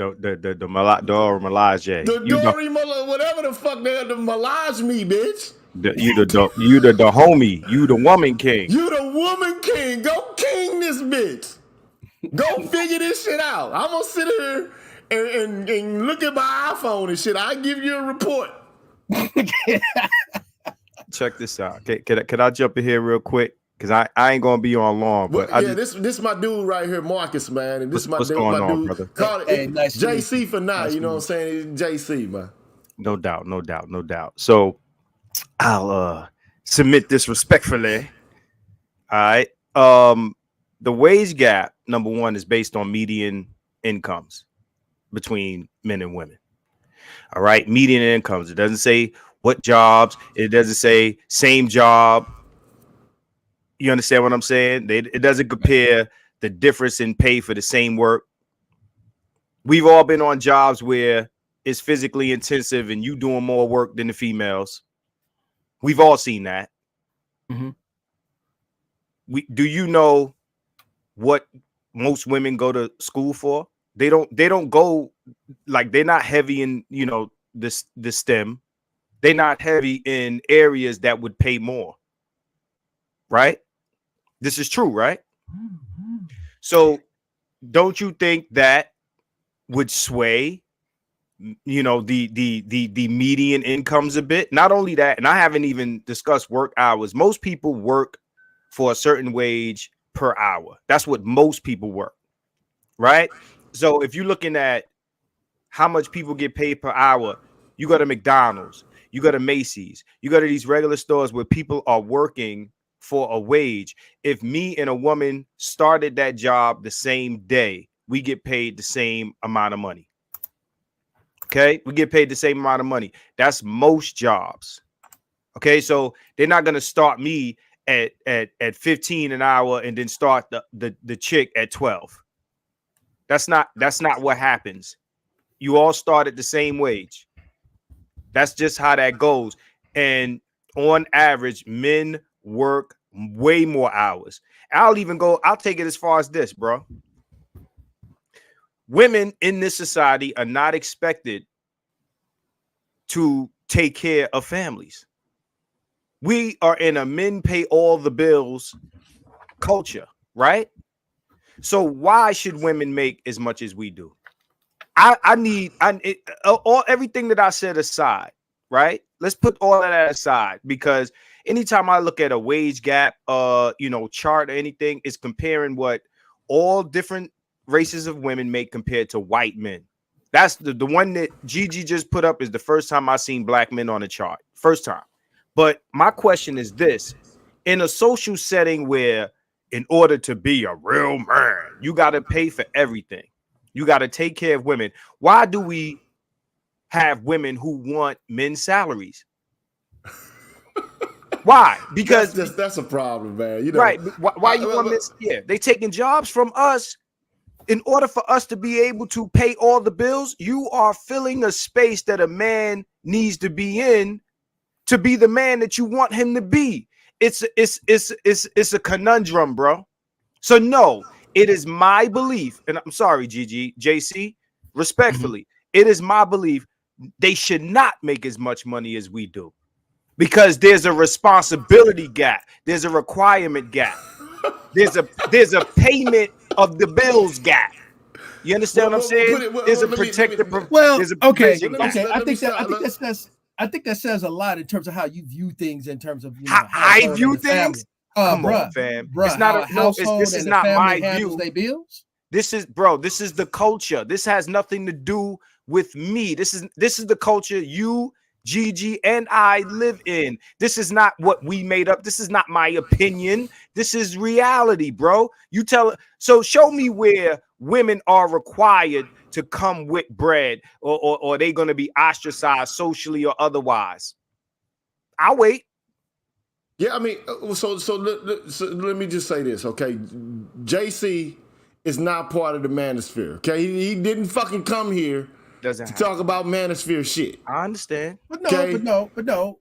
Melage. The Dory whatever the fuck they the Melage me, bitch. You the homie. You the woman king. You the woman king. Go king this bitch. Go figure this shit out. I'm gonna sit here and look at my iPhone and shit. I'll give you a report. Check this out. Can I jump in here real quick? Because I ain't gonna be on long. But well, this my dude right here, Marcus, man. And this what's dude, going on, brother? Call it nice JC for now. You know what I'm saying? It's JC, man. No doubt. So I'll submit this respectfully. All right. The wage gap, number one, is based on median incomes between men and women. All right. Median incomes. It doesn't say what jobs. It doesn't say same job. You understand what I'm saying? It doesn't compare the difference in pay for the same work. We've all been on jobs where it's physically intensive and you doing more work than the females. We've all seen that. Mm-hmm. Do you know what most women go to school for? They don't go, like, they're not heavy in, you know, the STEM. They're not heavy in areas that would pay more. Right? This is true, right? Mm-hmm. So don't you think that would sway, you know, the median incomes a bit? Not only that, and I haven't even discussed work hours. Most people work for a certain wage per hour. That's what most people work, right? So if you're looking at how much people get paid per hour, you go to McDonald's, you go to Macy's, you go to these regular stores where people are working for a wage. If me and a woman started that job the same day, we get paid the same amount of money. Okay, we get paid the same amount of money. That's most jobs. Okay, so they're not going to start me at 15 an hour and then start the chick at 12. That's not what happens. You all start at the same wage. That's just how that goes. And on average, men work way more hours. I'll take it as far as this, bro. women in this society are not expected to take care of families. We are in a men pay all the bills culture, right? So why should women make as much as we do? All everything that I said aside, right? Let's put all of that aside, because anytime I look at a wage gap, chart or anything, it's comparing what all different races of women make compared to white men. That's the one that Gigi just put up is the first time I seen black men on a chart. First time. But my question is this: in a social setting where in order to be a real man, you got to pay for everything. You got to take care of women. Why do we have women who want men's salaries? Why? Because that's a problem, man. You know, right? Why you want this? Yeah, they taking jobs from us in order for us to be able to pay all the bills. You are filling a space that a man needs to be in to be the man that you want him to be. It's a conundrum, bro. So no, it is my belief, and I'm sorry, Gigi, JC, respectfully, it is my belief they should not make as much money as we do, because there's a responsibility gap, there's a requirement gap, there's a payment of the bills gap. You understand what I'm saying? There's a protective. Well, okay. I think that says a lot in terms of how you view things, in terms of how I view things. Come on, fam. It's not this is not my view. Bills? This is the culture. This has nothing to do with me. This is the culture you, Gigi, and I live in. This is not what we made up. This is not my opinion. This is reality, bro. So show me where women are required to come with bread, or they gonna be ostracized socially or otherwise. I'll wait. Yeah, I mean, so let me just say this, okay? JC is not part of the manosphere, okay? He didn't fucking come here to talk about manosphere shit. I understand. But no,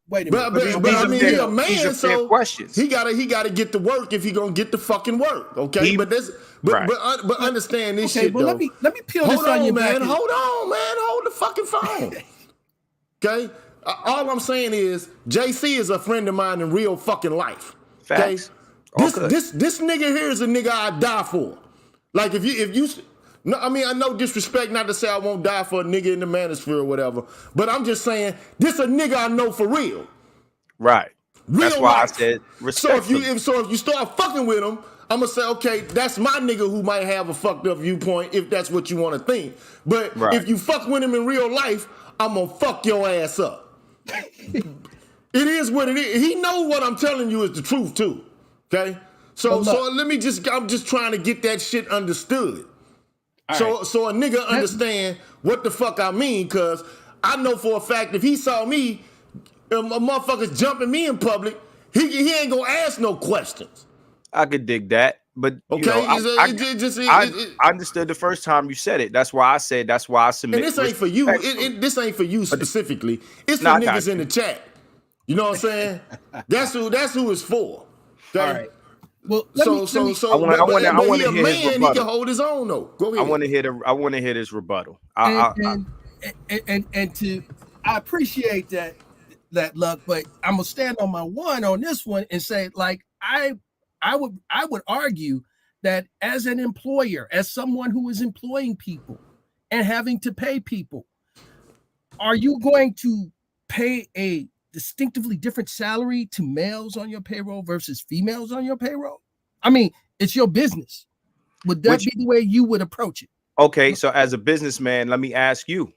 wait a minute. But I mean, he's a man, these are so fair questions. he gotta get to work if he gonna get the fucking work, okay? But understand this shit, but though. let me peel this on you, man. Hold on, man. Hold the fucking phone. Okay? All I'm saying is JC is a friend of mine in real fucking life. Facts. Okay? This nigga here is a nigga I'd die for. Like if you no, I mean, I know disrespect not to say I won't die for a nigga in the manosphere or whatever, but I'm just saying this a nigga I know for real. Right. Real That's why life. I said respect. So if you start fucking with him, I'm gonna say, okay, that's my nigga who might have a fucked up viewpoint if that's what you want to think. But if you fuck with him in real life, I'm gonna fuck your ass up. It is what it is. He know what I'm telling you is the truth too. Okay? So I'm just trying to get that shit understood. So a nigga understand what the fuck I mean, cause I know for a fact if he saw me, a motherfuckers jumping me in public, he ain't gonna ask no questions. I could dig that, but I understood the first time you said it. That's why I said. That's why I submit. And this ain't for you. This ain't for you specifically. It's for niggas in the chat. You know what I'm saying? That's who it's for. Okay? All right. Well, I want to hear his rebuttal. He can hold his own though. Go ahead. I want to hear this rebuttal. I appreciate that luck, but I'm gonna stand on my one on this one and say, like, I would argue that as an employer, as someone who is employing people and having to pay people, are you going to pay a distinctively different salary to males on your payroll versus females on your payroll? I mean, it's your business. Would that be the way you would approach it? Okay, so as a businessman, let me ask you,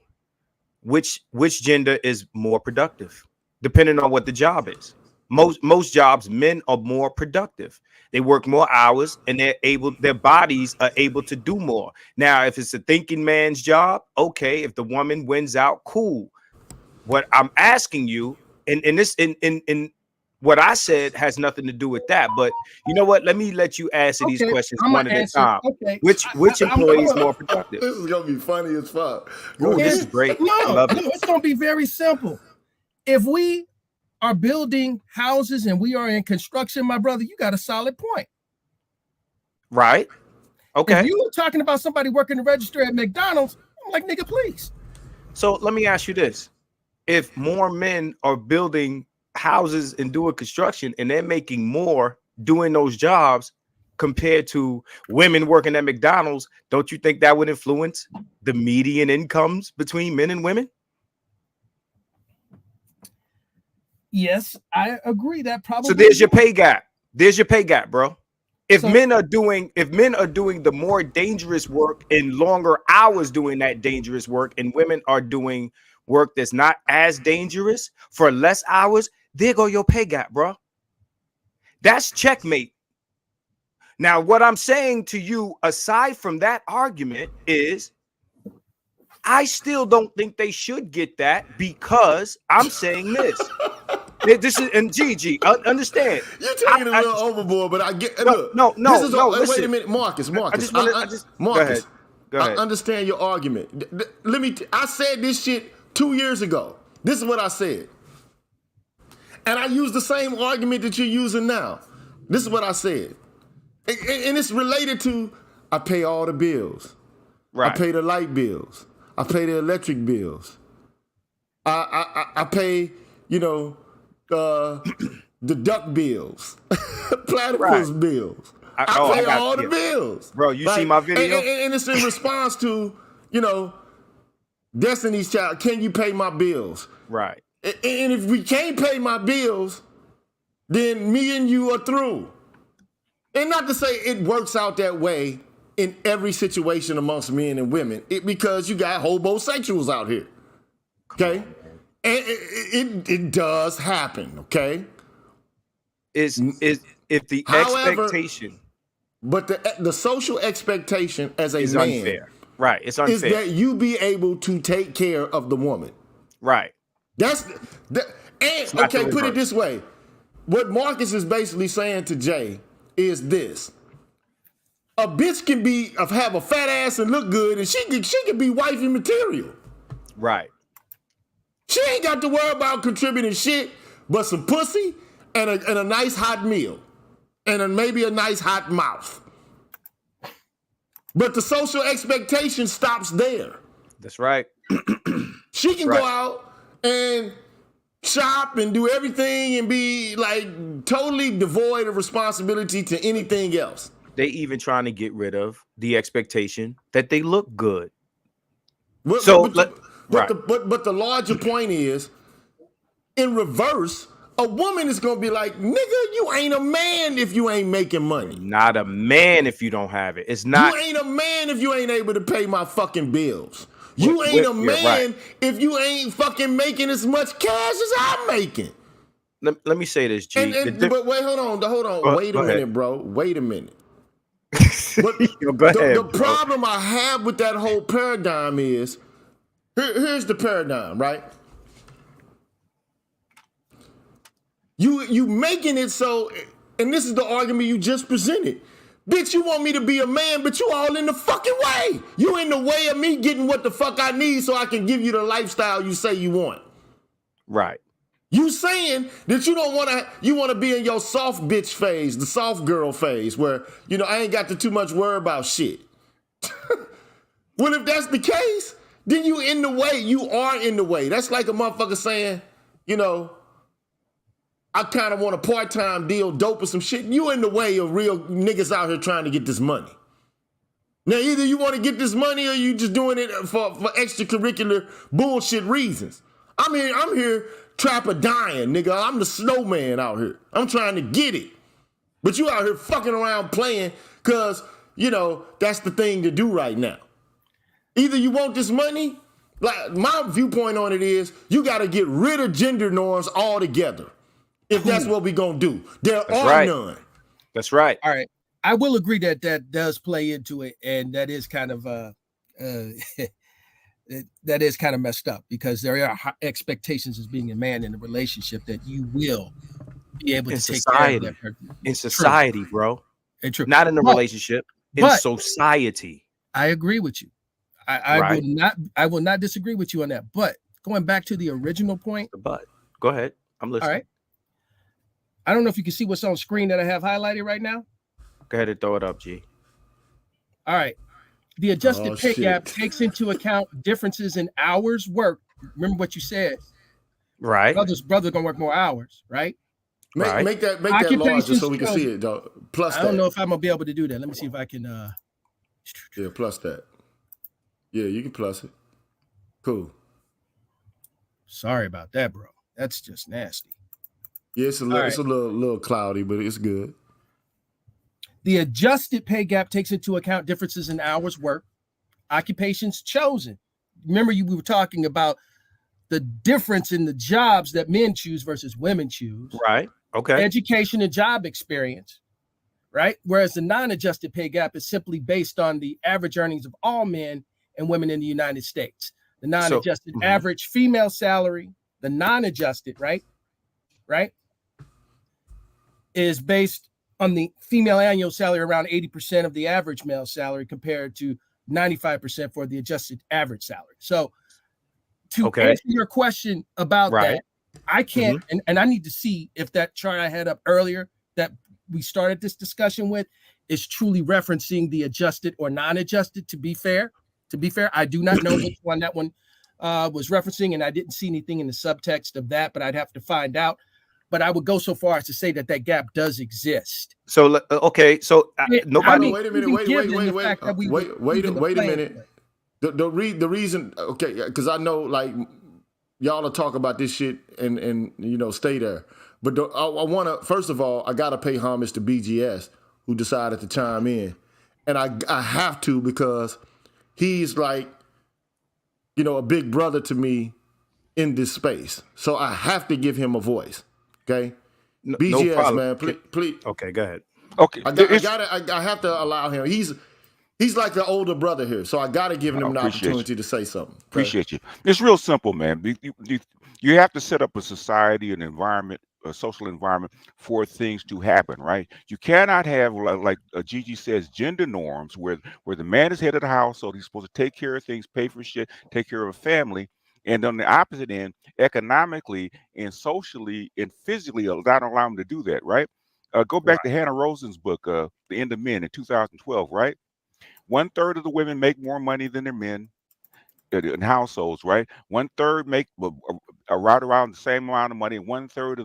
which gender is more productive, depending on what the job is? Most jobs, men are more productive. They work more hours and their bodies are able to do more. Now, if it's a thinking man's job, okay, if the woman wins out, cool. What I'm asking you, and what I said has nothing to do with that, but you know what? Let me let you answer these questions one at a time. Okay. Which employee is more productive? This is gonna be funny as fuck. This is great. No, it's gonna be very simple. If we are building houses and we are in construction, my brother, you got a solid point. Right. Okay. If you were talking about somebody working the register at McDonald's, I'm like, nigga, please. So let me ask you this. If more men are building houses and doing construction and they're making more doing those jobs compared to women working at McDonald's, don't you think that would influence the median incomes between men and women? Yes, I agree. That probably. So there's your pay gap. There's your pay gap, bro. If So- men are doing the more dangerous work in longer hours doing that dangerous work, and women are doing work that's not as dangerous for less hours, there go your pay gap, bro. That's checkmate. Now, what I'm saying to you, aside from that argument, is I still don't think they should get that, because I'm saying this. This is, and Gigi, understand. You're taking it a little overboard, but I get. Look, no. Wait a minute, Marcus. Marcus, Go ahead. I understand your argument. Let me. I said this shit 2 years ago. This is what I said, and I used the same argument that you're using now. This is what I said, and it's related to. I pay all the bills. Right. I pay the light bills. I pay the electric bills. I pay, the duck bills, platypus bills. I pay all the bills. Bro, you see my video? And it's in response to, Destiny's Child, can you pay my bills? Right. And if we can't pay my bills, then me and you are through. And not to say it works out that way in every situation amongst men and women, because you got homosexuals out here, okay? And it does happen, okay? Is if the expectation, but the social expectation as a is man, unfair. Right? It's unfair. Is that you be able to take care of the woman, right? That's and okay. Put it this way: what Marcus is basically saying to Jay is this. A bitch can have a fat ass and look good, and she can be wifey material. Right. She ain't got to worry about contributing shit but some pussy and a nice hot meal and maybe a nice hot mouth. But the social expectation stops there. That's right. She can go out and shop and do everything and be like totally devoid of responsibility to anything else. They even trying to get rid of the expectation that they look good. But the larger point is, in reverse, a woman is gonna be like, nigga, you ain't a man if you ain't making money. Not a man if you don't have it. It's not. You ain't a man if you ain't able to pay my fucking bills. You ain't a man if you ain't fucking making as much cash as I'm making. Let me say this, G. But wait, hold on. Wait a minute, bro. Wait a minute. But the problem I have with that whole paradigm is, here's the paradigm, right? You making it so, and this is the argument you just presented. Bitch, you want me to be a man, but you all in the fucking way. You in the way of me getting what the fuck I need so I can give you the lifestyle you say you want. Right. You saying that you want to be in your soft bitch phase, the soft girl phase, where, I ain't got to too much worry about shit. Well, if that's the case, then you in the way. You are in the way. That's like a motherfucker saying, I kind of want a part-time deal, dope or some shit. You in the way of real niggas out here trying to get this money. Now, either you want to get this money or you just doing it for extracurricular bullshit reasons. I'm here trapper dying, nigga. I'm the snowman out here. I'm trying to get it. But you out here fucking around playing because, that's the thing to do right now. Either you want this money, like my viewpoint on it is, you got to get rid of gender norms altogether. If that's what we gonna do. There are none. That's right. All right. I will agree that does play into it, and that is kind of that is kind of messed up, because there are expectations as being a man in a relationship that you will be able to take care of that person. In society, bro. And true. Not in a relationship. In society. I agree with you. I will not disagree with you on that. But going back to the original point. But go ahead. I'm listening. All right. I don't know if you can see what's on screen that I have highlighted right now. Go ahead and throw it up, G. All right. The adjusted pay gap shit. takes into account differences in hours worked. Remember what you said. Right. Brother gonna work more hours, right? Right. Make that larger so Occupations we can see chosen. it, dog. Plus I don't know that. if I'm gonna be able to do that. Let me see if I can. Yeah, plus that. Yeah, you can plus it. Cool. Sorry about that, bro. That's just nasty. Yeah, it's a little cloudy, but it's good. The adjusted pay gap takes into account differences in hours worked, occupations chosen. Remember, we were talking about the difference in the jobs that men choose versus women choose. Right. Okay. Education and job experience, right? Whereas the non-adjusted pay gap is simply based on the average earnings of all men and women in the United States. The non-adjusted average female salary, the non-adjusted, right, is based on the female annual salary around 80% of the average male salary compared to 95% for the adjusted average salary. So to answer your question about that, I can't, and I need to see if that chart I had up earlier that we started this discussion with is truly referencing the adjusted or non-adjusted. To be fair, I do not know which one that one was referencing, and I didn't see anything in the subtext of that, but I'd have to find out. But I would go so far as to say that gap does exist. So okay, so nobody. Wait a minute. Wait a minute. The reason, okay, because I know like y'all will talk about this shit and stay there. But I want to, first of all, I got to pay homage to BGS who decided to chime in. And I have to because he's like, a big brother to me in this space. So I have to give him a voice. Okay? BGS, no man, please. Okay, go ahead. Okay. I have to allow him. He's like the older brother here, so I got to give him an opportunity to say something. Okay? Appreciate you. It's real simple, man. You have to set up a society, an environment, a social environment for things to happen, right? You cannot have, like Gigi says, gender norms where the man is head of the household. He's supposed to take care of things, pay for shit, take care of a family. And on the opposite end, economically and socially and physically, not allow him to do that, right? Go back to Hannah Rosen's book, The End of Men in 2012, right? 1/3 of the women make more money than their men in households, right? 1/3 make right around the same amount of money. 1/3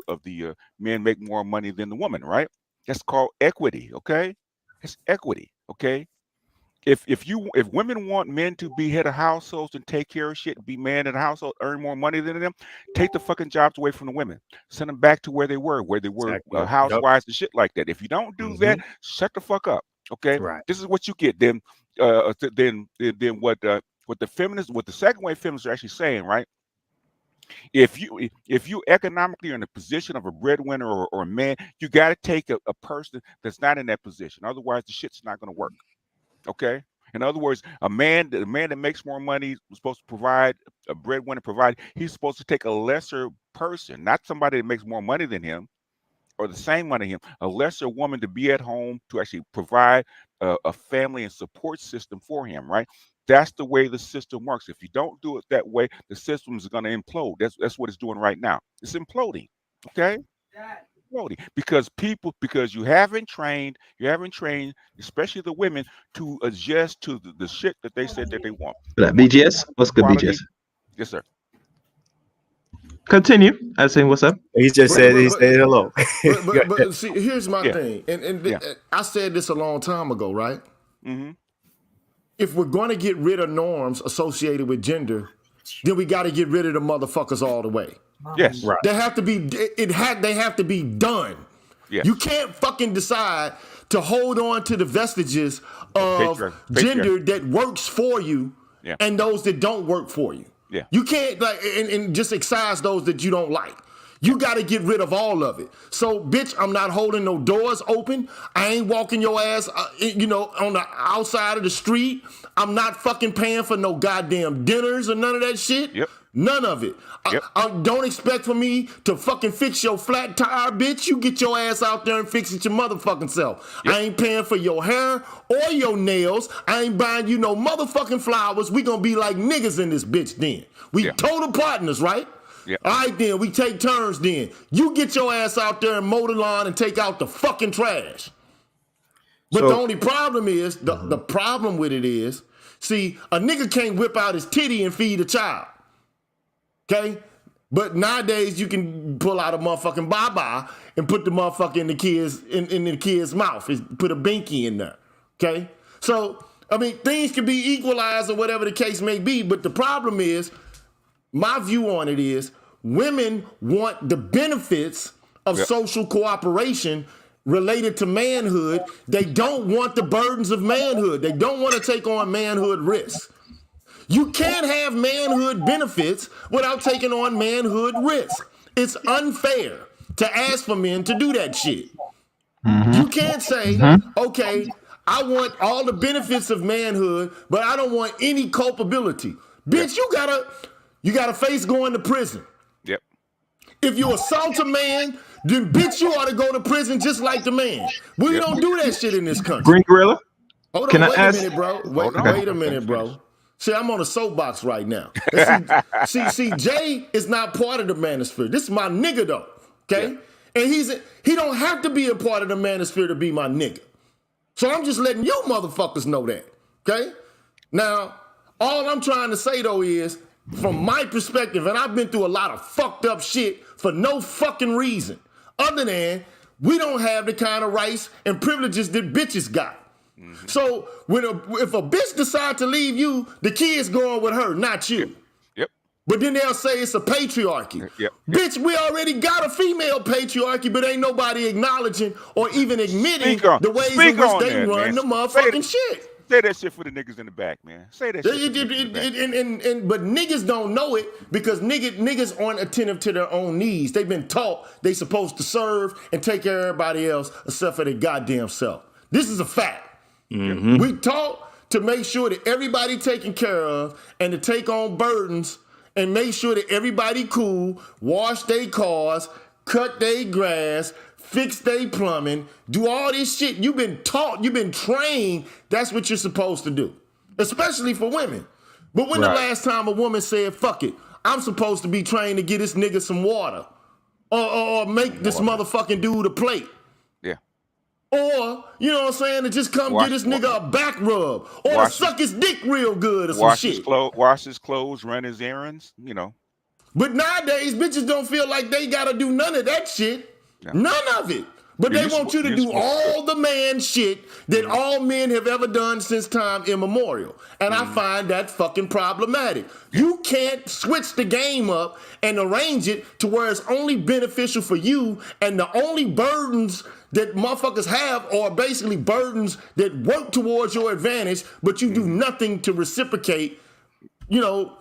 of the men make more money than the woman, right? That's called equity, okay? It's equity, okay? If women want men to be head of households and take care of shit, be man in the household, earn more money than them, take the fucking jobs away from the women. Send them back to where they were exactly. Housewives and shit like that. If you don't do that, shut the fuck up. Okay, this is what you get. Then what the second wave feminists are actually saying, right? If you economically are in a position of a breadwinner or a man, you got to take a person that's not in that position. Otherwise, the shit's not going to work. Okay. In other words, the man that makes more money is supposed to provide a breadwinner. He's supposed to take a lesser person, not somebody that makes more money than him, or the same money him, a lesser woman to be at home to actually provide a family and support system for him, right? That's the way the system works. If you don't do it that way, the system is going to implode. That's what it's doing right now. It's imploding, okay? Imploding because you haven't trained, especially the women, to adjust to the shit that they said that they want. BGS, what's good, BGS? Yes, sir. Continue. I was saying, what's up? He just said hello. But see, here's my thing, and I said this a long time ago, right? Mm-hmm. If we're going to get rid of norms associated with gender, then we got to get rid of the motherfuckers all the way. Yes, right. They have to be. They have to be done. Yes. You can't fucking decide to hold on to the vestiges of gender that works for you and those that don't work for you. Yeah. You can't and just excise those that you don't like. You got to get rid of all of it. So, bitch, I'm not holding no doors open. I ain't walking your ass, on the outside of the street. I'm not fucking paying for no goddamn dinners or none of that shit. Yep. None of it. Yep. Don't expect for me to fucking fix your flat tire, bitch. You get your ass out there and fix it your motherfucking self. Yep. I ain't paying for your hair or your nails. I ain't buying you no motherfucking flowers. We gonna be like niggas in this bitch then. We total partners, right? Yeah. All right, then. We take turns then. You get your ass out there and mow the lawn and take out the fucking trash. But the So only problem is, the problem with it is, see, a nigga can't whip out his titty and feed a child. Okay? But nowadays you can pull out a motherfucking baba and put the motherfucker in the kid's mouth. Put a binky in there. Okay? So, I mean, things can be equalized or whatever the case may be, but the problem is, my view on it is, women want the benefits of social cooperation related to manhood. They don't want the burdens of manhood. They don't want to take on manhood risks. You can't have manhood benefits without taking on manhood risk. It's unfair to ask for men to do that shit. You can't say, okay, I want all the benefits of manhood, but I don't want any culpability. Bitch, you got a face going to prison. Yep. If you assault a man, then bitch, you ought to go to prison just like the man. We don't do that shit in this country. Green Gorilla. Hold on, Can I wait ask- a minute, bro. Wait a minute, bro. See, I'm on a soapbox right now. See, Jay is not part of the manosphere. This is my nigga though, okay? Yeah. And he don't have to be a part of the manosphere to be my nigga. So I'm just letting you motherfuckers know that, okay? Now, all I'm trying to say though is, from my perspective, and I've been through a lot of fucked up shit for no fucking reason, other than we don't have the kind of rights and privileges that bitches got. So if a bitch decide to leave you, the kid's going with her, not you. Yep. But then they'll say it's a patriarchy. Yep. Bitch, we already got a female patriarchy, but ain't nobody acknowledging or even admitting the ways in which they run the motherfucking shit. Say that shit for the niggas in the back, man. Say that shit. But niggas don't know it because niggas aren't attentive to their own needs. They've been taught they supposed to serve and take care of everybody else except for their goddamn self. This is a fact. We taught to make sure that everybody taken care of and to take on burdens and make sure that everybody cool, wash their cars, cut their grass, fix their plumbing, do all this shit. You've been taught, you've been trained, that's what you're supposed to do, especially for women. But when the last time a woman said, fuck it, I'm supposed to be trained to get this nigga some water or make this motherfucking dude a plate? Or, you know what I'm saying, to just come get this nigga a back rub. Or to suck his dick real good or some shit. Wash his clothes, run his errands, you know. But nowadays, bitches don't feel like they gotta do none of that shit. Yeah. None of it. But they want you to do all the man shit that all men have ever done since time immemorial. And I find that fucking problematic. You can't switch the game up and arrange it to where it's only beneficial for you, and the only burdens that motherfuckers have are basically burdens that work towards your advantage, but you do nothing to reciprocate, you know,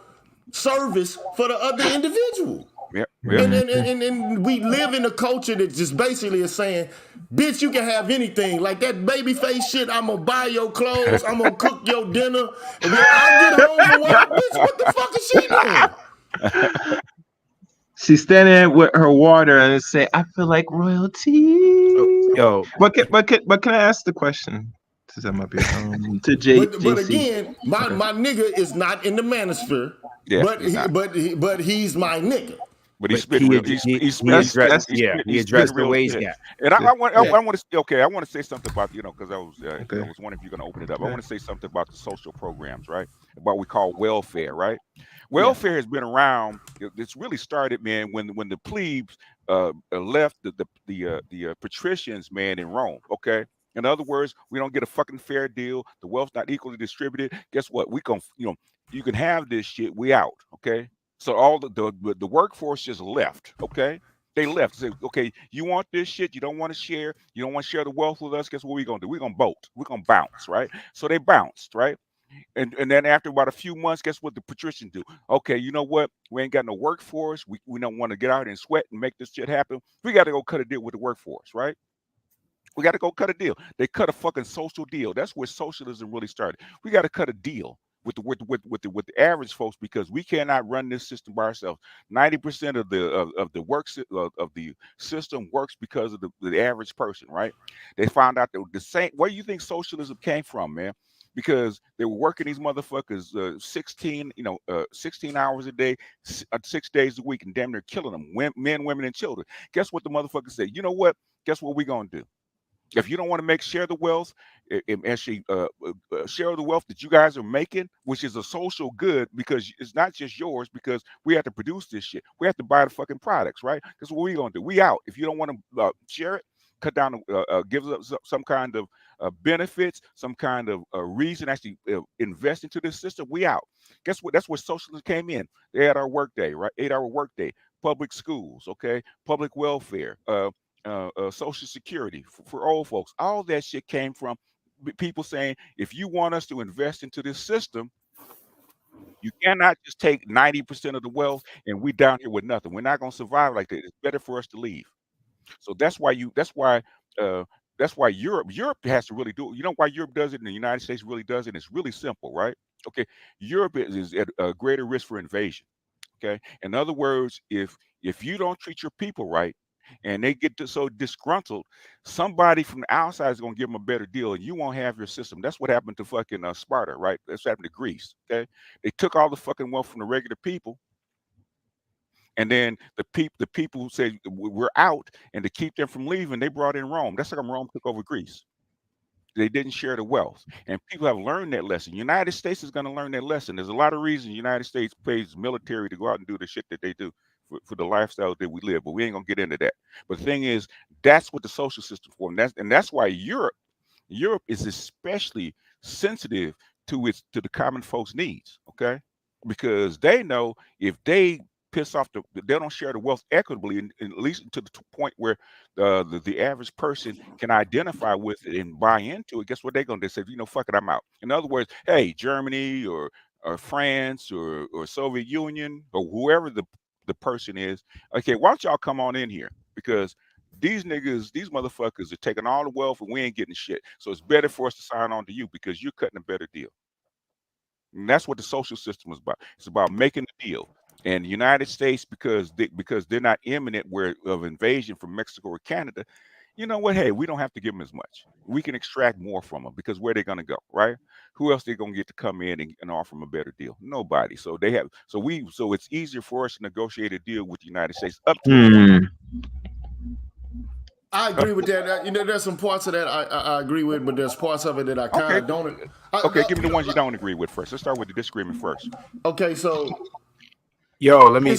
service for the other individual. Yep. And we live in a culture that just basically is saying, bitch, you can have anything. Like that baby face shit, I'm gonna buy your clothes, I'm gonna cook your dinner, and when I get home from work, bitch, what the fuck is she doing? She's standing there with her water and say, I feel like royalty. Yo. But can I ask the question? That might be to Jay. But again, my nigga is not in the manosphere. Yeah, but he's my nigga. But he addressed the wage gap. And I want to say something about, you know, because I was wondering if you're going to open it up. I want to say something about the social programs, right? About what we call welfare, right? Welfare has been around. It's really started, man, when the plebes left the patricians, man, in Rome. Okay. In other words, we don't get a fucking fair deal. The wealth's not equally distributed. Guess what? You can have this shit. We out. Okay. So all the workforce just left. Okay. They left. Say, okay, you want this shit? You don't want to share? You don't want to share the wealth with us? Guess what we're gonna do? We're gonna bolt. We're gonna bounce, right? So they bounced, right? And then after about a few months, guess what the patricians do? Okay, you know what? We ain't got no workforce. We don't want to get out and sweat and make this shit happen. We got to go cut a deal with the workforce, right? We got to go cut a deal. They cut a fucking social deal. That's where socialism really started. We got to cut a deal with the average folks, because we cannot run this system by ourselves. 90% of the system works because of the average person, right? They found out that the same. Where do you think socialism came from, man? Because they were working these motherfuckers 16 hours a day, 6 days a week, and damn near killing them, men, women, and children. Guess what the motherfuckers said? You know what? Guess what we gonna do? If you don't want to share the wealth, actually share the wealth that you guys are making, which is a social good, because it's not just yours, because we have to produce this shit. We have to buy the fucking products, right? That's what we're gonna do. We out. If you don't want to share it, cut down, give us some kind of benefits, some kind of reason, actually invest into this system. We out. Guess what? That's where socialism came in. They had our workday, right? 8-hour workday, public schools, okay, public welfare, Social Security for old folks. All that shit came from people saying, if you want us to invest into this system, you cannot just take 90% of the wealth and we down here with nothing. We're not going to survive like that. It's better for us to leave. So that's why Europe has to really do it. You know why Europe does it and the United States really does it? It's really simple, right? Okay, Europe is at a greater risk for invasion. Okay, in other words, if you don't treat your people right and they get so disgruntled, somebody from the outside is going to give them a better deal and you won't have your system. That's what happened to fucking Sparta, right? That's what happened to Greece. Okay, they took all the fucking wealth from the regular people, and then the people who said we're out, and to keep them from leaving, they brought in Rome. That's like Rome took over Greece. They didn't share the wealth, and people have learned that lesson. United States is going to learn that lesson. There's a lot of reasons the United States pays military to go out and do the shit that they do for the lifestyle that we live, but we ain't gonna get into that. But the thing is, that's what the social system for, and that's why Europe is especially sensitive to the common folks' needs. Okay, because they know if they piss off they don't share the wealth equitably, and at least to the point where the average person can identify with it and buy into it. Guess what they're gonna do? They say, you know, fuck it, I'm out. In other words, hey, Germany or France or Soviet Union or whoever the person is, okay, why don't y'all come on in here, because these motherfuckers are taking all the wealth and we ain't getting shit. So it's better for us to sign on to you because you're cutting a better deal. And that's what the social system is about. It's about making a deal. And the United States, because they're not imminent of invasion from Mexico or Canada, you know what? Hey, we don't have to give them as much. We can extract more from them, because where are they going to go, right? Who else they going to get to come in and offer them a better deal? Nobody. So it's easier for us to negotiate a deal with the United States up to a point. I agree with that. You know, there's some parts of that I agree with, but there's parts of it that I kind of don't. Give me the ones you don't agree with first. Let's start with the disagreement first. Okay, so yo, let me.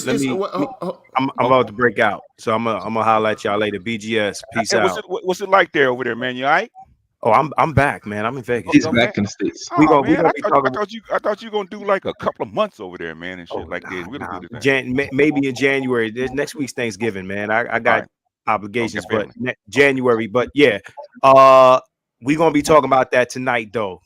I'm about to break out, so I'm gonna holler at y'all later. BGS, peace out. What's it like there over there, man? You all right? Oh, I'm back, man. I'm in Vegas. He's back in the States. I thought you were gonna do like a couple of months over there, man, and shit like that. Really do the maybe in January. Next week's Thanksgiving, man. I got obligations, but January. But yeah, we're gonna be talking about that tonight, though,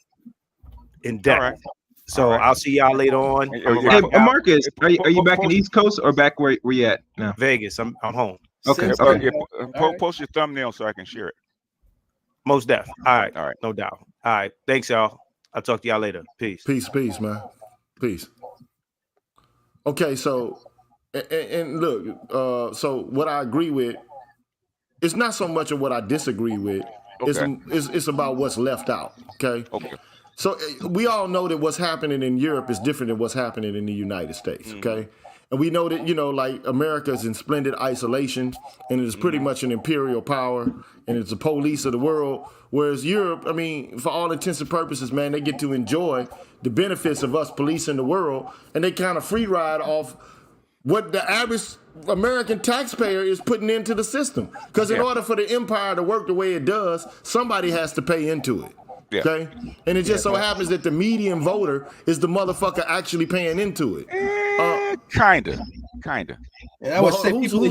in depth. Right. So I'll see y'all later on. Hey, Marcus, are you back in the East Coast or back where you at now? Vegas. I'm home. Okay. Post your thumbnail so I can share it. Most def. All right, no doubt. All right, thanks, y'all. I'll talk to y'all later. Peace, peace, man. Peace. Okay, so and look, so what I agree with, it's not so much of what I disagree with. Okay. It's about what's left out. Okay. So we all know that what's happening in Europe is different than what's happening in the United States. Okay. And we know that, you know, like America is in splendid isolation and it is pretty much an imperial power and it's the police of the world. Whereas Europe, I mean, for all intents and purposes, man, they get to enjoy the benefits of us policing the world, and they kind of free ride off what the average American taxpayer is putting into the system. Because in order for the empire to work the way it does, somebody has to pay into it. Yeah. Okay, and it just so happens that the median voter is the motherfucker actually paying into it. Kinda. Yeah,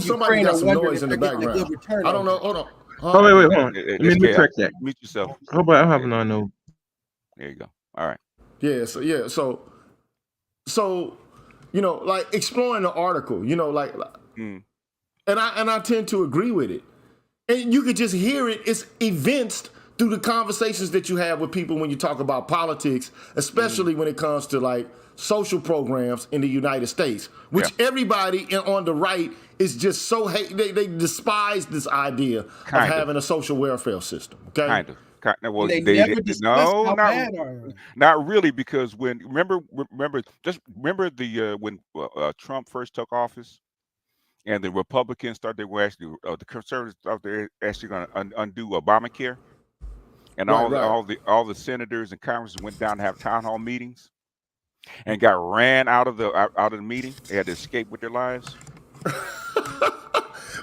somebody got some noise in the background. I don't know. Hold on. Oh wait, hold on. Let me correct that. Mute yourself. Oh, but I have no. There you go. All right. Yeah. So, you know, like exploring the article, you know, like, and I tend to agree with it, and you could just hear it. It's evinced through the conversations that you have with people when you talk about politics, especially when it comes to like social programs in the United States, which everybody on the right is just so they despise this idea of having a social welfare system. Okay. Kind of. Well, not really, because remember when Trump first took office, and the Republicans the conservatives thought they're actually going to undo Obamacare. and Right. all the senators and congressmen went down to have town hall meetings and got ran out of the meeting. They had to escape with their lives.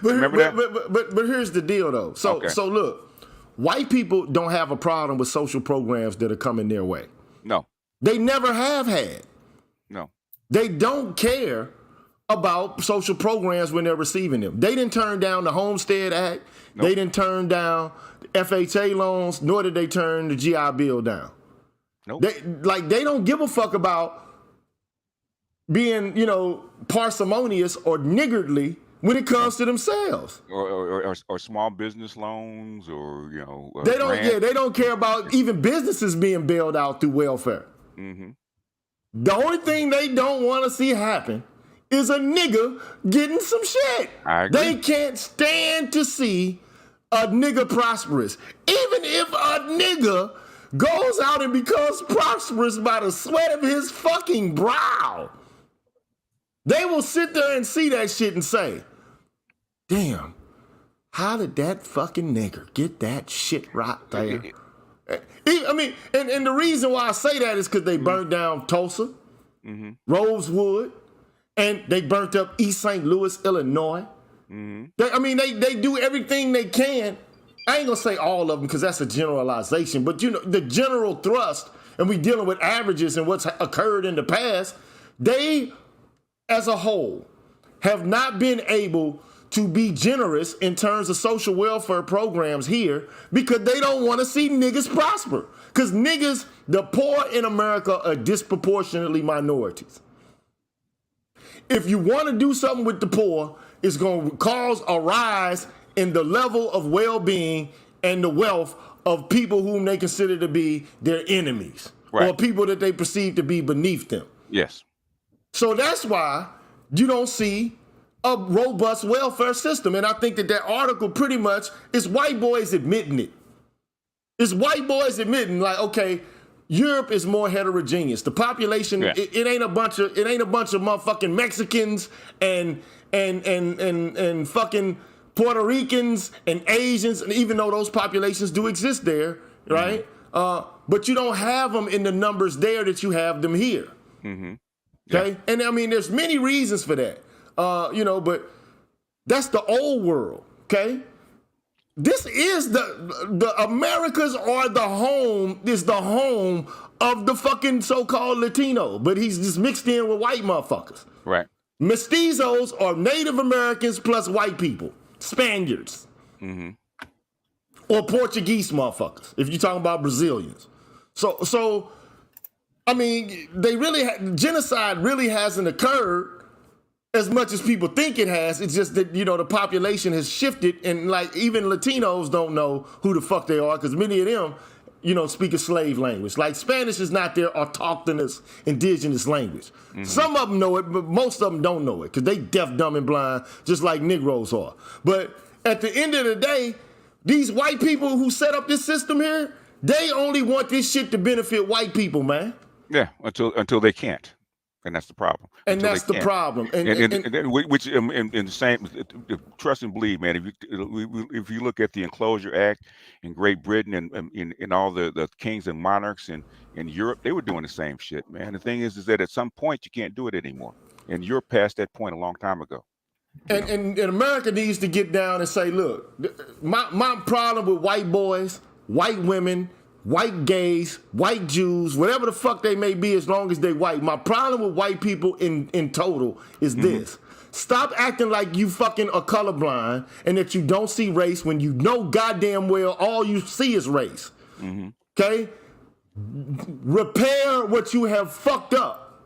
Remember that? But here's the deal though. So Okay. so look, white people don't have a problem with social programs that are coming their way. No, They never have had. no. They don't care about social programs when they're receiving them. They didn't turn down the Homestead Act. Nope. They didn't turn down FHA loans, nor did they turn the GI Bill down. Nope. They don't give a fuck about being, parsimonious or niggardly when it comes to themselves. Or small business loans, or They don't. grant. Yeah, they don't care about even businesses being bailed out through welfare. Mm-hmm. The only thing they don't want to see happen is a nigga getting some shit. I agree. They can't stand to see a nigga prosperous. Even if a nigga goes out and becomes prosperous by the sweat of his fucking brow, they will sit there and see that shit and say, damn, how did that fucking nigger get that shit right there? I mean, and the reason why I say that is because they burned down Tulsa, Rosewood, and they burnt up East St. Louis, Illinois. They do everything they can. I ain't gonna say all of them because that's a generalization, but the general thrust, and we dealing with averages and what's occurred in the past, they, as a whole, have not been able to be generous in terms of social welfare programs here because they don't want to see niggas prosper. Because niggas, the poor in America are disproportionately minorities. If you want to do something with the poor, it's going to cause a rise in the level of well-being and the wealth of people whom they consider to be their enemies, Right. or people that they perceive to be beneath them. Yes. So that's why you don't see a robust welfare system. And I think that article pretty much is white boys admitting it. It's white boys admitting, like, okay, Europe is more heterogeneous. The population, it ain't a bunch of motherfucking Mexicans and fucking Puerto Ricans and Asians, and even though those populations do exist there, right? But you don't have them in the numbers there that you have them here. Okay? And I mean, there's many reasons for that. But that's the old world, okay? This is the Americas are the home of the fucking so-called Latino, but he's just mixed in with white motherfuckers. Right. Mestizos are Native Americans plus white people, Spaniards, or Portuguese motherfuckers, if you're talking about Brazilians. So I mean, genocide really hasn't occurred as much as people think it has. It's just that, the population has shifted, and like even Latinos don't know who the fuck they are because many of them, speak a slave language. Like Spanish is not their autochthonous indigenous language. Some of them know it, but most of them don't know it because they deaf, dumb, and blind, just like Negroes are. But at the end of the day, these white people who set up this system here, they only want this shit to benefit white people, man. Yeah. Until they can't. And that's the problem. And that's the problem. And which in the same, trust and believe, man. If you look at the Enclosure Act in Great Britain and in all the kings and monarchs in Europe, they were doing the same shit, man. The thing is that at some point you can't do it anymore, and you're past that point a long time ago. And America needs to get down and say, look, my problem with white boys, white women, white gays, white Jews, whatever the fuck they may be, as long as they white. My problem with white people in total is this. Stop acting like you fucking are colorblind and that you don't see race when you know goddamn well all you see is race. Okay? Repair what you have fucked up.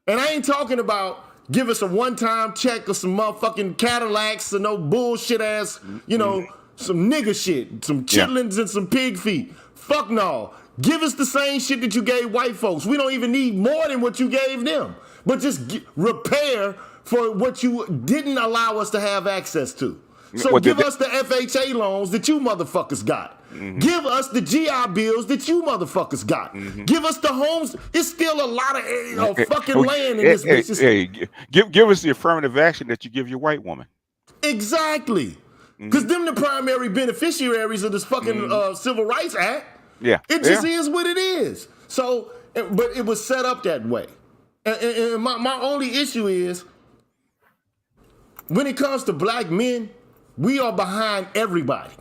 And I ain't talking about give us a one-time check or some motherfucking Cadillacs or no bullshit ass, some nigga shit, some chitlins and some pig feet. Fuck no. Give us the same shit that you gave white folks. We don't even need more than what you gave them. But just repair for what you didn't allow us to have access to. So give us the FHA loans that you motherfuckers got. Give us the GI bills that you motherfuckers got. Give us the homes. It's still a lot of fucking land in this bitch. Give us the affirmative action that you give your white woman. Exactly. Because them the primary beneficiaries of this fucking Civil Rights Act. Yeah. It just is what it is. So, but it was set up that way. And my only issue is, when it comes to black men, we are behind everybody.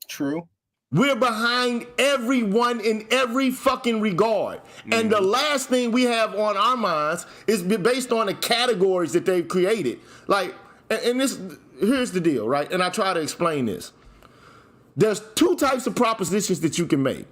True. We're behind everyone in every fucking regard. And the last thing we have on our minds is based on the categories that they've created. Like, and this, here's the deal, right? And I try to explain this. There's two types of propositions that you can make.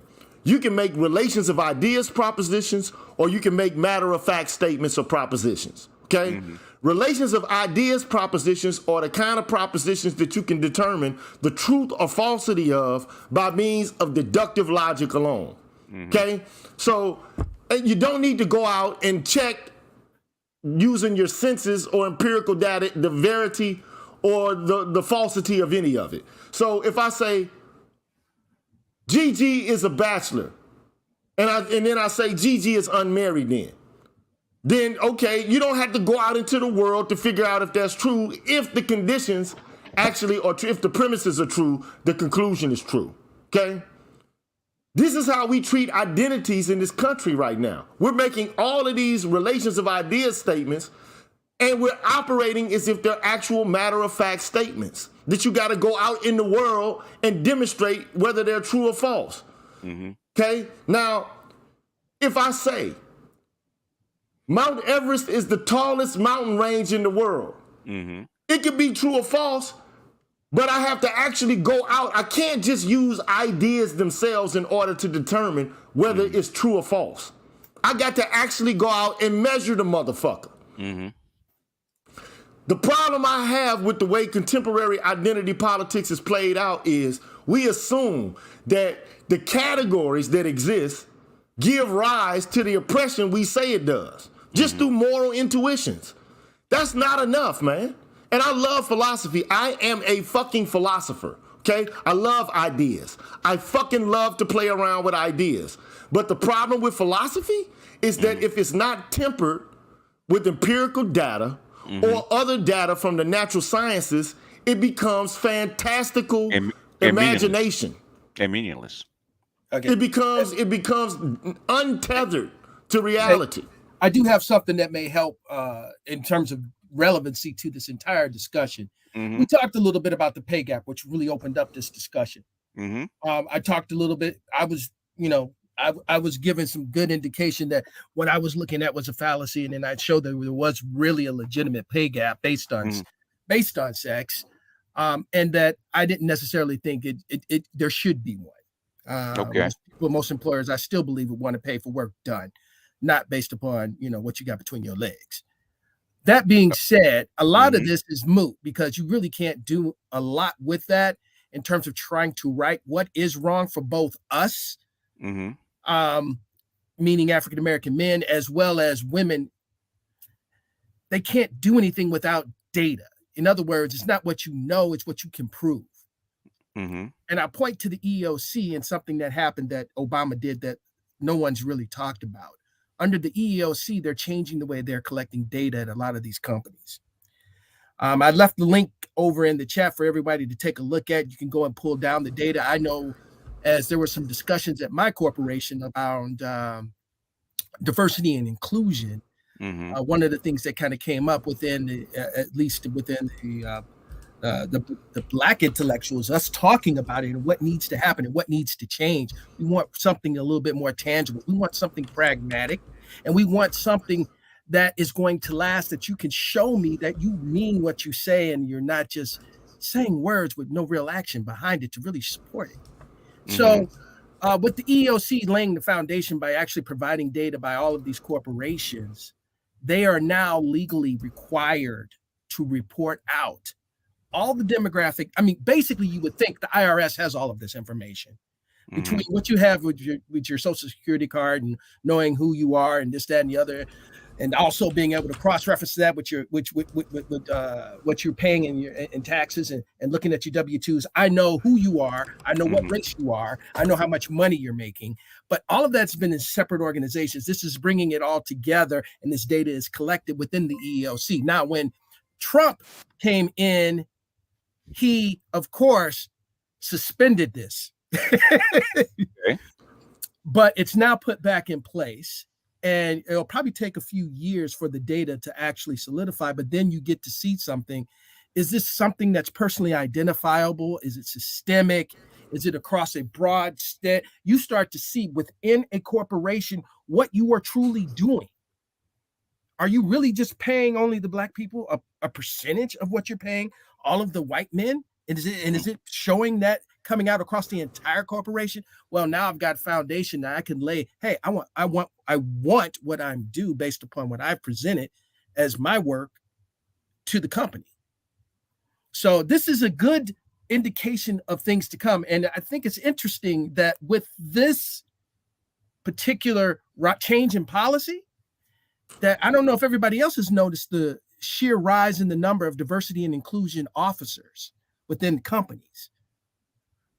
You can make relations of ideas propositions, or you can make matter-of-fact statements or propositions, okay? Relations of ideas propositions are the kind of propositions that you can determine the truth or falsity of by means of deductive logic alone, okay? So you don't need to go out and check using your senses or empirical data the verity or the falsity of any of it. So if I say, Gigi is a bachelor, and then I say Gigi is unmarried then okay, you don't have to go out into the world to figure out if that's true. If the conditions actually are true, if the premises are true, the conclusion is true, okay? This is how we treat identities in this country right now. We're making all of these relations of ideas statements, and we're operating as if they're actual matter-of-fact statements that you got to go out in the world and demonstrate whether they're true or false. Okay? Now, if I say Mount Everest is the tallest mountain range in the world, it could be true or false, but I have to actually go out. I can't just use ideas themselves in order to determine whether it's true or false. I got to actually go out and measure the motherfucker. The problem I have with the way contemporary identity politics is played out is we assume that the categories that exist give rise to the oppression we say it does, just through moral intuitions. That's not enough, man. And I love philosophy. I am a fucking philosopher, okay? I love ideas. I fucking love to play around with ideas. But the problem with philosophy is that if it's not tempered with empirical data, or other data from the natural sciences, it becomes fantastical imagination. And meaningless. Okay. It becomes untethered to reality. I do have something that may help in terms of relevancy to this entire discussion. We talked a little bit about the pay gap, which really opened up this discussion. I talked a little bit. I was given some good indication that what I was looking at was a fallacy, and then I showed that there was really a legitimate pay gap based on sex, and that I didn't necessarily think there should be one. Okay. Most employers, I still believe, would want to pay for work done, not based upon what you got between your legs. That being said, a lot of this is moot because you really can't do a lot with that in terms of trying to right what is wrong for both us. Meaning African-American men as well as women. They can't do anything without data. In other words, it's not what you know, it's what you can prove. And I point to the EEOC and something that happened that Obama did that no one's really talked about. Under the EEOC, they're changing the way they're collecting data at a lot of these companies. I left the link over in the chat for everybody to take a look at. You can go and pull down the data. I know as there were some discussions at my corporation about diversity and inclusion, one of the things that kind of came up within at least within the Black intellectuals, us talking about it and what needs to happen and what needs to change. We want something a little bit more tangible. We want something pragmatic, and we want something that is going to last, that you can show me that you mean what you say and you're not just saying words with no real action behind it to really support it. So with the EEOC laying the foundation by actually providing data by all of these corporations, they are now legally required to report out all the demographic. I mean, basically, you would think the IRS has all of this information between what you have with your Social Security card and knowing who you are and this, that, and the other, and also being able to cross-reference that with what you're paying in taxes and looking at your W-2s. I know who you are. I know what race you are. I know how much money you're making. But all of that's been in separate organizations. This is bringing it all together, and this data is collected within the EEOC. Now, when Trump came in, he, of course, suspended this. Okay. But it's now put back in place. And it'll probably take a few years for the data to actually solidify, but then you get to see something. Is this something that's personally identifiable? Is it systemic? Is it across a broad state? You start to see within a corporation what you are truly doing. Are you really just paying only the black people a percentage of what you're paying all of the white men? And is it showing that coming out across the entire corporation? Well, now I've got a foundation that I can lay. Hey, I want what I'm due based upon what I've presented as my work to the company. So this is a good indication of things to come. And I think it's interesting that with this particular change in policy, that I don't know if everybody else has noticed the sheer rise in the number of diversity and inclusion officers within companies.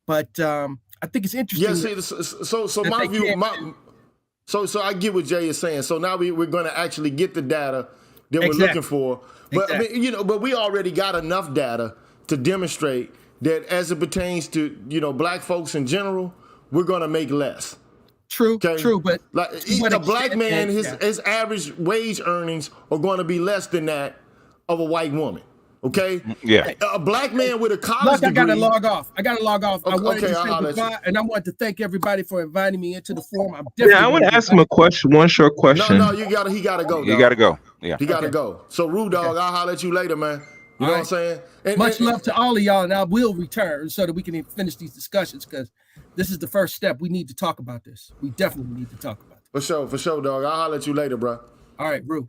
But I think it's interesting. Yeah, see, so my view, so I get what Jay is saying. So now we're going to actually get the data that we're looking for. But I mean, but we already got enough data to demonstrate that as it pertains to black folks in general, we're going to make less. True, okay? True, but like a black man, his average wage earnings are going to be less than that of a white woman. Okay. Yeah. A black man with a college degree. I gotta log off. I wanted to say goodbye, and I want to thank everybody for inviting me into the forum. I want to ask him a question. One short question. No, he gotta go. You gotta go. Yeah. He gotta go. So, Rude Dog, I'll holler at you later, man. You know what I'm saying? Much love to all of y'all, and I will return so that we can finish these discussions, because this is the first step. We need to talk about this. We definitely need to talk about it. For sure, dog. I'll holler at you later, bro. All right, Rue.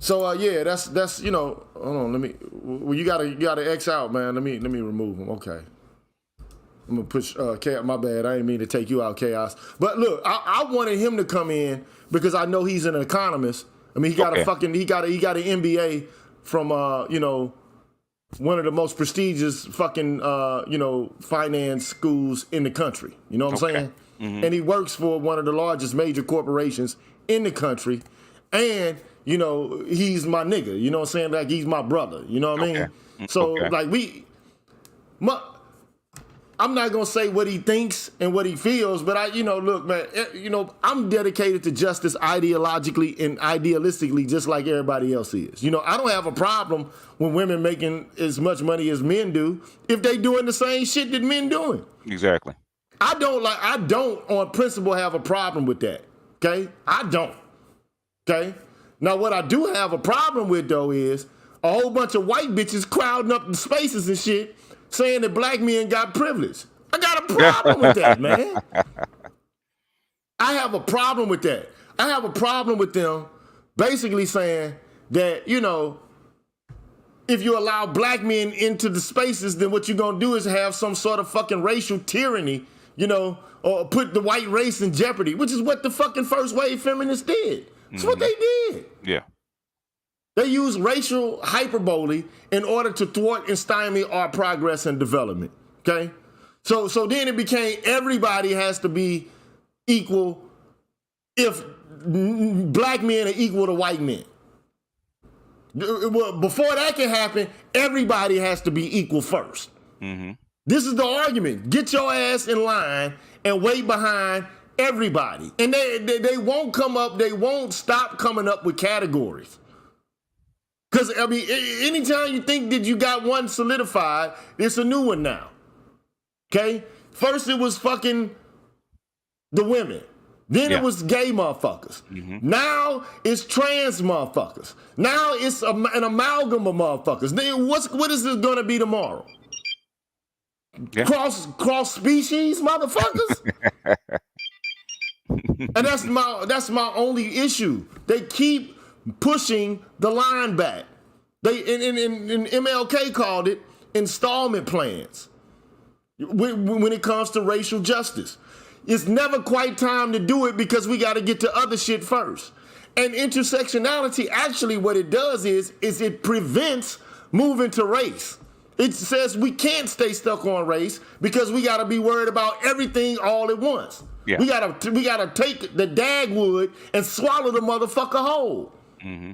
So that's hold on. Let me. Well, you gotta X out, man. Let me remove him. Okay. I'm gonna push Chaos. My bad. I didn't mean to take you out, Chaos. But look, I wanted him to come in because I know he's an economist. I mean, he got an MBA from one of the most prestigious finance schools in the country. You know what I'm saying? Mm-hmm. And he works for one of the largest major corporations in the country, and he's my nigga. You know what I'm saying? Like, he's my brother. You know what I mean? So I'm not gonna say what he thinks and what he feels, but look, man, I'm dedicated to justice ideologically and idealistically, just like everybody else is. I don't have a problem with women making as much money as men do if they doing the same shit that men doing. Exactly. I don't on principle have a problem with that. Okay, I don't. Okay. Now, what I do have a problem with, though, is a whole bunch of white bitches crowding up the spaces and shit, saying that black men got privilege. I got a problem with that, man. I have a problem with that. I have a problem with them basically saying that, if you allow black men into the spaces, then what you're going to do is have some sort of fucking racial tyranny, or put the white race in jeopardy, which is what the fucking first wave feminists did. That's what they did. Yeah. They used racial hyperbole in order to thwart and stymie our progress and development. Okay? So then it became everybody has to be equal if black men are equal to white men. Well, before that can happen, everybody has to be equal first. Mm-hmm. This is the argument. Get your ass in line and wait behind everybody. And they won't stop coming up with categories. Because, anytime you think that you got one solidified, it's a new one now. Okay? First it was fucking the women. Then it was gay motherfuckers. Mm-hmm. Now it's trans motherfuckers. Now it's an amalgam of motherfuckers. Then what is this going to be tomorrow? Yeah. Cross species motherfuckers? And that's my only issue. They keep pushing the line back. They and MLK called it installment plans when it comes to racial justice. It's never quite time to do it because we got to get to other shit first. And intersectionality, actually what it does is it prevents moving to race. It says we can't stay stuck on race because we got to be worried about everything all at once. Yeah. We gotta take the dagwood and swallow the motherfucker whole. Mm-hmm.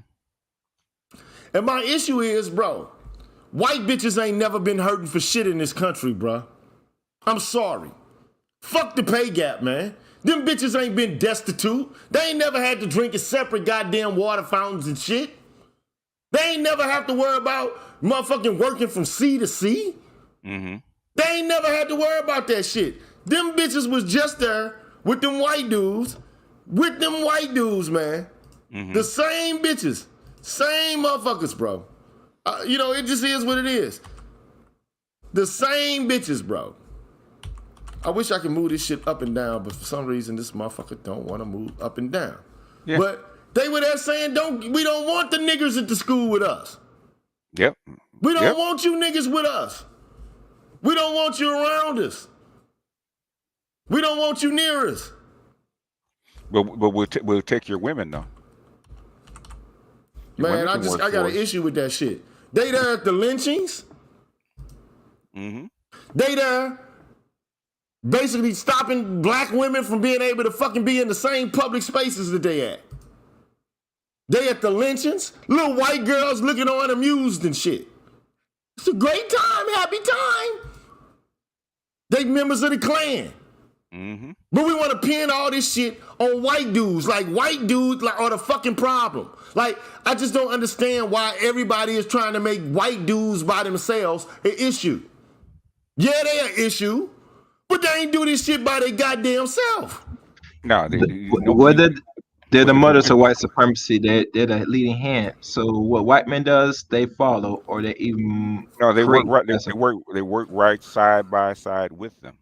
And my issue is, bro, white bitches ain't never been hurting for shit in this country, bruh. I'm sorry. Fuck the pay gap, man. Them bitches ain't been destitute. They ain't never had to drink at separate goddamn water fountains and shit. They ain't never have to worry about motherfucking working from sea to sea. Mm-hmm. They ain't never had to worry about that shit. Them bitches was just there with them white dudes. With them white dudes, man. Mm-hmm. The same bitches. Same motherfuckers, bro. You know, it just is what it is. The same bitches, bro. I wish I could move this shit up and down, but for some reason, this motherfucker don't want to move up and down. Yeah. But they were there saying, we don't want the niggers at the school with us. Yep. We don't want you niggas with us. We don't want you around us. We don't want you near us. But we'll take your women though. Man, I got an issue with that shit. They there at the lynchings. Mm-hmm. They there basically stopping black women from being able to fucking be in the same public spaces that they at. They at the lynchings, little white girls looking on amused and shit. It's a great time, happy time. They members of the Klan. Mm-hmm. But we want to pin all this shit on white dudes. Like white dudes are the fucking problem. Like, I just don't understand why everybody is trying to make white dudes by themselves an issue. Yeah, they an issue, but they ain't do this shit by their goddamn self. No, they're the mothers of white supremacy. They're the leading hand. So what white man does, they follow, or they even they work right. They work right side by side with them.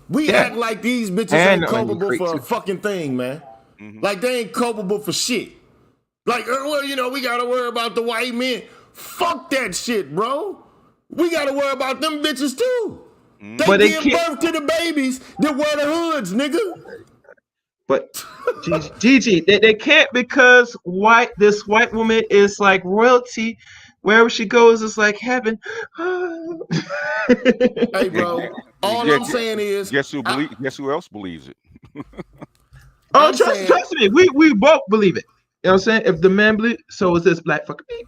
We act like these bitches ain't culpable for a fucking thing, man. Mm-hmm. Like they ain't culpable for shit. Like, well, you know, we gotta worry about the white men. Fuck that shit, bro. We gotta worry about them bitches too. Mm-hmm. They give birth to the babies that wear the hoods, nigga. But Gigi, they can't, because this white woman is like royalty. Wherever she goes, it's like heaven. Hey, bro. All I'm saying is, guess who else believes it? Trust me, we both believe it. You know what I'm saying? If the man believes, so is this black fucking me. You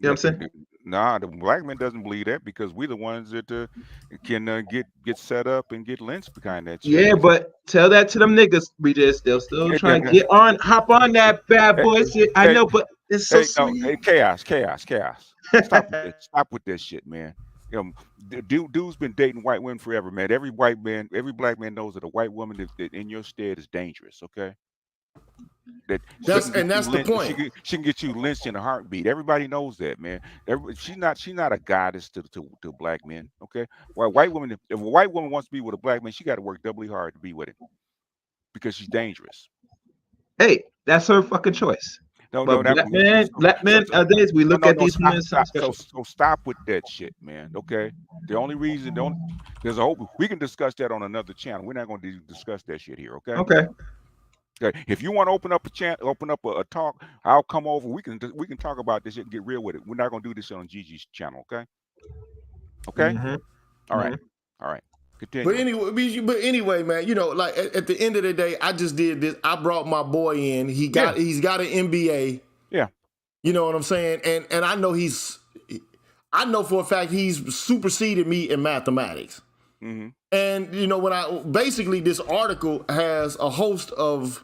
know what I'm saying? Nah, the black man doesn't believe that, because we're the ones that can get set up and get lynched behind that shit. Yeah, but tell that to them niggas. They'll still trying to hop on that bad boy shit. I know, but it's so sweet. Hey, chaos. Stop with this shit, man. Dude's been dating white women forever, man. Every black man knows that a white woman that in your stead is dangerous. Okay. That's the point. She can get you lynched in a heartbeat. Everybody knows that, man. She's not a goddess to black men. Okay. Well, if a white woman wants to be with a black man, she got to work doubly hard to be with him, because she's dangerous. Hey, that's her fucking choice. Black men nowadays, we look at these men. So stop with that shit, man. Okay. The only reason there's a hope we can discuss that on another channel. We're not going to discuss that shit here. Okay. Okay. If you want to open up a talk, I'll come over. We can talk about this shit and get real with it. We're not gonna do this on Gigi's channel, okay? Okay. Mm-hmm. All right. Continue. But anyway, man, you know, like at the end of the day, I just did this. I brought my boy in. He's got an MBA. Yeah. You know what I'm saying? And I know for a fact he's superseded me in mathematics. Mm-hmm. And you know, this article has a host of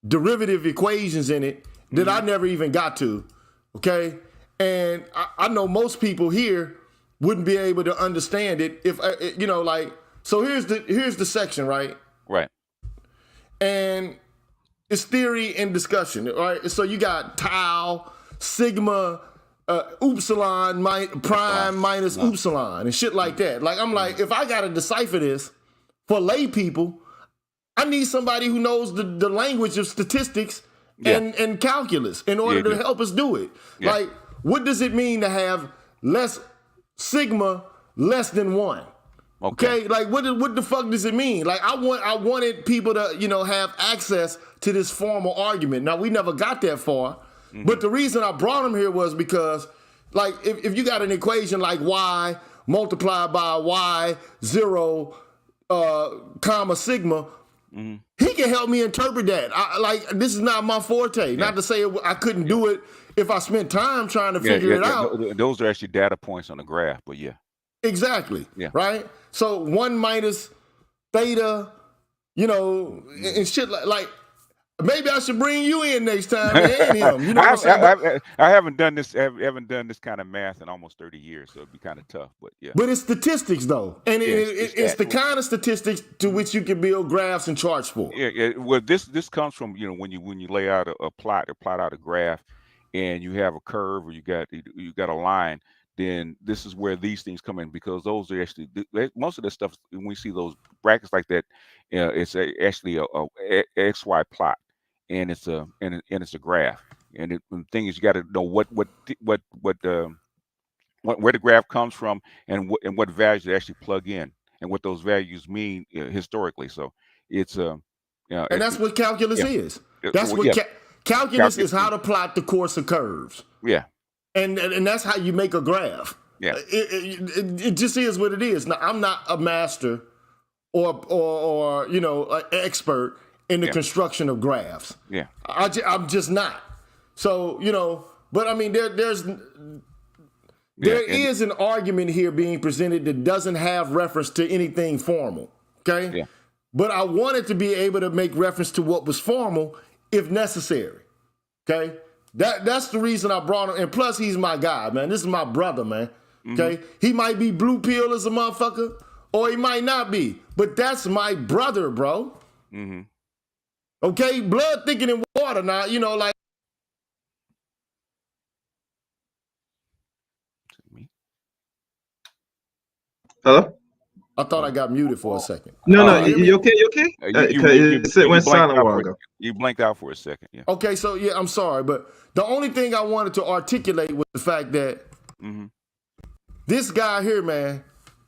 derivative equations in it that I never even got to. Okay. And I know most people here wouldn't be able to understand it if, you know, like, so here's the section, right? Right. And it's theory and discussion, right? So you got tau, sigma, upsilon, prime minus upsilon and shit like that. Like, I'm like, if I got to decipher this for lay people, I need somebody who knows the language of statistics and calculus in order to help us do it. Yeah. Like, what does it mean to have sigma less than 1? Okay? Like, what the fuck does it mean? Like, I wanted people to, you know, have access to this formal argument. Now, we never got that far. Mm-hmm. But the reason I brought him here was because, like, if you got an equation like y multiplied by y 0, comma sigma, he can help me interpret that. This is not my forte. Yeah. Not to say I couldn't do it if I spent time trying to figure it out. Those are actually data points on the graph, but yeah. Exactly. Yeah. Right. So 1 minus theta, you know, and shit like maybe I should bring you in next time and him. You know what I'm saying? I haven't done this. Haven't done this kind of math in almost 30 years, so it'd be kind of tough. But yeah. But it's statistics though, and it's the kind of statistics to which you can build graphs and charts for. Yeah. Well, this comes from, you know, when you lay out a plot or plot out a graph, and you have a curve or you got a line. Then this is where these things come in, because those are actually most of the stuff when we see those brackets like that, it's actually a XY plot, and it's a graph. And the thing is, you got to know where the graph comes from and what values they actually plug in and what those values mean historically. So it's and that's what calculus is. That's what calculus is, how to plot the course of curves. Yeah. And that's how you make a graph. Yeah. It just is what it is. Now, I'm not a master or you know, an expert in the construction of graphs. Yeah. I'm just not. So, you know, but I mean, there is an argument here being presented that doesn't have reference to anything formal. Okay. Yeah. But I wanted to be able to make reference to what was formal if necessary. Okay. That's the reason I brought him. And plus, he's my guy, man. This is my brother, man. Okay? He might be blue pill as a motherfucker, or he might not be. But that's my brother, bro. Okay? Blood thicker than water now, you know, like. Hello? I thought I got muted for a second. No, you okay? You okay? It went silent a while ago. You blanked out for a second. Yeah. Okay, so yeah, I'm sorry, but the only thing I wanted to articulate was the fact that this guy here, man,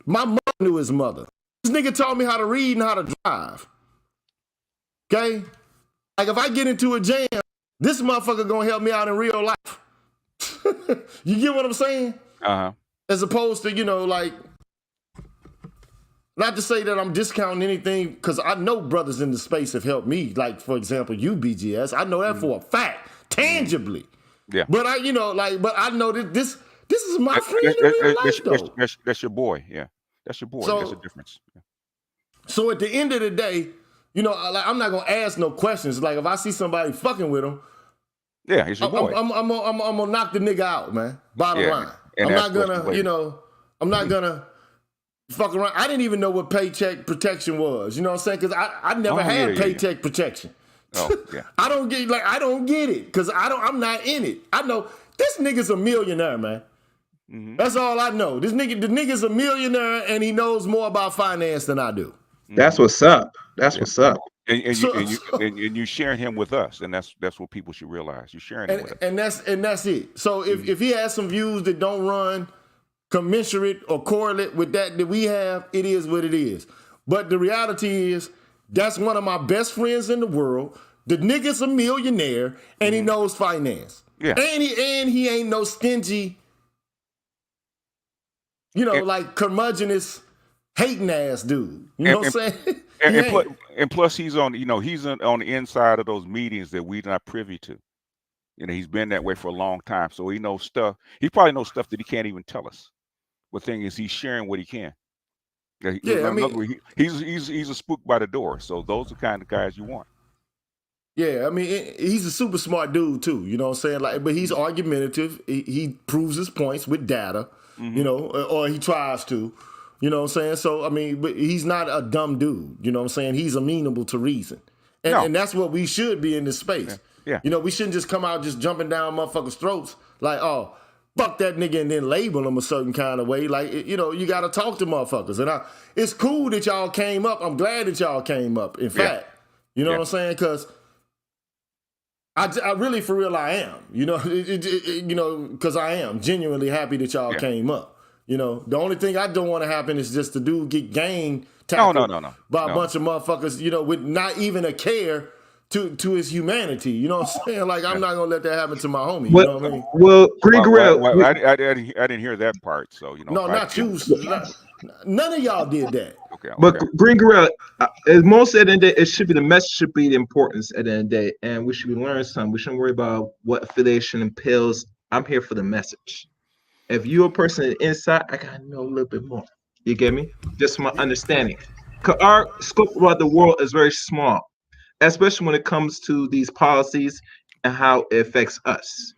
my mother knew his mother. This nigga taught me how to read and how to drive. Okay? Like if I get into a jam, this motherfucker gonna help me out in real life. You get what I'm saying? As opposed to, you know, like, not to say that I'm discounting anything, because I know brothers in the space have helped me. Like, for example, you, BGS. I know that for a fact, tangibly. Yeah. But I, you know, like, but I know that this is my friend in real life, though. That's your boy. Yeah. That's your boy. So, that's the difference. Yeah. So at the end of the day, you know, like, I'm not gonna ask no questions. Like if I see somebody fucking with him, yeah, he's your boy. I'm gonna knock the nigga out, man. Bottom line. I'm not gonna, you know, I'm not gonna fuck around. I didn't even know what paycheck protection was. You know what I'm saying? Because I never had paycheck protection. Oh, yeah. I don't get it because I'm not in it. I know this nigga's a millionaire, man. That's all I know. The nigga's a millionaire and he knows more about finance than I do. That's what's up. That's what's up. And you sharing him with us, and that's what people should realize. You're sharing him with us. And that's it. So if he has some views that don't run commensurate or correlate with that we have, it is what it is. But the reality is, that's one of my best friends in the world. The nigga's a millionaire and he knows finance. Yeah. And he ain't no stingy, you know, like curmudgeonous, hating ass dude. You know what I'm saying? And plus he's on, you know, he's on the inside of those meetings that we're not privy to. You know, he's been that way for a long time. So he knows stuff. He probably knows stuff that he can't even tell us. The thing is, he's sharing what he can. I mean, he's a spook by the door. So those are the kind of guys you want. Yeah, I mean, he's a super smart dude too. You know what I'm saying? Like, but he's argumentative. He proves his points with data. You know, or he tries to. You know what I'm saying? So I mean, but he's not a dumb dude. You know what I'm saying? He's amenable to reason, and that's what we should be in this space. Yeah. You know, we shouldn't just come out just jumping down motherfuckers' throats like, oh, fuck that nigga, and then label them a certain kind of way. Like, you know, you got to talk to motherfuckers. And it's cool that y'all came up. I'm glad that y'all came up. In fact, you know what I'm saying? Because I really, for real, I am. You know, you know, because I am genuinely happy that y'all came up. You know, the only thing I don't want to happen is just the dude get gang tackled by a bunch of motherfuckers, you know, with not even a care to his humanity. You know what I'm saying? Like, I'm not going to let that happen to my homie. You know what I mean? Well, Green Gorilla. I didn't hear that part. So, you know. No, not you. None of y'all did that. Okay. But Green Gorilla, most at the end of the day, it should be the message, should be the importance at the end of the day, and we should be learning something. We shouldn't worry about what affiliation entails. I'm here for the message. If you're a person inside, I gotta know a little bit more. You get me? Just from my understanding. Cause our scope about the world is very small, especially when it comes to these policies and how it affects us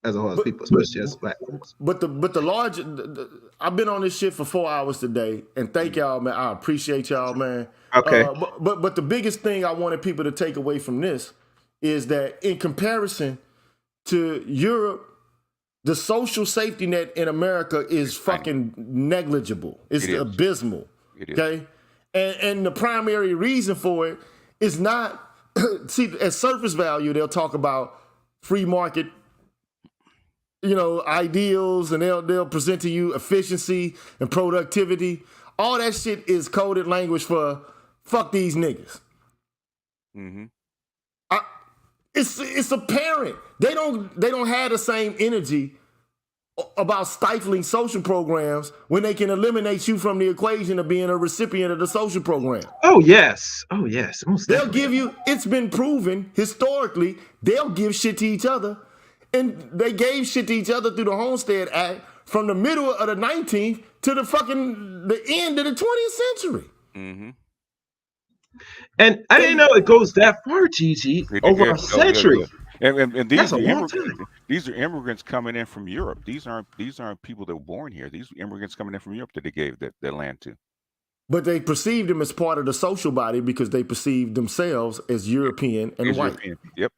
as a whole as people, especially as Black folks. But the large, I've been on this shit for 4 hours today, and thank y'all, man. I appreciate y'all, man. Okay. But the biggest thing I wanted people to take away from this is that in comparison to Europe, the social safety net in America is fucking negligible. It's abysmal. It is. Okay, and the primary reason for it is not see at surface value they'll talk about free market, ideals, and they'll present to you efficiency and productivity. All that shit is coded language for fuck these niggas. Mm-hmm. It's apparent they don't have the same energy about stifling social programs when they can eliminate you from the equation of being a recipient of the social program. Oh yes, most They'll definitely. give you. It's been proven historically. They'll give shit to each other, and they gave shit to each other through the Homestead Act from the middle of the 19th to the end of the 20th century. Mm-hmm. And I didn't know it goes that far, Gigi, over a century. And these That's a are long immigrants. time. These are immigrants coming in from Europe. These aren't people that were born here. These are immigrants coming in from Europe that they gave that land to. But they perceived them as part of the social body because they perceived themselves as European and white. European. Yep,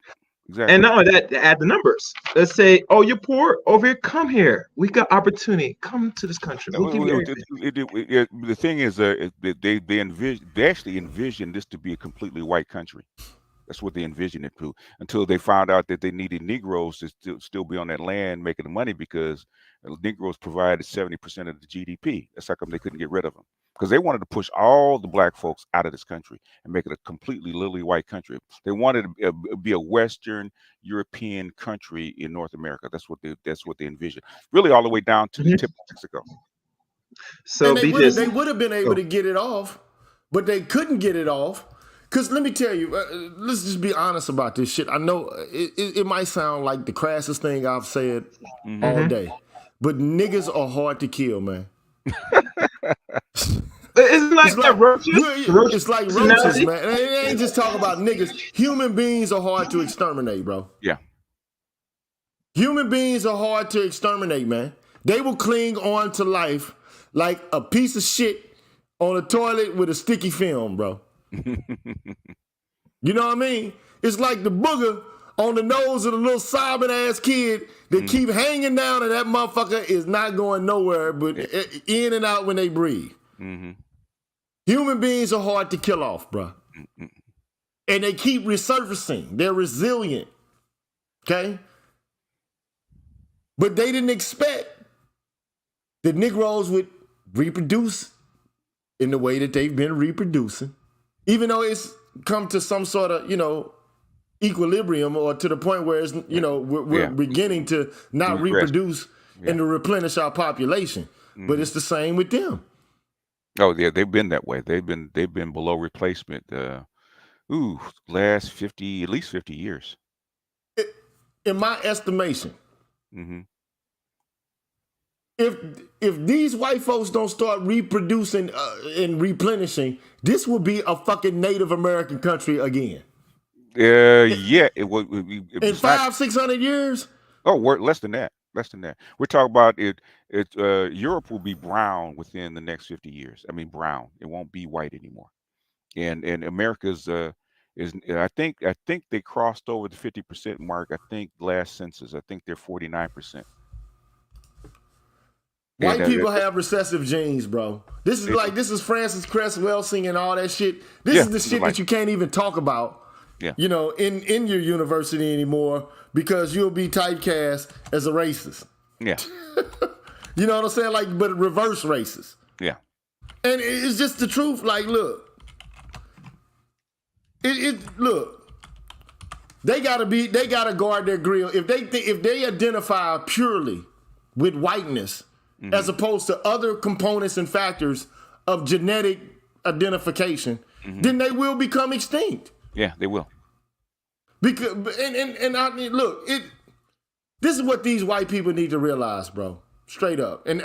exactly. And not only that, they add the numbers. Let's say, oh, you're poor, over here, come here. We got opportunity. Come to this country. We'll give you everything. The thing is, they actually envisioned this to be a completely white country. That's what they envisioned it to, until they found out that they needed Negroes to still be on that land making the money, because Negroes provided 70% of the GDP. That's how come they couldn't get rid of them, because they wanted to push all the Black folks out of this country and make it a completely lily white country. They wanted to be a Western European country in North America. That's what they envisioned, really all the way down to the tip of Mexico. So they would have been able to get it off, but they couldn't get it off. Because let me tell you, let's just be honest about this shit. I know it might sound like the crassest thing I've said all day, but niggas are hard to kill, man. It's like roaches. It's like roaches, man. It ain't just talking about niggas. Human beings are hard to exterminate, bro. Yeah. Human beings are hard to exterminate, man. They will cling on to life like a piece of shit on a toilet with a sticky film, bro. You know what I mean? It's like the booger on the nose of the little sobbing ass kid that keep hanging down, and that motherfucker is not going nowhere but in and out when they breathe. Mm-hmm. Human beings are hard to kill off, bro. And they keep resurfacing. They're resilient. Okay? But they didn't expect that Negroes would reproduce in the way that they've been reproducing. Even though it's come to some sort of, equilibrium, or to the point where it's, we're beginning to not reproduce and to replenish our population. But it's the same with them. Oh yeah, they've been that way. They've been below replacement. Last at least 50 years. In my estimation, Mm-hmm. If these white folks don't start reproducing and replenishing, this will be a fucking Native American country again. Yeah, it would. In 500-600 years. Oh, less than that. We're talking about it. Europe will be brown within the next 50 years. I mean, brown. It won't be white anymore. And America's I think they crossed over the 50% mark. I think last census. I think they're 49%. White people have recessive genes, bro. This is Francis Cresswell singing all that shit. This is the shit that you can't even talk about. Yeah. In your university anymore, because you'll be typecast as a racist. Yeah. You know what I'm saying? But reverse racist. Yeah. And it's just the truth. Like, look. Look. They gotta guard their grill. If they identify purely with whiteness, as opposed to other components and factors of genetic identification, then they will become extinct. Yeah, they will. Because and I mean, look, this is what these white people need to realize, bro. Straight up, and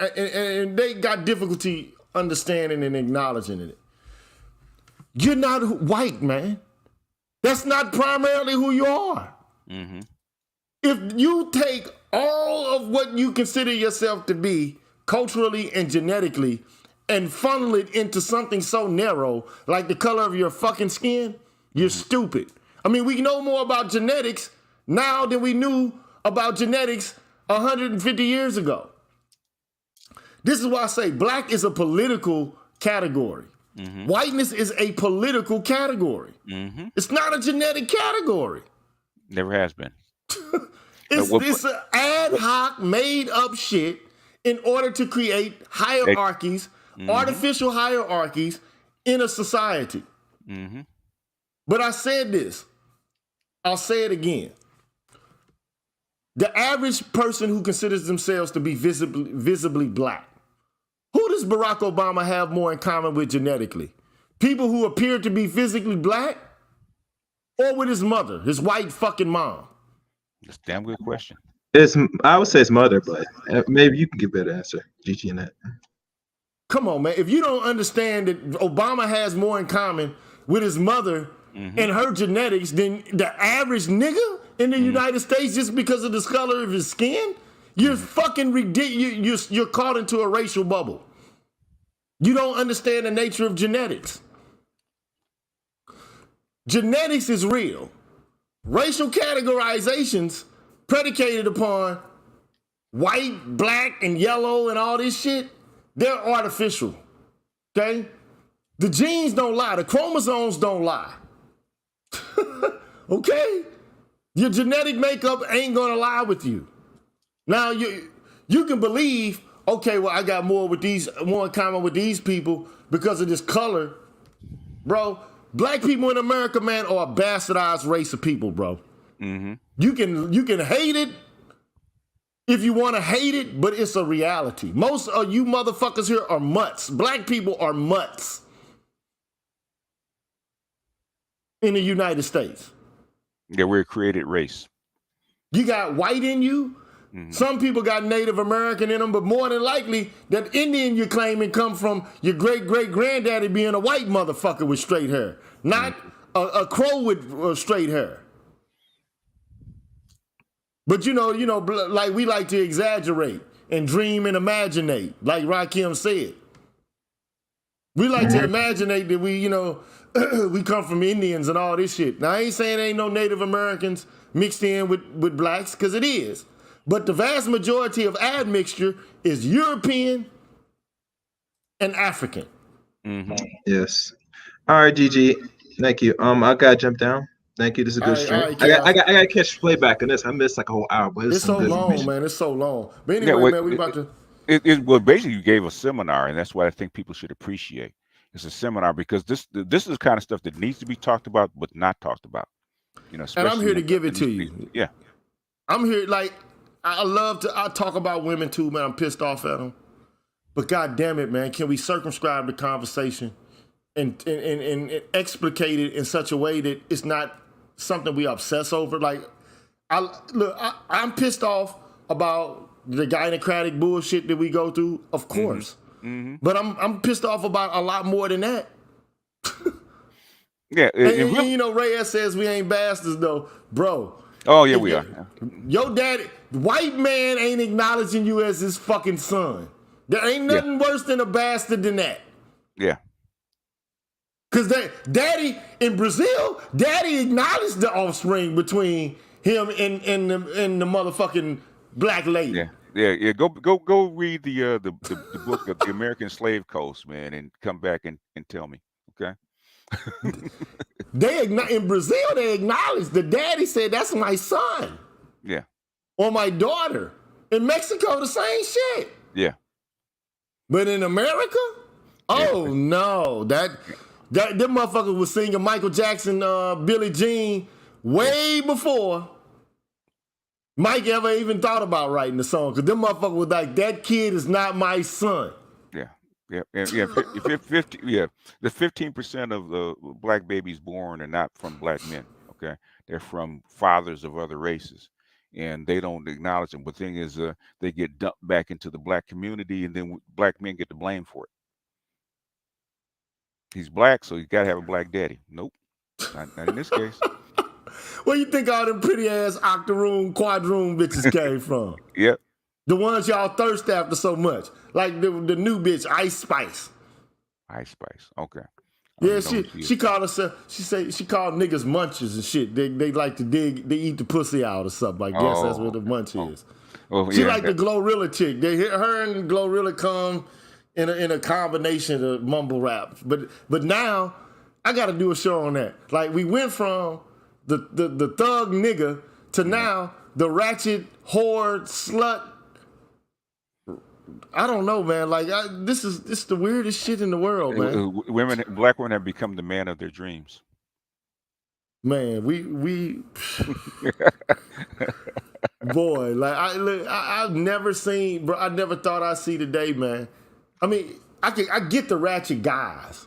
they got difficulty understanding and acknowledging it. You're not white, man. That's not primarily who you are. Mm-hmm. If you take all of what you consider yourself to be culturally and genetically and funnel it into something so narrow like the color of your fucking skin, you're stupid. I mean, we know more about genetics now than we knew about genetics 150 years ago. This is why I say black is a political category. Whiteness is a political category. It's not a genetic category. Never has been. It's an ad hoc, made up shit in order to create hierarchies, artificial hierarchies in a society. But I said this. I'll say it again. The average person who considers themselves to be visibly black, who does Barack Obama have more in common with genetically? People who appear to be physically black, or with his mother, his white fucking mom? That's a damn good question. I would say it's mother, but maybe you can give a better answer, Gigi, in that. Come on, man. If you don't understand that Obama has more in common with his mother and her genetics than the average nigga in the United States just because of the color of his skin, you're fucking ridiculous. You're caught into a racial bubble. You don't understand the nature of genetics. Genetics is real. Racial categorizations predicated upon white, black, and yellow and all this shit, they're artificial. Okay? The genes don't lie. The chromosomes don't lie. Okay? Your genetic makeup ain't gonna lie with you. Now you can believe, okay, well, I got more in common with these people because of this color. Bro, black people in America, man, are a bastardized race of people, bro. You can hate it if you want to hate it, but it's a reality. Most of you motherfuckers here are mutts. Black people are mutts in the United States. Yeah, we're a created race. You got white in you. Some people got Native American in them, but more than likely that Indian you're claiming come from your great-great-granddaddy being a white motherfucker with straight hair, not a crow with straight hair. But you know, like we like to exaggerate and dream and imaginate, like Rakim said. We like to imaginate that we come from Indians and all this shit. Now I ain't saying ain't no Native Americans mixed in with blacks, because it is. But the vast majority of admixture is European and African. Yes. All right, Gigi. Thank you. I gotta jump down. Thank you. This is a good stream. I got to catch playback on this. I missed like a whole hour, but it's so long, man. It's so long. But anyway, man, we about to. Well, basically, you gave a seminar, and that's what I think people should appreciate. It's a seminar because this is the kind of stuff that needs to be talked about, but not talked about. And I'm here to give it to you. Yeah. I'm here, like, I talk about women too, man. I'm pissed off at them. But God damn it, man, can we circumscribe the conversation and explicate it in such a way that it's not something we obsess over? Like, I'm pissed off about the gynocratic bullshit that we go through, of course. But I'm pissed off about a lot more than that. Yeah. And Reyes says we ain't bastards, though. Bro. Oh, yeah, we are. Your daddy, white man ain't acknowledging you as his fucking son. There ain't nothing worse than a bastard than that. Yeah. Because daddy in Brazil, daddy acknowledged the offspring between him and the motherfucking black lady. Yeah. Go read the book of the American Slave Coast, man, and come back and tell me, okay? In Brazil, they acknowledged the daddy said that's my son. Yeah. Or my daughter. In Mexico, the same shit. Yeah. But in America, no, that motherfucker was singing Michael Jackson, Billie Jean way before Mike ever even thought about writing the song. Because them motherfucker was like, that kid is not my son. Yeah. Yeah, yeah, 50, yeah. The 15% of the black babies born are not from black men. Okay, they're from fathers of other races, and they don't acknowledge them. But the thing is, they get dumped back into the black community, and then black men get the blame for it. He's black, so he's got to have a black daddy. Nope, not in this case. Where you think all them pretty ass octoroon, quadroon bitches came from? Yep. The ones y'all thirst after so much, like the new bitch Ice Spice. Ice Spice. Okay. Yeah, she called herself. She called niggas munchers and shit. They like to dig. They eat the pussy out or something. I guess that's what the munch is. Oh, She yeah, like the Glorilla chick. They hit her and Glorilla come in a combination of mumble rap. But now I got to do a show on that. Like we went from the thug nigga to now the ratchet whore slut. I don't know, man. Like this is the weirdest shit in the world, man. Black women have become the man of their dreams. Man, we boy, like I've never seen, bro. I never thought I'd see today, man. I mean, I get the ratchet guys,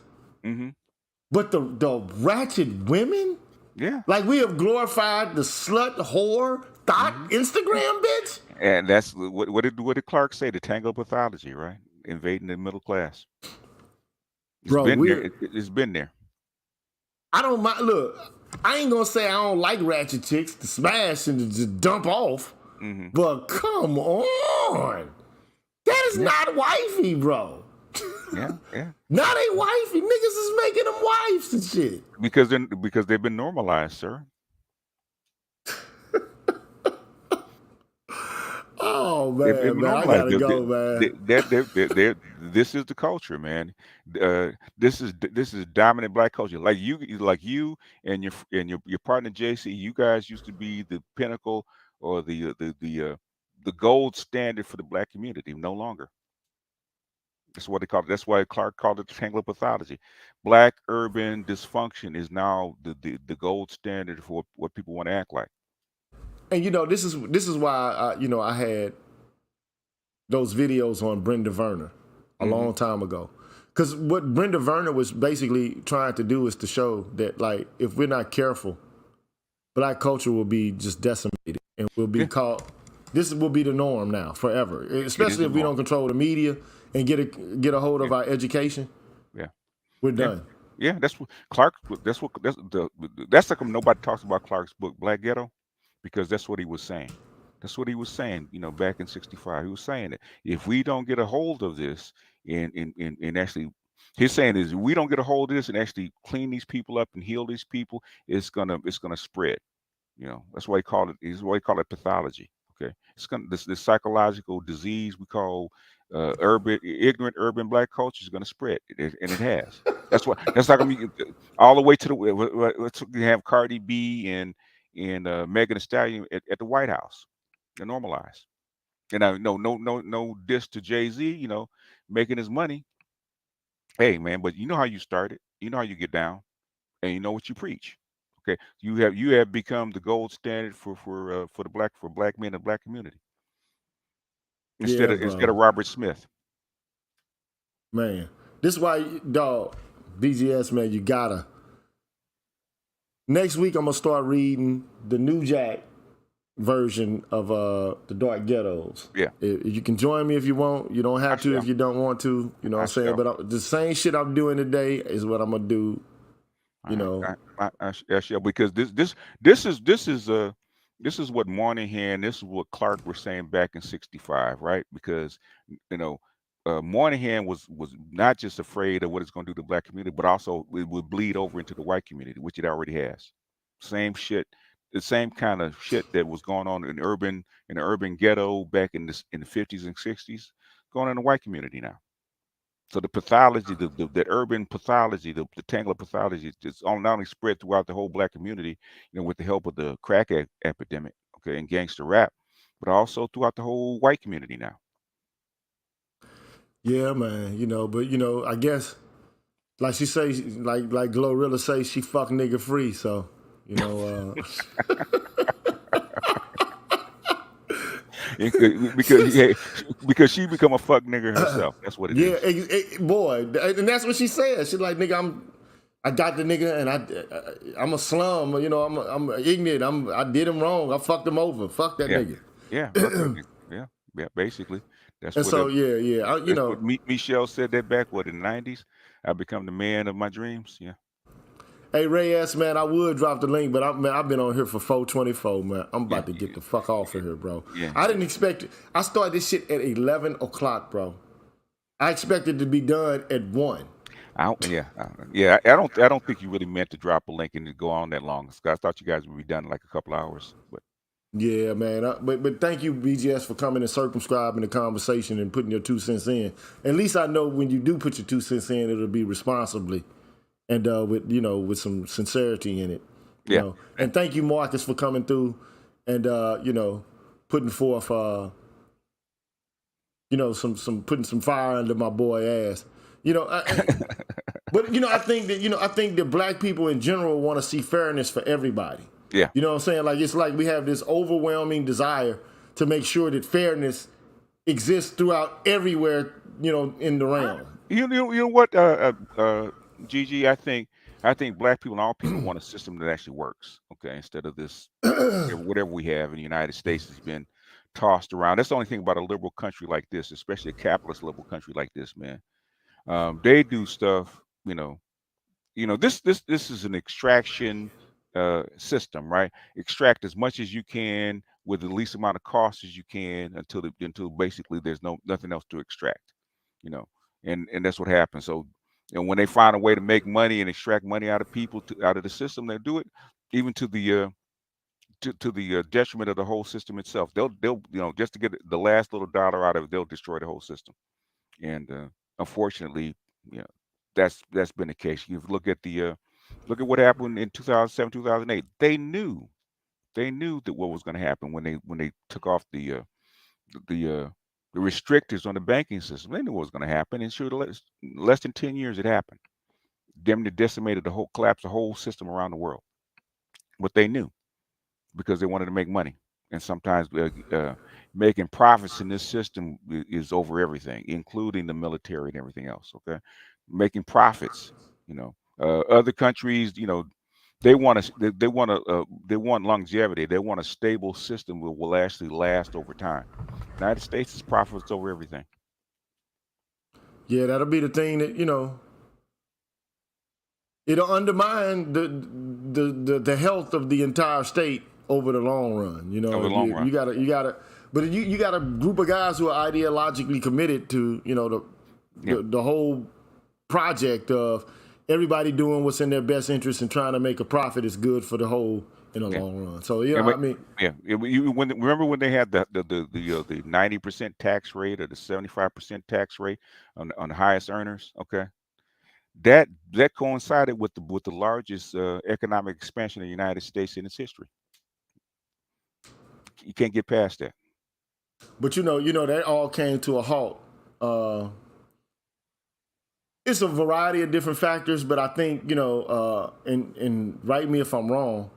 but the ratchet women, yeah, like we have glorified the slut, whore, thought, Instagram bitch. And that's what did Clark say? The tangle pathology, right? Invading the middle class. It's been there. I don't mind. Look, I ain't gonna say I don't like ratchet chicks to smash and to just dump off, but come on, that is not wifey, bro. Yeah. Not a wifey. Niggas is making them wives and shit. Because they've been normalized, sir. Oh man, I gotta go, man. This is the culture, man. This is dominant black culture. Like you and your partner JC, you guys used to be the pinnacle or the gold standard for the black community. No longer. That's what they call it. That's why Clark called it the tangle pathology. Black urban dysfunction is now the gold standard for what people want to act like. And this is why I had those videos on Brenda Verner a long time ago, because what Brenda Verner was basically trying to do is to show that, like, if we're not careful, black culture will be just decimated and will be called. This will be the norm now forever, especially if we don't control the media and get a hold of our education. Yeah, we're done. Yeah, that's what Clark. That's like nobody talks about Clark's book Black Ghetto. Because that's what he was saying. That's what he was saying, back in '65. He was saying that if we don't get a hold of this and actually, he's saying is if we don't get a hold of this and actually clean these people up and heal these people, it's gonna spread. That's why he called it. Is why he called it pathology. Okay, it's gonna this psychological disease we call ignorant urban black culture is gonna spread, and it has. That's not gonna be all the way to let's have Cardi B and Megan Thee Stallion at the White House. They're normalized. And I no diss to Jay-Z, making his money. Hey man, but you know how you started, you know how you get down, and you know what you preach. Okay, you have become the gold standard for black men in the black community. Instead of Robert Smith. Man, this is why, dog, BGS, man, you gotta. Next week, I'm going to start reading the New Jack version of the Dark Ghettos. Yeah. You can join me if you want. You don't have to if you don't want to. You know what I'm saying? But the same shit I'm doing today is what I'm going to do. I shall, because this is what Moynihan, this is what Clark was saying back in '65, right? Because Moynihan was not just afraid of what it's going to do to the black community, but also it would bleed over into the white community, which it already has. Same shit, the same kind of shit that was going on in the urban ghetto back in the 50s and 60s, going on in the white community now. So the pathology, the urban pathology, the tangle pathology, it's not only spread throughout the whole black community, with the help of the crack epidemic, okay, and gangster rap, but also throughout the whole white community now. Yeah, man, but I guess like she say, like Glorilla say, she fuck nigga free, so because she become a fuck nigga herself. That's what it is. Boy, and that's what she said. She's like, nigga, I got the nigga, and I'm a slum. You know, I'm ignorant. I did him wrong. I fucked him over. Fuck that nigga. Yeah, yeah. Basically, that's and what. So you know, what Michelle said that back in the 90s. I become the man of my dreams. Yeah. Hey Reyes, man, I would drop the link, but I've been on here for 424, man. I'm about to get the fuck off of here, bro. Yeah. I didn't expect it. I started this shit at 11 o'clock, bro. I expected to be done at 1. I don't think you really meant to drop a link and to go on that long. I thought you guys would be done in like a couple hours, but. Yeah, man. But thank you, BGS, for coming and circumscribing the conversation and putting your 2 cents in. At least I know when you do put your 2 cents in, it'll be responsibly. And with some sincerity in it. You know? And thank you, Marcus, for coming through and putting forth putting some fire under my boy ass. But I think that black people in general want to see fairness for everybody. Yeah. You know what I'm saying? Like it's like we have this overwhelming desire to make sure that fairness exists throughout everywhere, in the realm. You know what, Gigi, I think black people and all people want a system that actually works. Okay, instead of this whatever we have in the United States has been tossed around. That's the only thing about a liberal country like this, especially a capitalist liberal country like this, man. They do stuff, this is an extraction system, right? Extract as much as you can with the least amount of cost as you can until basically there's nothing else to extract, and that's what happens. So. And when they find a way to make money and extract money out of people, out of the system, they do it, even to the detriment of the whole system itself. They'll just to get the last little dollar out of it, they'll destroy the whole system. And unfortunately, that's been the case. You look at what happened in 2007, 2008. They knew that what was going to happen when they took off the restrictors on the banking system. They knew what was going to happen, and sure, less than 10 years it happened. Them decimated collapsed the whole system around the world. But they knew because they wanted to make money, and sometimes making profits in this system is over everything, including the military and everything else. Okay, making profits. Other countries, they want longevity. They want a stable system that will actually last over time. United States is profits over everything. Yeah, that'll be the thing that it'll undermine the health of the entire state over the long run. Over the long run. You gotta, but you got a group of guys who are ideologically committed to the whole project of everybody doing what's in their best interest and trying to make a profit is good for the whole in the long run. So remember when they had the 90% tax rate or the 75% tax rate on the highest earners? Okay, that coincided with the largest economic expansion of the United States in its history. You can't get past that. But that all came to a halt. It's a variety of different factors, but I think and write me if I'm wrong.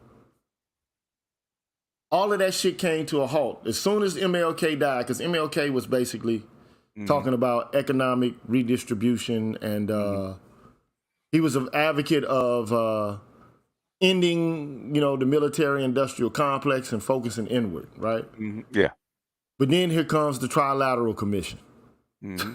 All of that shit came to a halt as soon as MLK died, because MLK was basically talking about economic redistribution, and he was an advocate of ending, the military-industrial complex and focusing inward, right? Mm-hmm. Yeah. But then here comes the Trilateral Commission. Mm-hmm.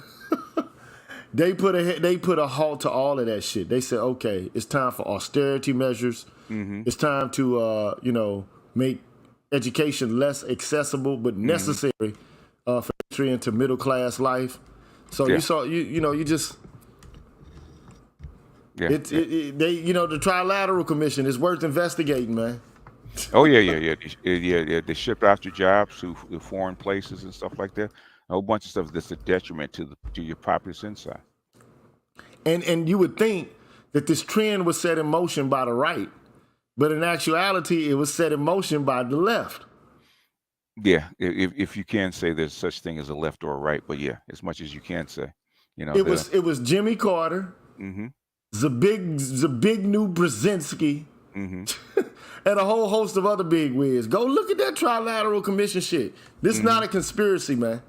They put a halt to all of that shit. They said, okay, it's time for austerity measures. Mm-hmm. It's time to make education less accessible but necessary for entry into middle class life. So you saw the Trilateral Commission is worth investigating, man. Oh yeah. They ship out your jobs to foreign places and stuff like that. A whole bunch of stuff that's a detriment to your populace inside. And you would think that this trend was set in motion by the right, but in actuality, it was set in motion by the left. Yeah, if you can say there's such thing as a left or a right, but yeah, as much as you can say, it was Jimmy Carter, Zbigniew Brzezinski, Mm-hmm. and a whole host of other big wigs. Go look at that Trilateral Commission shit. This is not a conspiracy, man.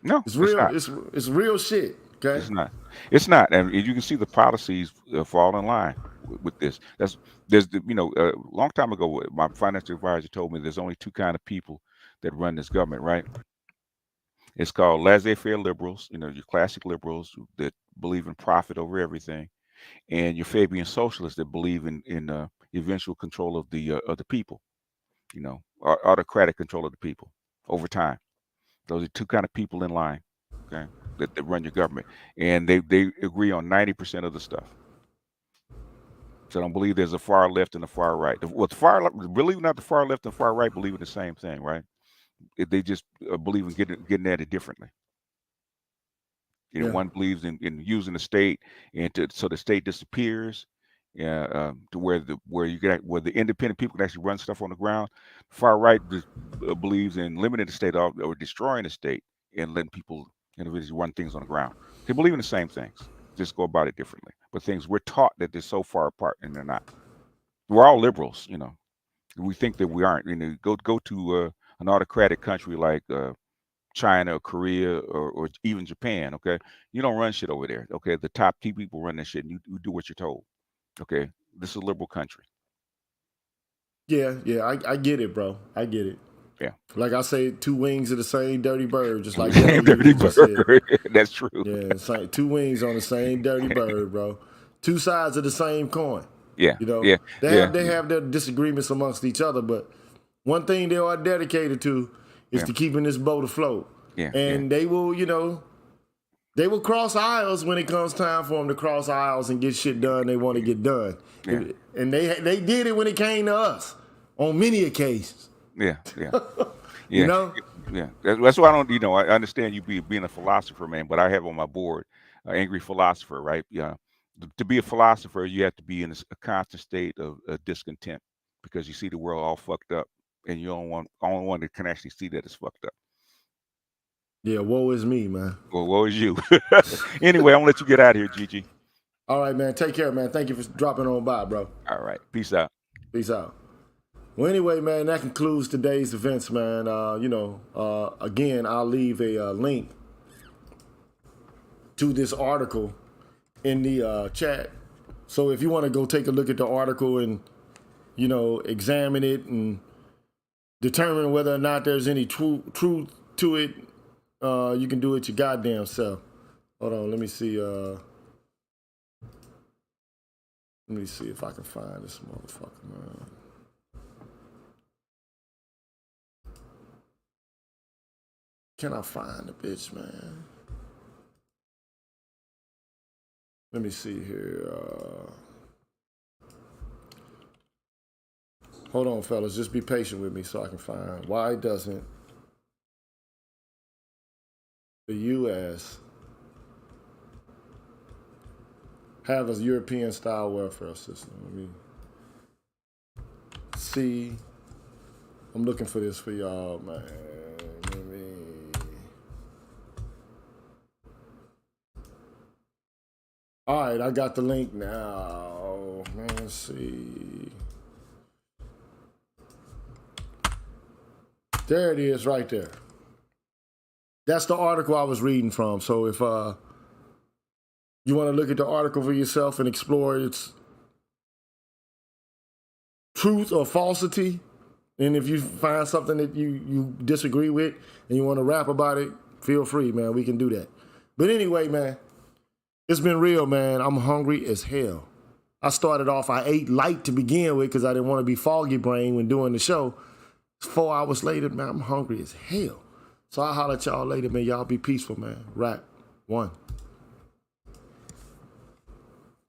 No, It's real. not. It's real shit. Okay. It's not. It's not, and you can see the policies fall in line with this. There's a long time ago, my financial advisor told me there's only two kind of people that run this government, right? It's called laissez-faire liberals, your classic liberals that believe in profit over everything, and your Fabian socialists that believe in eventual control of the people, autocratic control of the people over time. Those are two kind of people in line, okay, that run your government, and they agree on 90% of the stuff. So I don't believe there's a far left and a far right. Well, believe not the far left and far right believe in the same thing, right? They just believe in getting at it differently. One believes in using the state so the state disappears, to where the independent people can actually run stuff on the ground. Far right believes in limiting the state or destroying the state and letting people individually run things on the ground. They believe in the same things, just go about it differently. But things we're taught that they're so far apart, and they're not. We're all liberals, We think that we aren't. Go to an autocratic country like China or Korea or even Japan, okay? You don't run shit over there, okay? The top two people run that shit, and you do what you're told, okay? This is a liberal country. Yeah, I get it, bro. I get it. Yeah. Like I say, two wings of the same dirty bird, just like same dirty bird. That's true. Yeah, it's like two wings on the same dirty bird, bro. Two sides of the same coin. Yeah. They have their disagreements amongst each other, but one thing they are dedicated to is to keeping this boat afloat. Yeah. And they will, they will cross aisles when it comes time for them to cross aisles and get shit done they want to get done. Yeah. And they did it when it came to us on many occasions. Yeah. Yeah. That's why I don't, I understand you being a philosopher, man, but I have on my board angry philosopher, right? Yeah. To be a philosopher, you have to be in a constant state of discontent because you see the world all fucked up, and you only one that can actually see that it's fucked up. Yeah, woe is me, man. Well, woe is you. Anyway, I'm gonna let you get out of here, Gigi. All right, man. Take care, man. Thank you for dropping on by, bro. All right. Peace out. Peace out. Well, anyway, man, that concludes today's events, man. Again, I'll leave a link to this article in the chat. So if you want to go take a look at the article and, examine it and determine whether or not there's any truth to it, you can do it your goddamn self. Hold on, let me see. Let me see if I can find this motherfucker, man. Can I find the bitch, man? Let me see here. Hold on, fellas. Just be patient with me so I can find. Why doesn't the U.S. have a European-style welfare system? Let me see. I'm looking for this for y'all, man. All right, I got the link now. Man, let's see. There it is right there. That's the article I was reading from. So if you want to look at the article for yourself and explore its truth or falsity, and if you find something that you disagree with and you want to rap about it, feel free, man. We can do that. But anyway, man, it's been real, man. I'm hungry as hell. I started off, I ate light to begin with because I didn't want to be foggy brain when doing the show. 4 hours later, man, I'm hungry as hell. So I'll holler at y'all later, man. Y'all be peaceful, man. Rap. 1.